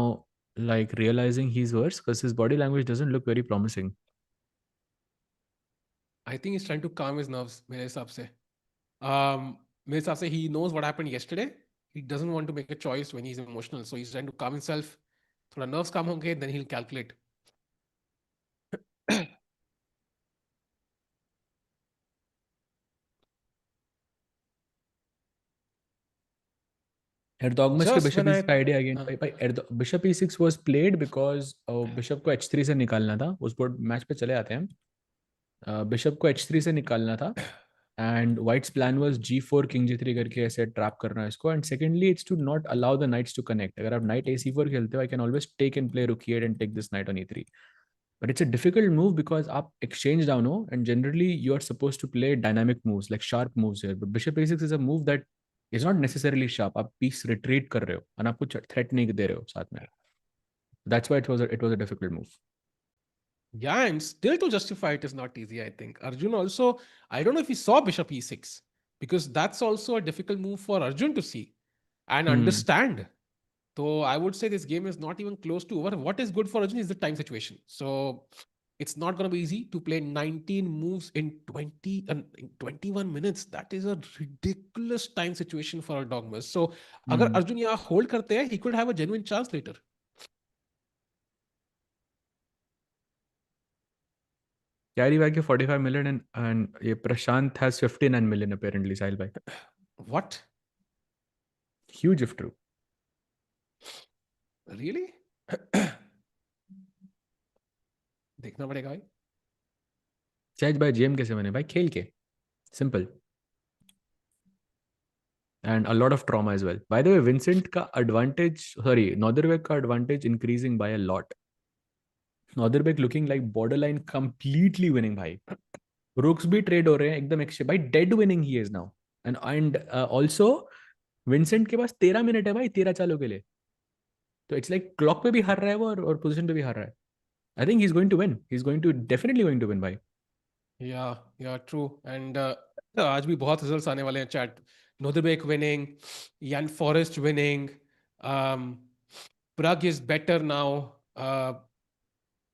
S2: like realizing he's worse because his body language doesn't look very promising?
S1: I think he's trying to calm his nerves, मेरे हिसाब से. मेरे हिसाब से he knows what happened yesterday. He doesn't want to make a choice when he's emotional. So he's trying to calm himself. थोड़ा nerves calm होंगे, then he'll calculate.
S2: Erdogmus के
S1: Just
S2: bishop
S1: when I
S2: e6 का idea again भाई. Bishop e6 was played because bishop को h3 से निकालना था. उस बोर्ड मैच पे चले आते हैं. बिशप को h3 से निकालना था And White's plan was g4 king g3 करके ऐसे trap करना इसको. And secondly, it's to not allow the knights to connect. अगर आप knight a4 खेलते हो, I can always take and play rook e8 and take this knight on e3. But it's a difficult move because आप exchange down हो, and generally you are supposed to play dynamic moves like sharp moves here. But bishop a6 is a move that is not necessarily sharp. आप piece retreat कर रहे हो और आप कुछ threat नहीं दे रहे हो साथ में. That's why it was a difficult move.
S1: Yeah, and still to justify it is not easy, I think. Arjun also, I don't know if he saw bishop e6, because that's also a difficult move for Arjun to see and understand. So I would say this game is not even close to over. What is good for Arjun is the time situation. So it's not going to be easy to play 19 moves in 21 minutes. That is a ridiculous time situation for Erdogmus. So agar Arjun yahan hold karte hai, he could have a genuine chance later.
S2: Carry back 45 million and Prashant has 59 million apparently, Sahil bhai.
S1: What?
S2: Huge if true.
S1: Really? देखना पड़ेगा भाई.
S2: Chess by GM कैसे बने भाई? खेल के. Simple. And a lot of trauma as well. By the way, Vincent ka advantage, Nodirbek ka advantage increasing by a lot. Nodirbek looking like borderline completely winning bhai. Rooks bhi trade हो रहे हैं एकदम extra भाई. Dead winning he is now. And also Vincent के पास 13 minute है भाई 13 चालों के लिए. तो it's like clock पे भी हार रहा है वो और position पे भी हार रहा है. I think he's going to win. He's definitely going to win bhai.
S1: Yeah, true. And आज भी बहुत रिजल्ट्स आने वाले हैं chat. Nodirbek winning, Van Foreest winning, Pragg is better now.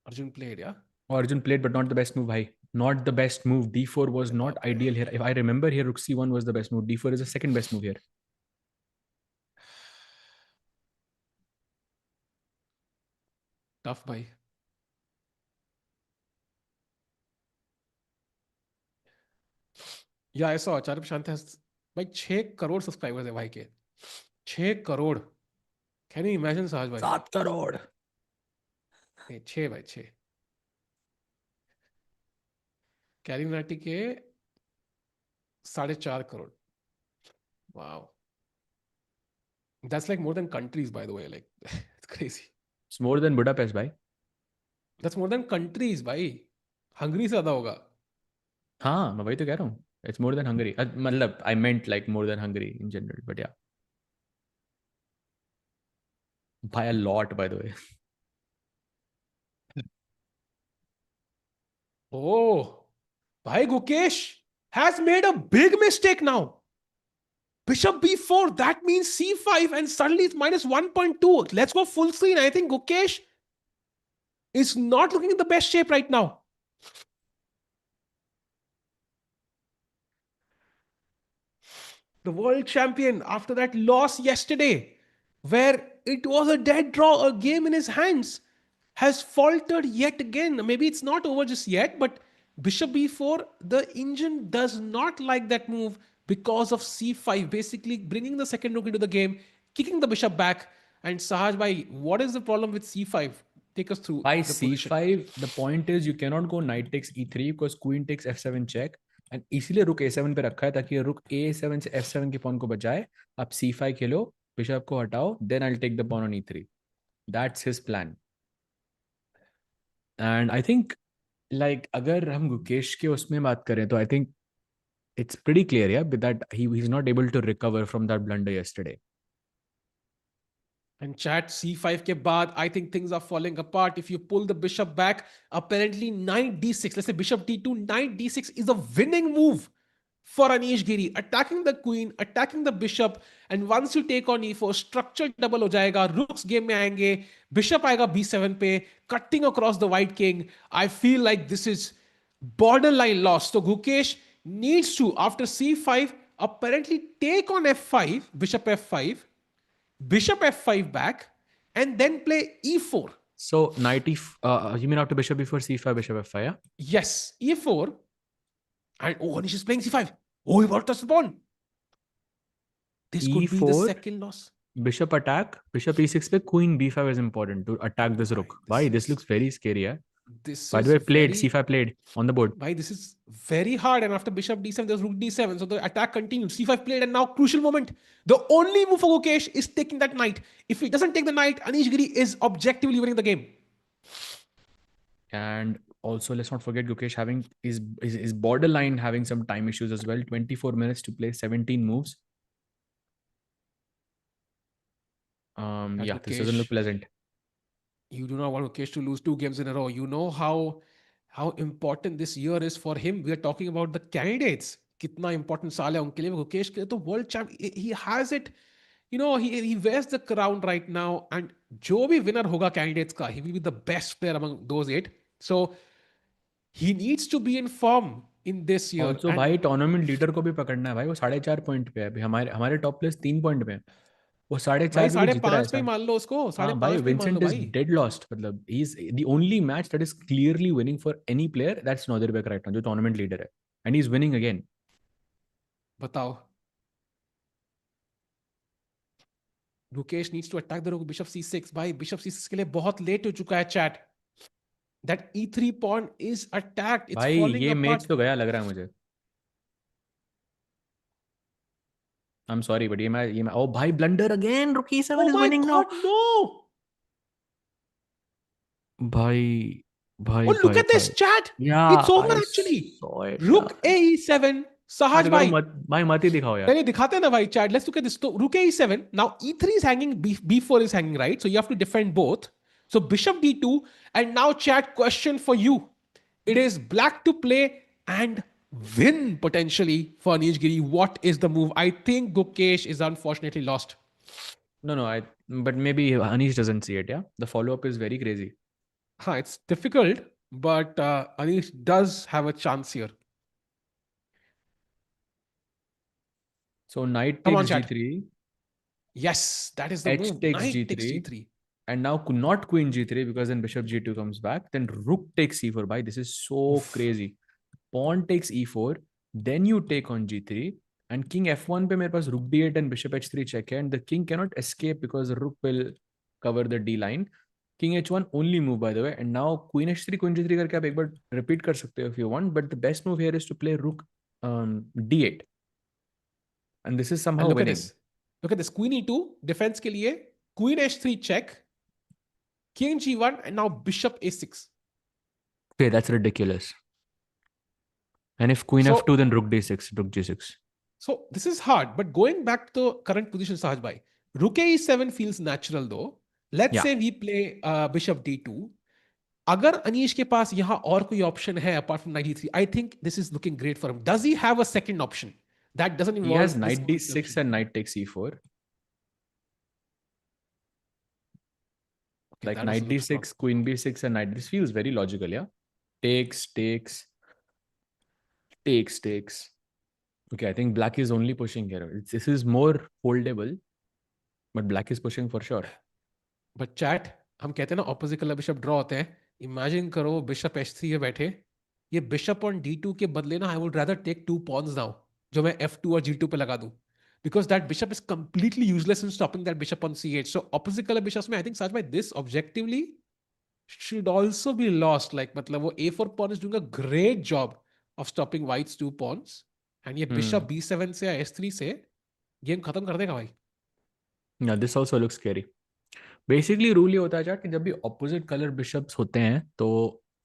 S1: Arjun played, yeah?
S2: Arjun played, but not the best move, bhai. Not the best move. D4 was not ideal here. If I remember here, Rook C1 was the best move. D4 is the second best move here.
S1: Tough, bhai. Yeah, I saw Acharya Prashant has भाई 6 crore subscribers है भाई के. 6 crore. Can you imagine साज भाई?
S2: 7 करोड़.
S1: 6 भाई 6. कैरिनाटी के 4.5 crore. Wow. That's like more than countries, by the way. Like, it's crazy.
S2: It's more than Budapest, bhai.
S1: That's more than countries, भाई. Hungary से ज्यादा होगा.
S2: हाँ, मैं वही तो कह रहा हूँ. It's more than Hungary. मतलब, I meant like more than Hungary in general, but yeah. By a lot, by the way.
S1: Oh, bhai Gukesh has made a big mistake now. Bishop b4, that means c5 and suddenly it's minus 1.2. Let's go full screen. I think Gukesh is not looking in the best shape right now. The world champion, after that loss yesterday, where it was a dead draw, a game in his hands, has faltered yet again. Maybe it's not over just yet, but Bishop b4, the Indian does not like that move because of c5, basically bringing the second rook into the game, kicking the bishop back. And Sahaj bhai, what is the problem with c5? Take us through.
S2: By
S1: the
S2: c5,
S1: position.
S2: the point is you cannot go knight takes e3 because queen takes f7 check. And इसीलिए रुक a7 पे रखा है ताकि रुक a7 से f7 के pawn को बचाए. आप c5 खेलो, बिशप को हटाओ, then I'll take the pawn on e3. That's his plan. And I think like अगर हम गुकेश के उसमें बात करें तो I think it's pretty clear, yeah, that he's not able to recover from that blunder yesterday.
S1: And chat c5 ke baad, I think things are falling apart. If you pull the bishop back, apparently knight d6, let's say bishop d2, knight d6 is a winning move for Anish Giri. Attacking the queen, attacking the bishop, and once you take on e4, structure double ho jayega, rooks game mein aayenge, bishop aayega b7 pe, cutting across the white king. I feel like this is borderline loss. So Gukesh needs to, after c5, apparently take on f5, bishop f5, bishop f5 back, and then play e4.
S2: So knight you mean after bishop before c5, bishop f5, yeah?
S1: Yes, e4. And Anish is playing c5. Oh, he brought us the pawn. This
S2: E4,
S1: could be the second loss.
S2: Bishop attack, bishop e6 pe queen b5 is important to attack this rook. Why? This looks very scary, yeah?
S1: This
S2: By the
S1: is
S2: way, played
S1: very,
S2: c5 played on the board.
S1: why this is very hard. And after bishop d7, there's rook d7. So the attack continued. c5 played, and now crucial moment. The only move for Gukesh is taking that knight. If he doesn't take the knight, Anish Giri is objectively winning the game.
S2: And also, let's not forget Gukesh having is borderline having some time issues as well. 24 minutes to play, 17 moves. Yeah, this doesn't look
S1: Gukesh,
S2: pleasant.
S1: you do not want Gukesh to lose 2 games in a row. You know how important this year is for him. We are talking about the candidates. कितना important साल है उनके लिए. गुकेश के लिए तो world champ. He has it. You know, he wears the crown right now, and जो भी winner होगा candidates का, he will be the best player among those 8. So he needs to be in form in this year.
S2: Also
S1: And
S2: भाई tournament leader को भी पकड़ना है भाई. वो 4.5 पॉइंट पे है अभी. हमारे हमारे टॉप प्लेस 3 पॉइंट पे है. वो 4.5
S1: भाई
S2: पे भी जीत रहा है
S1: 5.5 पे ही
S2: ऐसा.
S1: मान लो उसको.
S2: हाँ भाई,
S1: 5.5 पे ही मान लो
S2: विंसेंट इज
S1: भाई.
S2: Dead lost. मतलब he is the only match that is clearly winning for any player, that's Nodirbek right now, जो टूर्नामेंट लीडर है. And he is winning again.
S1: बताओ. Gukesh needs to attack the rook. Bishop c6. भाई bishop c6 के लिए बहुत late हो चुका है chat. That e3 pawn is attacked. It's
S2: भाई
S1: falling
S2: ये मैच
S1: apart.
S2: तो गया लग रहा है मुझे. आई एम सॉरी बट ये मैं ओ भाई ब्लंडर अगेन. रुक e7
S1: Oh
S2: is
S1: my
S2: winning now.
S1: god, no!
S2: भाई भाई
S1: Oh, look
S2: भाई
S1: at this
S2: भाई.
S1: chat.
S2: या
S1: It's over
S2: I
S1: actually.
S2: Saw it
S1: Rook
S2: यार.
S1: a7.
S2: मत
S1: Sahaj
S2: करो
S1: bhai.
S2: मत भाई, मत ही दिखाओ यार.
S1: पहले दिखाते हैं ना भाई chat. Let's look at this. So rook a7. Now e3 is hanging, b4 is hanging, right? So you have to defend both. So bishop d2. And now chat, question for you. It is black to play and win potentially for Anish Giri. What is the move? I think Gukesh is unfortunately lost.
S2: No, but maybe Anish doesn't see it. Yeah, the follow up is very crazy.
S1: It's difficult, but Anish does have a chance here.
S2: So knight
S1: Come on,
S2: takes
S1: chat.
S2: g3,
S1: Yes, that is the
S2: h
S1: move.
S2: takes
S1: Knight takes
S2: g3,
S1: g3.
S2: and now not queen g3 because then bishop g2 comes back. Then rook takes c4. By this is so
S1: Oof.
S2: crazy. Pawn takes e4, then you take on g3, and king f1 पे मेरे पास rook d8 and bishop h3 check है, and the king cannot escape because the rook will cover the d line. King h1 only move by the way, and now queen h3 queen g3 करके आप एक बार repeat कर सकते हो if you want, but the best move here is to play rook d8, and this is
S1: And
S2: somehow
S1: look at
S2: winning.
S1: this. Look at this. Queen e2, defense के लिए. Queen h3 check. King g1, and now bishop a6.
S2: Okay, that's ridiculous. And if queen
S1: So,
S2: f2, then rook d6, rook g6.
S1: so this is hard, but going back to current position, Sahaj bhai, rook a7 feels natural though. Let's
S2: Yeah.
S1: say we play bishop d2. अगर अनीश के पास यहां और कोई option है apart from knight e3, I think this is looking great for him. Does he have a second option that doesn't
S2: He has
S1: involve this
S2: knight d6 and knight takes e4.
S1: Okay,
S2: Like
S1: that also
S2: knight
S1: looks strong.
S2: d6, queen b6, and knight. This feels very logical, yeah? Takes, takes, takes. Okay, I think black is only pushing here. This is more foldable, but black is pushing for sure.
S1: But chat, हम कहते हैं ना opposite color bishop draw होते हैं. Imagine करो bishop h3 पे बैठे. ये bishop on d2 के बदले ना I would rather take 2 pawns now, जो मैं f2 और g2 पे लगा दूं. Because that bishop is completely useless in stopping that bishop on c8. So opposite color bishops में I think Saj bhai, this objectively should also be lost. Like मतलब वो a4 pawn is doing a great job of stopping white's 2 pawns. And ये bishop b7 से या s3 से game खत्म कर देगा भाई.
S2: Yeah, this also looks scary. Basically rule ये होता है कि जब भी ऑपोजिट कलर बिशप्स होते हैं तो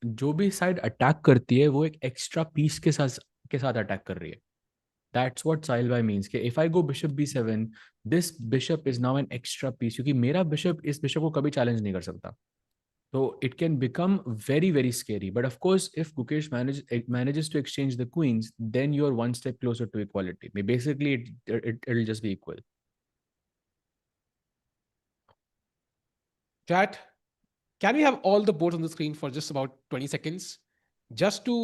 S2: जो भी साइड अटैक करती है वो एक एक्स्ट्रा पीस के साथ अटैक कर रही है. दैट्स व्हाट साहिल भाई मींस कि if I go bishop b7, this bishop is now an extra piece, क्योंकि मेरा बिशप इस बिशप को कभी चैलेंज नहीं कर सकता. So it can become very, very scary. But of course, if Gukesh manages to exchange the queens, then you're one step closer to equality. Basically, it'll just be equal.
S1: Chat, can we have all the boards on the screen for just about 20 seconds? Just to,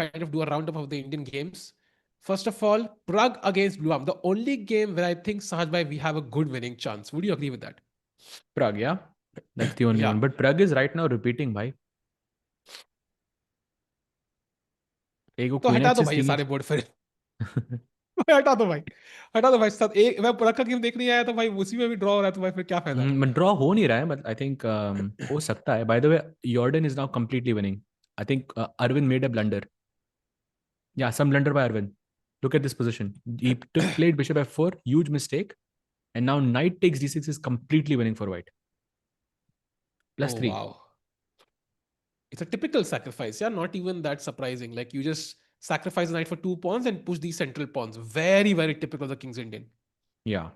S1: kind of do a roundup of the Indian games. First of all, Pragg against Bluebaum. The only game where I think, Sahaj bhai, we have a good winning chance. Would you agree with that?
S2: Pragg, yeah? That's the only
S1: Yeah.
S2: one. But Pragg is right now repeating, bhai.
S1: तो हटा दो भाई ये सारे board फिर. भाई हटा दो भाई, हटा दो भाई। सब एक मैं पूरा का गेम देख नहीं आया तो भाई उसी में भी ड्रॉ हो रहा है तो भाई फिर क्या फायदा।
S2: ड्रॉ हो नहीं रहा है, बट आई थिंक हो सकता है। By the way, Jorden is now completely winning. I think Arvind made a blunder. Yeah, some blunder by Erwin. Look at this position. He played bishop f4, huge mistake, and now knight takes d6 is completely winning for white. Plus
S1: Oh
S2: three.
S1: wow. It's a typical sacrifice, yeah, not even that surprising. Like you just sacrifice the knight for 2 pawns and push these central pawns. Very, very typical of the King's Indian.
S2: Yeah.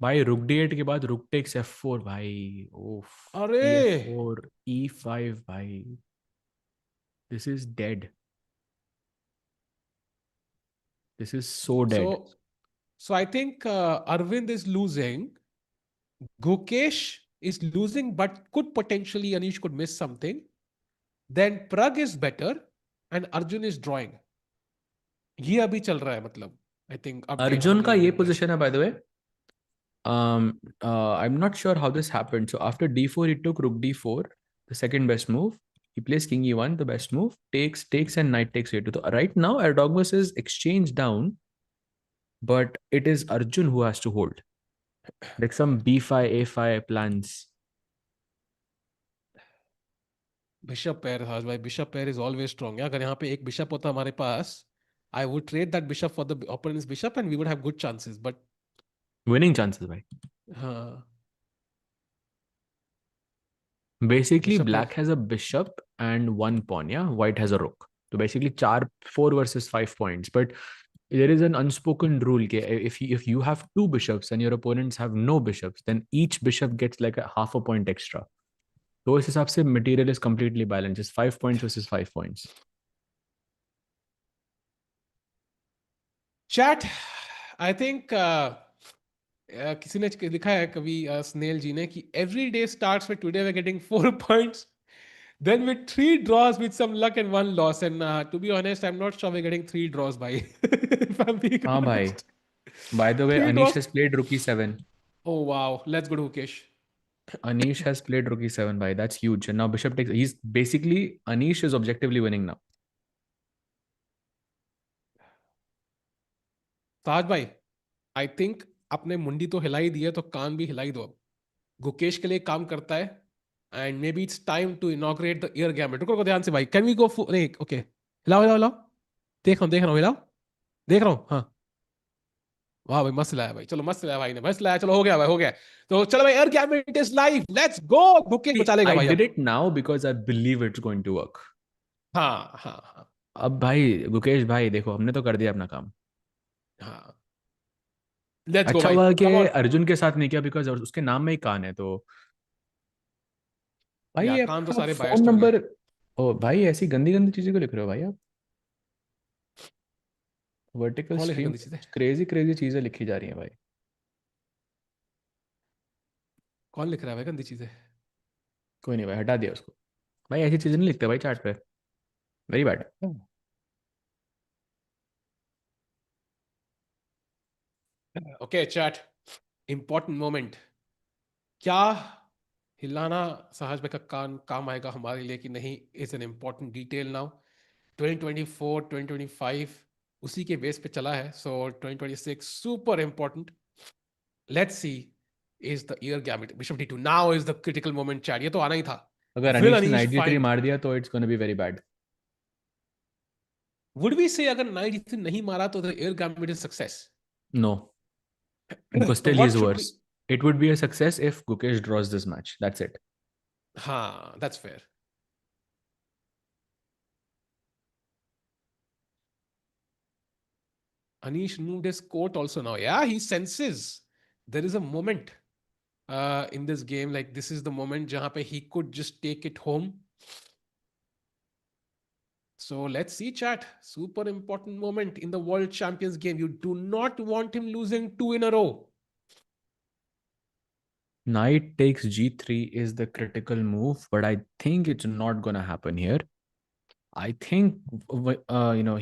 S2: भाई रुक d8 के बाद rook takes f4 भाई। ओफ।
S1: अरे
S2: e4 e5 भाई। This is dead. This is so dead.
S1: so so I think Arvind is losing. Gukesh is losing, but could potentially Anish could miss something. Then Pragg is better, and Arjun is drawing. ये अभी चल रहा है मतलब I think update जो
S2: अर्जुन का
S1: मुझे
S2: ये
S1: मिल रहा है.
S2: पोजीशन है by the way. I'm not sure how this happened. So after d4, he took rook d4, the second best move. He plays king e1, the best move. Takes, and knight takes a2. So right now, Erdogmus is exchanged down, but it is Arjun who has to hold. Like some b5, a5 plans.
S1: Bishop pair था भाई. Bishop pair is always strong. अगर यहाँ पे एक bishop होता हमारे पास, I would trade that bishop for the opponent's bishop and we would have good chances. But
S2: Winning chances, bhai.
S1: हाँ,
S2: Basically,
S1: bishop pair.
S2: black has a bishop and one pawn. Yeah, white has a rook. So basically, 4 versus 5 points. But there is an unspoken rule. If you have two bishops and your opponents have no bishops, then each bishop gets like a half a point extra. तो इस हिसाब से material is completely balanced. It's 5 points versus 5 points.
S1: Chat I think किसी ने लिखा है कभी snail ji ने कि every day starts with today we getting 4 points, then with 3 draws with some luck and 1 loss. And to be honest, I'm not sure we're getting 3 draws by. If I'm being
S2: हाँ भाई.
S1: honest,
S2: By the way,
S1: three
S2: Anish
S1: draws.
S2: has played rook e7.
S1: Oh wow, let's go to Mukesh.
S2: Anish has played rook e7 by. That's huge. And now bishop takes. He's basically, Anish is objectively winning now.
S1: ताज भाई, I think आपने मुंडी तो हिला ही दी है तो कान भी हिला ही दो अब. गुकेश के लिए काम करता है. And may be it's time to inaugurate the year gambit. रुको रुको ध्यान से भाई. कैन वी गो नहीं ओके, हिलाओ हिलाओ हिलाओ. देख रहा हूँ हिलाओ. देख रहा हूँ हाँ. वाह भाई मस्त लाया भाई. चलो मस्त लाया भाई ने, मस्त लाया. चलो हो गया भाई, हो गया. तो चलो भाई, air gambit is live. Let's go. Gukesh
S2: See,
S1: बचा लेगा
S2: I
S1: भाई
S2: did
S1: अब.
S2: it now because I believe it's going to work.
S1: हाँ हाँ हाँ
S2: अब भाई गुकेश भाई देखो, हमने तो कर दिया अपना काम.
S1: हाँ. लेट्स गो
S2: अच्छा
S1: भाई,
S2: हुआ कि
S1: कम ऑन.
S2: अर्जुन के साथ नहीं किया, बिकॉज उसके नाम में ही कान है तो. भाई
S1: या
S2: ये
S1: कान तो
S2: आपका
S1: सारे
S2: फोन
S1: बायस्ड होंगे.
S2: नंबर. ओ भाई, ऐसी गंदी गंदी चीजें को लिख रहे हो भाई आप. वर्टिकल
S1: कौन लिख
S2: स्ट्रीम.
S1: गंदी चीजें?
S2: क्रेजी क्रेजी चीजें लिखी जा रही हैं भाई.
S1: कौन लिख रहा है भाई गंदी चीजें?
S2: कोई नहीं भाई, हटा दिया उसको. भाई ऐसी चीजें नहीं लिखते भाई चैट पे. Very bad.
S1: Okay chat, important moment. क्या हिलाना सहज भाई का कान काम आएगा हमारे लिए कि नहीं, is an important detail now. 2024 2025 उसी के बेस पे चला है. सो 2026 super important. Let's see, is the year gamete bishop d2 now is the critical moment. Chat ये तो आना ही था.
S2: अगर
S1: विल
S2: अनीश ने
S1: अनीश
S2: नाइट d3
S1: फाइंड,
S2: मार दिया तो it's gonna be very bad.
S1: Would we say अगर नाइट d3 नहीं मारा तो the air gambit is success?
S2: No. Because
S1: तो
S2: still
S1: what
S2: he's
S1: should we?
S2: worse. It would be a success if Gukesh draws this match. That's it.
S1: हाँ that's fair. Anish moved his court also now. Yeah, he senses there is a moment in this game. Like this is the moment jahan pe he could just take it home. So let's see, chat. Super important moment in the World Champions game. You do not want him losing 2 in a row.
S2: Knight takes g3 is the critical move, but I think it's not going to happen here. I think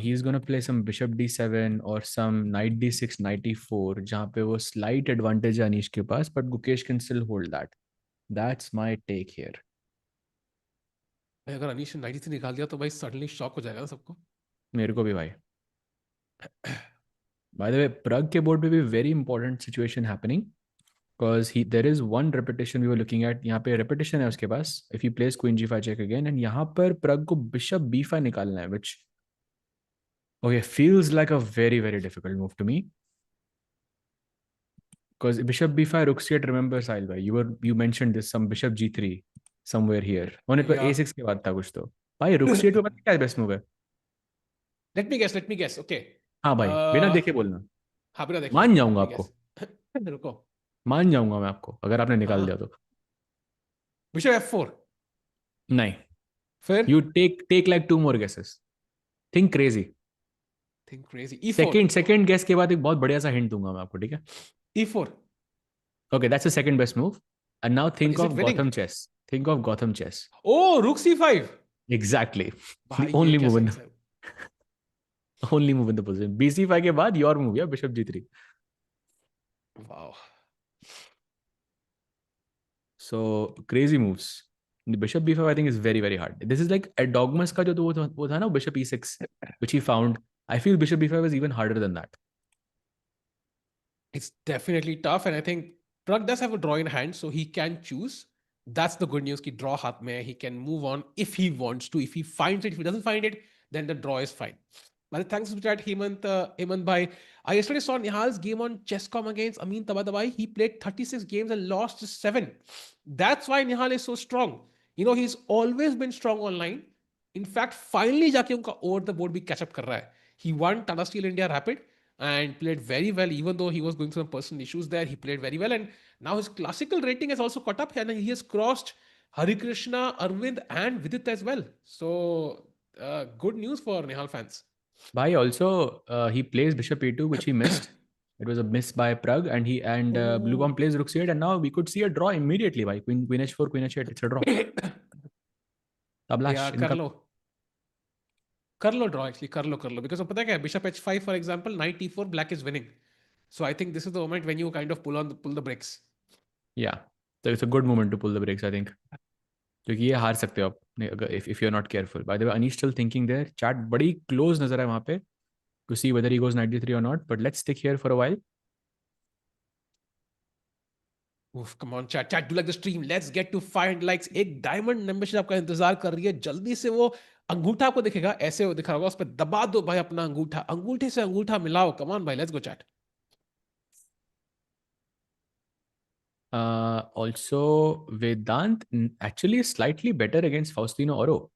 S2: he's going to play some bishop d7 or some knight d6, knight d4, जहाँ पे वो slight advantage है अनीश के पास, but Gukesh can still hold that. That's my take here.
S1: अगर अनीश ने 93 निकाल दिया तो भाई सडनली शॉक हो जाएगा ना सबको.
S2: मेरे को भी भाई. By the way, Pragg के board पे भी very important situation happening because there is one repetition we were looking at. यहाँ पे repetition है उसके पास. If he plays queen g5 check again, and यहाँ पर Pragg को bishop b5 निकालना है, which okay feels like a very very difficult move to me. Because bishop b5 rook c8. Remember Sahil bhai, you mentioned this some bishop g3 somewhere here. On it
S1: Yeah.
S2: a6 के बाद था कुछ तो. भाई rook c8 पे पता क्या best move है?
S1: Let me guess. Okay.
S2: हाँ भाई, बिना देखे बोलना.
S1: हाँ बिना देखे.
S2: मान जाऊंगा
S1: Let me
S2: आपको.
S1: guess. रुको.
S2: मान जाऊंगा मैं आपको अगर आपने निकाल दिया तो.
S1: Bishop f4.
S2: नहीं.
S1: फिर?
S2: You take like two more guesses. Think crazy.
S1: Think crazy. e4.
S2: Second guess के बाद एक बहुत बढ़िया सा hint दूंगा मैं आपको, ठीक है?
S1: e4.
S2: Okay, that's the second best move. And now think
S1: is it
S2: of
S1: winning?
S2: Gotham chess. Think of Gotham chess.
S1: Oh, rook c5.
S2: Exactly.
S1: भाई
S2: The only
S1: ये क्या
S2: move in
S1: sense है?
S2: only move in the position. bc5 के बाद your move, yeah, bishop g3.
S1: Wow.
S2: So crazy moves. The bishop b5 I think is very very hard. This is like Erdogmus का जो वो था ना bishop e6 which he found. I feel bishop b5 is even harder than that.
S1: It's definitely tough, and I think Pragg does have a draw in hand, so he can choose. That's the good news. Ki draw haath mein hai, he can move on if he wants to. If he finds it, if he doesn't find it, then the draw is fine. But thanks to chat, Hemant bhai. I yesterday saw Nihal's game on Chesscom against Amin Tabatabai. He played 36 games and lost just 7. That's why Nihal is so strong. You know, he's always been strong online. In fact, finally जाके उनका over the board भी catch up कर रहा है. He won Tata Steel India Rapid and played very well, even though he was going through some personal issues there. He played very well, and now his classical rating has also caught up, and he has crossed Hari Krishna, Arvind, and Vidit as well. So, good news for Nihal fans.
S2: Bhai also he plays bishop e2 which he missed. It was a miss by Pragg, and Bluebaum plays rook c8, and now we could see a draw immediately. By queen h4, queen h8, it's a draw. Ablash,
S1: Yeah, कर लो draw actually, कर लो because अब पता है क्या, bishop h5 for example, knight e4, black is winning. So I think this is the moment when you kind of pull the brakes.
S2: Yeah, so it's a good moment to pull the brakes, I think. क्योंकि ये हार सकते हो आप if you're not careful. By the way, Anish still thinking there. Chat बड़ी close नजर है वहाँ पे to see whether he goes knight d3 or not. But let's stick here for a while.
S1: Oof, come on chat, do like the stream. Let's get to 500 likes. एक diamond membership आपका इंतजार कर रही है. जल्दी से वो अंगूठा आपको दिखेगा, ऐसे वो दिखा होगा, उस पर दबा दो भाई अपना अंगूठा. अंगूठे से अंगूठा मिलाओ. Come on भाई, let's go chat.
S2: Also, Vedant actually is slightly better against Faustino Oro.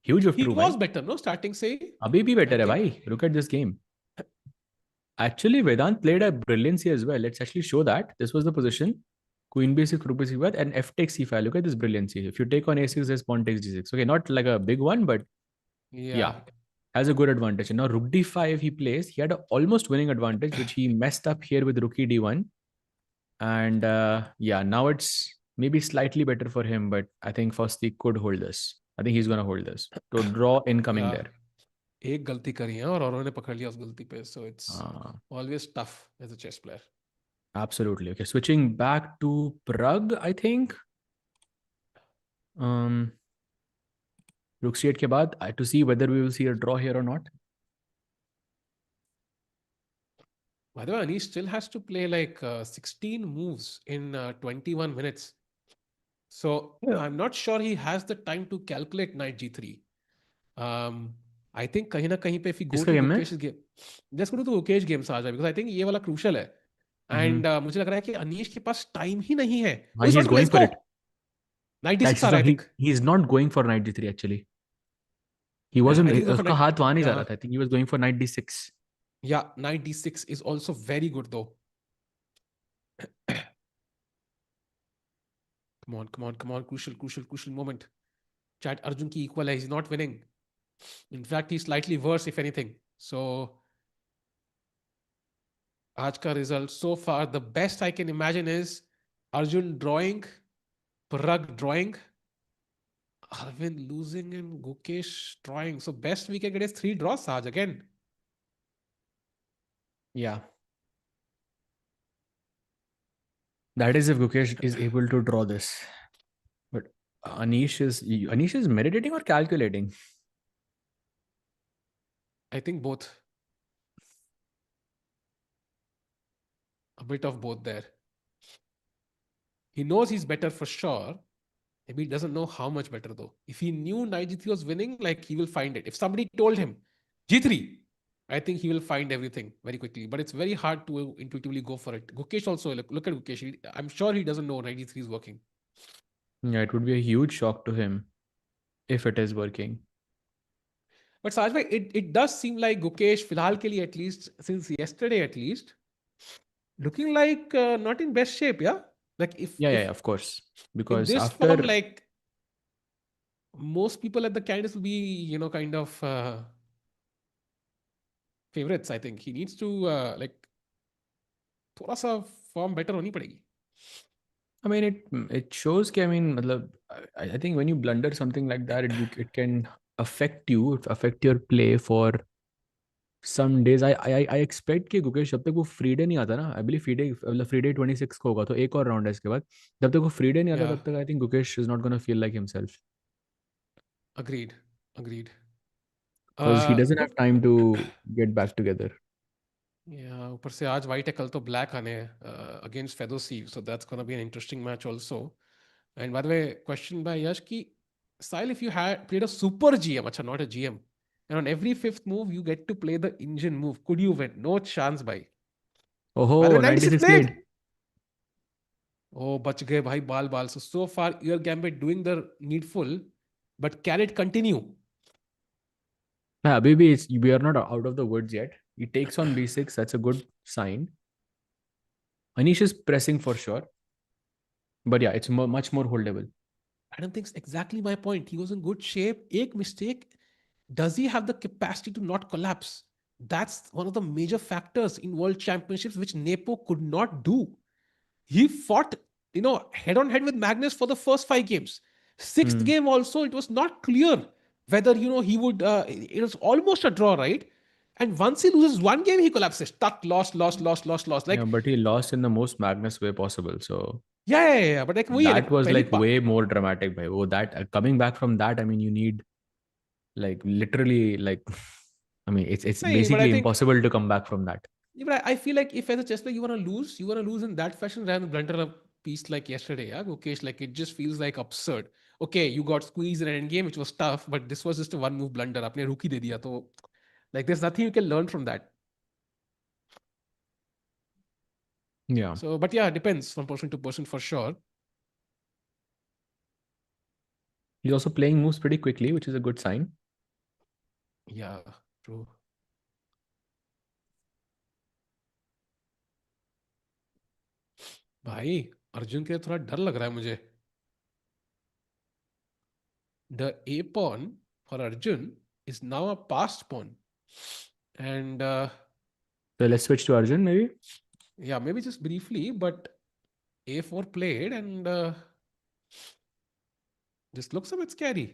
S2: Huge of
S1: He
S2: true,
S1: was
S2: bhai.
S1: better, no? Starting say.
S2: अभी भी better है भाई. Look at this game. Actually, Vedant played a brilliancy as well. Let's actually show that. This was the position. Queen b6, rook b6, and f takes c5. Look at this brilliancy. If you take on a6, there's pawn takes d6. Okay, not like a big one, but yeah, has a good advantage. And now rook d5 he plays. He had an almost winning advantage, which he messed up here with rook e d1. And yeah, now it's maybe slightly better for him, but I think Fausti could hold this. I think he's going to hold this. So draw incoming there.
S1: एक गलती करी है और औरों ने पकड़ लिया उस गलती पे. So it's always tough as a chess player.
S2: Absolutely. Okay, switching back to Pragg, I think. Rook c8 के बाद to see whether we will see a draw here or not.
S1: By the way, Anish still has to play like 16 moves in 21 minutes. So I'm not sure he has the time to calculate knight g3. I think कहीं ना कहीं पे if we go to Gukesh's game, let's go to Gukesh game Saja, because I think ये वाला crucial है. And मुझे लग रहा है कि अनीश के पास टाइम ही नहीं है.
S2: He's going for it.
S1: Knight d6 आ रहा है, I think.
S2: He's not going for knight d3 actually. He wasn't. उसका हाथ वहाँ नहीं जा रहा था. I think he was going for knight d6.
S1: Yeah, knight d6 is also very good though. Come on. Crucial moment. Chat, Arjun ki equal hai. He's not winning. In fact, he's slightly worse if anything. So, आज का result so far, the best I can imagine is Arjun drawing, Pragg drawing, Arvind losing, and Gukesh drawing. So best we can get is 3 draws, Saj, again.
S2: Yeah. That is if Gukesh is able to draw this. But Anish is meditating or calculating?
S1: I think both. a bit of both there. He knows he's better for sure. Maybe he doesn't know how much better though. If he knew knight g3 was winning, like he will find it. If somebody told him g3, I think he will find everything very quickly. But it's very hard to intuitively go for it. Gukesh also, look at Gukesh. I'm sure he doesn't know knight g3 is working.
S2: Yeah, it would be a huge shock to him if it is working.
S1: But Sajbhai, it does seem like Gukesh, filhal ke liye at least, since yesterday at least, looking like not in best shape, yeah? Like
S2: Yeah, of course.
S1: in
S2: Because
S1: this form,
S2: after,
S1: like most people at the candidates will be, kind of favorites. I think he needs to like थोड़ा सा form better होनी पड़ेगी.
S2: I mean, it shows कि, I mean, मतलब, I think when you blunder something like that, it can affect you, affect your play for some days. I expect कि गुकेश जब तक वो फ्री डे नहीं आता ना, I believe फ्री डे 26 को होगा, तो एक और राउंड है इसके बाद. जब तक वो फ्री डे नहीं आता,
S1: Yeah,
S2: तब तक I think Gukesh is not gonna feel like himself
S1: agreed.
S2: because he doesn't
S1: Good.
S2: have time to get back together.
S1: Yeah, ऊपर से आज white है, कल तो black आने हैं against Fedoseev, so that's gonna be an interesting match also. And by the way, question by Yash ki, Sahil, if you had played a super GM, acha, not a GM, and on every fifth move you get to play the engine move, could you win? No chance, bhai. By the way,
S2: Oh,
S1: 96
S2: 96
S1: played.
S2: played.
S1: Oh, bach gaye bhai, bal. So far, your Gambit doing the needful, but can it continue?
S2: Yeah, maybe we are not out of the woods yet. He takes on b6. That's a good sign. Anish is pressing for sure. But yeah, it's much more holdable.
S1: I don't think it's exactly my point. He was in good shape. Ek mistake. Does he have the capacity to not collapse? That's one of the major factors in world championships, which Nepo could not do. He fought, head on head with Magnus for the first 5 games. Sixth
S2: Hmm.
S1: game also, it was not clear whether, he would, it was almost a draw, right? And once he loses one game, he collapses. Stuck, lost.
S2: Yeah,
S1: Like,
S2: but he lost in the most Magnus way possible. So
S1: yeah. But like,
S2: that was
S1: pehli
S2: like way more dramatic. Bhai. Oh, that coming back from that, I mean, you need like literally like, I mean, it's
S1: nahi, but I
S2: basically
S1: think
S2: impossible to come back from that.
S1: yeah, but I feel like if as a chess player you wanna lose in that fashion rather than blunder a piece like yesterday, yeah, Gukesh. Like it just feels like absurd. Okay, you got squeezed in an end game, which was tough, but this was just a one move blunder. आपने रुकी दे दिया तो like there's nothing you can learn from that.
S2: Yeah.
S1: So, but yeah, it depends from person to person for sure.
S2: He's also playing moves pretty quickly, which is a good sign.
S1: Yeah, true. भाई अर्जुन के लिए थोड़ा डर लग रहा है मुझे. The A pawn for Arjun is now a passed pawn, and
S2: So let's switch to Arjun, maybe.
S1: yeah, maybe just briefly, but A4 played, and this looks a bit scary.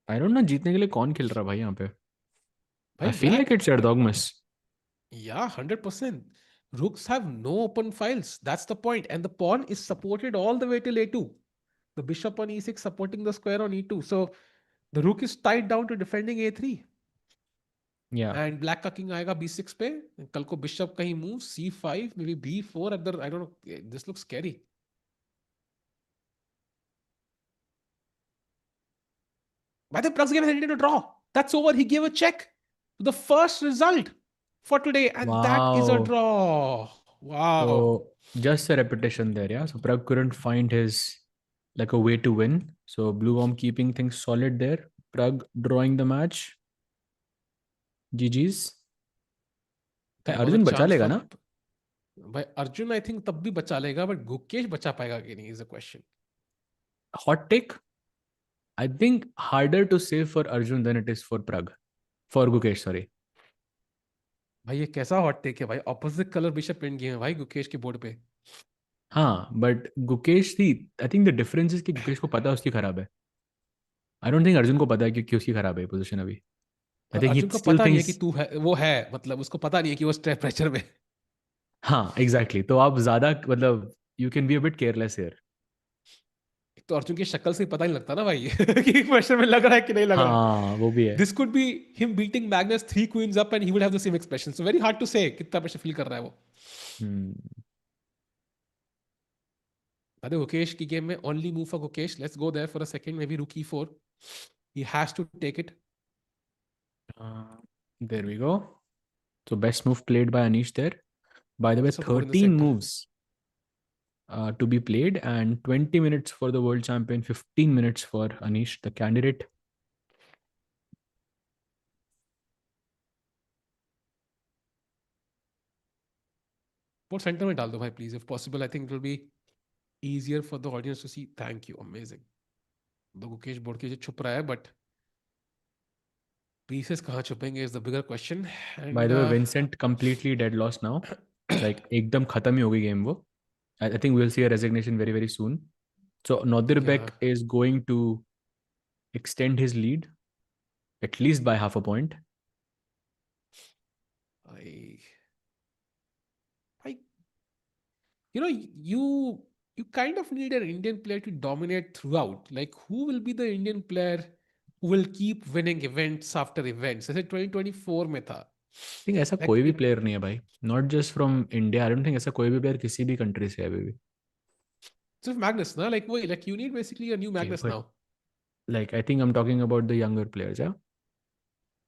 S2: I don't know जीतने के लिए कौन खेल रहा भाई यहाँ पे. I
S1: Bhai,
S2: feel like
S1: black,
S2: it's Erdogmus.
S1: yeah, 100%. Rooks have no open files. That's the point. And the pawn is supported all the way till A2. The bishop on E6 supporting the square on E2. So the rook is tied down to defending A3.
S2: Yeah.
S1: And black का king आएगा B6 पे. कल को bishop कहीं move C5, maybe B4 at the, I don't know. This looks scary. By the Pragg's game has ended in a draw. That's over. He gave a check to the first result for today. And that is a
S2: Wow.
S1: draw. Wow.
S2: So just a repetition there, yeah. So Pragg couldn't find his like a way to win. So Bluebaum keeping things solid there. Pragg drawing the match. GG's.
S1: There was a
S2: Arjun बचा
S1: chance
S2: लेगा
S1: for
S2: ना?
S1: भाई Arjun I think तब भी बचा लेगा but Gukesh बचा पाएगा कि नहीं is a question.
S2: Hot take. I think harder to save for Arjun than it is for Pragg. For Gukesh, sorry.
S1: भाई ये कैसा हॉट टेक है भाई. ऑपोजिट कलर बिशप पिन किए हैं भाई गुकेश के बोर्ड पे.
S2: हाँ, but गुकेश थी. I think the difference is कि गुकेश को पता है उसकी खराब है. I don't think अर्जुन को पता है कि उसकी खराब है पोजीशन अभी. I think he
S1: अर्जुन को
S2: still
S1: पता नहीं है
S2: thinks.
S1: कि तू है वो है मतलब उसको पता नहीं है कि वो स्ट्रेस प्रेशर में.
S2: हाँ, exactly. तो आप ज्यादा मतलब you can be a bit careless here.
S1: तो अर्जुन की शक्ल से ही पता नहीं लगता ना भाई कि क्वेश्चन में लग रहा है कि नहीं लग रहा.
S2: हाँ वो भी है.
S1: This could be him beating Magnus 3 queens up and he would have the same expression. So very hard to say कितना प्रेशर फील कर रहा है वो. Gukesh की गेम में only move for Gukesh. Let's go there for a second. Maybe rook e4. He has to take it.
S2: There we go. So best move played by Anish there. By the way,
S1: Just have the board in the
S2: 13
S1: center.
S2: moves to be played and 20 minutes for the world champion, 15 minutes for Anish, the candidate.
S1: Board centre में डाल दो भाई please if possible. I think it will B easier for the audience to see. Thank you, amazing. The Gukesh board के छुप रहा है but pieces कहाँ छुपेंगे is the bigger question. And
S2: By the way, Vincent completely dead lost now. Like एकदम खत्म ही हो गई game वो. I think we'll see a resignation very very soon. So Nodirbek
S1: yeah,
S2: is going to extend his lead at least by half a point.
S1: I you know you kind of need an Indian player to dominate throughout. Like who will be the Indian player who will keep winning events after events? जैसे 2024 में था.
S2: I think ऐसा
S1: Like
S2: कोई भी
S1: it,
S2: player नहीं है भाई. Not just from India. I don't think ऐसा कोई भी player किसी भी country से है अभी भी.
S1: सिर्फ Magnus ना like वही like you need basically a new
S2: Okay,
S1: Magnus
S2: but
S1: now.
S2: like I think I'm talking about the younger players. Yeah.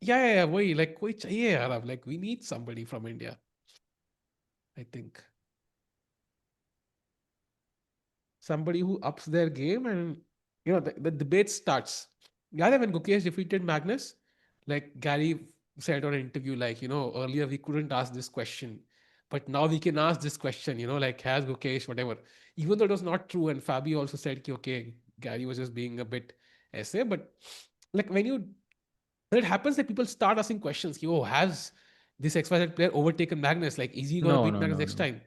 S1: Yeah, वही like कोई चाहिए यार अब. Like we need somebody from India. I think somebody who ups their game and the debate starts. Yeah, when Gukesh defeated Magnus, like Gary said on an interview, like earlier we couldn't ask this question, but now we can ask this question. Like has Gukesh whatever, even though it was not true. And Fabi also said, okay, Gary was just being a bit essay, but like when it happens that people start asking questions, oh, has this XYZ player overtaken Magnus? Like, is he gonna
S2: No,
S1: beat
S2: no,
S1: Magnus
S2: no,
S1: next
S2: no.
S1: time?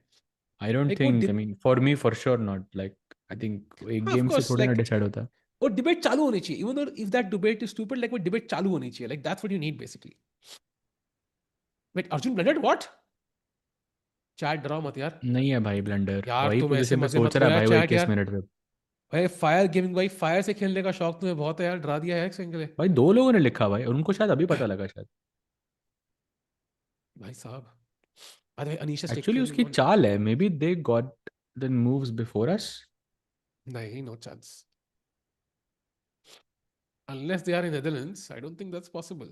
S2: I don't
S1: Like, what
S2: think. I mean, for me, for sure not. Like, I think एक
S1: of
S2: game से
S1: course,
S2: थोड़ी ना
S1: like
S2: decide होता है.
S1: वो debate चालू होनी चाहिए. Even though if that debate is stupid, like वो डिबेट चालू होनी चाहिए. Like that's what you need basically. Wait, Arjun blundered what? Chat डराओ मत यार.
S2: नहीं है भाई ब्लंडर.
S1: यार
S2: वही
S1: तुम ऐसे
S2: पोजीशन पे
S1: मजे
S2: सोच
S1: मत
S2: रहा
S1: लो
S2: है
S1: यार
S2: भाई वो
S1: चैट
S2: 21
S1: यार.
S2: मिनट पे.
S1: भाई फायर गेमिंग भाई, फायर से खेलने का शौक तुम्हें बहुत है यार. डरा दिया है एक सिंगल.
S2: भाई दो लोगों ने लिखा भाई और उनको शायद अभी पता लगा शायद.
S1: भाई साहब. अरे अनीश has
S2: एक्चुअली
S1: taken
S2: उसकी
S1: on.
S2: चाल है. May be they got the moves before us.
S1: नहीं, no chance. Unless they are in Netherlands, I don't think that's possible.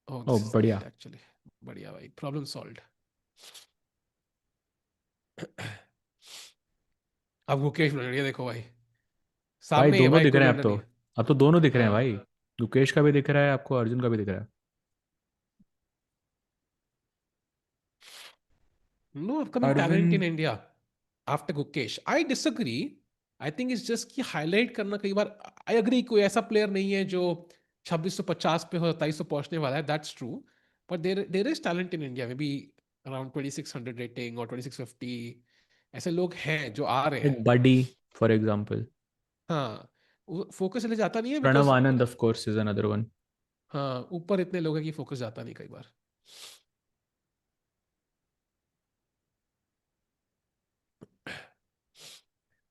S1: Oh,
S2: O
S1: this is
S2: बढ़िया.
S1: great actually. बढ़िया भाई, problem solved. अब Gukesh blunder, ये देखो भाई
S2: भाई
S1: सामने ही है
S2: दोनों
S1: भाई,
S2: दिख
S1: कोई
S2: रहे हैं अब
S1: ब्लंडर
S2: तो.
S1: नहीं है.
S2: अब तो दोनों दिख रहे हैं
S1: हाँ.
S2: भाई. गुकेश का भी दिख रहा है आपको, अर्जुन का भी दिख रहा है.
S1: No upcoming talent in
S2: Arvind.
S1: India after Gukesh. I disagree. I think it's just कि highlight करना कई बार. I agree कोई ऐसा player नहीं है जो 2650 पे हो 2700 पहुंचने वाला है. That's true. But there is talent in India. Maybe around 2600 rating or 2650. ऐसे लोग हैं जो आ रहे
S2: एक
S1: हैं.
S2: Buddy for example.
S1: हाँ. फोकस इसलिए जाता नहीं है
S2: Pranav
S1: because
S2: Anand of course is another one.
S1: हाँ ऊपर इतने लोग हैं कि फोकस जाता नहीं कई बार.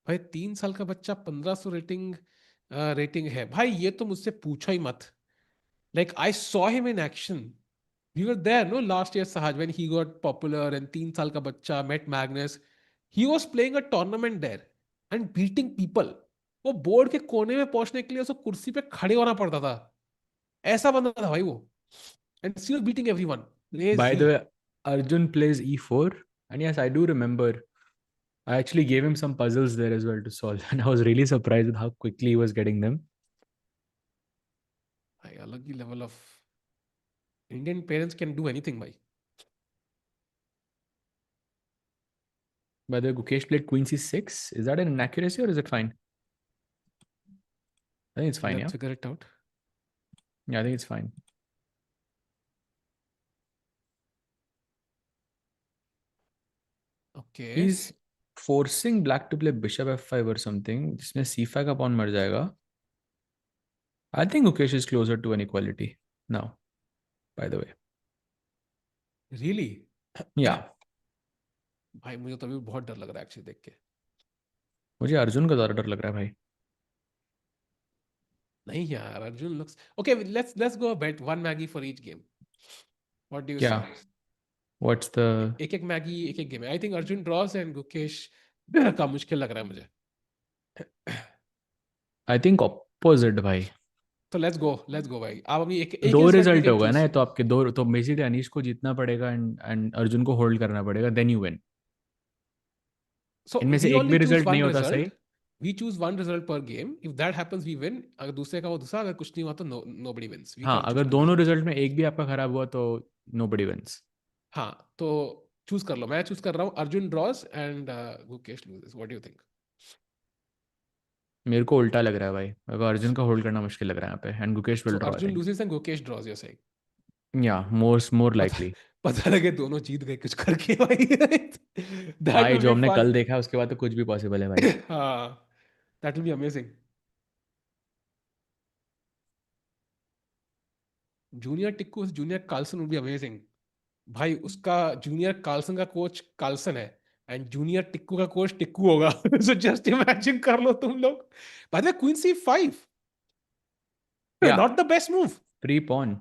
S1: भाई 3 साल का बच्चा 1500 रेटिंग है भाई. ये तो मुझसे पूछो ही मत. Like I saw him in action. We were there, no, last year, Sahaj, when he got popular and 3 साल का बच्चा met Magnus. He was playing a tournament there and beating people. वो बोर्ड के कोने में पहुंचने के लिए उसको कुर्सी पे खड़े होना पड़ता था. ऐसा बंदा था भाई वो. And still beating everyone.
S2: By the
S1: Crazy.
S2: Way Arjun plays E4 and yes I do remember I actually gave him some puzzles there as well to solve and I was really surprised with how quickly he was getting them.
S1: भाई अलग ही level of. Indian parents can do anything भाई.
S2: By the way, Gukesh played Queen C6. Is that an inaccuracy or is it fine? I think it's fine, yeah.
S1: Let's figure it out.
S2: Yeah, I think it's fine.
S1: Okay.
S2: He's forcing black to play bishop f5 or something. जिसमें c5 का pawn मर जाएगा. I think Gukesh is closer to an equality now, by the way.
S1: Really?
S2: Yeah.
S1: भाई मुझे तो अभी बहुत डर लग रहा है एक्चुअली देख के।
S2: मुझे अर्जुन का ज्यादा डर लग रहा है भाई।
S1: नहीं यार, Arjun looks okay. Let's go bet one Maggi for each game. What do you
S2: क्या?
S1: से?
S2: What's the?
S1: एक एक मैगी एक एक game. I think Arjun draws and Gukesh का मुश्किल लग रहा है मुझे।
S2: आई थिंक ऑपोजिट भाई।
S1: तो लेट्स गो भाई। आप अभी एक
S2: तो
S1: एक
S2: दो
S1: ही रिजल्ट यू
S2: रिजल्ट
S1: कैन
S2: होगा ना
S1: चूज।
S2: ये तो आपके दो, तो बेसिकली अनीश को जीतना पड़ेगा एंड अर्जुन को होल्ड करना पड़ेगा, देन यू विन।
S1: सो
S2: इनमें से
S1: वी
S2: एक
S1: ओनली
S2: भी
S1: चूज
S2: रिजल्ट नहीं
S1: वन
S2: होता
S1: रिजल्ट।
S2: सही।
S1: वी चूज वन रिजल्ट पर game. If that happens we win. अगर दूसरे का वो दूसरा, अगर कुछ नहीं हुआ तो नोबडी विंस। वी
S2: हाँ,
S1: कांट चूज
S2: अगर
S1: टू
S2: दोनों
S1: रिजल्ट्स।
S2: रिजल्ट में एक भी आपका खराब हुआ तो नोबडी विंस।
S1: हाँ, तो चूज कर लो। मैं चूज कर रहा हूँ Arjun draws and Gukesh loses. What do you think?
S2: मेरे को उल्टा लग रहा है भाई, मेरे को अर्जुन का होल्ड करना मुश्किल लग रहा है यहाँ पे, and Gukesh
S1: so
S2: will draw I
S1: Arjun
S2: think.
S1: Loses and Gukesh draws you saying?
S2: या मोर
S1: पता
S2: लाइकली।
S1: पता लगे दोनों जीत गए कुछ करके भाई। दैट
S2: भाई
S1: विल
S2: जो
S1: बी
S2: हमने
S1: फन।
S2: कल देखा उसके बाद तो कुछ भी पॉसिबल है भाई।
S1: हाँ, that will be amazing. Junior Tikku junior Carlsen will be amazing. भाई उसका जूनियर कार्लसन का कोच कार्लसन है एंड जूनियर टिक्कू का कोच टिक्कू होगा। सो जस्ट इमेजिन कर लो तुम लोग। बाय द क्वीन सी 5,
S2: या
S1: not the best move.
S2: Free pawn.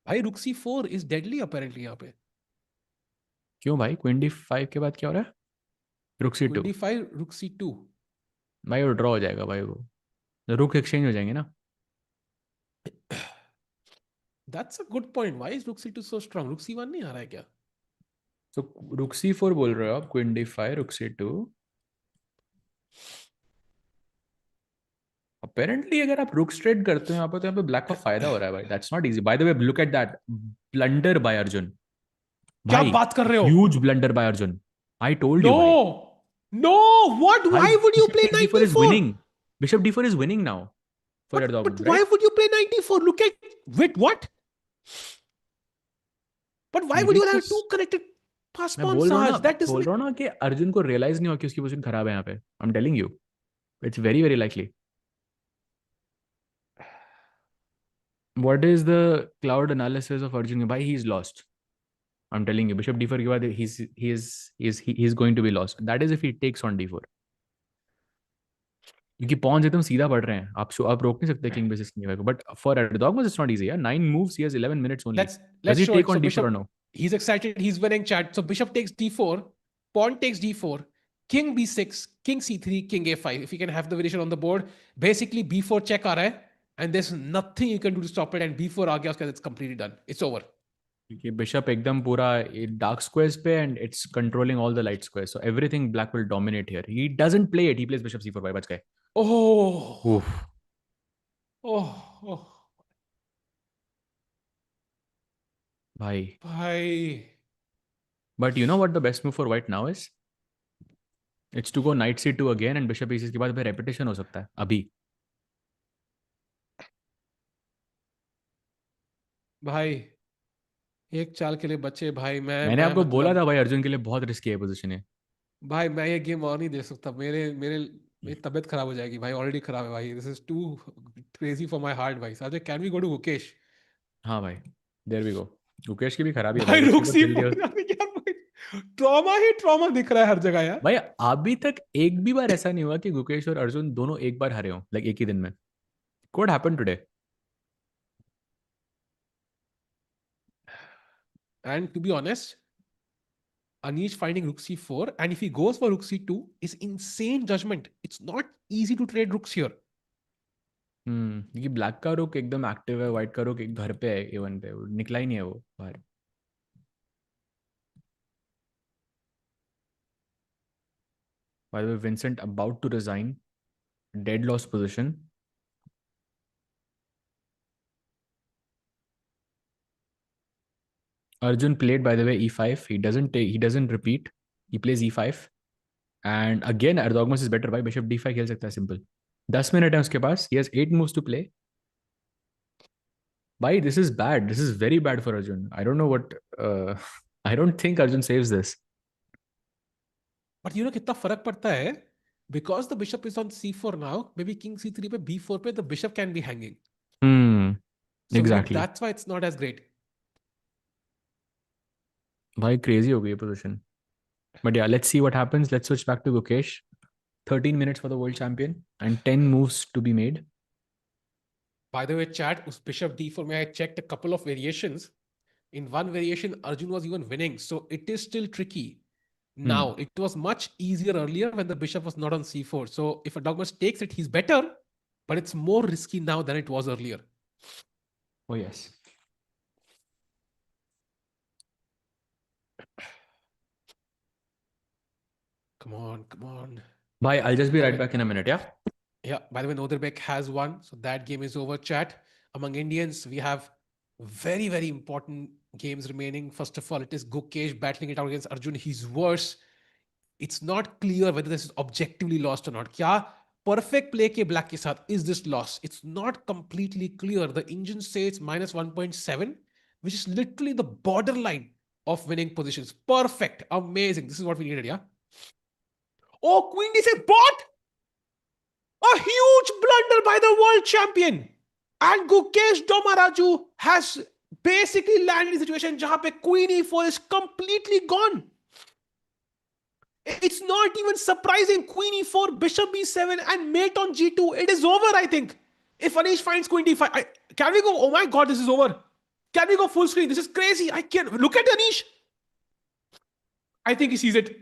S1: भाई rook C 4 is deadly apparently यहाँ पे।
S2: क्यों भाई, क्वीन डी 5 के बाद क्या हो रहा है? रुक सी
S1: क्वीन
S2: 2।
S1: डी 5 रुक सी 2।
S2: भाई वो ड्रॉ हो जाएगा भाई, वो रुक एक्सचेंज हो जाएंगे ना।
S1: That's a good point. Why is रुक सी 2 सो स्ट्रांग? रुक सी 1 नहीं आ रहा है क्या?
S2: तो रुक सी 4 बोल रहे हो आप, क्वीन डी 5 रुक सी 2। अपेरेंटली अगर आप रुक स्ट्रेट करते हो यहाँ पे तो यहाँ पे ब्लैक का फायदा हो रहा है भाई, that's not easy. By the way look at that blunder by Arjun.
S1: क्या
S2: भाई
S1: बात कर रहे हो?
S2: Huge blunder by Arjun. I told you
S1: no,
S2: भाई।
S1: No, what?
S2: भाई
S1: why would you
S2: bishop
S1: play
S2: take d4 is
S1: 94?
S2: Winning. Bishop d4 is winning now for
S1: But
S2: Erdogmus,
S1: why
S2: right?
S1: would you play 94? Look at, wait, what? But why would
S2: मेरी
S1: you
S2: तो
S1: have two connected pass
S2: मैं
S1: pawn Sahaj? That doesn't
S2: बोल
S1: make.
S2: रहा हूँ ना कि अर्जुन को realise नहीं हुआ कि उसकी पोजीशन खराब है यहाँ पे। I am telling you, it's very very likely. What is the cloud analysis of Arjun? भाई he is lost. I am telling you, bishop d4 के बाद he is going to be lost, that is if he takes on d4। क्योंकि Pond's एकदम सीधा बढ़ रहे हैं, आप रोक नहीं सकते किंग बेसिस किंग को। But for Erdogmus it's not easy यार, 9 moves, he has 11 minutes only. Does
S1: Let's
S2: he
S1: show
S2: take
S1: it. So
S2: on d4 और
S1: bishop,
S2: नो?
S1: he's excited. He's winning chat. So bishop takes d4, pawn takes d4, king b6, king c3, king a5. If you can have the variation on the board, basically b4 check आ रहा है, and there's nothing you can do to stop it. And b4 आ गया उसके बाद it's completely done. It's over.
S2: क्योंकि bishop एकदम पूरा dark squares पे and it's controlling all the light squares, so everything black will dominate here. He doesn't play it, he plays bishop c4 भाई, बच गए।
S1: Oh,
S2: उफ
S1: oh, oh,
S2: भाई।
S1: भाई,
S2: but you know what the best move for white now is? It's to go knight c2 again and bishop e6 के बाद फिर repetition हो सकता है अभी।
S1: भाई, एक चाल के लिए बचे भाई। मैं
S2: मैंने
S1: मैं
S2: आपको बोला था
S1: मतलब,
S2: भाई अर्जुन के लिए बहुत रिस्की है पोजीशन है।
S1: भाई मैं ये गेम और नहीं दे सकता। मेरी तबीयत खराब हो जाएगी भाई। ऑलरेडी खराब है भाई। This is too crazy for my heart भाई। साजे can we go to Mukesh?
S2: हाँ भाई, देयर वी गो। गुकेश की भी खराबी है भाई,
S1: भाई
S2: अगर
S1: रुक
S2: c4
S1: सी
S2: खेल दिया।
S1: 4 यार भाई, ट्रॉमा ही ट्रॉमा दिख रहा है हर जगह यार।
S2: भाई अभी तक एक भी बार ऐसा नहीं हुआ कि गुकेश और अर्जुन दोनों एक बार हारे हो, लाइक एक ही दिन में। What happened today?
S1: And to be honest, Anish finding rook c4, and if he goes for rook c2 is insane judgment. It's not easy to trade rooks here.
S2: क्योंकि ब्लैक का रुक एकदम एक्टिव है, white का रुक एक घर पे है A1 पे, वो निकला ही नहीं है वो बाहर। By the way Vincent about to resign, dead loss position. Arjun played by the way e5, he doesn't repeat, he plays e5 and again Erdogmus is better, भाई bishop d5 खेल सकता है सिंपल। 10 मिनट है उसके पास, he has 8 moves to play। भाई this is bad, this is very bad for Arjun, I don't know what I don't think Arjun saves this।
S1: But you know कितना फर्क पड़ता है? Because the bishop is on c4 now, maybe king c3 पे b4 पे the bishop can be hanging.
S2: hmm
S1: So maybe
S2: exactly।
S1: that's why it's not as great.
S2: भाई crazy हो गई ये position. But yeah, let's see what happens. Let's switch back to Gukesh. 13 minutes for the world champion and 10 moves to be made.
S1: By the way, chat, us bishop d4 mein I checked a couple of variations. In one variation, Arjun was even winning. So it is still tricky. Now, it was much easier earlier when the bishop was not on c4. So if Erdogmus takes it, he's better. But it's more risky now than it was earlier.
S2: Oh, yes.
S1: Come on, come on.
S2: Bye, I'll just be right back in a minute, yeah?
S1: Yeah, by the way, Nodirbek has won. So that game is over, chat. Among Indians, we have very, very important games remaining. First of all, it is Gukesh battling it out against Arjun. He's worse. It's not clear whether this is objectively lost or not. Kya perfect play ke black ke saath is this loss? It's not completely clear. The engines say it's minus 1.7, which is literally the borderline of winning positions. Perfect. Amazing. This is what we needed, yeah? Oh, Queen D6 bot! A huge blunder by the world champion. And Gukesh Dommaraju has basically landed in a situation jahan pe Queen E4 is completely gone. It's not even surprising. Queen E4, Bishop B7, and mate on G2. It is over, I think. If Anish finds Queen D5, can we go? Oh my God, this is over. Can we go full screen? This is crazy. I can't. Look at Anish. I think he sees it.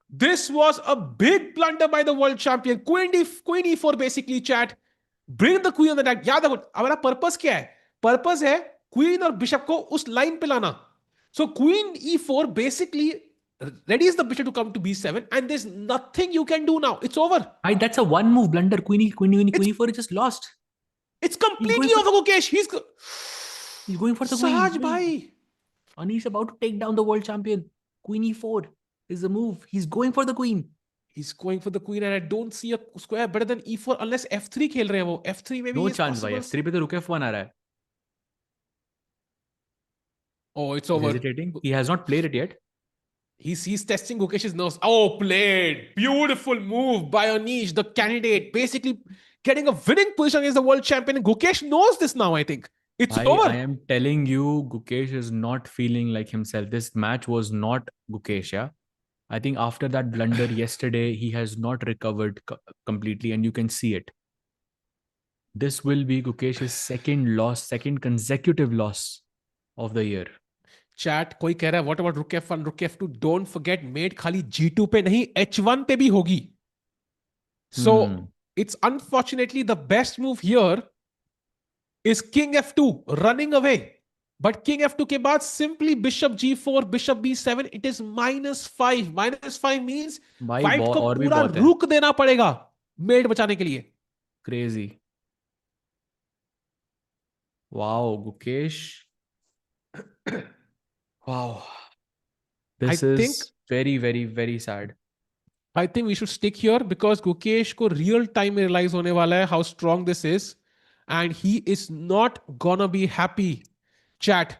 S1: This was a big blunder by the world champion. Queen E4 basically, chat. Bring the queen on the deck. याद रखो हमारा purpose क्या है? Purpose है queen और bishop को उस line पे लाना. So Queen E4 basically readies the bishop to come to B7, and there's nothing you can do now. It's over.
S2: That's a one move blunder. Queen E4 is just lost.
S1: It's completely over, Gukesh. He's
S2: going for the
S1: Sahaj
S2: queen.
S1: bhai.
S2: Anish about to take down the world champion. Queen E4 is the move. He's going for the queen.
S1: He's going for the queen, and I don't see a square better than E4 unless F3 खेल रहे हैं वो. F3 maybe
S2: no
S1: is
S2: chance
S1: possible.
S2: भाई. F3 पे तो रुक F1 आ रहा है.
S1: Oh, it's over.
S2: Hesitating. He has not played it yet.
S1: He's testing Gukesh's nose. Oh, played. Beautiful move by Anish, the candidate. Basically getting a winning position against the world champion. And Gukesh knows this now, I think. It's over.
S2: I am telling you, Gukesh is not feeling like himself. This match was not Gukesh, yeah? I think after that blunder yesterday, he has not recovered completely, and you can see it. This will be Gukesh's second consecutive loss of the year.
S1: Chat कोई कह रहा है what about Rook F1, Rook F2? Don't forget, mate खाली G2 पे नहीं H1 पे भी होगी. So it's unfortunately the best move here is King F2 running away. But King F2 के बाद simply Bishop G4, Bishop B7. It is -5. -5 means white को पूरा रुक देना पड़ेगा mate बचाने के लिए.
S2: Crazy. Wow, Gukesh. Wow. This is very, very, very sad.
S1: I think we should stick here because Gukesh को real time realize होने वाला है how strong this is, and he is not gonna be happy. Chat.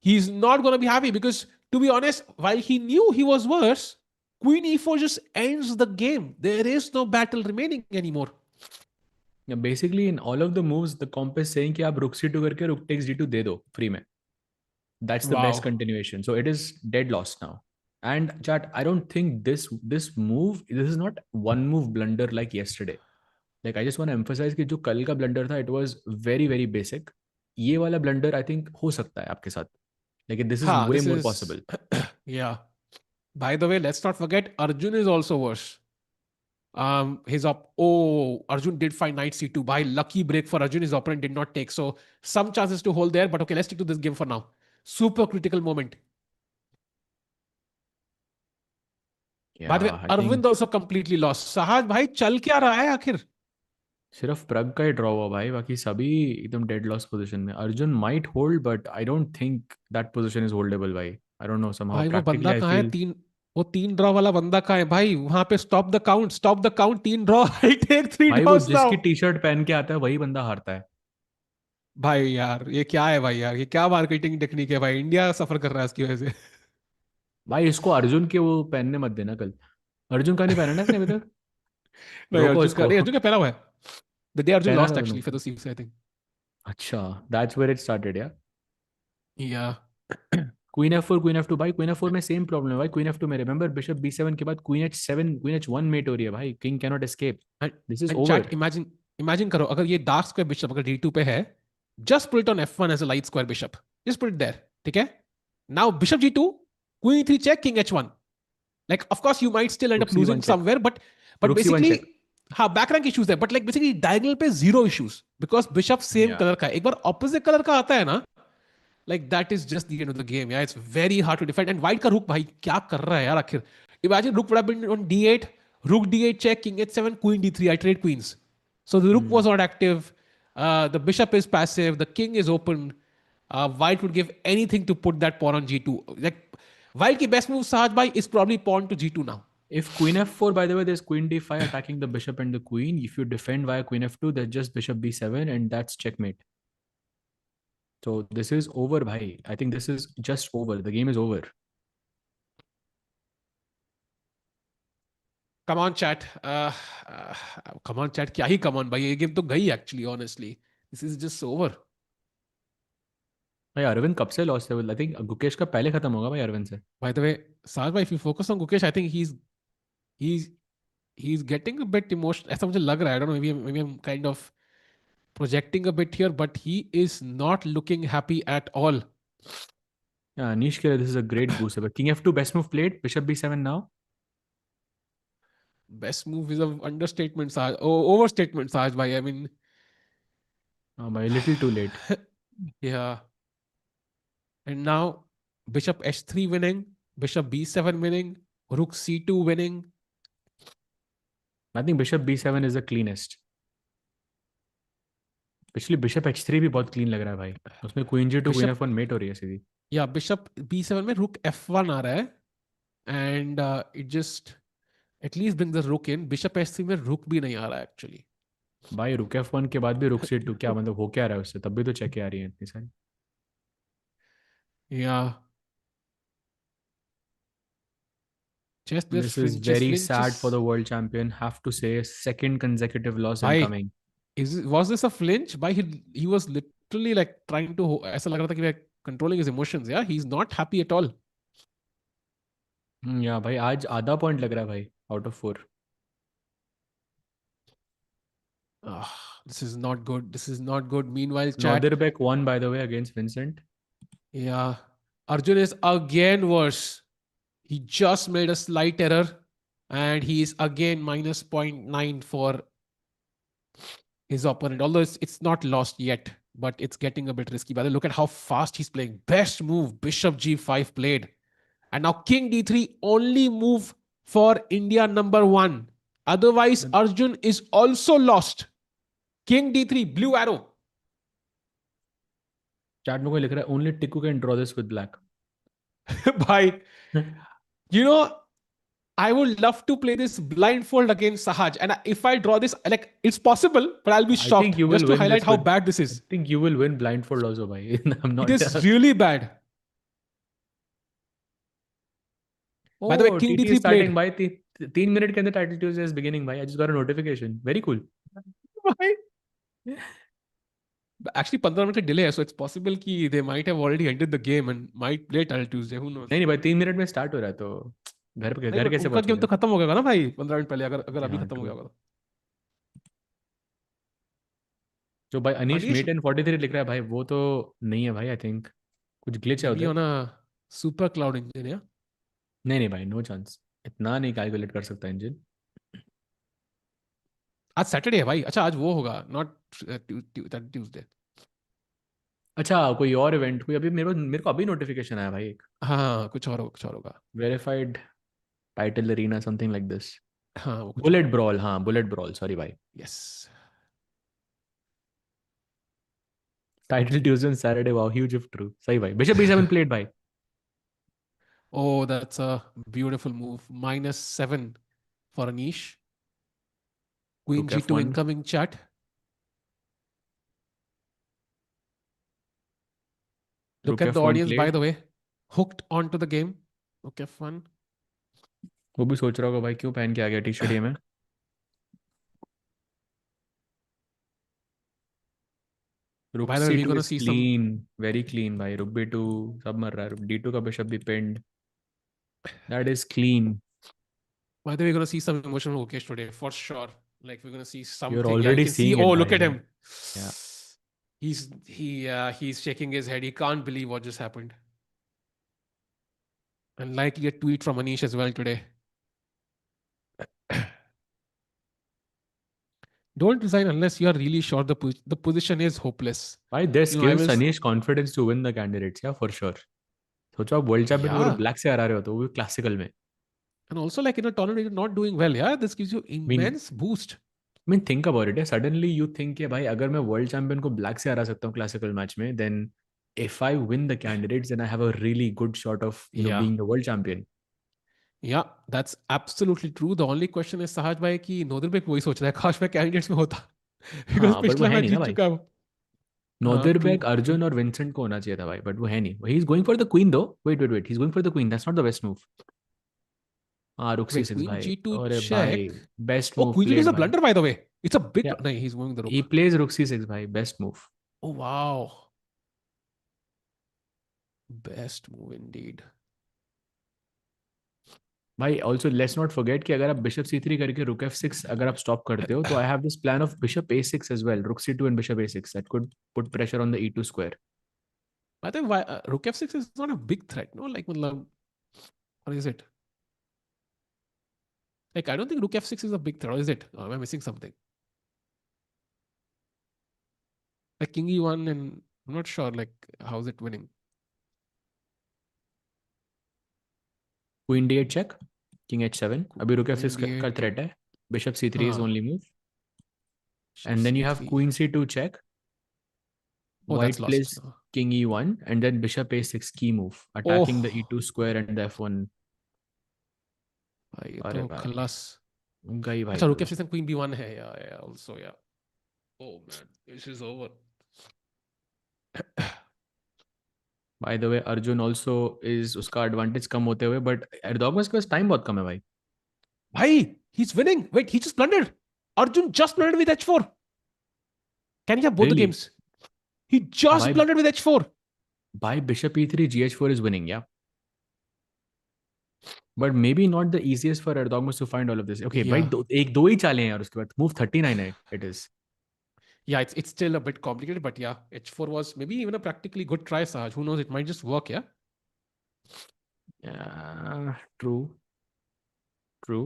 S1: He's not gonna be happy because, to be honest, while he knew he was worse, Queen E4 just ends the game. There is no battle remaining anymore.
S2: Yeah, basically in all of the moves, the comp is saying कि आप Rook C2 करके Rook takes D2 दे दो free में. That's the best continuation. So it is dead loss now. And chat, I don't think this is not one move blunder like yesterday. Like I just want to emphasize कि जो कल का blunder था, it was very, very basic. ये वाला blunder I think हो सकता है आपके साथ. Like this is way more possible.
S1: Yeah. By the way, let's not forget Arjun is also worse. Arjun did find knight c2. By lucky break for Arjun, his opponent did not take. So some chances to hold there, but okay, let's stick to this game for now. Super critical moment. Yeah, by the way, Aravindh also completely lost. Sahaj bhai, चल क्या रहा है आखिर?
S2: सिर्फ प्रग का ही draw हुआ भाई, बाकी सभी एकदम डेड लॉस पोजीशन में. Arjun might hold but I don't think that position is holdable भाई. I don't know somehow practically I feel
S1: वो 3 ड्रॉ वाला बंदा कहाँ है भाई? वहां पे stop the count 3 draw I take 3
S2: भाई. वो जिसकी टी-शर्ट पहन के आता है वही बंदा हारता है
S1: भाई. यार ये क्या है भाई? यार ये क्या मार्केटिंग टेक्निक है भाई? इंडिया सफर कर रहा है इसकी वजह से.
S2: भाई इसको अर्जुन के वो पहनने मत देना कल. अर्जुन का नहीं पहना ना इसने अभी तक.
S1: नहीं अर्जुन का पहना हुआ है. The day Arjun lost actually Fedoseev, I think.
S2: अच्छा, that's where it started, yeah.
S1: Yeah.
S2: Queen F4 queen F2 भाई, क्वीन F4 में सेम प्रॉब्लम है भाई, क्वीन F2 में रिमेंबर बिशप B7 के बाद queen H7 queen H1 met हो रही है भाई, king can not escape, this is
S1: and chat
S2: over.
S1: Imagine, imagine करो अगर ये डार्क स्क्वायर बिशप अगर D2 पे है, just put it on F1 as a light square bishop, just put it there, ठीक है? Now bishop G2, queen E3 check, king H1, like of course you might still end up
S2: rook
S1: losing
S2: C1 check,
S1: somewhere, but
S2: rook C1
S1: basically
S2: check.
S1: हाँ back rank issues है, but like basically diagonal पे zero issues because bishop same
S2: या
S1: colour का है। एक बार opposite colour का आता है ना, like that is just the end of the game. Yeah, it's very hard to defend. And white का रुक भाई क्या कर रहा है यार आखिर? Imagine rook would have been on d8, rook d8 check, king h7, queen d3. I trade queens. So the rook was not active. The bishop is passive. The king is open. White would give anything to put that pawn on g2. Like white की best move Sahaj bhai is probably pawn to g2 now.
S2: if queen F4, by the way, there's queen D5 attacking the bishop and the queen. If you defend via queen F2, there's just bishop B7 and that's checkmate. So this is over bhai, I think this is just over, the game is over.
S1: Come on chat. Come on chat. क्या ही come on भाई, ये game तो गई actually honestly. This is just over.
S2: भाई अरविंद कब से loss है, I think Gukesh का पहले खत्म होगा भाई अरविंद से।
S1: By the way, Sahaj bhai, if you focus on Gukesh, I think he's he's getting a bit emotional. ऐसा मुझे लग रहा है, I don't know, maybe I'm kind of projecting a bit here, but he is not looking happy at all.
S2: Yeah, Anish Giri, this is a great boost. But king F2, best move played, bishop B7 now.
S1: Best move is an understatement, Sahaj. Oh, overstatement, Sahaj bhai. I mean,
S2: By a little too late.
S1: yeah. And now bishop h3 winning, bishop b7 winning, rook c2 winning.
S2: I think bishop B7 is the cleanest. पिछली bishop H3 भी बहुत clean लग रहा है भाई, उसमें queen G2 queen
S1: Bishop,
S2: F1 mate हो रही है सीधी।
S1: yeah, bishop b7 में rook f1 आ रहा है, and it just at least brings the rook in. Bishop h3 में rook भी नहीं आ रहा है actually.
S2: भाई रुक F1 के बाद भी रुक C2, क्या मतलब हो क्या रहा है उससे, तब भी तो चेक आ रही है इतनी सारी।
S1: Yeah. Just there's
S2: This is
S1: flinches,
S2: very sad for the
S1: flinches.
S2: world champion, have to say, second consecutive loss
S1: Bhai,
S2: incoming.
S1: was this a flinch? Bhai, he was literally like trying to, ऐसा लग रहा था कि like controlling his emotions. Yeah, he's not happy at all.
S2: या भाई आज आधा point लग रहा है भाई out of 4।
S1: This is not good. This is not good. Meanwhile, chat.
S2: Nodirbek won by the way against Vincent.
S1: Yeah, Arjun is again worse. He just made a slight error, and he is again minus 0.9 for his opponent. Although it's not lost yet, but it's getting a bit risky. But look at how fast he's playing. Best move, Bishop G5 played. And now King D3, only move for India number one. Otherwise, Arjun is also lost. King D3, blue arrow.
S2: Chat में कोई लिख रहा है only Tiku can draw this with black.
S1: Bhai, you know, I would love to play this blindfold against Sahaj. And if I draw this, like, it's possible, but I'll be
S2: I
S1: shocked
S2: think you
S1: just
S2: will
S1: to
S2: win
S1: highlight
S2: this
S1: how
S2: with.
S1: bad this
S2: I
S1: is.
S2: think you will win blindfold also, bhai. I'm
S1: It
S2: not.
S1: is really bad. By the way,
S2: Oh,
S1: King
S2: TT
S1: D3
S2: is starting
S1: played.
S2: by 3 minute के अंदर title Tuesday is beginning, bhai. I just got a notification. Very cool.
S1: Bhai. Actually, 15 minute delay, so it's possible कि they might have already ended the game and might play till Tuesday. Who knows?
S2: नहीं नहीं भाई 3 minute में start हो रहा है तो घर पे
S1: नहीं,
S2: घर
S1: but
S2: कैसे
S1: उनका गेम
S2: पहुंचेंगे।
S1: तो खत्म हो गया ना भाई 15 मिनट पहले, अगर अगर अभी
S2: हाँ
S1: खत्म हो
S2: ट्रू।
S1: गया होगा तो।
S2: जो भाई अनीश
S1: अनीश,
S2: मेट एंड 43 लिख रहा है भाई, वो तो नहीं है भाई, आई थिंक कुछ ग्लिच है
S1: maybe
S2: उधर।
S1: on a super cloud engine, yeah?
S2: नहीं नहीं भाई, नो चांस, इतना नहीं कैलकुलेट कर सकता इंजन।
S1: आज सैटरडे है भाई। अच्छा, आज वो होगा, नॉट ट्यूसडे।
S2: अच्छा कोई और इवेंट, कोई अभी मेरे को अभी नोटिफिकेशन आया भाई एक,
S1: हाँ, कुछ और होगा, कुछ और होगा।
S2: Verified title arena something like this.
S1: हाँ, वो कुछ और
S2: बुलेट
S1: होगा।
S2: ब्रॉल, हाँ बुलेट ब्रॉल, सॉरी भाई।
S1: Yes.
S2: Title Tuesday Saturday, wow huge if true, सही भाई। बिशप B7 प्लेड भाई।
S1: Oh, that's a beautiful move. -7 for Anish. Queen
S2: रुक
S1: G2
S2: F1,
S1: incoming chat. Look
S2: रुक
S1: at the
S2: F1
S1: audience, by
S2: played.
S1: the way. Hooked onto the game. Okay, fun.
S2: वो भी सोच रहा होगा भाई क्यों पहन के आ गया टी शर्ट ये में। Rook
S1: By the way, we're
S2: C2
S1: gonna
S2: is
S1: see some.
S2: clean, very clean भाई. Rook B2 सब मर रहा है. D2 का bishop भी pinned. That is clean.
S1: By the way, we're gonna see some emotion from Gukesh today for sure. Like we're gonna see
S2: You're
S1: something. Yeah, you
S2: already
S1: can see.
S2: seeing
S1: Oh,
S2: it
S1: look at
S2: भाई.
S1: him.
S2: Yeah.
S1: He's shaking his head. He can't believe what just happened. And likely a tweet from Anish as well today. Don't resign unless you are really sure the position is hopeless.
S2: Why this
S1: I
S2: gives
S1: will.
S2: Anish confidence to win the candidates, yeah, for sure. सोचो आप world champion को अगर
S1: Yeah.
S2: Black से हरा रहे हो तो वो भी क्लासिकल में.
S1: And also, like in a tournament, you're not doing well. Yeah, this gives you
S2: mean
S1: immense boost.
S2: Mean think about it है. सडनली यू थिंक कि भाई अगर मैं वर्ल्ड चैंपियन को ब्लैक से हरा सकता हूँ क्लासिकल मैच में, then if I win the candidates, then I have a really good shot of
S1: Yeah.
S2: being the world champion.
S1: Yeah, that's absolutely true. The only question is Sahaj भाई कि नोदरबेक वही सोच रहा है काश मैं कैंडिडेट्स में होता बिकॉज
S2: हाँ, बट वो
S1: पिछला
S2: है
S1: मैच
S2: नहीं ना
S1: जीत
S2: भाई.
S1: चुका है वो. हाँ, ट्रू.
S2: नोदिरबेक, अर्जुन और विंसेंट को होना चाहिए था भाई, बट वो है नहीं. He is going for the queen दो. Wait wait wait, he is going for the queen. That's not the best move. हाँ, रुक
S1: Wait,
S2: C6
S1: queen
S2: भाई.
S1: g2
S2: अरे भाई,
S1: check.
S2: Best
S1: Oh,
S2: move
S1: queen g2 is
S2: played
S1: a
S2: भाई.
S1: blunder by the way. It's a big.
S2: या
S1: No, he's going the
S2: he
S1: rook.
S2: Plays rook C6 भाई, best move.
S1: Oh wow, best move indeed.
S2: भाई also let's not forget कि अगर आप bishop C3 करके रुक F6 अगर आप स्टॉप करते हो, तो I have this plan of bishop A6 as well. Rook C2 and bishop A6 that could put pressure on the E2 square.
S1: By the way, rook f6 is not a big threat, no? Like, matlab, or is it? Like, I don't think rook f6 is a big threat, or is it? Or am I missing something? Like king e1, and I'm not sure. Like, how's it winning?
S2: Queen D8 check, king H7. अभी rook
S1: Queen
S2: F6 का
S1: d8.
S2: Threat है. Bishop C3 इज
S1: Huh.
S2: Only move.
S1: Bishop
S2: And then you have
S1: c3.
S2: queen C2 check.
S1: Oh, that's
S2: White
S1: lost.
S2: plays king E1 and then bishop A6 key move, attacking the
S1: Oh,
S2: E2 square and the F1.
S1: भाई ये
S2: अरे
S1: तो
S2: भाई,
S1: खल्लास.
S2: गई भाई
S1: अच्छा, rook
S2: तू.
S1: f6 and queen b1 है. Yeah, yeah, also, yeah. Oh man, this is over.
S2: By the way, Arjun also is उसका एडवांटेज कम होते हुए, बट एर्दोगमस के पास टाइम बहुत कम है भाई.
S1: भाई, he's winning. Wait, he just blundered. Arjun just blundered with h4. Can he have both the
S2: Really?
S1: games? He just
S2: भाई
S1: blundered with h4.
S2: भाई bishop E3 GH4 is winning, yeah. But maybe not the easiest for Erdogmus to find all of this. Okay, भाई
S1: Yeah.
S2: एक दो ही चाले हैं यार उसके बाद. Move 39 है. It is.
S1: Yeah, it's still a bit complicated, but yeah, h4 was maybe even a practically good try, Sahaj. Who knows? It might just work, yeah?
S2: Yeah, true. True.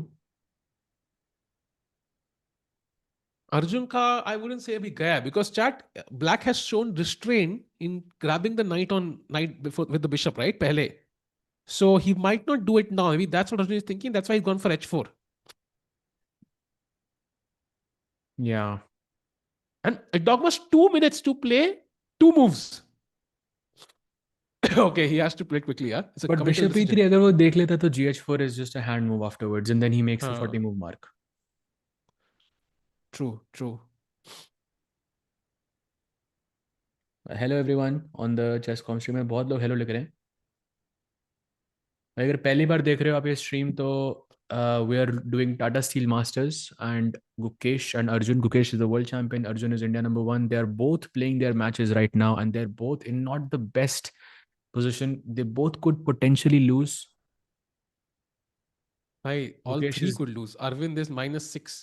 S1: Arjun ka, I wouldn't say abhi gaya because chat black has shown restraint in grabbing the knight on knight before with the bishop, right? Pehle. So he might not do it now. Maybe that's what Arjun is thinking. That's why he's gone for h4.
S2: Yeah.
S1: And Dogma's 2 minutes to play, two moves. Okay, he has to play quickly, yeah? It's a
S2: But
S1: committal
S2: bishop
S1: decision.
S2: E3 अगर वो देख लेता तो GH4 is just a hand move afterwards and then he makes the 40 move mark.
S1: True, true.
S2: Hello everyone on the Chesscom stream में बहुत लोग hello लिख रहे हैं. अगर पहली बार देख रहे हो आप ये stream तो we are doing Tata Steel Masters and Gukesh and Arjun. Gukesh is the world champion. Arjun is India number 1. They are both playing their matches right now and they're both in not the best position. They both could potentially lose.
S1: All
S2: Gukesh
S1: three
S2: is
S1: could lose. Arvind is -6.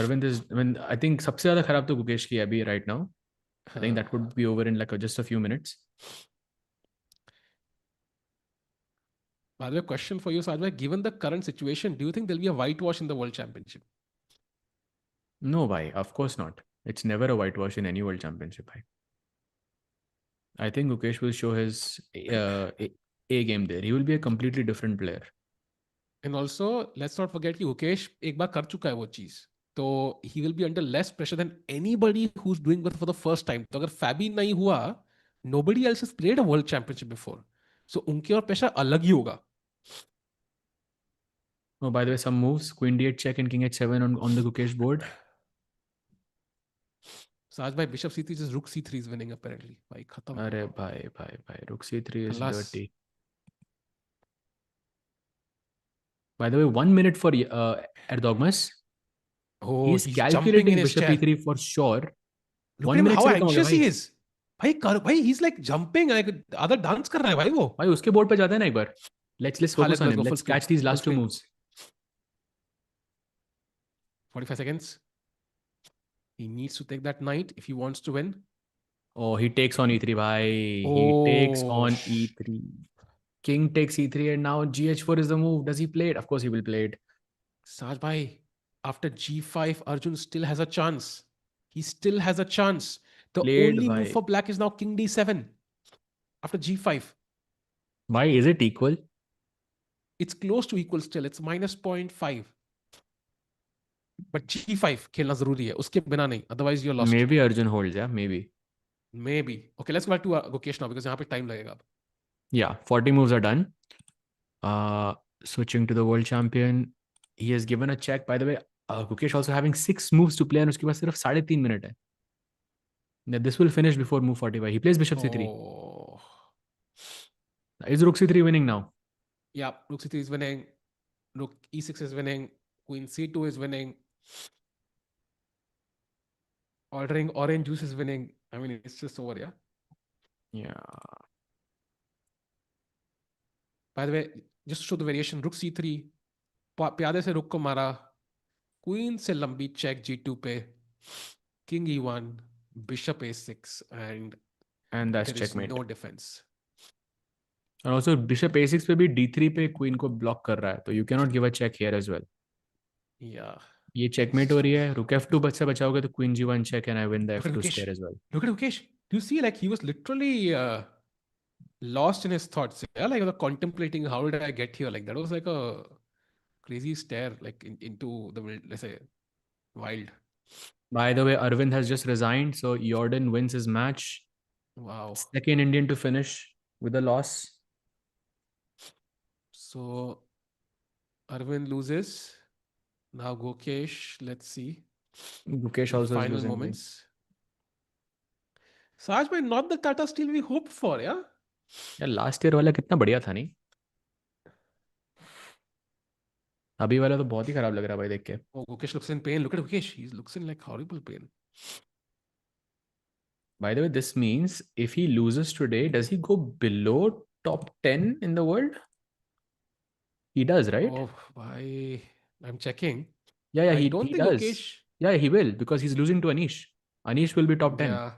S2: Arvind is, I mean, I think सबसे ज़्यादा खराब तो गुकेश की है अभी right now. I think that would be over in like just a few minutes.
S1: By the way, question for you, Sajbhai. Given the current situation, do you think there'll be a whitewash in the World Championship?
S2: No, bhai, of course not. It's never a whitewash in any world championship, bhai. I think Gukesh will show his A game there. He will be a completely different player.
S1: And also, let's not forget कि Gukesh एक बार कर चुका है वो चीज. तो he will be under less pressure than anybody who's doing it for the first time. तो अगर Fabi नहीं हुआ, nobody else has played a World Championship before. So उनके और pressure अलग ही होगा.
S2: Oh, by the way, some moves. Queen D8 check and King H7 on the Gukesh board.
S1: Saj bhai, Bishop C3 just Rook C3 is winning apparently. Bhai, khatam.
S2: अरे भाई. Rook C3 is
S1: Alas.
S2: dirty. By the way, 1 minute for Erdogmus.
S1: Oh,
S2: He's
S1: he's jumping in
S2: calculating
S1: his
S2: Bishop
S1: chair.
S2: E3 for sure.
S1: Look
S2: 1
S1: at him,
S2: minute
S1: how
S2: से भी कम हो गया
S1: anxious
S2: भाई.
S1: he is. भाई he's like jumping, like other dance कर रहा है भाई वो.
S2: भाई उसके बोर्ड पे जाते हैं ना एक बार. Let's
S1: हाँ,
S2: focus on
S1: let's
S2: him.
S1: go full
S2: Let's
S1: screen.
S2: catch these
S1: Full
S2: last two
S1: screen.
S2: moves.
S1: 45 seconds. He needs to take that knight if he wants to win.
S2: Oh, he takes on e3, bhai. He takes
S1: Oh,
S2: on e3. King takes e3 and now gh4 is the move. Does he play it? Of course he will play it.
S1: Saj bhai, after g5, Arjun still has a chance. He still has a chance. The
S2: Played,
S1: only move
S2: bhai.
S1: for black is now king d7 after g5.
S2: Why is it equal?
S1: It's close to equal still. It's minus 0.5. But g5 खेलना जरूरी है. उसके बिना नहीं. Otherwise you're lost.
S2: Maybe Arjun holds, yeah, maybe.
S1: Maybe. Okay, let's go back to Gukesh now because यहाँ पे time लगेगा अब.
S2: Yeah, 40 moves are done. Uh, Switching to the world champion. He has given a check. By the way, Gukesh also having 6 moves to play and उसके पास सिर्फ 3.5 minute है. Yeah, this will finish before move 45. He plays bishop c3.
S1: Oh.
S2: Is rook c3 winning now?
S1: Yeah, rook c3 is winning. Rook e6 is winning. Queen c2 is winning. Ordering orange juice is winning. I mean, it's just over, yeah.
S2: Yeah.
S1: By the way, just to show the variation, rook c3, प्यादे से रुक को मारा, queen से लंबी check g2 पे, king e1, bishop a6, and
S2: that's
S1: there is
S2: checkmate.
S1: no defense.
S2: And also bishop a6 पे भी d3 पे queen को block कर रहा है, तो you cannot give a check here as well.
S1: Yeah.
S2: ये checkmate हो रही है. Rook f2 से बचाओगे तो queen g1 check and I win the
S1: Look at
S2: f2
S1: Gukesh.
S2: square as well.
S1: Look at Gukesh. Do you see, like, he was literally lost in his thoughts. Yeah, like, contemplating how did I get here. Like, that was like a crazy stare, like, into the, let's say, wild.
S2: By the way, Arvind has just resigned, so Jorden wins his match.
S1: Wow.
S2: Second Indian to finish with a loss.
S1: So Arvind loses. Now Gukesh, let's see.
S2: Gukesh
S1: The
S2: also is
S1: final
S2: losing.
S1: moments. Saj bhai, not the Tata Steel we hoped for, yeah?
S2: यार last year वाला कितना बढ़िया था नहीं. अभी वाला तो बहुत ही खराब लग रहा है भाई देख के.
S1: Oh, Gukesh looks in pain. Look at Gukesh. He looks in like horrible pain.
S2: By the way, this means if he loses today, does he go below top 10 in the world? He does, right?
S1: Oh, bhai. I'm checking.
S2: Yeah,
S1: I
S2: he
S1: don't think
S2: does.
S1: Gukesh.
S2: Yeah, he will because he's losing to Anish. Anish will be top 10.
S1: Yeah.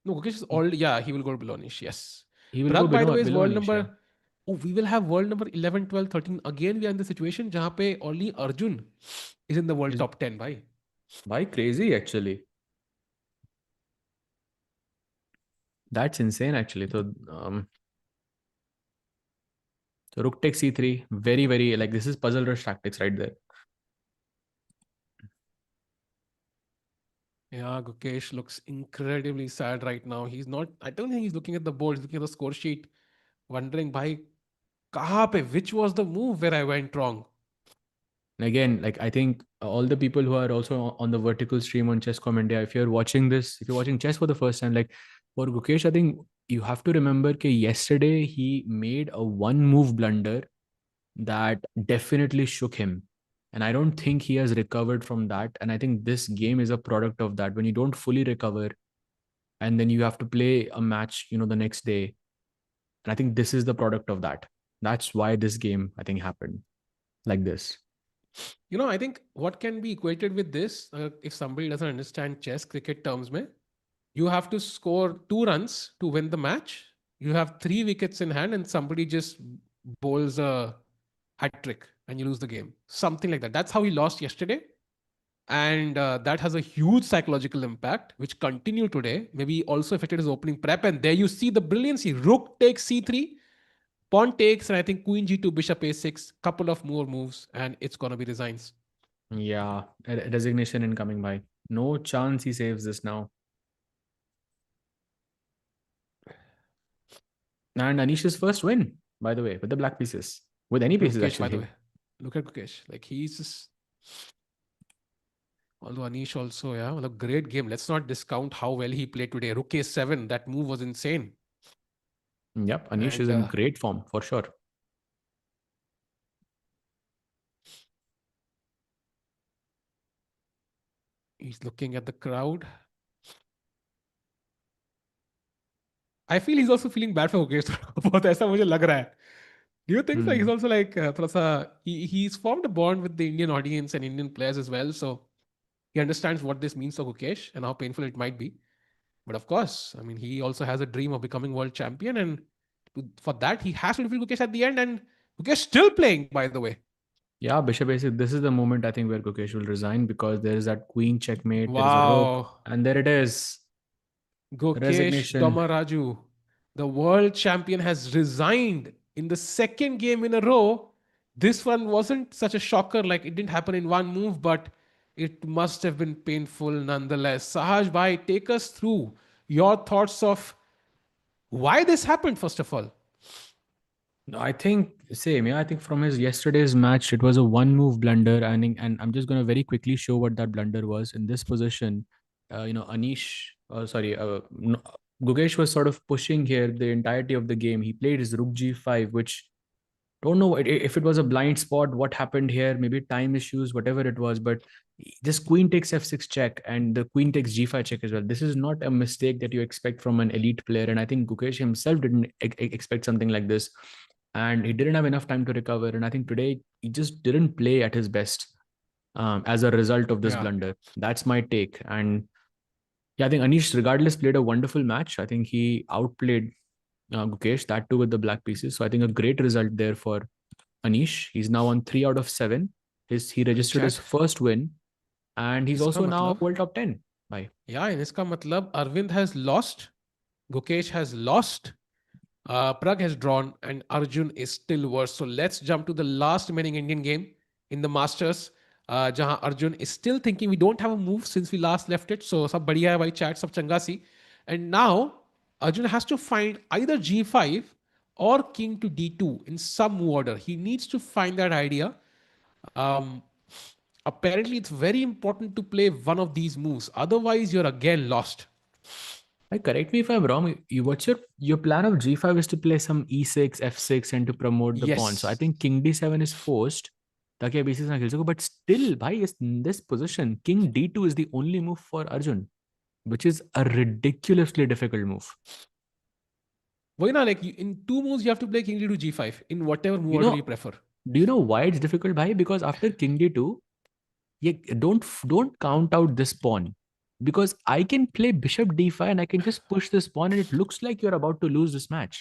S1: No, Gukesh is all. Yeah, he will go below Anish. Yes.
S2: He will go
S1: Pragg, by the way, is
S2: below
S1: world
S2: Anish.
S1: number.
S2: Yeah.
S1: Oh, we will have world number 11, 12, 13. Again, we are in the situation जहाँ पे only Arjun is in the world top 10, bhai.
S2: Bhai, crazy actually. That's insane actually. So rook takes c3. Very, very, like, this is puzzle rush tactics right there.
S1: Yeah, Gukesh looks incredibly sad right now. He's not, I don't think he's looking at the board, he's looking at the score sheet, wondering, bhai, kahan pe, which was the move where I went wrong?
S2: And again, like, I think all the people who are also on the vertical stream on Chesscom India, if you're watching this, if you're watching chess for the first time, like, for Gukesh, I think you have to remember that yesterday he made a one move blunder that definitely shook him. And I don't think he has recovered from that. And I think this game is a product of that. When you don't fully recover and then you have to play a match, the next day. And I think this is the product of that. That's why this game, I think, happened like this.
S1: I think what can be equated with this, if somebody doesn't understand chess cricket terms, mein, you have to score 2 runs to win the match. You have 3 wickets in hand and somebody just bowls a hat trick and you lose the game. Something like that. That's how he lost yesterday. And that has a huge psychological impact, which continued today. Maybe also affected his opening prep. And there you see the brilliancy. Rook takes c3, pawn takes, and I think queen g2, bishop a6, couple of more moves, and it's going to be resigns.
S2: Yeah, resignation incoming by. No chance he saves this now. And Anish's first win, by the way, with the black pieces. With any pieces,
S1: Gukesh,
S2: actually.
S1: by the way. Look at Gukesh. Like, he's just... Although Anish also, yeah, well, a great game. Let's not discount how well he played today. Rook a7, that move was insane.
S2: Yep, Anish is in great form, for sure.
S1: He's looking at the crowd. I feel he's also feeling bad for Gukesh. बहुत ऐसा मुझे लग रहा है. Do you think so? He's also like थोड़ा सा he's formed a bond with the Indian audience and Indian players as well, so he understands what this means for Gukesh and how painful it might be. But of course, I mean, he also has a dream of becoming world champion, and for that he has to defeat Gukesh at the end. And Gukesh still playing, by the way.
S2: Yeah, Bishop Basic, this is the moment I think where Gukesh will resign, because there is that queen checkmate, there is a rook,
S1: Wow,
S2: and there it is.
S1: Gukesh
S2: Resignation.
S1: Dommaraju, the world champion, has resigned in the second game in a row. This one wasn't such a shocker, like it didn't happen in one move, but it must have been painful nonetheless. Sahaj Bhai, take us through your thoughts of why this happened, first of all.
S2: No, I think same. Yeah, I think from his yesterday's match, it was a one-move blunder, and I'm just going to very quickly show what that blunder was. In this position, Gukesh was sort of pushing here the entirety of the game. He played his Rook G5, which don't know if it was a blind spot, what happened here, maybe time issues, whatever it was, but this queen takes f6 check and the queen takes g5 check as well. This is not a mistake that you expect from an elite player, and I think Gukesh himself didn't expect something like this, and he didn't have enough time to recover, and I think today he just didn't play at his best as a result of this
S1: Yeah.
S2: blunder. That's my take. And yeah, I think Anish regardless played a wonderful match. I think he outplayed Gukesh, that too with the black pieces. So I think a great result there for Anish. He's now on 3 out of 7. He
S1: And
S2: registered his
S1: chat,
S2: first win, and he's
S1: इसका
S2: also now
S1: मतलब,
S2: world top 10. Bye.
S1: yeah, and इसका मतलब Arvind has lost, Gukesh has lost, Pragg has drawn, and Arjun is still worse. So let's jump to the last remaining Indian game in the Masters. जहां Arjun is still thinking we don't have a move since we last left it. So सब बढ़िया है भाई, chat सब चंगा सी. And now Arjun has to find either G5 or King to D2 in some order. He needs to find that idea. Um, Apparently, it's very important to play one of these moves. Otherwise, you're again lost.
S2: Correct me if I'm wrong. What's your plan of G5 is to play some E6, F6 and to promote the pawn. So I
S1: Yes.
S2: think King D7 is forced. ताकि अब E6 ना खेल सको. But still, भाई, in this position, King D2 is the only move for Arjun, which is a ridiculously difficult move.
S1: Why not? Like in two moves, you have to play King D2 G5 in whatever move
S2: You
S1: order you
S2: know,
S1: prefer.
S2: do you know why it's difficult, bhai? Because after King D2, yeah, don't count out this pawn, because I can play Bishop D5 and I can just push this pawn and it looks like you're about to lose this match.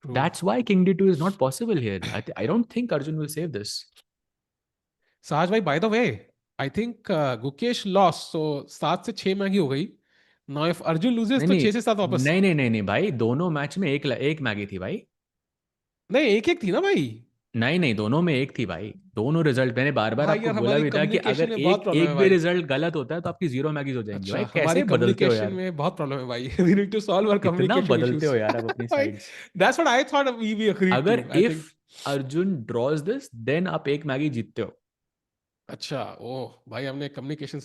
S1: True.
S2: That's why King D2 is not possible here. I don't think Arjun will save this.
S1: Sahaj bhai, by the way, I think Gukesh lost. So 7 से 6 Maggi हो गई. Now if Arjun loses
S2: नहीं
S1: तो
S2: नहीं
S1: 6 से 7 वापस.
S2: नहीं नहीं नहीं नहीं भाई, दोनों मैच में एक मैगी थी भाई.
S1: नहीं, एक एक थी ना भाई.
S2: नहीं नहीं, दोनों में एक थी भाई. दोनों रिजल्ट मैंने बार बार
S1: भाई
S2: आपको
S1: यार,
S2: बोला
S1: हमारी
S2: भी था कि
S1: कम्युनिकेशन
S2: अगर
S1: में बहुत
S2: एक
S1: प्रॉब्लम है
S2: एक भी
S1: भाई.
S2: रिजल्ट गलत होता है तो आपकी जीरो मैगीज हो जाएंगी भाई.
S1: अच्छा, हमारी
S2: कैसे बदलते हो
S1: कम्युनिकेशन
S2: यार.
S1: में बहुत प्रॉब्लम है भाई. We need to solve our
S2: कितना
S1: communication
S2: बदलते
S1: issues.
S2: हो यार आप अपनी
S1: भाई,
S2: sides.
S1: that's what I thought we agreed to.
S2: अगर
S1: I
S2: if
S1: think.
S2: Arjun draws this then आप एक मैगी जीतते हो.
S1: अच्छा, ओह भाई, हमने कम्युनिकेशन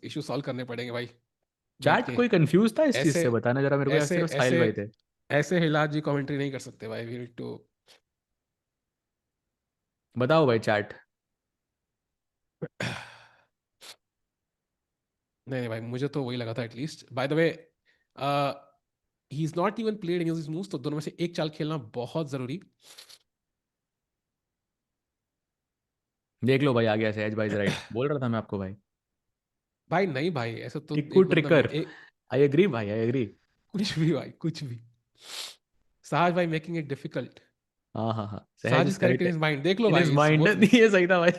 S1: इशू सॉल्व करने पड़ेंगे भाई, बैठ
S2: चैट
S1: के.
S2: कोई कंफ्यूज था इस चीज
S1: ऐसे
S2: से, बताना जरा मेरे को, या
S1: ऐसे
S2: सिर्फ साहिल
S1: ऐसे
S2: भाई थे.
S1: ऐसे हिलाज जी कमेंट्री नहीं कर सकते भाई. We need to.
S2: बताओ भाई चैट.
S1: नहीं नहीं भाई, मुझे तो वही लगा था at least. Bye the way, he is not even played any of this moves, तो दोनों में से एक चाल खेलना बहुत जरूरी.
S2: देख लो भाई, आ गया सहज भाई राइट, बोल रहा था मैं आपको भाई.
S1: भाई नहीं भाई, ऐसा तो
S2: टिक्कू
S1: एक बंदा
S2: ट्रिकर. आई एग्री भाई, आई एग्री.
S1: कुछ भी भाई, कुछ भी. साहज भाई मेकिंग इट डिफिकल्ट.
S2: हाँ हाँ हाँ, Sahaj
S1: Sahaj
S2: is
S1: is correct
S2: correct.
S1: In his mind. देख लो
S2: इन हिज
S1: भाई,
S2: माइंड ये सही था भाई.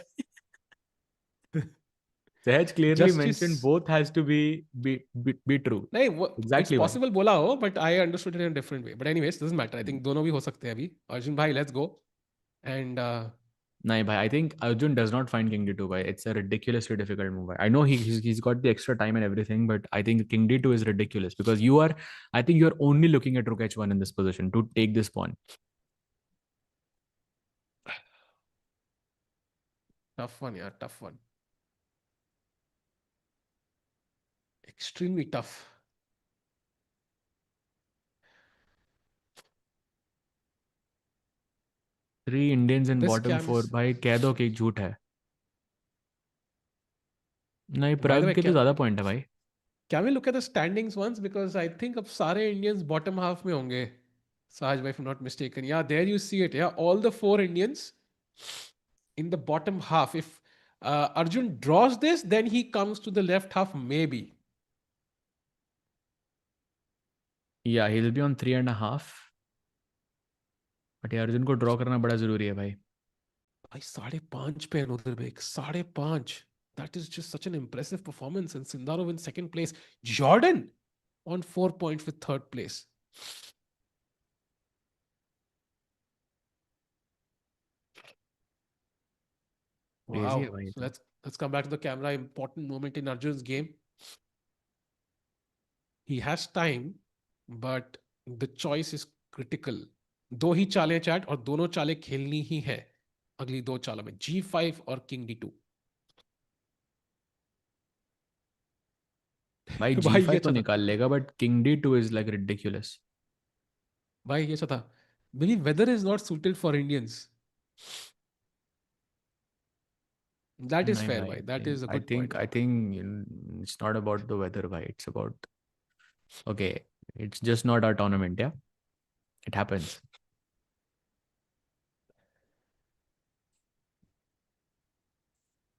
S2: Sahaj clearly
S1: justice.
S2: Mention both has to be true.
S1: नहीं, वो इट्स
S2: एग्जैक्टली भाई.
S1: पॉसिबल बोला हो, but I understood it in different way. But anyways, doesn't matter. I think दोनों भी हो सकते हैं अभी. अर्जुन भाई, लेट्स गो. एंड
S2: नहीं भाई, I think Arjun does not find King D2 भाई. It's a ridiculously difficult move. I know he's got the extra time and everything, but I think King D2 is ridiculous because I think you're only looking at Rook H1 in this position to take this pawn.
S1: Tough one यार, tough one. Extremely tough.
S2: 3 Indians in
S1: this
S2: bottom
S1: came
S2: 4
S1: is.
S2: भाई, कह दो कि झूठ है. नहीं,
S1: by the
S2: प्राग
S1: वे,
S2: के तो
S1: क्या
S2: ज्यादा पॉइंट है भाई.
S1: Can we look at the standings once? Because I think अब सारे Indians bottom half में होंगे. Sahaj, if I'm not mistaken. Yeah, there you see it. Yeah, all the 4 Indians in the bottom half. If Arjun draws this, then he comes to the left half, maybe.
S2: Yeah, he'll be on 3.5. But Arjun को draw करना बड़ा जरूरी है भाई.
S1: भाई 5.5 पे Nodirbek 5.5. That is just such an impressive performance. And Sindarov in second place. Jordan on 4 points with third place.
S2: Crazy है
S1: Wow.
S2: भाई
S1: So
S2: तो.
S1: let's come back to the camera. Important moment in Arjun's game. He has time, but the choice is critical. दो ही चालें chat और दोनों चालें खेलनी ही है अगली 2 चालों में, G5 और King D2.
S2: भाई
S1: भाई ये
S2: G5 तो
S1: अच्छा था.
S2: निकाल लेगा but king D2 is like ridiculous.
S1: भाई ये अच्छा था. Maybe weather is not suited for Indians. That is
S2: नहीं
S1: fair,
S2: भाई.
S1: bhai. That is a
S2: I
S1: good
S2: think
S1: point.
S2: I think it's not about the weather भाई. It's about okay. It's just not our tournament. या it happens.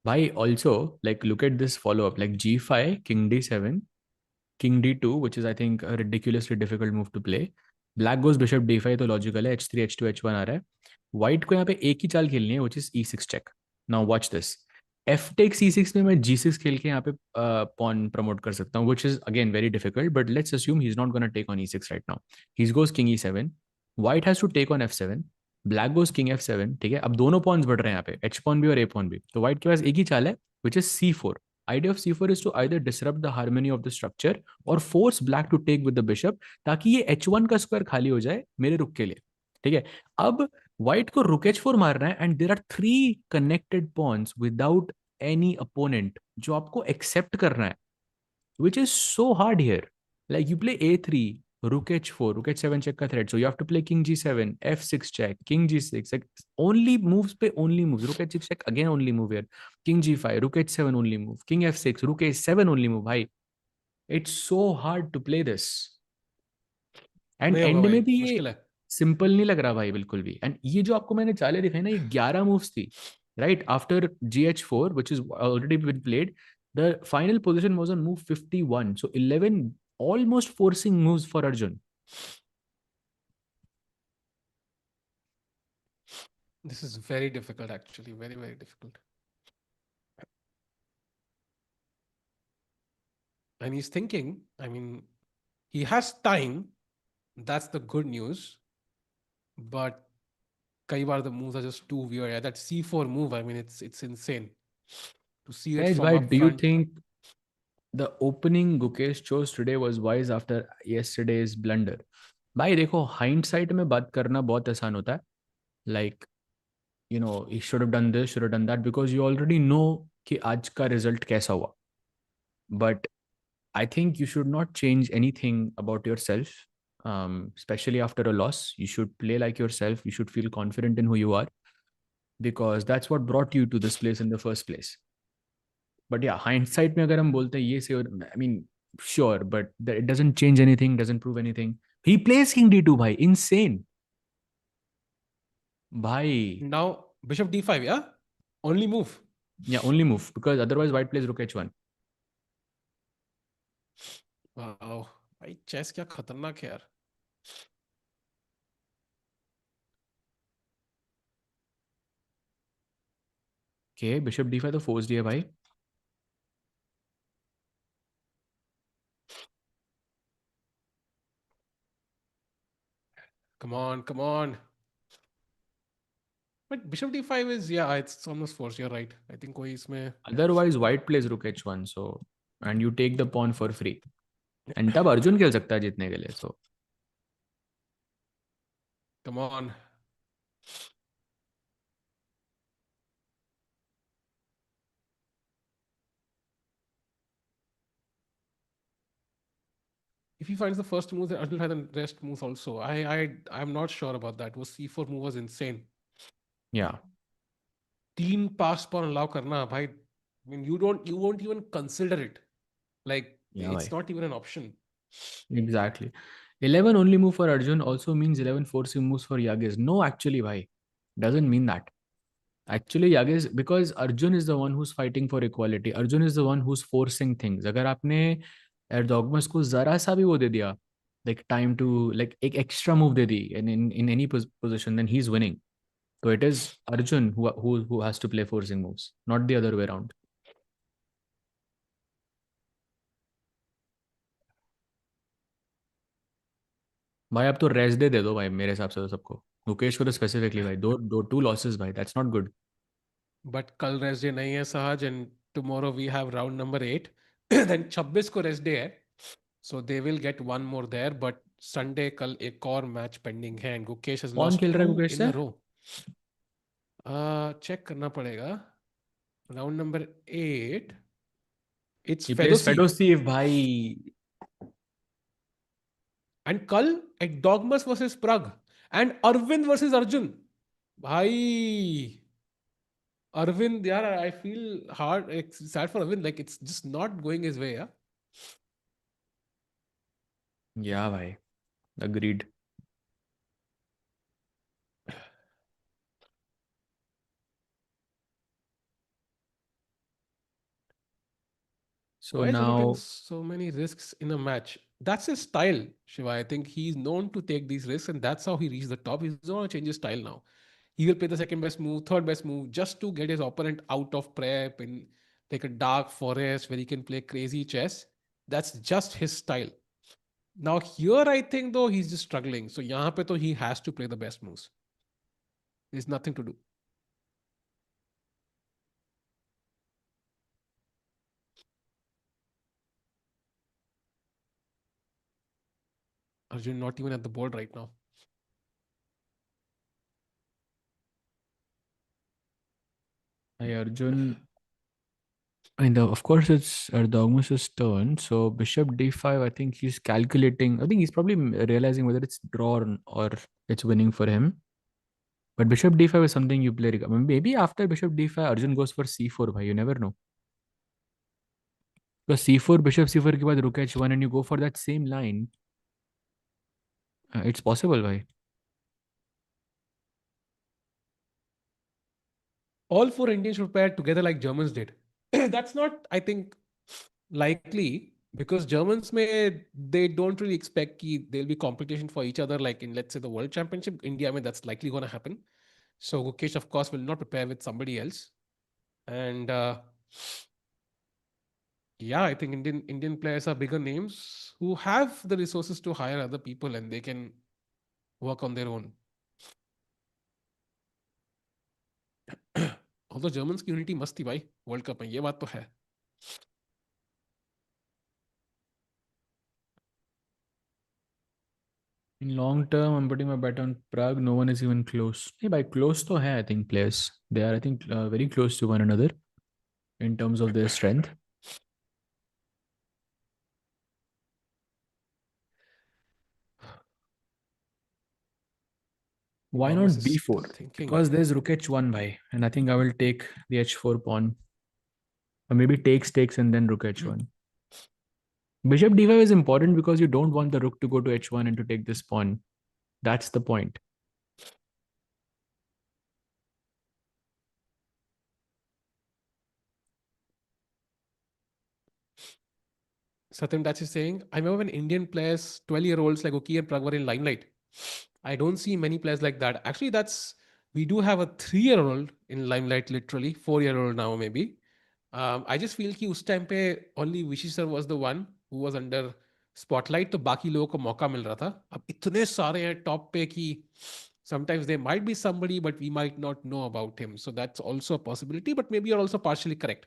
S2: भाई also like look at this follow up like G5 king D7 king D2 which is I think a ridiculously difficult move to play. Black goes bishop D5 तो logical है. H3 H2 H1 आ रहा है. White को यहाँ पे एक ही चाल खेलनी है which is E6 check. Now watch this. F takes E6 में मैं G6 खेल के यहाँ पे pawn promote कर सकता हूँ which is again very difficult but let's assume he's not gonna take on E6 right now. He goes king E7. White has to take on F7. Black goes king F7. ठीक है, अब दोनों Pond's बढ़ रहे हैं यहाँ पे, H pawn भी और ए पॉन भी. तो व्हाइट के पास एक ही चाल है which is C4. Idea of C4 is to either disrupt the harmony of the structure or force black to take with the bishop ताकि ये H1 का स्क्वायर खाली हो जाए मेरे रुक के लिए. ठीक है, अब व्हाइट को रुक H4 मारना है and there are 3 connected pawns without any opponent जो आपको एक्सेप्ट करना है which is so hard here. Like you play A3, Rook H4, Rook H7 check का threat. So you have to play King G7, F6 check, King G6. Like only moves पे only moves. Rook H6 check again only move here. King G5, Rook H7 only move. King F6, Rook A7 only move. भाई, it's so hard to play this. And
S1: नहीं होगा
S2: and
S1: भाई,
S2: में भी ये
S1: मुश्किल है.
S2: सिंपल नहीं लग रहा भाई बिल्कुल भी. एंड ये जो आपको मैंने चालें दिखाई ना, ये 11 मूव्स थी right after GH4 which is already been played. The final position was on move 51, so 11 almost forcing moves for Arjun.
S1: This is very difficult actually, very, very difficult. And he's thinking, I mean, he has time. That's the good news. But कई बार the moves are just too weird. Yeah, that C4 move, I mean, it's insane to see it
S2: Guys,
S1: from
S2: why
S1: up
S2: do you
S1: front.
S2: think the opening Gukesh chose today was wise after yesterday's blunder? भाई देखो, hindsight में बात करना बहुत आसान होता है. Like you no he should have done this, should have done that, because you already know कि आज का रिजल्ट कैसा हुआ. But I think you should not change anything about yourself, especially after a loss. You should play like yourself. You should feel confident in who you are because that's what brought you to this place in the first place. But yeah, hindsight में अगर हम बोलते हैं ये से, I mean, sure, but it doesn't change anything, doesn't prove anything. He plays King D2, भाई, insane. भाई,
S1: Now, Bishop D5, yeah? Only move.
S2: yeah, only move because otherwise white plays Rook H1.
S1: Wow. भाई chess क्या खतरनाक है यार.
S2: Okay, Bishop D5 तो forced ही है भाई.
S1: Come on, come on. But Bishop D5 is, yeah, it's almost forced. You're right. I think कोई इसमें
S2: Otherwise white plays Rook H1, so and you take the pawn for free. And तब अर्जुन खेल सकता है जीतने के लिए. So
S1: come on. If he finds the first move, then Arjun has the rest moves also. I'm not sure about that. वो C4 move was insane.
S2: yeah,
S1: 3 pass pawn allow करना भाई. I mean, you won't even consider it. Like
S2: Yeah,
S1: It's
S2: bhai.
S1: not even an option.
S2: Exactly. 11 only move for Arjun also means 11 forcing moves for Yagiz. No, actually, bhai. Doesn't mean that. Actually, Yagiz, because Arjun is the one who's fighting for equality. Arjun is the one who's forcing things. अगर आपने Erdogmus को जरा सा भी वो दे दिया, like time to like एक extra move they the in any position, then he's winning. So it is Arjun who has to play forcing moves, not the other way around. भाई अब तो रेस्ट दे दो भाई मेरे हिसाब से तो सबको मुकेश को तो स्पेसिफिकली भाई दो दो टू लॉसेस भाई दैट्स नॉट गुड
S1: बट कल रेस्ट डे नहीं है Sahaj, and tomorrow we have round number 8. Then 26 को रेस्ट डे है, so they will get one more there. But Sunday कल एक और मैच पेंडिंग है, एंड गुकेश हैज
S2: कौन
S1: लॉस्ट
S2: खेल रहा है
S1: 2
S2: मुकेश
S1: इन
S2: से
S1: अ रो. चेक करना पड़ेगा. Round number 8, it's
S2: he place
S1: Fedoseev.
S2: Fedoseev भाई
S1: एंड कल Erdogmus versus Prag, and Arvind versus Arjun. भाई Arvind, yeah, I feel hard, sad for Arvind. Like it's just not going his way. Yeah.
S2: या भाई agreed so
S1: Why is Arvind taking
S2: now
S1: so many risks in a match? That's his style, Shiva. I think he's known to take these risks, and that's how he reached the top. He's not going to change his style now. He will play the second best move, third best move, just to get his opponent out of prep in like a dark forest where he can play crazy chess. That's just his style. Now here, I think though he's just struggling. So यहाँ पे तो he has to play the best moves. There's nothing to do. Arjun not even at the board right now.
S2: Arjun and of course it's Erdogmus's turn so bishop d5 I think he's calculating I think he's probably realizing whether it's drawn or it's winning for him but bishop d5 is something you play maybe after bishop d5 Arjun goes for c4 bhai you never know. So c4 bishop c4 के बाद rook h1 and you go for that same line. It's possible भाई.
S1: All four Indians should pair together like Germans did. That's not, I think, likely because Germans they don't really expect there'll be competition for each other like in, let's say, the World Championship. India, I mean, that's likely going to happen. So Gukesh, of course, will not prepare with somebody else. And yeah, I think Indian players are bigger names who have the resources to hire other people and they can work on their own. Although Germans की unity मस्त थी भाई world cup में, ये बात तो है.
S2: In long term, I'm putting my bet on Prague. No one is even close. Hey, by close to hai, I think players. They are, I think, very close to one another in terms of their strength. Why not
S1: Douglas is
S2: b4?
S1: still thinking.
S2: Because there's rook h1 by, and I think I will take the h4 pawn, or maybe takes and then rook h1. Bishop d5 is important because you don't want the rook to go to h1 and to take this pawn. That's the point.
S1: Satyam Dach is saying, I remember when Indian players, 12-year-olds like Oki and Pragg were in limelight. I don't see many players like that. Actually, we do have a 3-year-old in limelight, literally, 4-year-old now maybe. I just feel कि उस time पे only Vishy sir was the one who was under spotlight, तो बाकी लोगों को मौका मिल रहा था. अब इतने सारे हैं top पे कि sometimes there might be somebody, but we might not know about him. So that's also a possibility, but maybe you're also partially correct.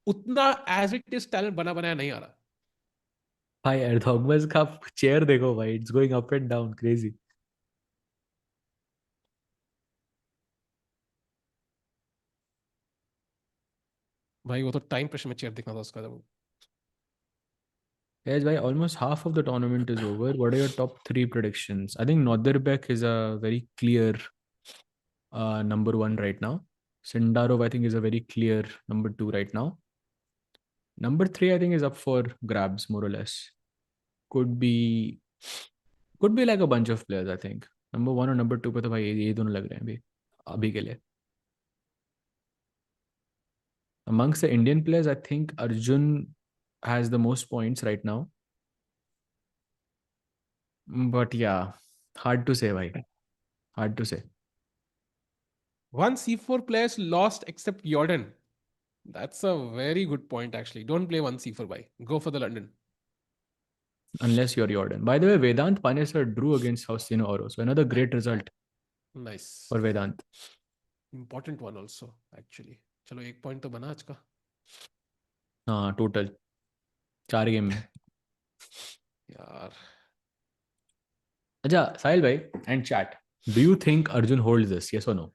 S1: उतना as it is talent बना बनाया नहीं आ रहा.
S2: भाई Erdogmus का chair देखो भाई, it's going up and down, crazy.
S1: भाई वो तो टाइम प्रेशर में चेयर दिखना था उसका जब.
S2: Yes, bhai, almost half of the tournament is over. What are your top three predictions? I think Nodirbek is a very clear number one right now. Sindarov, I think, is a very clear number two right now. Number 3, I think, is up for grabs, more or less. Could be like a bunch of players, I think. Number 1 और number 2 पे तो भाई ये दोनों लग रहे हैं अभी के लिए. Amongst the Indian players, I think Arjun has the most points right now. But yeah, hard to say, bhai. Hard to say.
S1: One C4 players lost except Jordan. That's a very good point, actually. Don't play one C4 by. Go for the London.
S2: Unless you're Jordan. By the way, Vedant Panesar drew against Faustino Oro. So another great result
S1: Nice.
S2: for Vedant.
S1: Important one also, actually. चलो एक point तो बना आज का.
S2: हाँ, total 4 game में.
S1: यार.
S2: अच्छा, साहिल भाई and chat. Do you think Arjun holds this? Yes or no?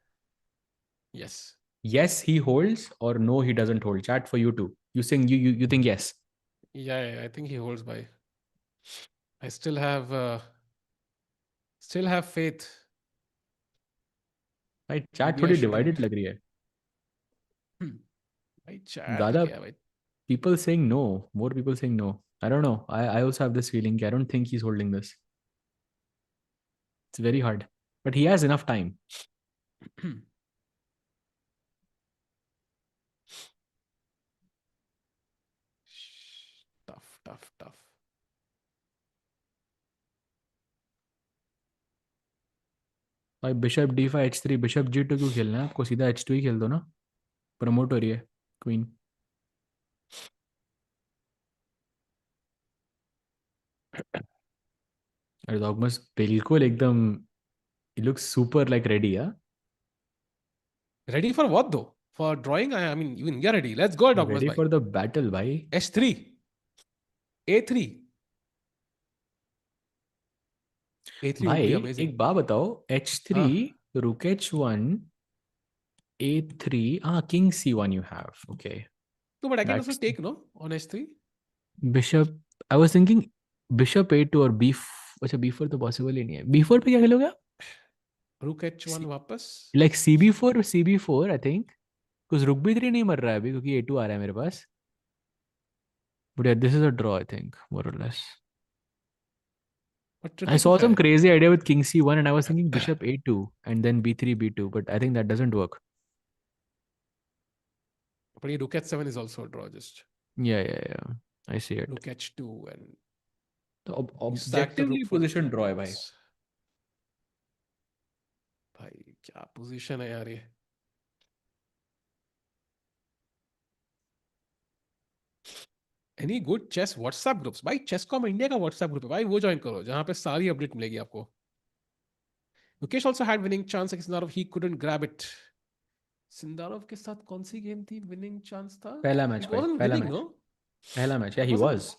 S1: Yes.
S2: Yes, he holds, or no, he doesn't hold. Chat for you too. You think you think yes?
S1: Yeah, I think he holds by. I still have faith.
S2: भाई chat
S1: Maybe I
S2: थोड़ी
S1: shouldn't.
S2: divided लग रही है.
S1: भाई chat
S2: ज़्यादा
S1: क्या है भाई?
S2: people saying no, more people saying no. I don't know. I also have this feeling. I don't think he's holding this. It's very hard, but he has enough time.
S1: Tough.
S2: भाई bishop d5 h3 bishop g2 क्यों खेलना है आपको? सीधा h2 ही खेल दो ना. Promote हो रही है क्वीन. Erdogmus बिल्कुल एकदम. He looks super like ready, yeah.
S1: Ready for what though? For drawing? I mean, even you're ready. Let's go, Dogmas
S2: Ready
S1: bhai.
S2: for the battle, भाई.
S1: H3. A3. A3 would be
S2: भाई
S1: amazing.
S2: एक बात बताओ. h3 rook h1 a3 king c1 you have. Okay.
S1: No, but I can also
S2: That's
S1: take, no? On H3.
S2: bishop. I was thinking bishop a2 और b. अच्छा b4 तो possible ही नहीं है. b4 पे क्या खेलोगे आप?
S1: Rook H1 वापस.
S2: Like cb4 I think. कुछ रुक भी 3 नहीं मर रहा है अभी क्योंकि a2 आ रहा है मेरे पास. But yeah, this is a draw, I think, more or less.
S1: But
S2: I
S1: tricky तो
S2: saw some
S1: है.
S2: crazy idea with king c1 and I was thinking bishop a2 and then b3 b2, but I think that doesn't work.
S1: But Rook H7 is also a draw, just.
S2: Yeah. I see it.
S1: Rook H2 and
S2: तो
S1: you sack the
S2: objectively
S1: rook for
S2: position
S1: 3
S2: draw है भाई.
S1: pawns. भाई क्या position है यार ये. Any good chess WhatsApp groups? भाई Chesscom India का WhatsApp group है भाई, वो join करो जहाँ पे सारी update मिलेगी आपको. Gukesh also had winning chance against Sindarov. He couldn't grab it. Sindarov के साथ कौन सी गेम थी? Winning chance था?
S2: पहला मैच
S1: It
S2: भाई.
S1: wasn't
S2: पहला
S1: winning,
S2: मैच.
S1: no?
S2: पहला match. Yeah, he
S1: Wasn't.
S2: was.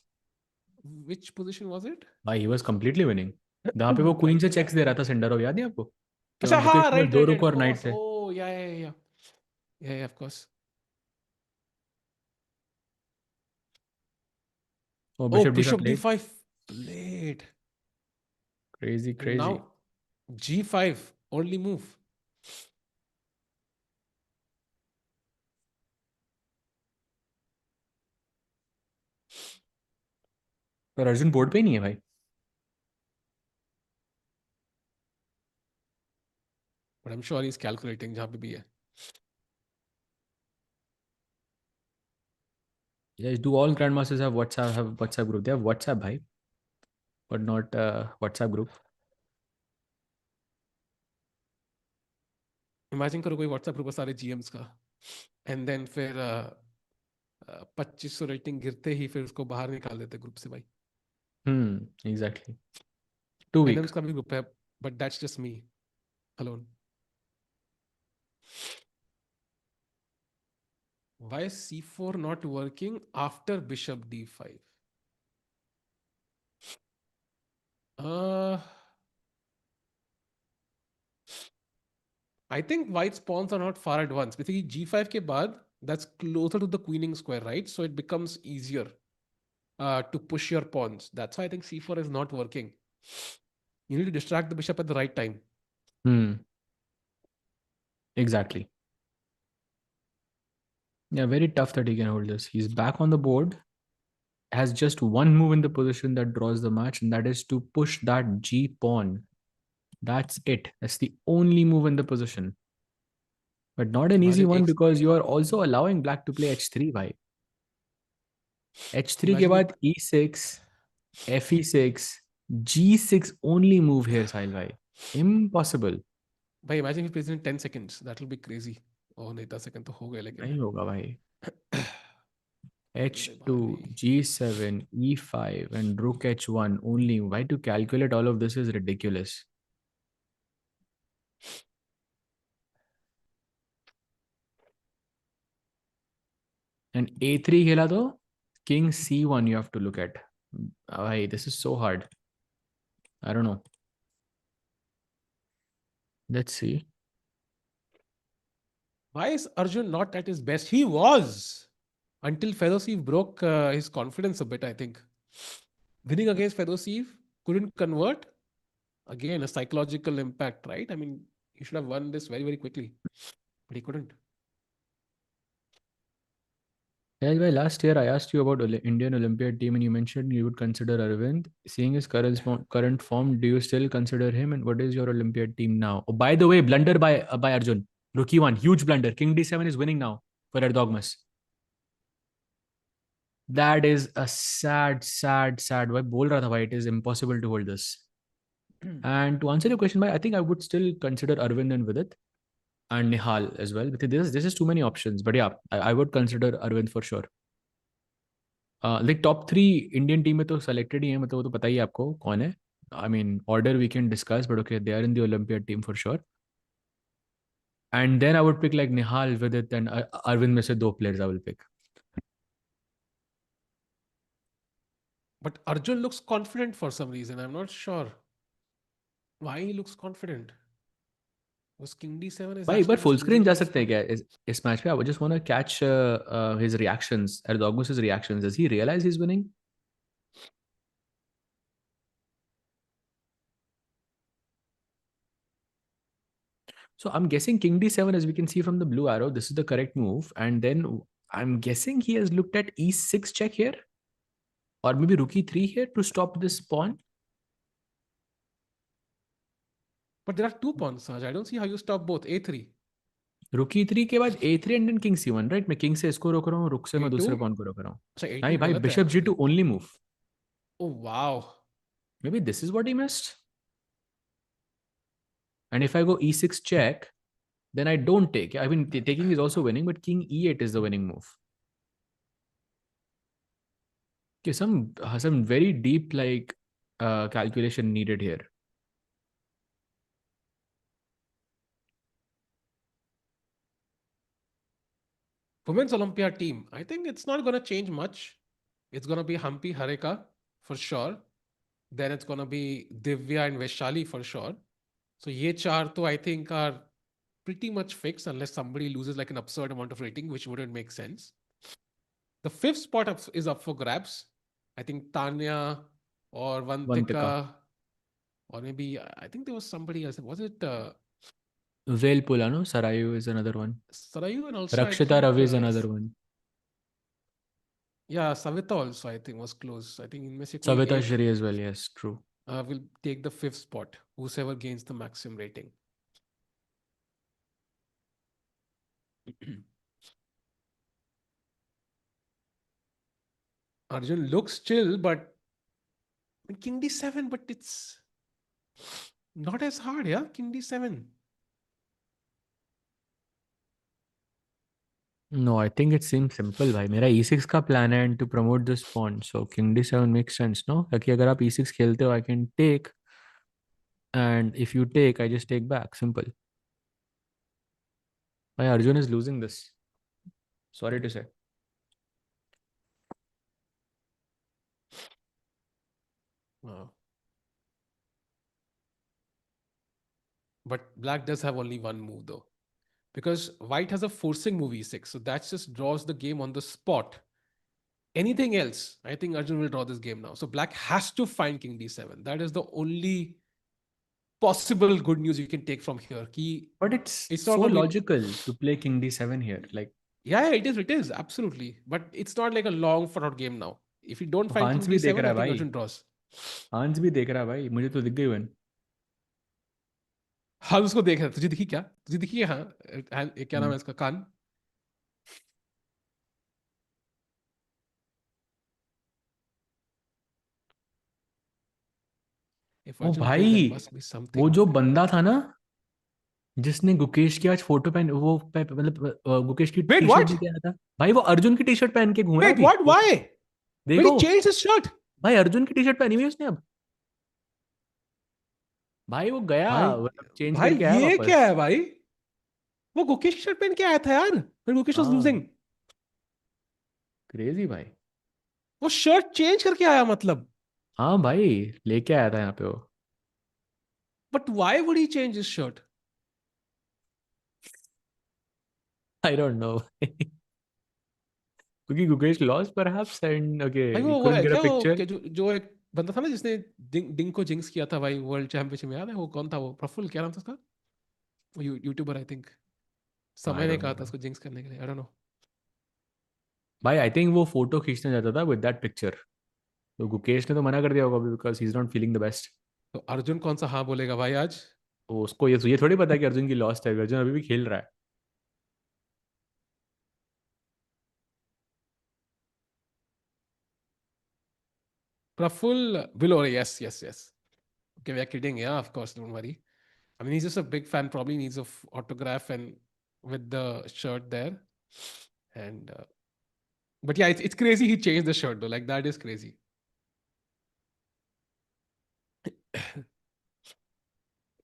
S1: Which position was it?
S2: भाई he was completely winning. जहाँ पे वो क्वीन से चेक्स दे रहा था सिंडरोव, याद है आपको? कि
S1: अच्छा
S2: गुकेश
S1: हाँ,
S2: के पास
S1: right,
S2: दो
S1: right,
S2: रुक
S1: right, of
S2: और नाइट
S1: course.
S2: थे.
S1: Oh, yeah, of course.
S2: वो
S1: Oh,
S2: bishop d5
S1: bishop
S2: played.
S1: d5 played. And
S2: Crazy.
S1: now g5 only move.
S2: पर अर्जुन बोर्ड पे ही नहीं है भाई.
S1: But I'm sure he's calculating जहाँ पे भी है.
S2: Yes, do all grandmasters have WhatsApp group? They have WhatsApp भाई, but not WhatsApp group.
S1: Imagine करो कोई WhatsApp ग्रुप है सारे GMs का. And then फिर 2500 रेटिंग गिरते ही फिर उसको बाहर निकाल देते ग्रुप से भाई.
S2: Exactly. Too weak.
S1: NMs का भी ग्रुप है, but that's just me alone. Why is c4 not working after bishop d5? I think white's pawns are not far advanced. Basically, g5 के बाद, that's closer to the queening square, right? So it becomes easier to push your pawns. That's why I think c4 is not working. You need to distract the bishop at the right time.
S2: Exactly. Yeah, very tough that he can hold this. He's back on the board, has just one move in the position that draws the match, and that is to push that G pawn. That's it. That's the only move in the position. But not an easy
S1: Imagine,
S2: one because you are also allowing black to play h3 by h3 के
S1: imagine,
S2: बाद e6, fe6, g6 only move here, Sahil bhai. Impossible.
S1: imagine if he plays in 10 seconds. That will be crazy. Oh, नहीं 10 second तो हो गए लेकिन.
S2: नहीं होगा भाई.
S1: अरे
S2: h2,
S1: भाई.
S2: g7, e5 and rook h1 only. Why to calculate all of this is ridiculous. And a3 खेला तो king c1 you have to look at. Bhai, this is so hard. I don't know. Let's see.
S1: Why is Arjun not at his best? He was until Fedoseev broke his confidence a bit, I think. Winning against Fedoseev, couldn't convert. Again, a psychological impact, right? I mean, he should have won this very, very quickly, but he couldn't.
S2: Yeah, well, last year I asked you about Indian Olympiad team and you mentioned you would consider Aravindh. Seeing his current form, do you still consider him? And what is your Olympiad team now? Oh, by the way, blunder by Arjun. Rookie one, huge blunder. King D7 is winning now for Erdogmus. That is a sad. Why bol raha tha bhai, it is impossible to hold this. And to answer your question, I think I would still consider Arvind and Vidit and Nihal as well. But this is too many options. But yeah, I would consider Arvind for sure. Like top 3 Indian team में तो selected ही है, मतलब वो तो पता ही है आपको कौन है. I mean order we can discuss but okay they are in the Olympiad team for sure. And then I would pick like Nihal Vidit and Arvind में से 2 players I will pick.
S1: But Arjun looks confident for some reason. I'm not sure why he looks confident. Was King D7 is
S2: भाई एक बार
S1: actually
S2: full
S1: just
S2: screen
S1: losing
S2: जा
S1: this
S2: सकते हैं
S1: fight.
S2: क्या इस match पे? I just want to catch his reactions, Erdogmus reactions. Does he realise he is winning? So I'm guessing King D7, as we can see from the blue arrow, this is the correct move. And then I'm guessing he has looked at E6 check here, or maybe Rook E3 here to stop this pawn.
S1: But there are 2 pawns, Saj. I don't see how you stop both. A3.
S2: Rook E3 के बाद A3 and then King C1, right? मैं King से इसको रोक रहा हूँ, Rook से मैं
S1: A2.
S2: दूसरे pawn को रोक रहा हूँ.
S1: अच्छा,
S2: नहीं
S1: A2
S2: भाई,
S1: गलत है
S2: Bishop
S1: actually.
S2: G2 only move.
S1: Oh, wow.
S2: Maybe this is what he missed. And if I go E6 check, then I don't take. I mean, taking is also winning, but King E8 is the winning move. Okay, some very deep like calculation needed here.
S1: Women's Olympiad team. I think it's not going to change much. It's going to be Hampi Hareka for sure. Then it's going to be Divya and Vaishali for sure. So ye char to I think are pretty much fixed unless somebody loses like an absurd amount of rating, which wouldn't make sense. The 5th spot is up for grabs. I think Tanya or
S2: Vantika.
S1: Vantika, or maybe I think there was somebody else. Was it
S2: Velpula, no? Sarayu is another one.
S1: Sarayu, and also I
S2: Rakshita
S1: think
S2: Ravi is another one.
S1: yeah, Savita also I think was close. I think in se koi
S2: Savita
S1: ek,
S2: Shri as well, yes, true.
S1: will take the 5th spot, whoever gains the maximum rating. Arjun looks chill, but King D7, but it's not as hard, yeah? King D7.
S2: No, I think it seems simple भाई. मेरा E6 का plan है and to promote this pawn. So King D7 makes sense, no? ताकि अगर आप E6 खेलते हो, I can take, and if you take, I just take back. Simple. My Arjun is losing this. Sorry to say.
S1: Wow. But black does have only one move though. Because white has a forcing move E6. So that just draws the game on the spot. Anything else, I think Arjun will draw this game now. So black has to find King D7. That is the only possible good news you can take from here.
S2: But it's
S1: Not
S2: so
S1: going to be.
S2: logical to play King D7 here. Like,
S1: Yeah, it is absolutely. But it's not like a long fought out game now. If you don't find
S2: Hans
S1: king
S2: भी देख
S1: d7,
S2: रहा
S1: I
S2: है
S1: think
S2: भाई,
S1: Arjun draws.
S2: हांस भी देख रहा है भाई, मुझे तो दिख गई विन।
S1: हाँ उसको देख रहा, तुझे दिखी क्या? तुझे दिखी है? हाँ क्या नाम है इसका, कान? If
S2: ओ
S1: Arjun win,
S2: भाई,
S1: there must be
S2: वो
S1: something.
S2: जो बंदा था ना जिसने गुकेश की आज फोटो पहन, वो मतलब गुकेश की
S1: Wait,
S2: टी शर्ट
S1: what?
S2: लेके आया था भाई, वो अर्जुन की टी शर्ट पहन के घूम रहा है
S1: Wait,
S2: अभी,
S1: what?
S2: देखो।
S1: Why? But he
S2: देखो
S1: changed his shirt.
S2: भाई, अर्जुन की टी शर्ट पहनी हुई है उसने अब। भाई वो गया,
S1: भाई,
S2: मतलब चेंज
S1: भाई
S2: करके आया
S1: ये क्या
S2: वापस।
S1: है भाई? वो गुकेश की शर्ट पहन के आया था यार, when गुकेश was
S2: हाँ,
S1: losing.
S2: क्रेजी भाई।
S1: वो शर्ट चेंज करके आया मतलब.
S2: हाँ भाई, लेके आया था यहाँ पे वो।
S1: But why would he change his shirt?
S2: I don't know क्योंकि Gukesh lost perhaps and okay
S1: भाई
S2: ही
S1: वो
S2: कुडंट
S1: है
S2: गेट अ
S1: क्या, वो
S2: पिक्चर।
S1: जो एक बंदा था ना जिसने डिंग को जिंक्स किया था भाई वर्ल्ड चैंपियनशिप में, याद है वो कौन था? वो प्रफुल्ल, क्या नाम था उसका? वो यूट्यूबर आई थिंक.
S2: आई
S1: समय ने
S2: डोंट
S1: कहा था
S2: नो
S1: उसको जिंक्स करने के लिए, आई डोंट नो.
S2: भाई, आई थिंक वो फोटो खींचना चाहता था विद दैट पिक्चर, तो गुकेश ने तो मना कर दिया होगा because he is not feeling the best.
S1: तो अर्जुन कौन सा हाँ बोलेगा भाई आज?
S2: तो उसको ये थोड़ी पता है कि अर्जुन की लॉस्ट है, अर्जुन अभी भी खेल रहा है।
S1: Praful below, yes, yes, yes. Okay, we are kidding. Yeah, of course, don't worry. I mean, he's just a big fan. Probably needs a autograph and with the shirt there. And but yeah, it's crazy. He changed the shirt though. Like that is crazy.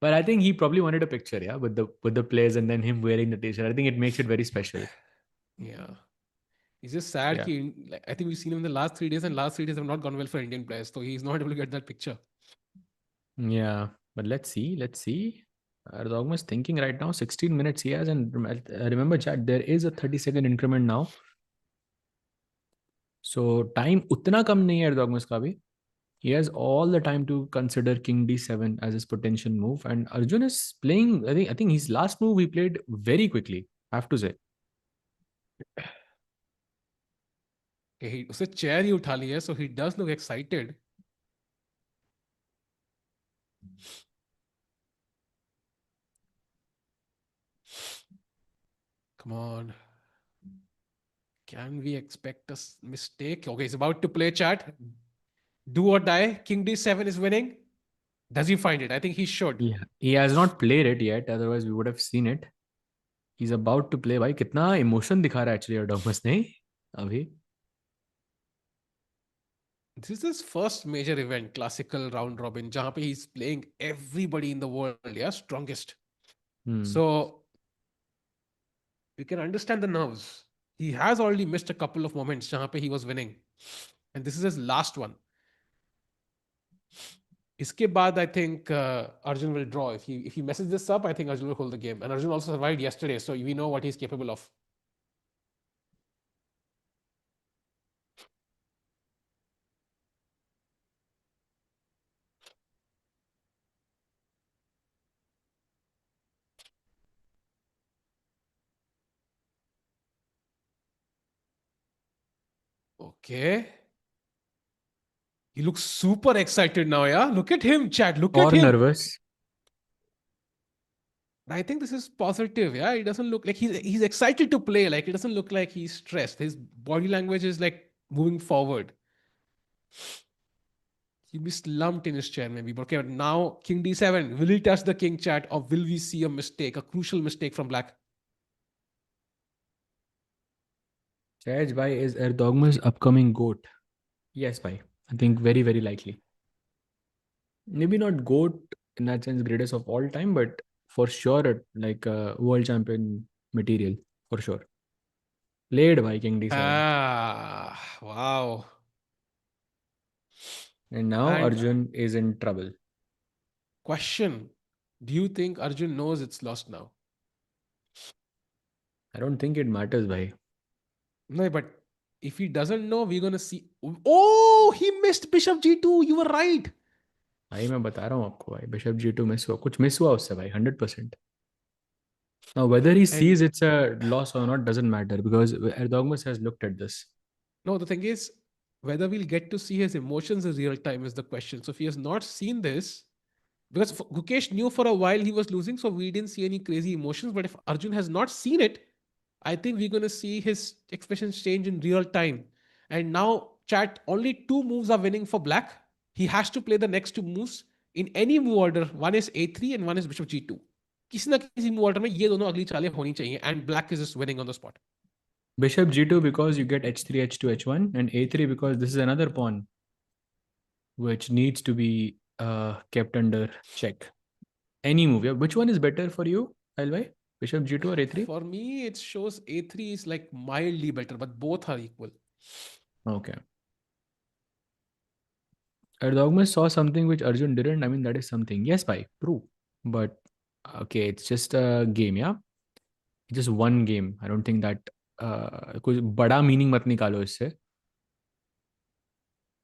S2: But I think he probably wanted a picture, yeah, with the players and then him wearing the t-shirt. I think it makes it very special.
S1: Yeah, he's just sad.
S2: Yeah.
S1: Like, I think we've seen him in the last 3 days, and last 3 days have not gone well for Indian players. So he's not able to get that picture.
S2: Yeah. But let's see. Let's see. Erdogmus thinking right now, 16 minutes he has. And remember, chat, there is a 30-second increment now. So time utna kam nahi hai Erdogmus ka bhi. He has all the time to consider King D7 as his potential move. And Arjun is playing, I think his last move he played very quickly, I have to say.
S1: Okay, उसे chair ही उठा ली है, so he does look excited. Come on. Can we expect a mistake? Okay, he's about to play chat. Do or die. King D7 is winning. Does he find it? I think he should.
S2: Yeah, he has not played it yet. Otherwise, we would have seen it. He's about to play. भाई कितना emotion दिखा रहा है actually Erdogmus ने अभी.
S1: This is his first major event, classical round robin, जहाँ पे he's playing everybody in the world, yeah, strongest.
S2: Hmm.
S1: So you can understand the nerves. He has already missed a couple of moments जहाँ पे he was winning, and this is his last one. इसके बाद I think Arjun will draw. If he messes this up, I think Arjun will hold the game. And Arjun also survived yesterday, so we know what he's capable of. Okay. He looks super excited now, yeah? Look at him, Chad. Look at
S2: और
S1: him.
S2: nervous.
S1: I think this is positive, yeah? He doesn't look like he's excited to play. Like, it doesn't look like he's stressed. His body language is like moving forward. He'll be slumped in his chair, maybe. But okay, now King D7. Will he touch the king, Chat, or will we see a mistake, a crucial mistake from black?
S2: Sahaj bhai, is Erdogmus upcoming GOAT? Yes, bhai. I think very, very likely. Maybe not GOAT in that sense, greatest of all time, but for sure, like world champion material, for sure. Played by King D7.
S1: Ah, wow.
S2: And now
S1: And
S2: Arjun is in trouble.
S1: question, do you think Arjun knows it's lost now?
S2: I don't think it matters, bhai.
S1: No, but if he doesn't know, we're going to see. Oh, he missed Bishop G2. You were right.
S2: भाई मैं बता रहा हूँ आपको भाई, bishop G2 miss हुआ, कुछ miss हुआ उससे भाई, 100%. Now, whether he
S1: And
S2: sees it's a loss or not doesn't matter because Erdogmus has looked at this.
S1: no, the thing is, whether we'll get to see his emotions in real time is the question. So if he has not seen this, because Gukesh knew for a while he was losing, so we didn't see any crazy emotions. But if Arjun has not seen it, I think we're going to see his expressions change in real time. And now, chat, only two moves are winning for black. He has to play the next two moves in any move order. One is a3 and one is bishop g2. किसी ना किसी move order में ये दोनों अगली चालें होनी चाहिए and black is just winning on the spot.
S2: Bishop g2 because you get h3, h2, h1, and a3 because this is another pawn which needs to be kept under check. Any move, yeah. Which one is better for you, Alvai? Bishop g2 or a3?
S1: For me, it shows a3 is like mildly better, but both are equal.
S2: Okay. Erdogmus saw something which Arjun didn't. I mean, that is something. Yes, bhai, true. But okay, it's just a game, yeah. Just one game. I don't think that कुछ बड़ा meaning मत निकालो इससे.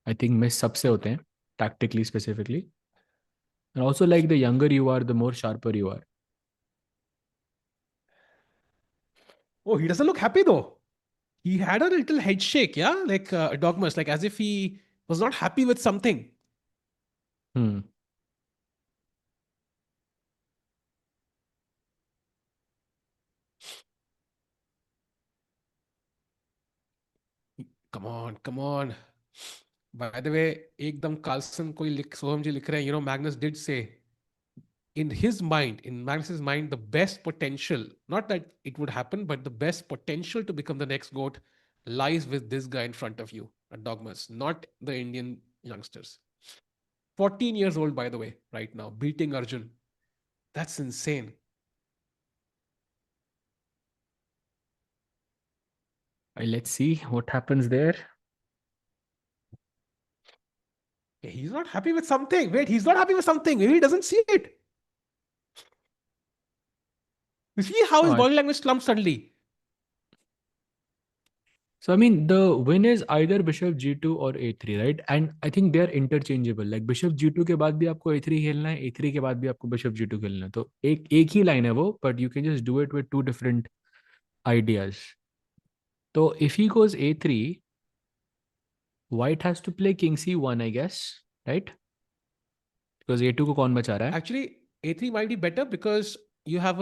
S2: I think miss सबसे होते हैं tactically specifically. And also like the younger you are, the more sharper you are.
S1: Oh, he doesn't look happy though. He had a little head shake, yeah, like Dogmas, like as if he was not happy with something.
S2: Hmm.
S1: Come on, come on. By the way, एकदम Carlson कोई लिख सोहम जी लिख रहे हैं, you know, Magnus did say in his mind, in Magnus's mind, the best potential, not that it would happen, but the best potential to become the next GOAT lies with this guy in front of you at Dogmas, not the Indian youngsters. 14 years old, by the way, right now, beating Arjun. That's insane.
S2: Let's see what happens there.
S1: He's not happy with something. Wait, he's not happy with something. Maybe he doesn't see it. You see how his
S2: Oh,
S1: body language slumped suddenly.
S2: so I mean, the win is either bishop g2 or a3, right? And I think they are interchangeable. Like bishop g2 के बाद भी आपको a3 खेलना है, a3 के बाद भी आपको bishop g2 खेलना है. तो एक ही line है वो, but you can just do it with two different ideas. So if he goes a3, white has to play king c1, I guess, right? Because a2 को कौन बचा रहा है?
S1: Actually, a3 might be better because you have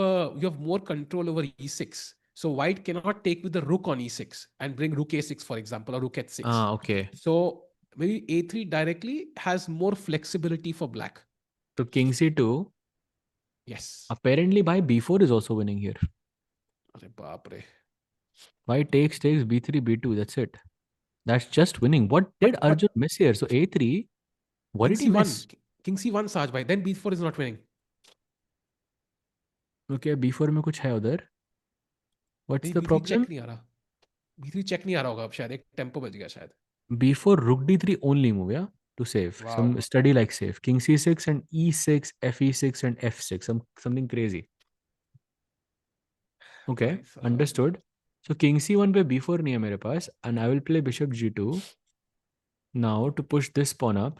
S1: more control over e6. So white cannot take with the rook on e6 and bring rook a6, for example, or rook h6.
S2: Ah, okay.
S1: So maybe a3 directly has more flexibility for black.
S2: So king c2.
S1: Yes.
S2: Apparently, by b4 is also winning here.
S1: Arre baap re.
S2: White takes b3, b2. That's it. That's just winning. What did
S1: But
S2: Arjun miss here? So a3. What
S1: king
S2: did he
S1: c1,
S2: miss?
S1: king c1 Saj bhai. Then b4 is not winning.
S2: Okay, b4 में कुछ है उधर. What's the
S1: b3
S2: problem?
S1: check नहीं आ रहा. b3 check नहीं आ रहा होगा अब शायद एक टेम्पो बज गया शायद.
S2: b4 rook d3 only move, yeah, to save.
S1: Wow.
S2: Some study like save. King c6 and e6, fe6 and f6. Something crazy. Okay, understood. So king c1 पे b4 नहीं है मेरे पास, and I will play bishop g2 now to push this pawn up.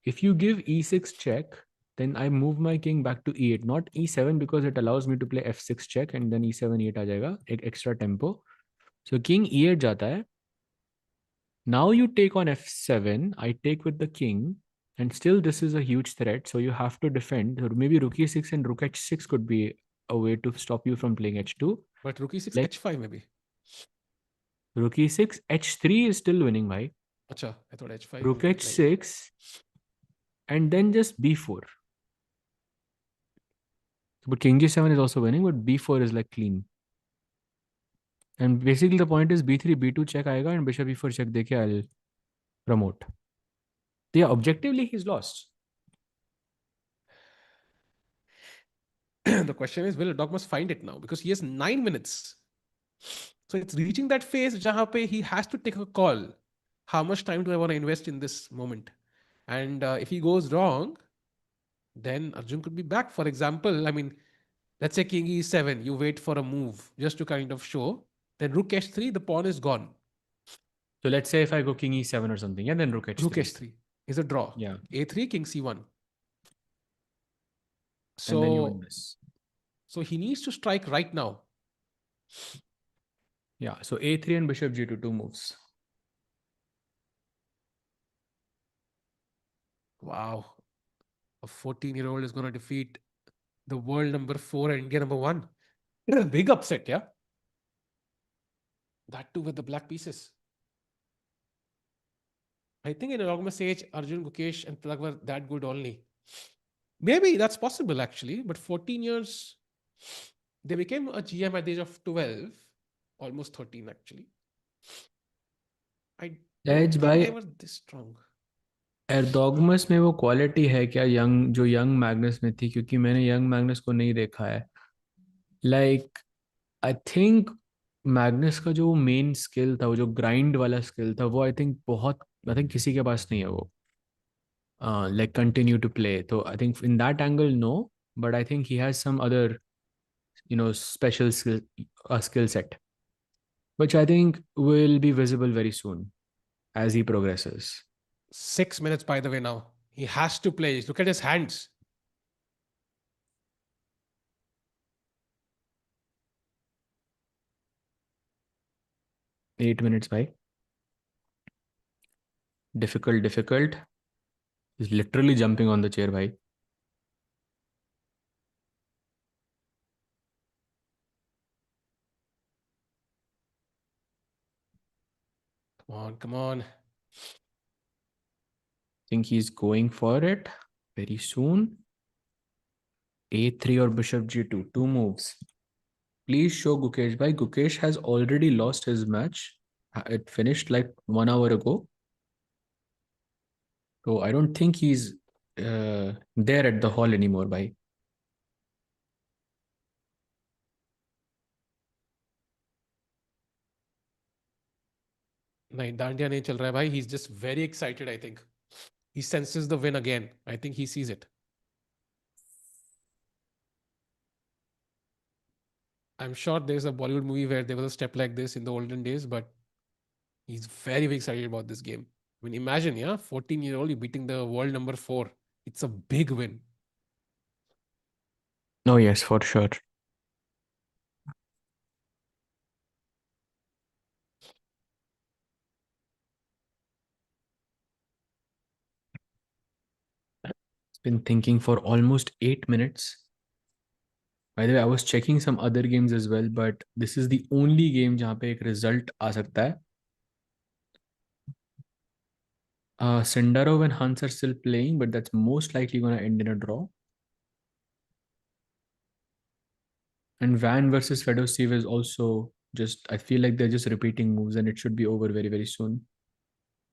S2: If you give e6 check, then I move my king back to e8, not e7 because it allows me to play f6 check and then e7 e8 आ जाएगा, एक extra tempo. So king e8 जाता है. Now you take on f7, I take with the king, and still this is a huge threat, so you have to defend. Or maybe rook e6 and rook h6 could be a way to stop you from playing h2.
S1: But rook e6
S2: Like,
S1: h5 maybe.
S2: rook e6, h3 is still winning, bhai.
S1: Acha, I thought h5.
S2: Rook h6, and then just b4. But king g7 is also winning, but b4 is like clean. And basically the point is b3, b2 check आएगा and bishop e4 check देके I'll promote. So yeah, objectively he's lost.
S1: The question is, will Dog must find it now? Because he has 9 minutes. So it's reaching that phase jahan pe he has to take a call. How much time do I want to invest in this moment? And if he goes wrong, then Arjun could be back. For example, I mean, let's say king e7, you wait for a move just to kind of show. Then rook h3, the pawn is gone.
S2: So let's say if I go king e7 or something, and then rook h3.
S1: Rook h3 is a draw.
S2: Yeah.
S1: a3, king c1.
S2: And then you win this.
S1: So he needs to strike right now.
S2: Yeah, so a3 and bishop g2, two moves.
S1: Wow. A 14-year-old is going to defeat the world number 4 and India number 1. It's a big upset, yeah? That too with the black pieces. I think in Erdogmus age, Arjun, Gukesh and Pragg were that good only. Maybe that's possible actually, but 14 years, they became a GM at the age of 12, almost 13 actually. I don't
S2: as
S1: think
S2: भाई
S1: they were this strong.
S2: Erdogmus में वो quality है क्या young Magnus में थी, क्योंकि मैंने young Magnus को नहीं देखा है. लाइक आई थिंक मैग्नस का जो मेन स्किल था, वो जो ग्राइंड वाला स्किल था, वो आई थिंक किसी के पास नहीं है वो. Like continue to play. So I think in that angle, no, but I think he has some other, special skill set, which I think will be visible very soon as he progresses.
S1: 6 minutes, by the way, now. He has to play. Look at his hands.
S2: Eight minutes, bhai. Difficult. He's literally jumping on the chair, bhai.
S1: Come on.
S2: I think he's going for it very soon. A3 or bishop g2, two moves. Please show Gukesh bhai. Gukesh has already lost his match. It finished like 1 hour ago. So I don't think he's there at the hall anymore, bhai.
S1: नहीं डांडिया नहीं चल रहा है भाई. He's just very excited, I think. He senses the win again. I think he sees it. I'm sure there's a Bollywood movie where there was a step like this in the olden days, but he's very, very excited about this game. I mean, imagine, yeah, 14-year-old, you beating the world number 4. It's a big win.
S2: No, yes, for sure. It's been thinking for almost 8 minutes. By the way, I was checking some other games as well, but this is the only game जहाँ पे एक result आ सकता है. Sindarov and Hans are still playing, but that's most likely going to end in a draw. And Van versus Fedoseev is also just, I feel like they're just repeating moves and it should be over very, very soon.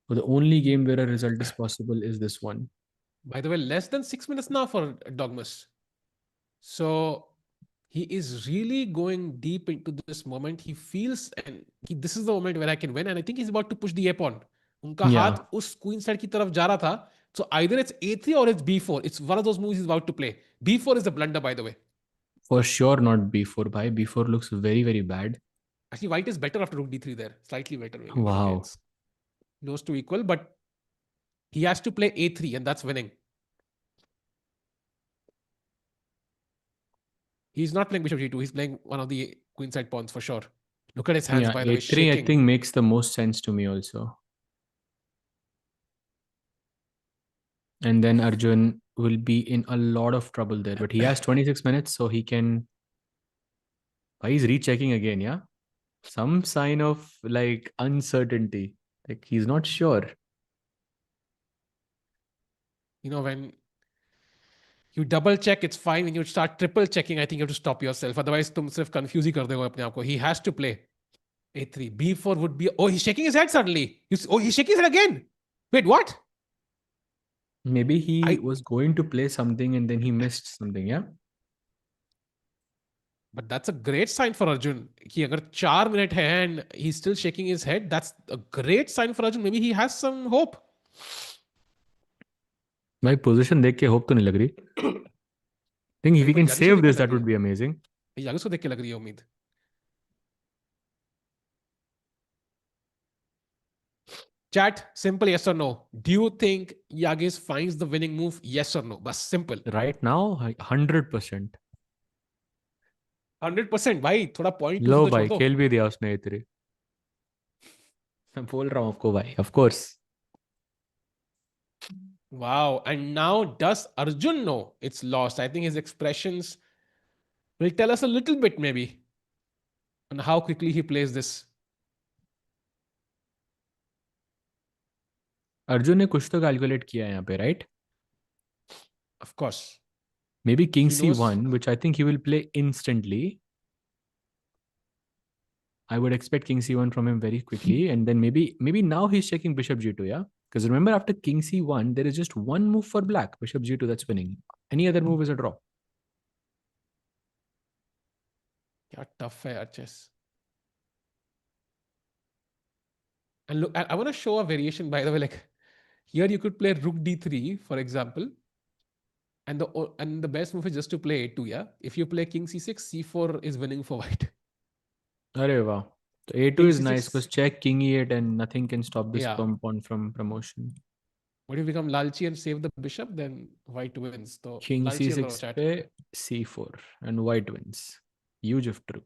S2: So the only game where a result is possible is this one.
S1: By the way, less than 6 minutes now for Dogmas. So he is really going deep into this moment. He feels, and this is the moment where I can win. And I think he's about to push the a pawn. उनका हाथ उस queen side की तरफ जा रहा था. So either it's a3 or it's b4. It's one of those moves he's about to play. b4 is the blunder, by the way.
S2: For sure not b4, bhai. b4 looks very, very bad.
S1: Actually, white is better after rook d3 there. Slightly better, maybe.
S2: Wow.
S1: But okay, it's close to equal, but he has to play a3 and that's winning. He's not playing bishop g2. He's playing one of the queenside pawns for sure. Look at his hands, by the way,
S2: a3
S1: shaking.
S2: I think makes the most sense to me also. And then Arjun will be in a lot of trouble there. But he has 26 minutes, so he can... He's rechecking again, yeah? Some sign of like uncertainty. Like he's not sure.
S1: You know, when you double check, it's fine. When you start triple checking, I think you have to stop yourself. Otherwise, तुम सिर्फ confuse ही कर दोगे अपने आप को. He has to play a3. b4 would be... Oh, he's shaking his head suddenly. He's shaking his head again. Wait, what?
S2: Maybe he was going to play something and then he missed something, yeah?
S1: But that's a great sign for Arjun. कि अगर 4 minutes है and he's still shaking his head, that's a great sign for Arjun. Maybe he has some hope.
S2: भाई position देख के hope तो नहीं लग रही. think if he can save this, that would be amazing.
S1: यागिस को देख के लग रही है उम्मीद. Chat, simple yes or no. Do you think Yagiz finds the winning move? Yes or no? But simple.
S2: Right now, 100%.
S1: 100% भाई, थोड़ा पॉइंट टू
S2: लो
S1: तो छोड़
S2: भाई,
S1: दो।
S2: खेल भी दिया उसने इतने। मैं बोल रहा हूँ आपको भाई, of course.
S1: Wow. And now, does Arjun know it's lost? I think his expressions will tell us a little bit, maybe, on how quickly he plays this.
S2: Arjun ने कुछ तो कैलकुलेट किया है यहाँ पे, right?
S1: Of course.
S2: Maybe king
S1: He
S2: see
S1: knows.
S2: One, which I think he will play instantly. I would expect king c1 from him very quickly, and then maybe now he's checking bishop g2, yeah? Because remember, after king c1, there is just one move for black, bishop g2, that's winning. Any other move is a draw.
S1: क्या tough है यार chess. And look, I want to show a variation, by the way. Like here, you could play rook d3, for example, and the best move is just to play a2. Yeah, if you play king c6, c4 is winning for white.
S2: अरे वाह. So a2
S1: King
S2: is nice
S1: c6.
S2: because check king e8 and nothing can stop this
S1: Yeah.
S2: pawn from promotion.
S1: But if you become lalchi and save the bishop, then white wins. So
S2: King
S1: lalchi है
S2: c6
S1: करो chat.
S2: पे c4 and white wins. Huge if true.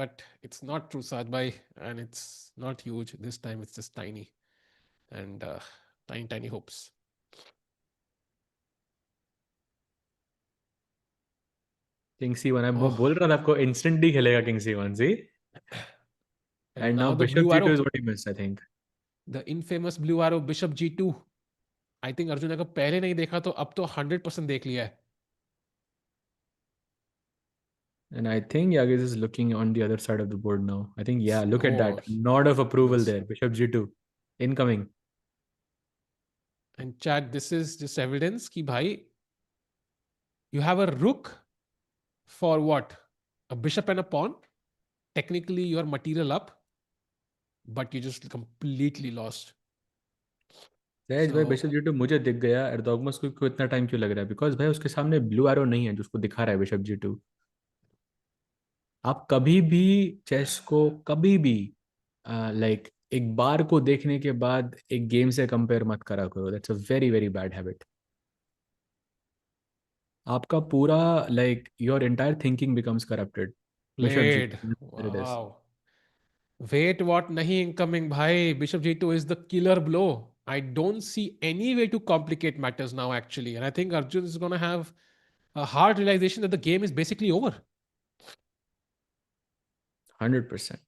S1: But it's not true, Sajbhai, and it's not huge. This time it's just tiny and tiny hopes.
S2: King c1, मैं
S1: Oh,
S2: बोल रहा था आपको instant ही खेलेगा king c1, see?
S1: and
S2: And now
S1: now the
S2: bishop
S1: blue
S2: g2
S1: arrow,
S2: is what he missed, I think.
S1: the infamous blue arrow, bishop g2. I think Arjun अगर पहले नहीं देखा तो अब तो 100% देख लिया है.
S2: And I think Yagiz is looking on the other side of the board now. I think, yeah, look at
S1: Oh,
S2: that. Nod of
S1: he
S2: approval
S1: knows.
S2: there. Bishop g2. Incoming.
S1: And chat, this is just evidence कि भाई, you have a rook for what? A bishop and a pawn. Technically, you are material up, but you just completely lost.
S2: सहज भाई,
S1: So
S2: bishop ji to मुझे दिख गया. एर्दोगमस को इतना time क्यों लग रहा है? बिकॉज भाई उसके सामने ब्लू एरो नहीं है जो उसको दिखा रहा है बिशप जी टू. आप कभी भी चेस को कभी भी लाइक एक बार को देखने के बाद एक गेम से कंपेयर मत करा करो. That's a very very bad habit. आपका पूरा like your entire thinking becomes corrupted. Bishop G
S1: played.
S2: Two.
S1: Wow. Wait, what? Nahi incoming, bhai. Bishop g2 is the killer blow. I don't see any way to complicate matters now, actually. And I think Arjun is going to have a hard realization that the game is basically over.
S2: 100%.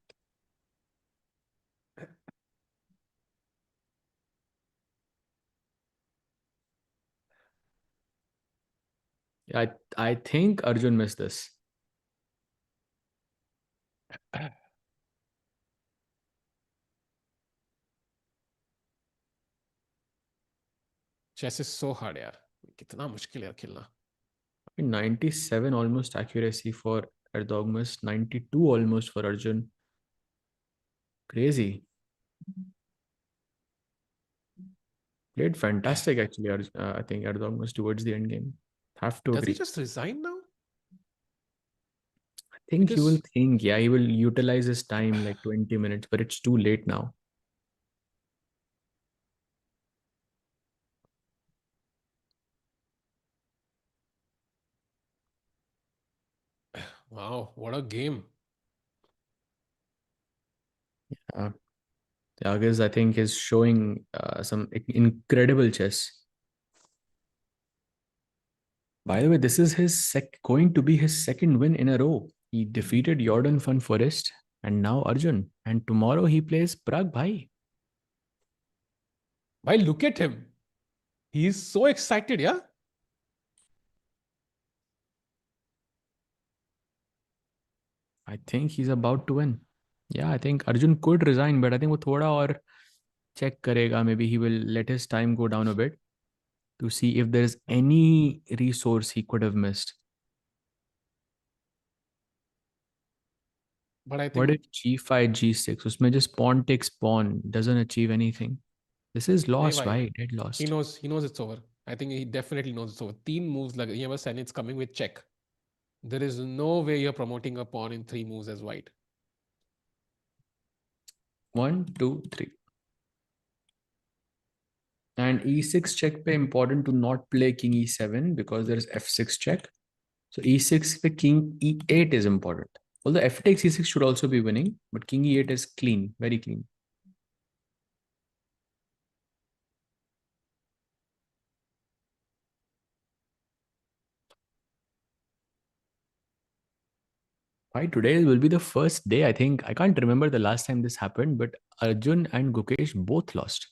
S2: I think Arjun missed this.
S1: Chess is so hard, yaar. कितना मुश्किल है खेलना.
S2: 97 almost accuracy for Erdogmus, 92 almost for Arjun. Crazy. Played fantastic actually, I think Erdogmus towards the end game. Have to
S1: Does he
S2: agree.
S1: just resign now?
S2: I think he will
S1: Because,
S2: think, yeah, he will utilize his time like 20 minutes, but it's too late now.
S1: wow, what a game.
S2: Yagiz, I think, is showing some incredible chess. By the way, this is his going to be his second win in a row. He defeated Jorden van Foreest and now Arjun. And tomorrow he plays Pragg Bhai.
S1: Bhai, look at him. He's so excited, yeah?
S2: I think he's about to win. Yeah, I think Arjun could resign, but I think वो थोड़ा और check करेगा. Maybe he will let his time go down a bit to see if there's any resource he could have missed.
S1: But I
S2: What
S1: think,
S2: if g5, g6? उसमें just pawn takes pawn doesn't achieve anything. This is
S1: nahi
S2: lost,
S1: bhai,
S2: right? Dead lost.
S1: he knows it's over. I think he definitely knows it's over. 3 moves like he was and it's coming with check. There is no way you're promoting a pawn in 3 moves as white.
S2: 1, 2, 3. And e6 check pe important to not play king e7 because there is f6 check. So e6 with king e8 is important. Although f takes e6 should also be winning, but king e8 is clean, very clean. Why today will be the first day? I think I can't remember the last time this happened, but Arjun and Gukesh both lost.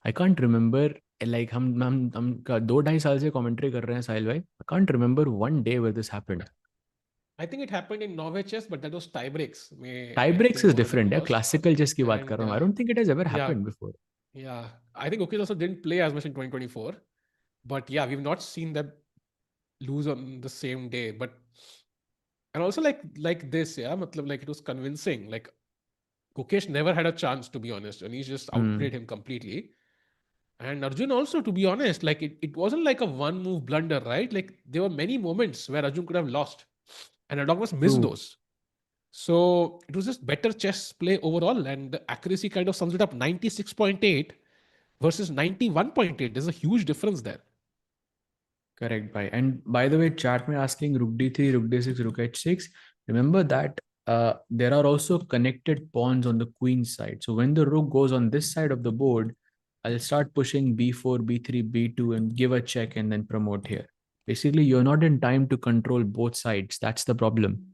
S2: I can't remember. Like हम 2-2.5 साल से commentary कर रहे हैं साहिल भाई. I can't remember one day where this happened.
S1: I think it happened in Norway chess, but that was tie breaks.
S2: Tie
S1: I
S2: breaks
S1: think
S2: is
S1: both of them
S2: different. Yeah,
S1: lost.
S2: classical chess की बात कर
S1: And
S2: रहा हूँ. I don't think it has ever
S1: yeah,
S2: happened before.
S1: yeah. I think Gukesh also didn't play as much in 2024. But yeah, we've not seen them lose on the same day. But and also like this, yeah, matlab, like it was convincing. Like Gukesh never had a chance, to be honest, and he just outplayed him completely. And Arjun also, to be honest, like it wasn't like a one move blunder, right? Like there were many moments where Arjun could have lost, and Erdogmus missed
S2: True.
S1: those. So it was just better chess play overall, and the accuracy kind of sums it up. 96.8 versus 91.8. There's a huge difference there.
S2: Correct, bhai. And by the way, chat me asking Rook D3, Rook D6, Rook H6. Remember that there are also connected pawns on the queen side. So when the rook goes on this side of the board, I'll start pushing B4, B3, B2 and give a check and then promote here. Basically, you're not in time to control both sides. That's the problem.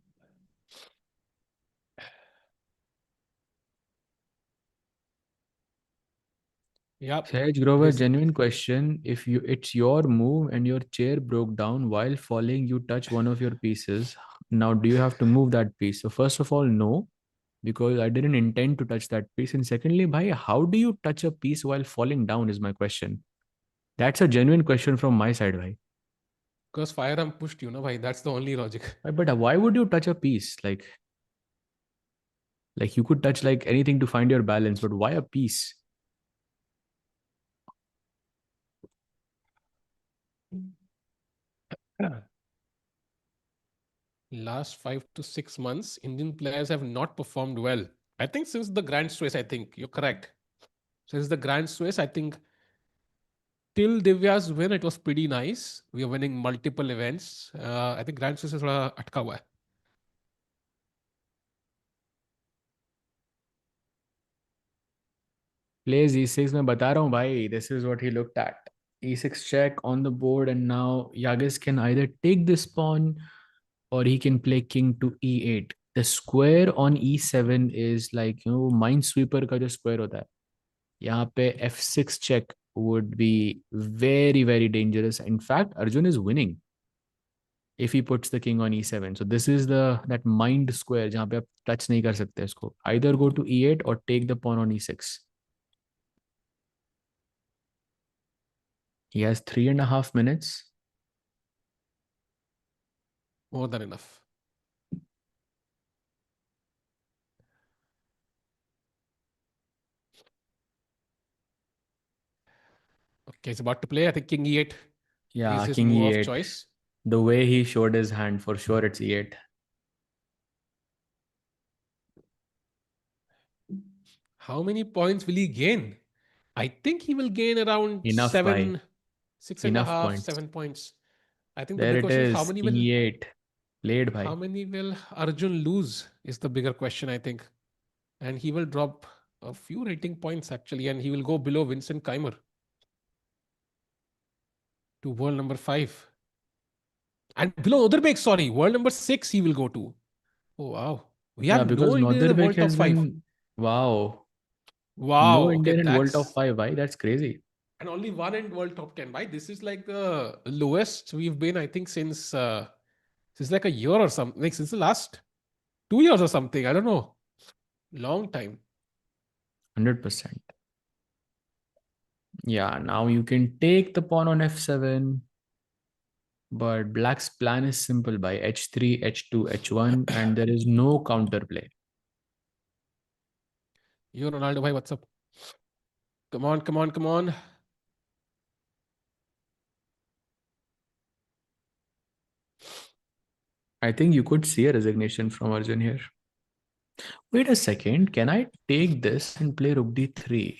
S1: Yeah,
S2: Sahaj Grover,
S1: this
S2: genuine question. If it's your move and your chair broke down while falling, you touch one of your pieces. Now, do you have to move that piece? So first of all, no, because I didn't intend to touch that piece. And secondly, bhai, how do you touch a piece while falling down is my question. That's a genuine question from my side, bhai.
S1: because firearm pushed you, no, bhai. That's the only logic.
S2: But why would you touch a piece? Like you could touch like anything to find your balance, but why a piece?
S1: Last 5 to 6 months, Indian players have not performed well. I think since the Grand Swiss, I think you're correct. Since the Grand Swiss, I think till Divya's win, it was pretty nice. We are winning multiple events. I think Grand Swiss is अटका हुआ है.
S2: Plays e6 मैं बता रहा हूँ भाई. This is what he looked at. E6 check on the board, and now Yagiz can either take this pawn or he can play king to e8. The square on e7 is like, minesweeper का जो square होता है. यहाँ पे f6 check would be very, very dangerous. In fact, Arjun is winning if he puts the king on e7. So this is that mind square जहाँ पे आप touch नहीं कर सकते इसको. Either go to e8 or take the pawn on e6. He has 3.5 minutes.
S1: More than enough. Okay, it's about to play. I think king e8 is
S2: Yeah,
S1: his
S2: king
S1: move of
S2: e8.
S1: choice.
S2: The way he showed his hand, for sure it's e8.
S1: How many points will he gain? I think he will gain around
S2: Enough, bhai.
S1: seven, six and a
S2: Enough
S1: half,
S2: points.
S1: 7 points. I think the
S2: There
S1: big
S2: it
S1: question is
S2: is. King e8. Played,
S1: how
S2: bhai.
S1: many will Arjun lose is the bigger question, I think. And he will drop a few rating points actually, and he will go below Vincent Keymer to world number 5. And below Nodirbek, sorry, world number 6 he will go to. Oh wow. We
S2: Yeah,
S1: have
S2: because
S1: no Indian in the
S2: Nodirbek
S1: world top
S2: has
S1: 5.
S2: been, wow.
S1: Wow.
S2: No
S1: Okay,
S2: Indian in World Top
S1: that's
S2: 5, bhai. That's crazy.
S1: and only one in world top 10. Right? This is like the lowest we've been, I think, since like a year or something. Like since the last 2 years or something. I don't know. Long time.
S2: 100%. Yeah, now you can take the pawn on f7. But black's plan is simple by h3, h2, h1, and there is no counterplay.
S1: Yo, Ronaldo, bhai, what's up? Come on, come on, come on.
S2: I think you could see a resignation from Arjun here. Wait a second. Can I take this and play rook d3?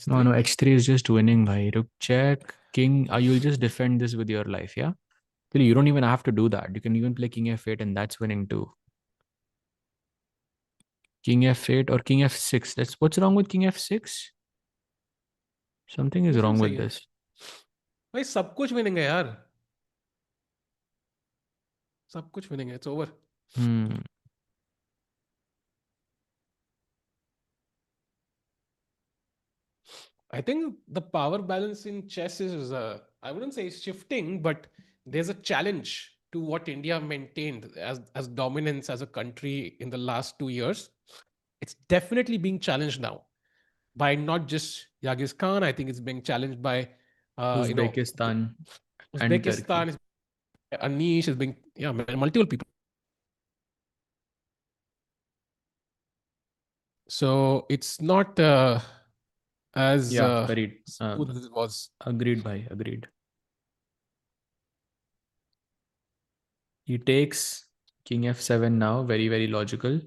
S2: No, no,
S1: H3.
S2: h3 is just winning, bhai. Rook check, king. You'll just defend this with your life, yeah? Really, you don't even have to do that. You can even play king f8 and that's winning too. King f8 or king f6. What's wrong with king f6? Something is
S1: कुछ नहीं
S2: wrong
S1: सही
S2: with
S1: है
S2: this.
S1: भाई, सब कुछ winning है यार, सब कुछ विनिंग है, it's over.
S2: Hmm.
S1: I think the power balance in chess is, I wouldn't say shifting, but there's a challenge to what India maintained as dominance as a country in the last 2 years. It's definitely being challenged now by not just Yagiz Khan. I think it's being challenged by,
S2: Uzbekistan and
S1: Uzbekistan,
S2: Turkey.
S1: is Anish is being, yeah, multiple people. So it's not as
S2: Yeah, agreed.
S1: smooth as it was.
S2: Agreed, bhai. Agreed. He takes king f7 now. Very, very logical.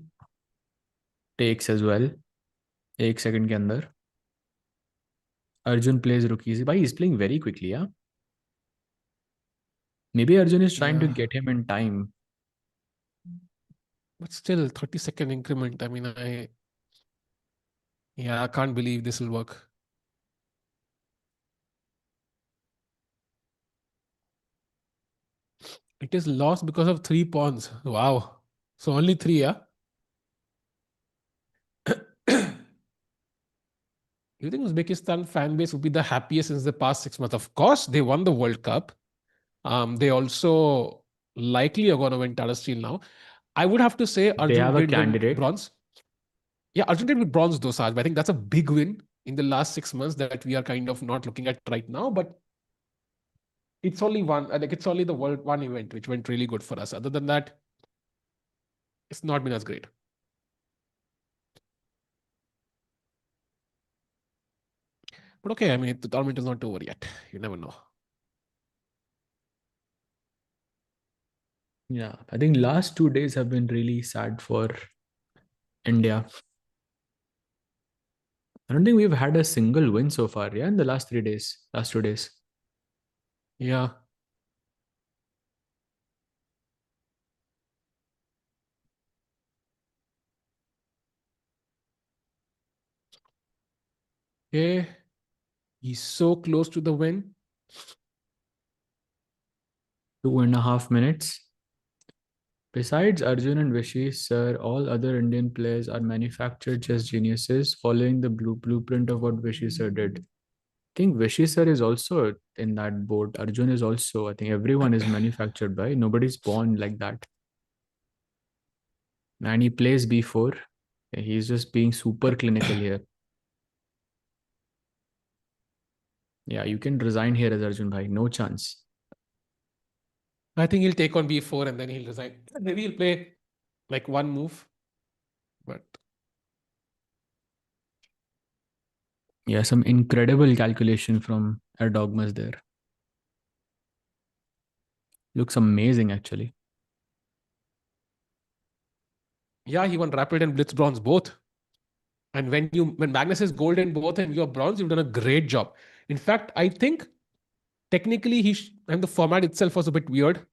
S2: Takes as well. 1 second के अंदर. Arjun plays rook easy. Bhai, he's playing very quickly, yeah? Maybe Arjun is trying to
S1: Yeah,
S2: get him in time.
S1: but still 30-second increment. I mean, I can't believe this will work. It is lost because of 3 pawns. Wow. So only three, yeah? You think Uzbekistan fan base would be the happiest since the past 6 months? Of course, they won the World Cup. They also likely are going to win Tata Steel now. I would have to say
S2: They
S1: Arjun
S2: have a
S1: did win
S2: candidate.
S1: bronze. Yeah, Arjun did win bronze though, Saj. But I think that's a big win in the last 6 months that we are kind of not looking at right now. But it's only one, like it's only the world one event which went really good for us. Other than that, it's not been as great. But okay, I mean, the tournament is not over yet. You never know.
S2: Yeah, I think last 2 days have been really sad for India. I don't think we've had a single win so far, yeah, in the last 3 days, last 2 days.
S1: Yeah. Okay. He's so close to the win.
S2: 2.5 minutes. Besides Arjun and Vishy, sir, all other Indian players are manufactured chess geniuses following the blueprint of what Vishy sir did. I think Vishy sir is also in that boat. Arjun is also, I think everyone is manufactured by, nobody's born like that. And he plays b4. He's just being super clinical here. Yeah, you can resign here as Arjun bhai. No chance.
S1: I think he'll take on b4 and then he'll resign. Maybe he'll play like one move. But
S2: Yeah, some incredible calculation from Erdogmus there. Looks amazing actually.
S1: yeah, he won rapid and blitz bronze both. And when Magnus is gold in both and you're bronze, you've done a great job. In fact, I think technically and the format itself was a bit weird.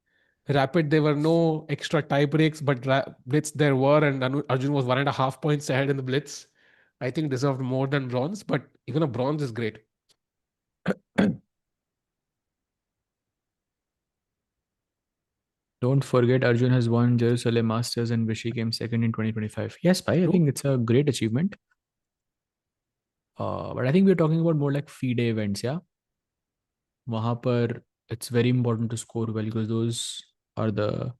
S1: Rapid, there were no extra tie breaks, but blitz there were, and Arjun was 1.5 points ahead in the blitz. I think deserved more than bronze, but even a bronze is great.
S2: Don't forget, Arjun has won Jerusalem Masters and Vishy came second in 2025. Yes, bhai, I
S1: True.
S2: think it's a great achievement. But I think we're talking about more like FIDE events, yeah? वहाँ पर it's very important to score well because those are the...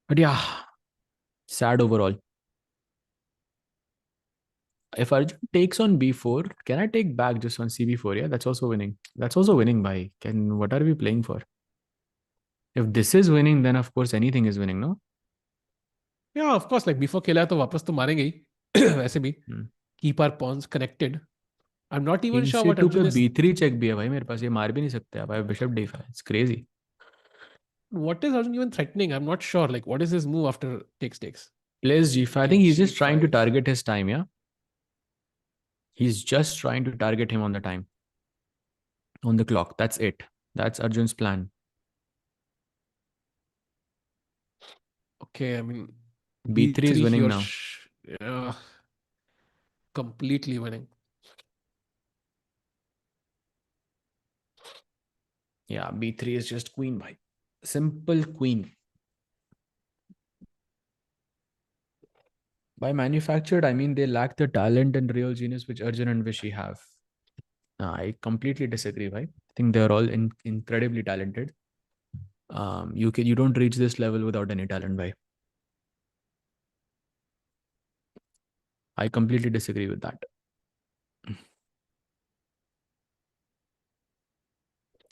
S2: But yeah, sad overall. If Arjun takes on b4, can I take back just on cb4? Yeah, that's also winning. That's also winning, bhai. What are we playing for? If this is winning, then of course anything is winning, no?
S1: Yeah, of course, like before खेला है तो वापस तो मारेंगे ही. वैसे भी.
S2: Hmm.
S1: Keep our pawns connected. I'm not even
S2: King
S1: sure what
S2: c2 पे
S1: Arjun is.
S2: b3 check भी है भाई मेरे पास, ये मार भी नहीं सकते आप. I have bishop d5. It's crazy.
S1: What is Arjun even threatening? I'm not sure. Like, what is his move after takes?
S2: Plays g5. I
S1: King
S2: think he's just trying to
S1: g5.
S2: target his time, yeah? He's just trying to target him on the time, on the clock. That's it. That's Arjun's plan.
S1: Okay, I mean,
S2: B3 is
S1: B3
S2: winning
S1: here,
S2: now.
S1: completely winning.
S2: Yeah, B3 is just queen, bhai. Simple queen. By manufactured, I mean they lack the talent and real genius which Arjun and Vishy have. I completely disagree, bhai. I think they're all incredibly talented. You don't reach this level without any talent, bhai. I completely disagree with that.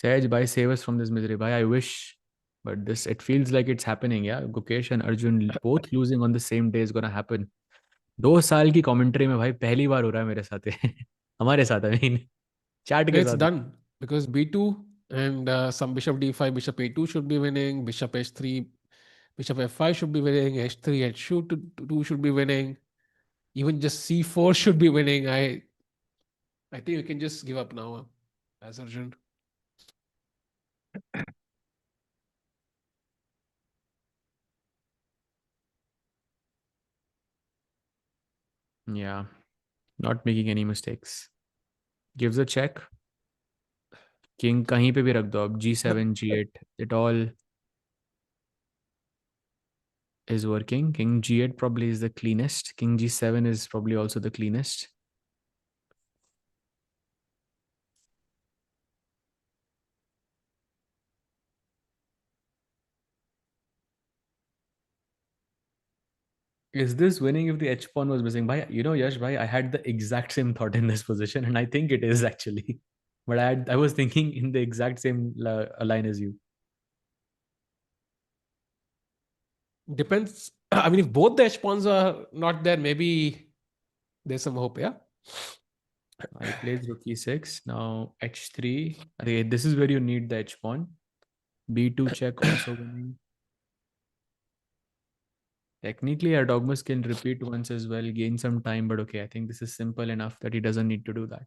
S2: Sahaj, bhai, save us from this misery, bhai. I wish, but this it feels like it's happening. Yeah, Gukesh and Arjun both losing on the same day is gonna happen. 2 साल की commentary में भाई पहली बार हो रहा है मेरे साथ हमारे साथ आई मीन चैट के
S1: It's
S2: साथ.
S1: done because B2 and some bishop D5, bishop A2 should be winning, bishop H3, bishop F5 should be winning, H3, H2 should be winning, even just C4 should be winning. I think we can just give up now as Arjun.
S2: Yeah, not making any mistakes. Gives a check. King कहीं पे भी रख दो अब G7, G8. It all is working. King G8 probably is the cleanest. King G7 is probably also the cleanest. Is this winning if the H pawn was missing? Bhai, Yash, bhai, I had the exact same thought in this position, and I think it is actually. But I was thinking in the exact same line as you.
S1: Depends. I mean, if both the H pawns are not there, maybe there's some hope, yeah?
S2: He plays rook e6. Now h3. Okay, this is where you need the H pawn. B2 check also winning. Technically, Erdogmus can repeat once as well, gain some time, but okay, I think this is simple enough that he doesn't need to do that.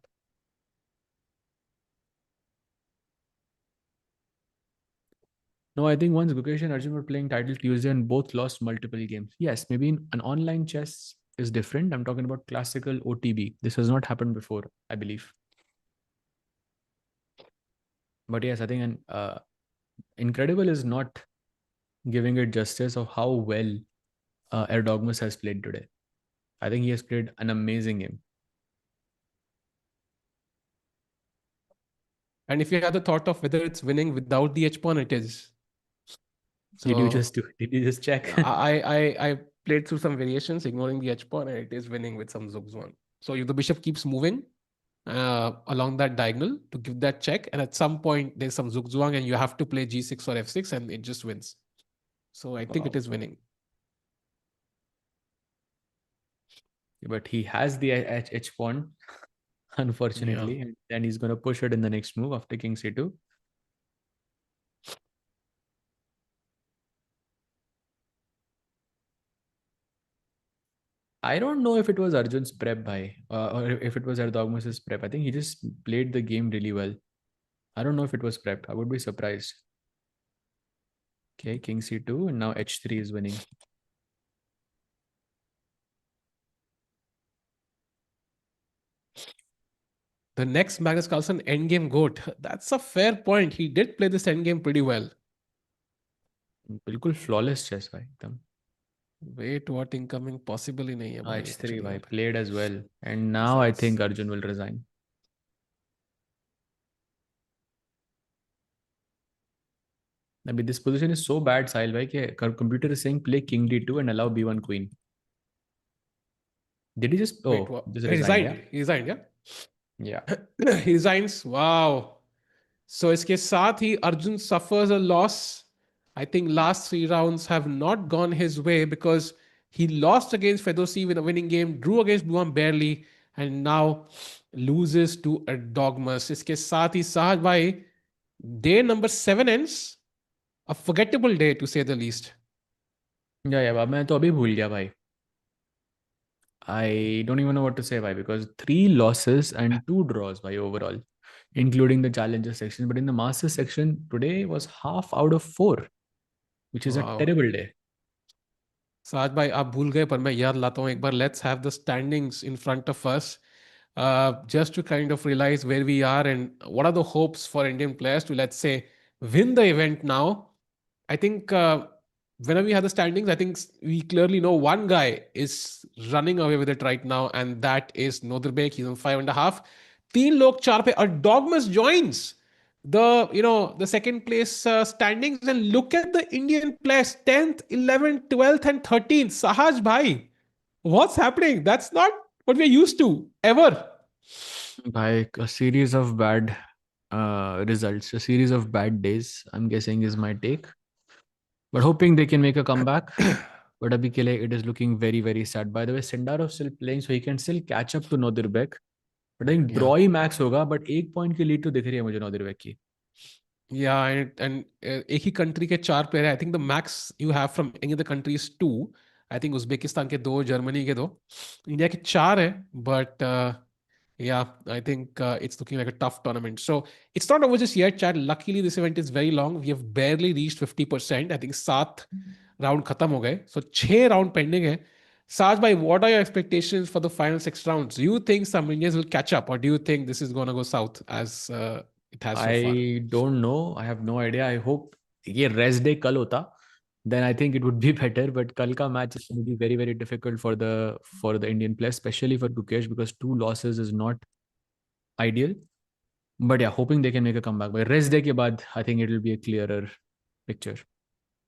S2: No, I think once Gukesh and Arjun were playing Title Tuesday and both lost multiple games. Yes, maybe in an online chess is different. I'm talking about classical OTB. This has not happened before, I believe. But yes, I think incredible is not giving it justice of how well Erdogmus has played today. I think he has played an amazing game.
S1: And if you have the thought of whether it's winning without the H pawn, it is. So
S2: Did you just check?
S1: I played through some variations, ignoring the H pawn, and it is winning with some Zugzwang. So if the bishop keeps moving along that diagonal to give that check, and at some point there's some Zugzwang, and you have to play G6 or F6, and it just wins. So I think it is winning.
S2: But he has the H pawn, unfortunately,
S1: Yeah.
S2: and then he's going to push it in the next move after King C2. I don't know if it was Arjun's prep or if it was Erdogmus's prep. I think he just played the game really well. I don't know if it was prepped. I would be surprised. Okay, King C2, and now H3 is winning.
S1: The next Magnus Carlsen endgame goat. That's a fair point. He did play this endgame pretty well.
S2: बिल्कुल flawless chess भाई एकदम.
S1: Wait, what incoming possibly nahi hai bhai,
S2: H3
S1: actually
S2: भाई
S1: yaar.
S2: played as well, and now I
S1: Jesus.
S2: think Arjun will resign. I mean, this position is so bad, Sahil bhai, कि computer is saying play King D2 and allow B1 Queen. Did he just?
S1: Wait,
S2: Oh,
S1: what?
S2: just
S1: He
S2: resigned, yeah.
S1: resigned. He resigned, yeah.
S2: Yeah.
S1: He resigns. Wow. So इसके साथ ही Arjun suffers a loss. I think last 3 rounds have not gone his way because he lost against Fedoseev in a winning game, drew against Bluebaum barely, and now loses to Erdogmus. इसके साथ ही Sahaj bhai, day number 7 ends. A forgettable day to say the least.
S2: या मैं तो अभी भूल गया भाई. I don't even know what to say why, because 3 losses and 2 draws by overall, including the challenger section. But in the master section, today was half out of 4, which is a
S1: Wow.
S2: terrible day.
S1: साज भाई आप भूल गए पर मैं याद लाता हूँ एक बार. Let's have the standings in front of us just to kind of realize where we are and what are the hopes for Indian players to, let's say, win the event now. I think whenever we have the standings, I think we clearly know one guy is running away with it right now, and that is Nodirbek. He's on 5.5. Teen log char pe Erdogmus joins the second place standings, and look at the Indian players: 10th, 11th, 12th, and 13th. Sahaj bhai, what's happening? That's not what we're used to ever.
S2: By a series of bad results, a series of bad days, I'm guessing is my take. But hoping they can make a comeback. But abhi ke liye, it is looking very, very sad. By the way, Sindarov still playing, so he can still catch up to Nodirbek. But I think
S1: Yeah.
S2: draw he max होगा, but 1 point की lead तो दिख रही है मुझे Nodirbek की.
S1: Yeah, and एक ही country के 4 प्लेयर है. आई think the max you have from any other country is 2. I think Uzbekistan के 2, जर्मनी के 2, इंडिया के 4 है. But yeah, I think it's looking like a tough tournament. So it's not over just yet, Chad. Luckily, this event is very long. We have barely reached 50%. I think 7 round खत्म हो गए. So 6 round pending है. Saj bhai, what are your expectations for the final 6 rounds? Do you think some Indians will catch up, or do you think this is going to go south as it has so far?
S2: I don't know. I have no idea. I hope ये rest day कल होता, then I think it would be better. But कल का match is going to be very, very difficult for the Indian players, especially for Gukesh, because 2 losses is not ideal. But yeah, hoping they can make a comeback. But rest day के बाद, I think it will be a clearer picture.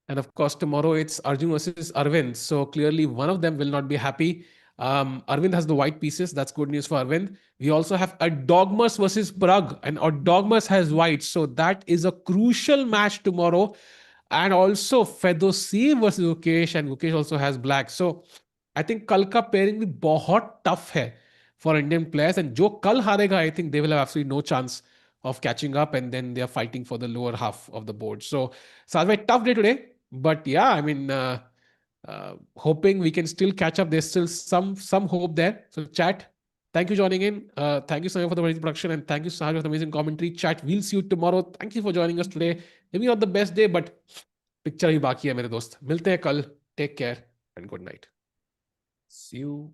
S1: And of course, tomorrow it's Arjun versus Aravindh. So clearly, one of them will not be happy. Aravindh has the white pieces. That's good news for Aravindh. We also have Erdogmus versus PRAGG, and Erdogmus has white. So that is a crucial match tomorrow. And also Fedoseev versus Gukesh, and Gukesh also has black. So I think कल का pairing भी बहुत tough है for Indian players. And जो कल हारेगा, I think they will have absolutely no chance of catching up, and then they are fighting for the lower half of the board. So Sajway, tough day today. But yeah, I mean, hoping we can still catch up. There's still some hope there. So chat, thank you joining in. Thank you so much for the amazing production, and thank you so much for the amazing commentary. Chat, we'll see you tomorrow. Thank you for joining us today. Maybe not the best day, but picture ही बाकी है मेरे दोस्त. मिलते हैं कल. Take care and good night.
S2: See you.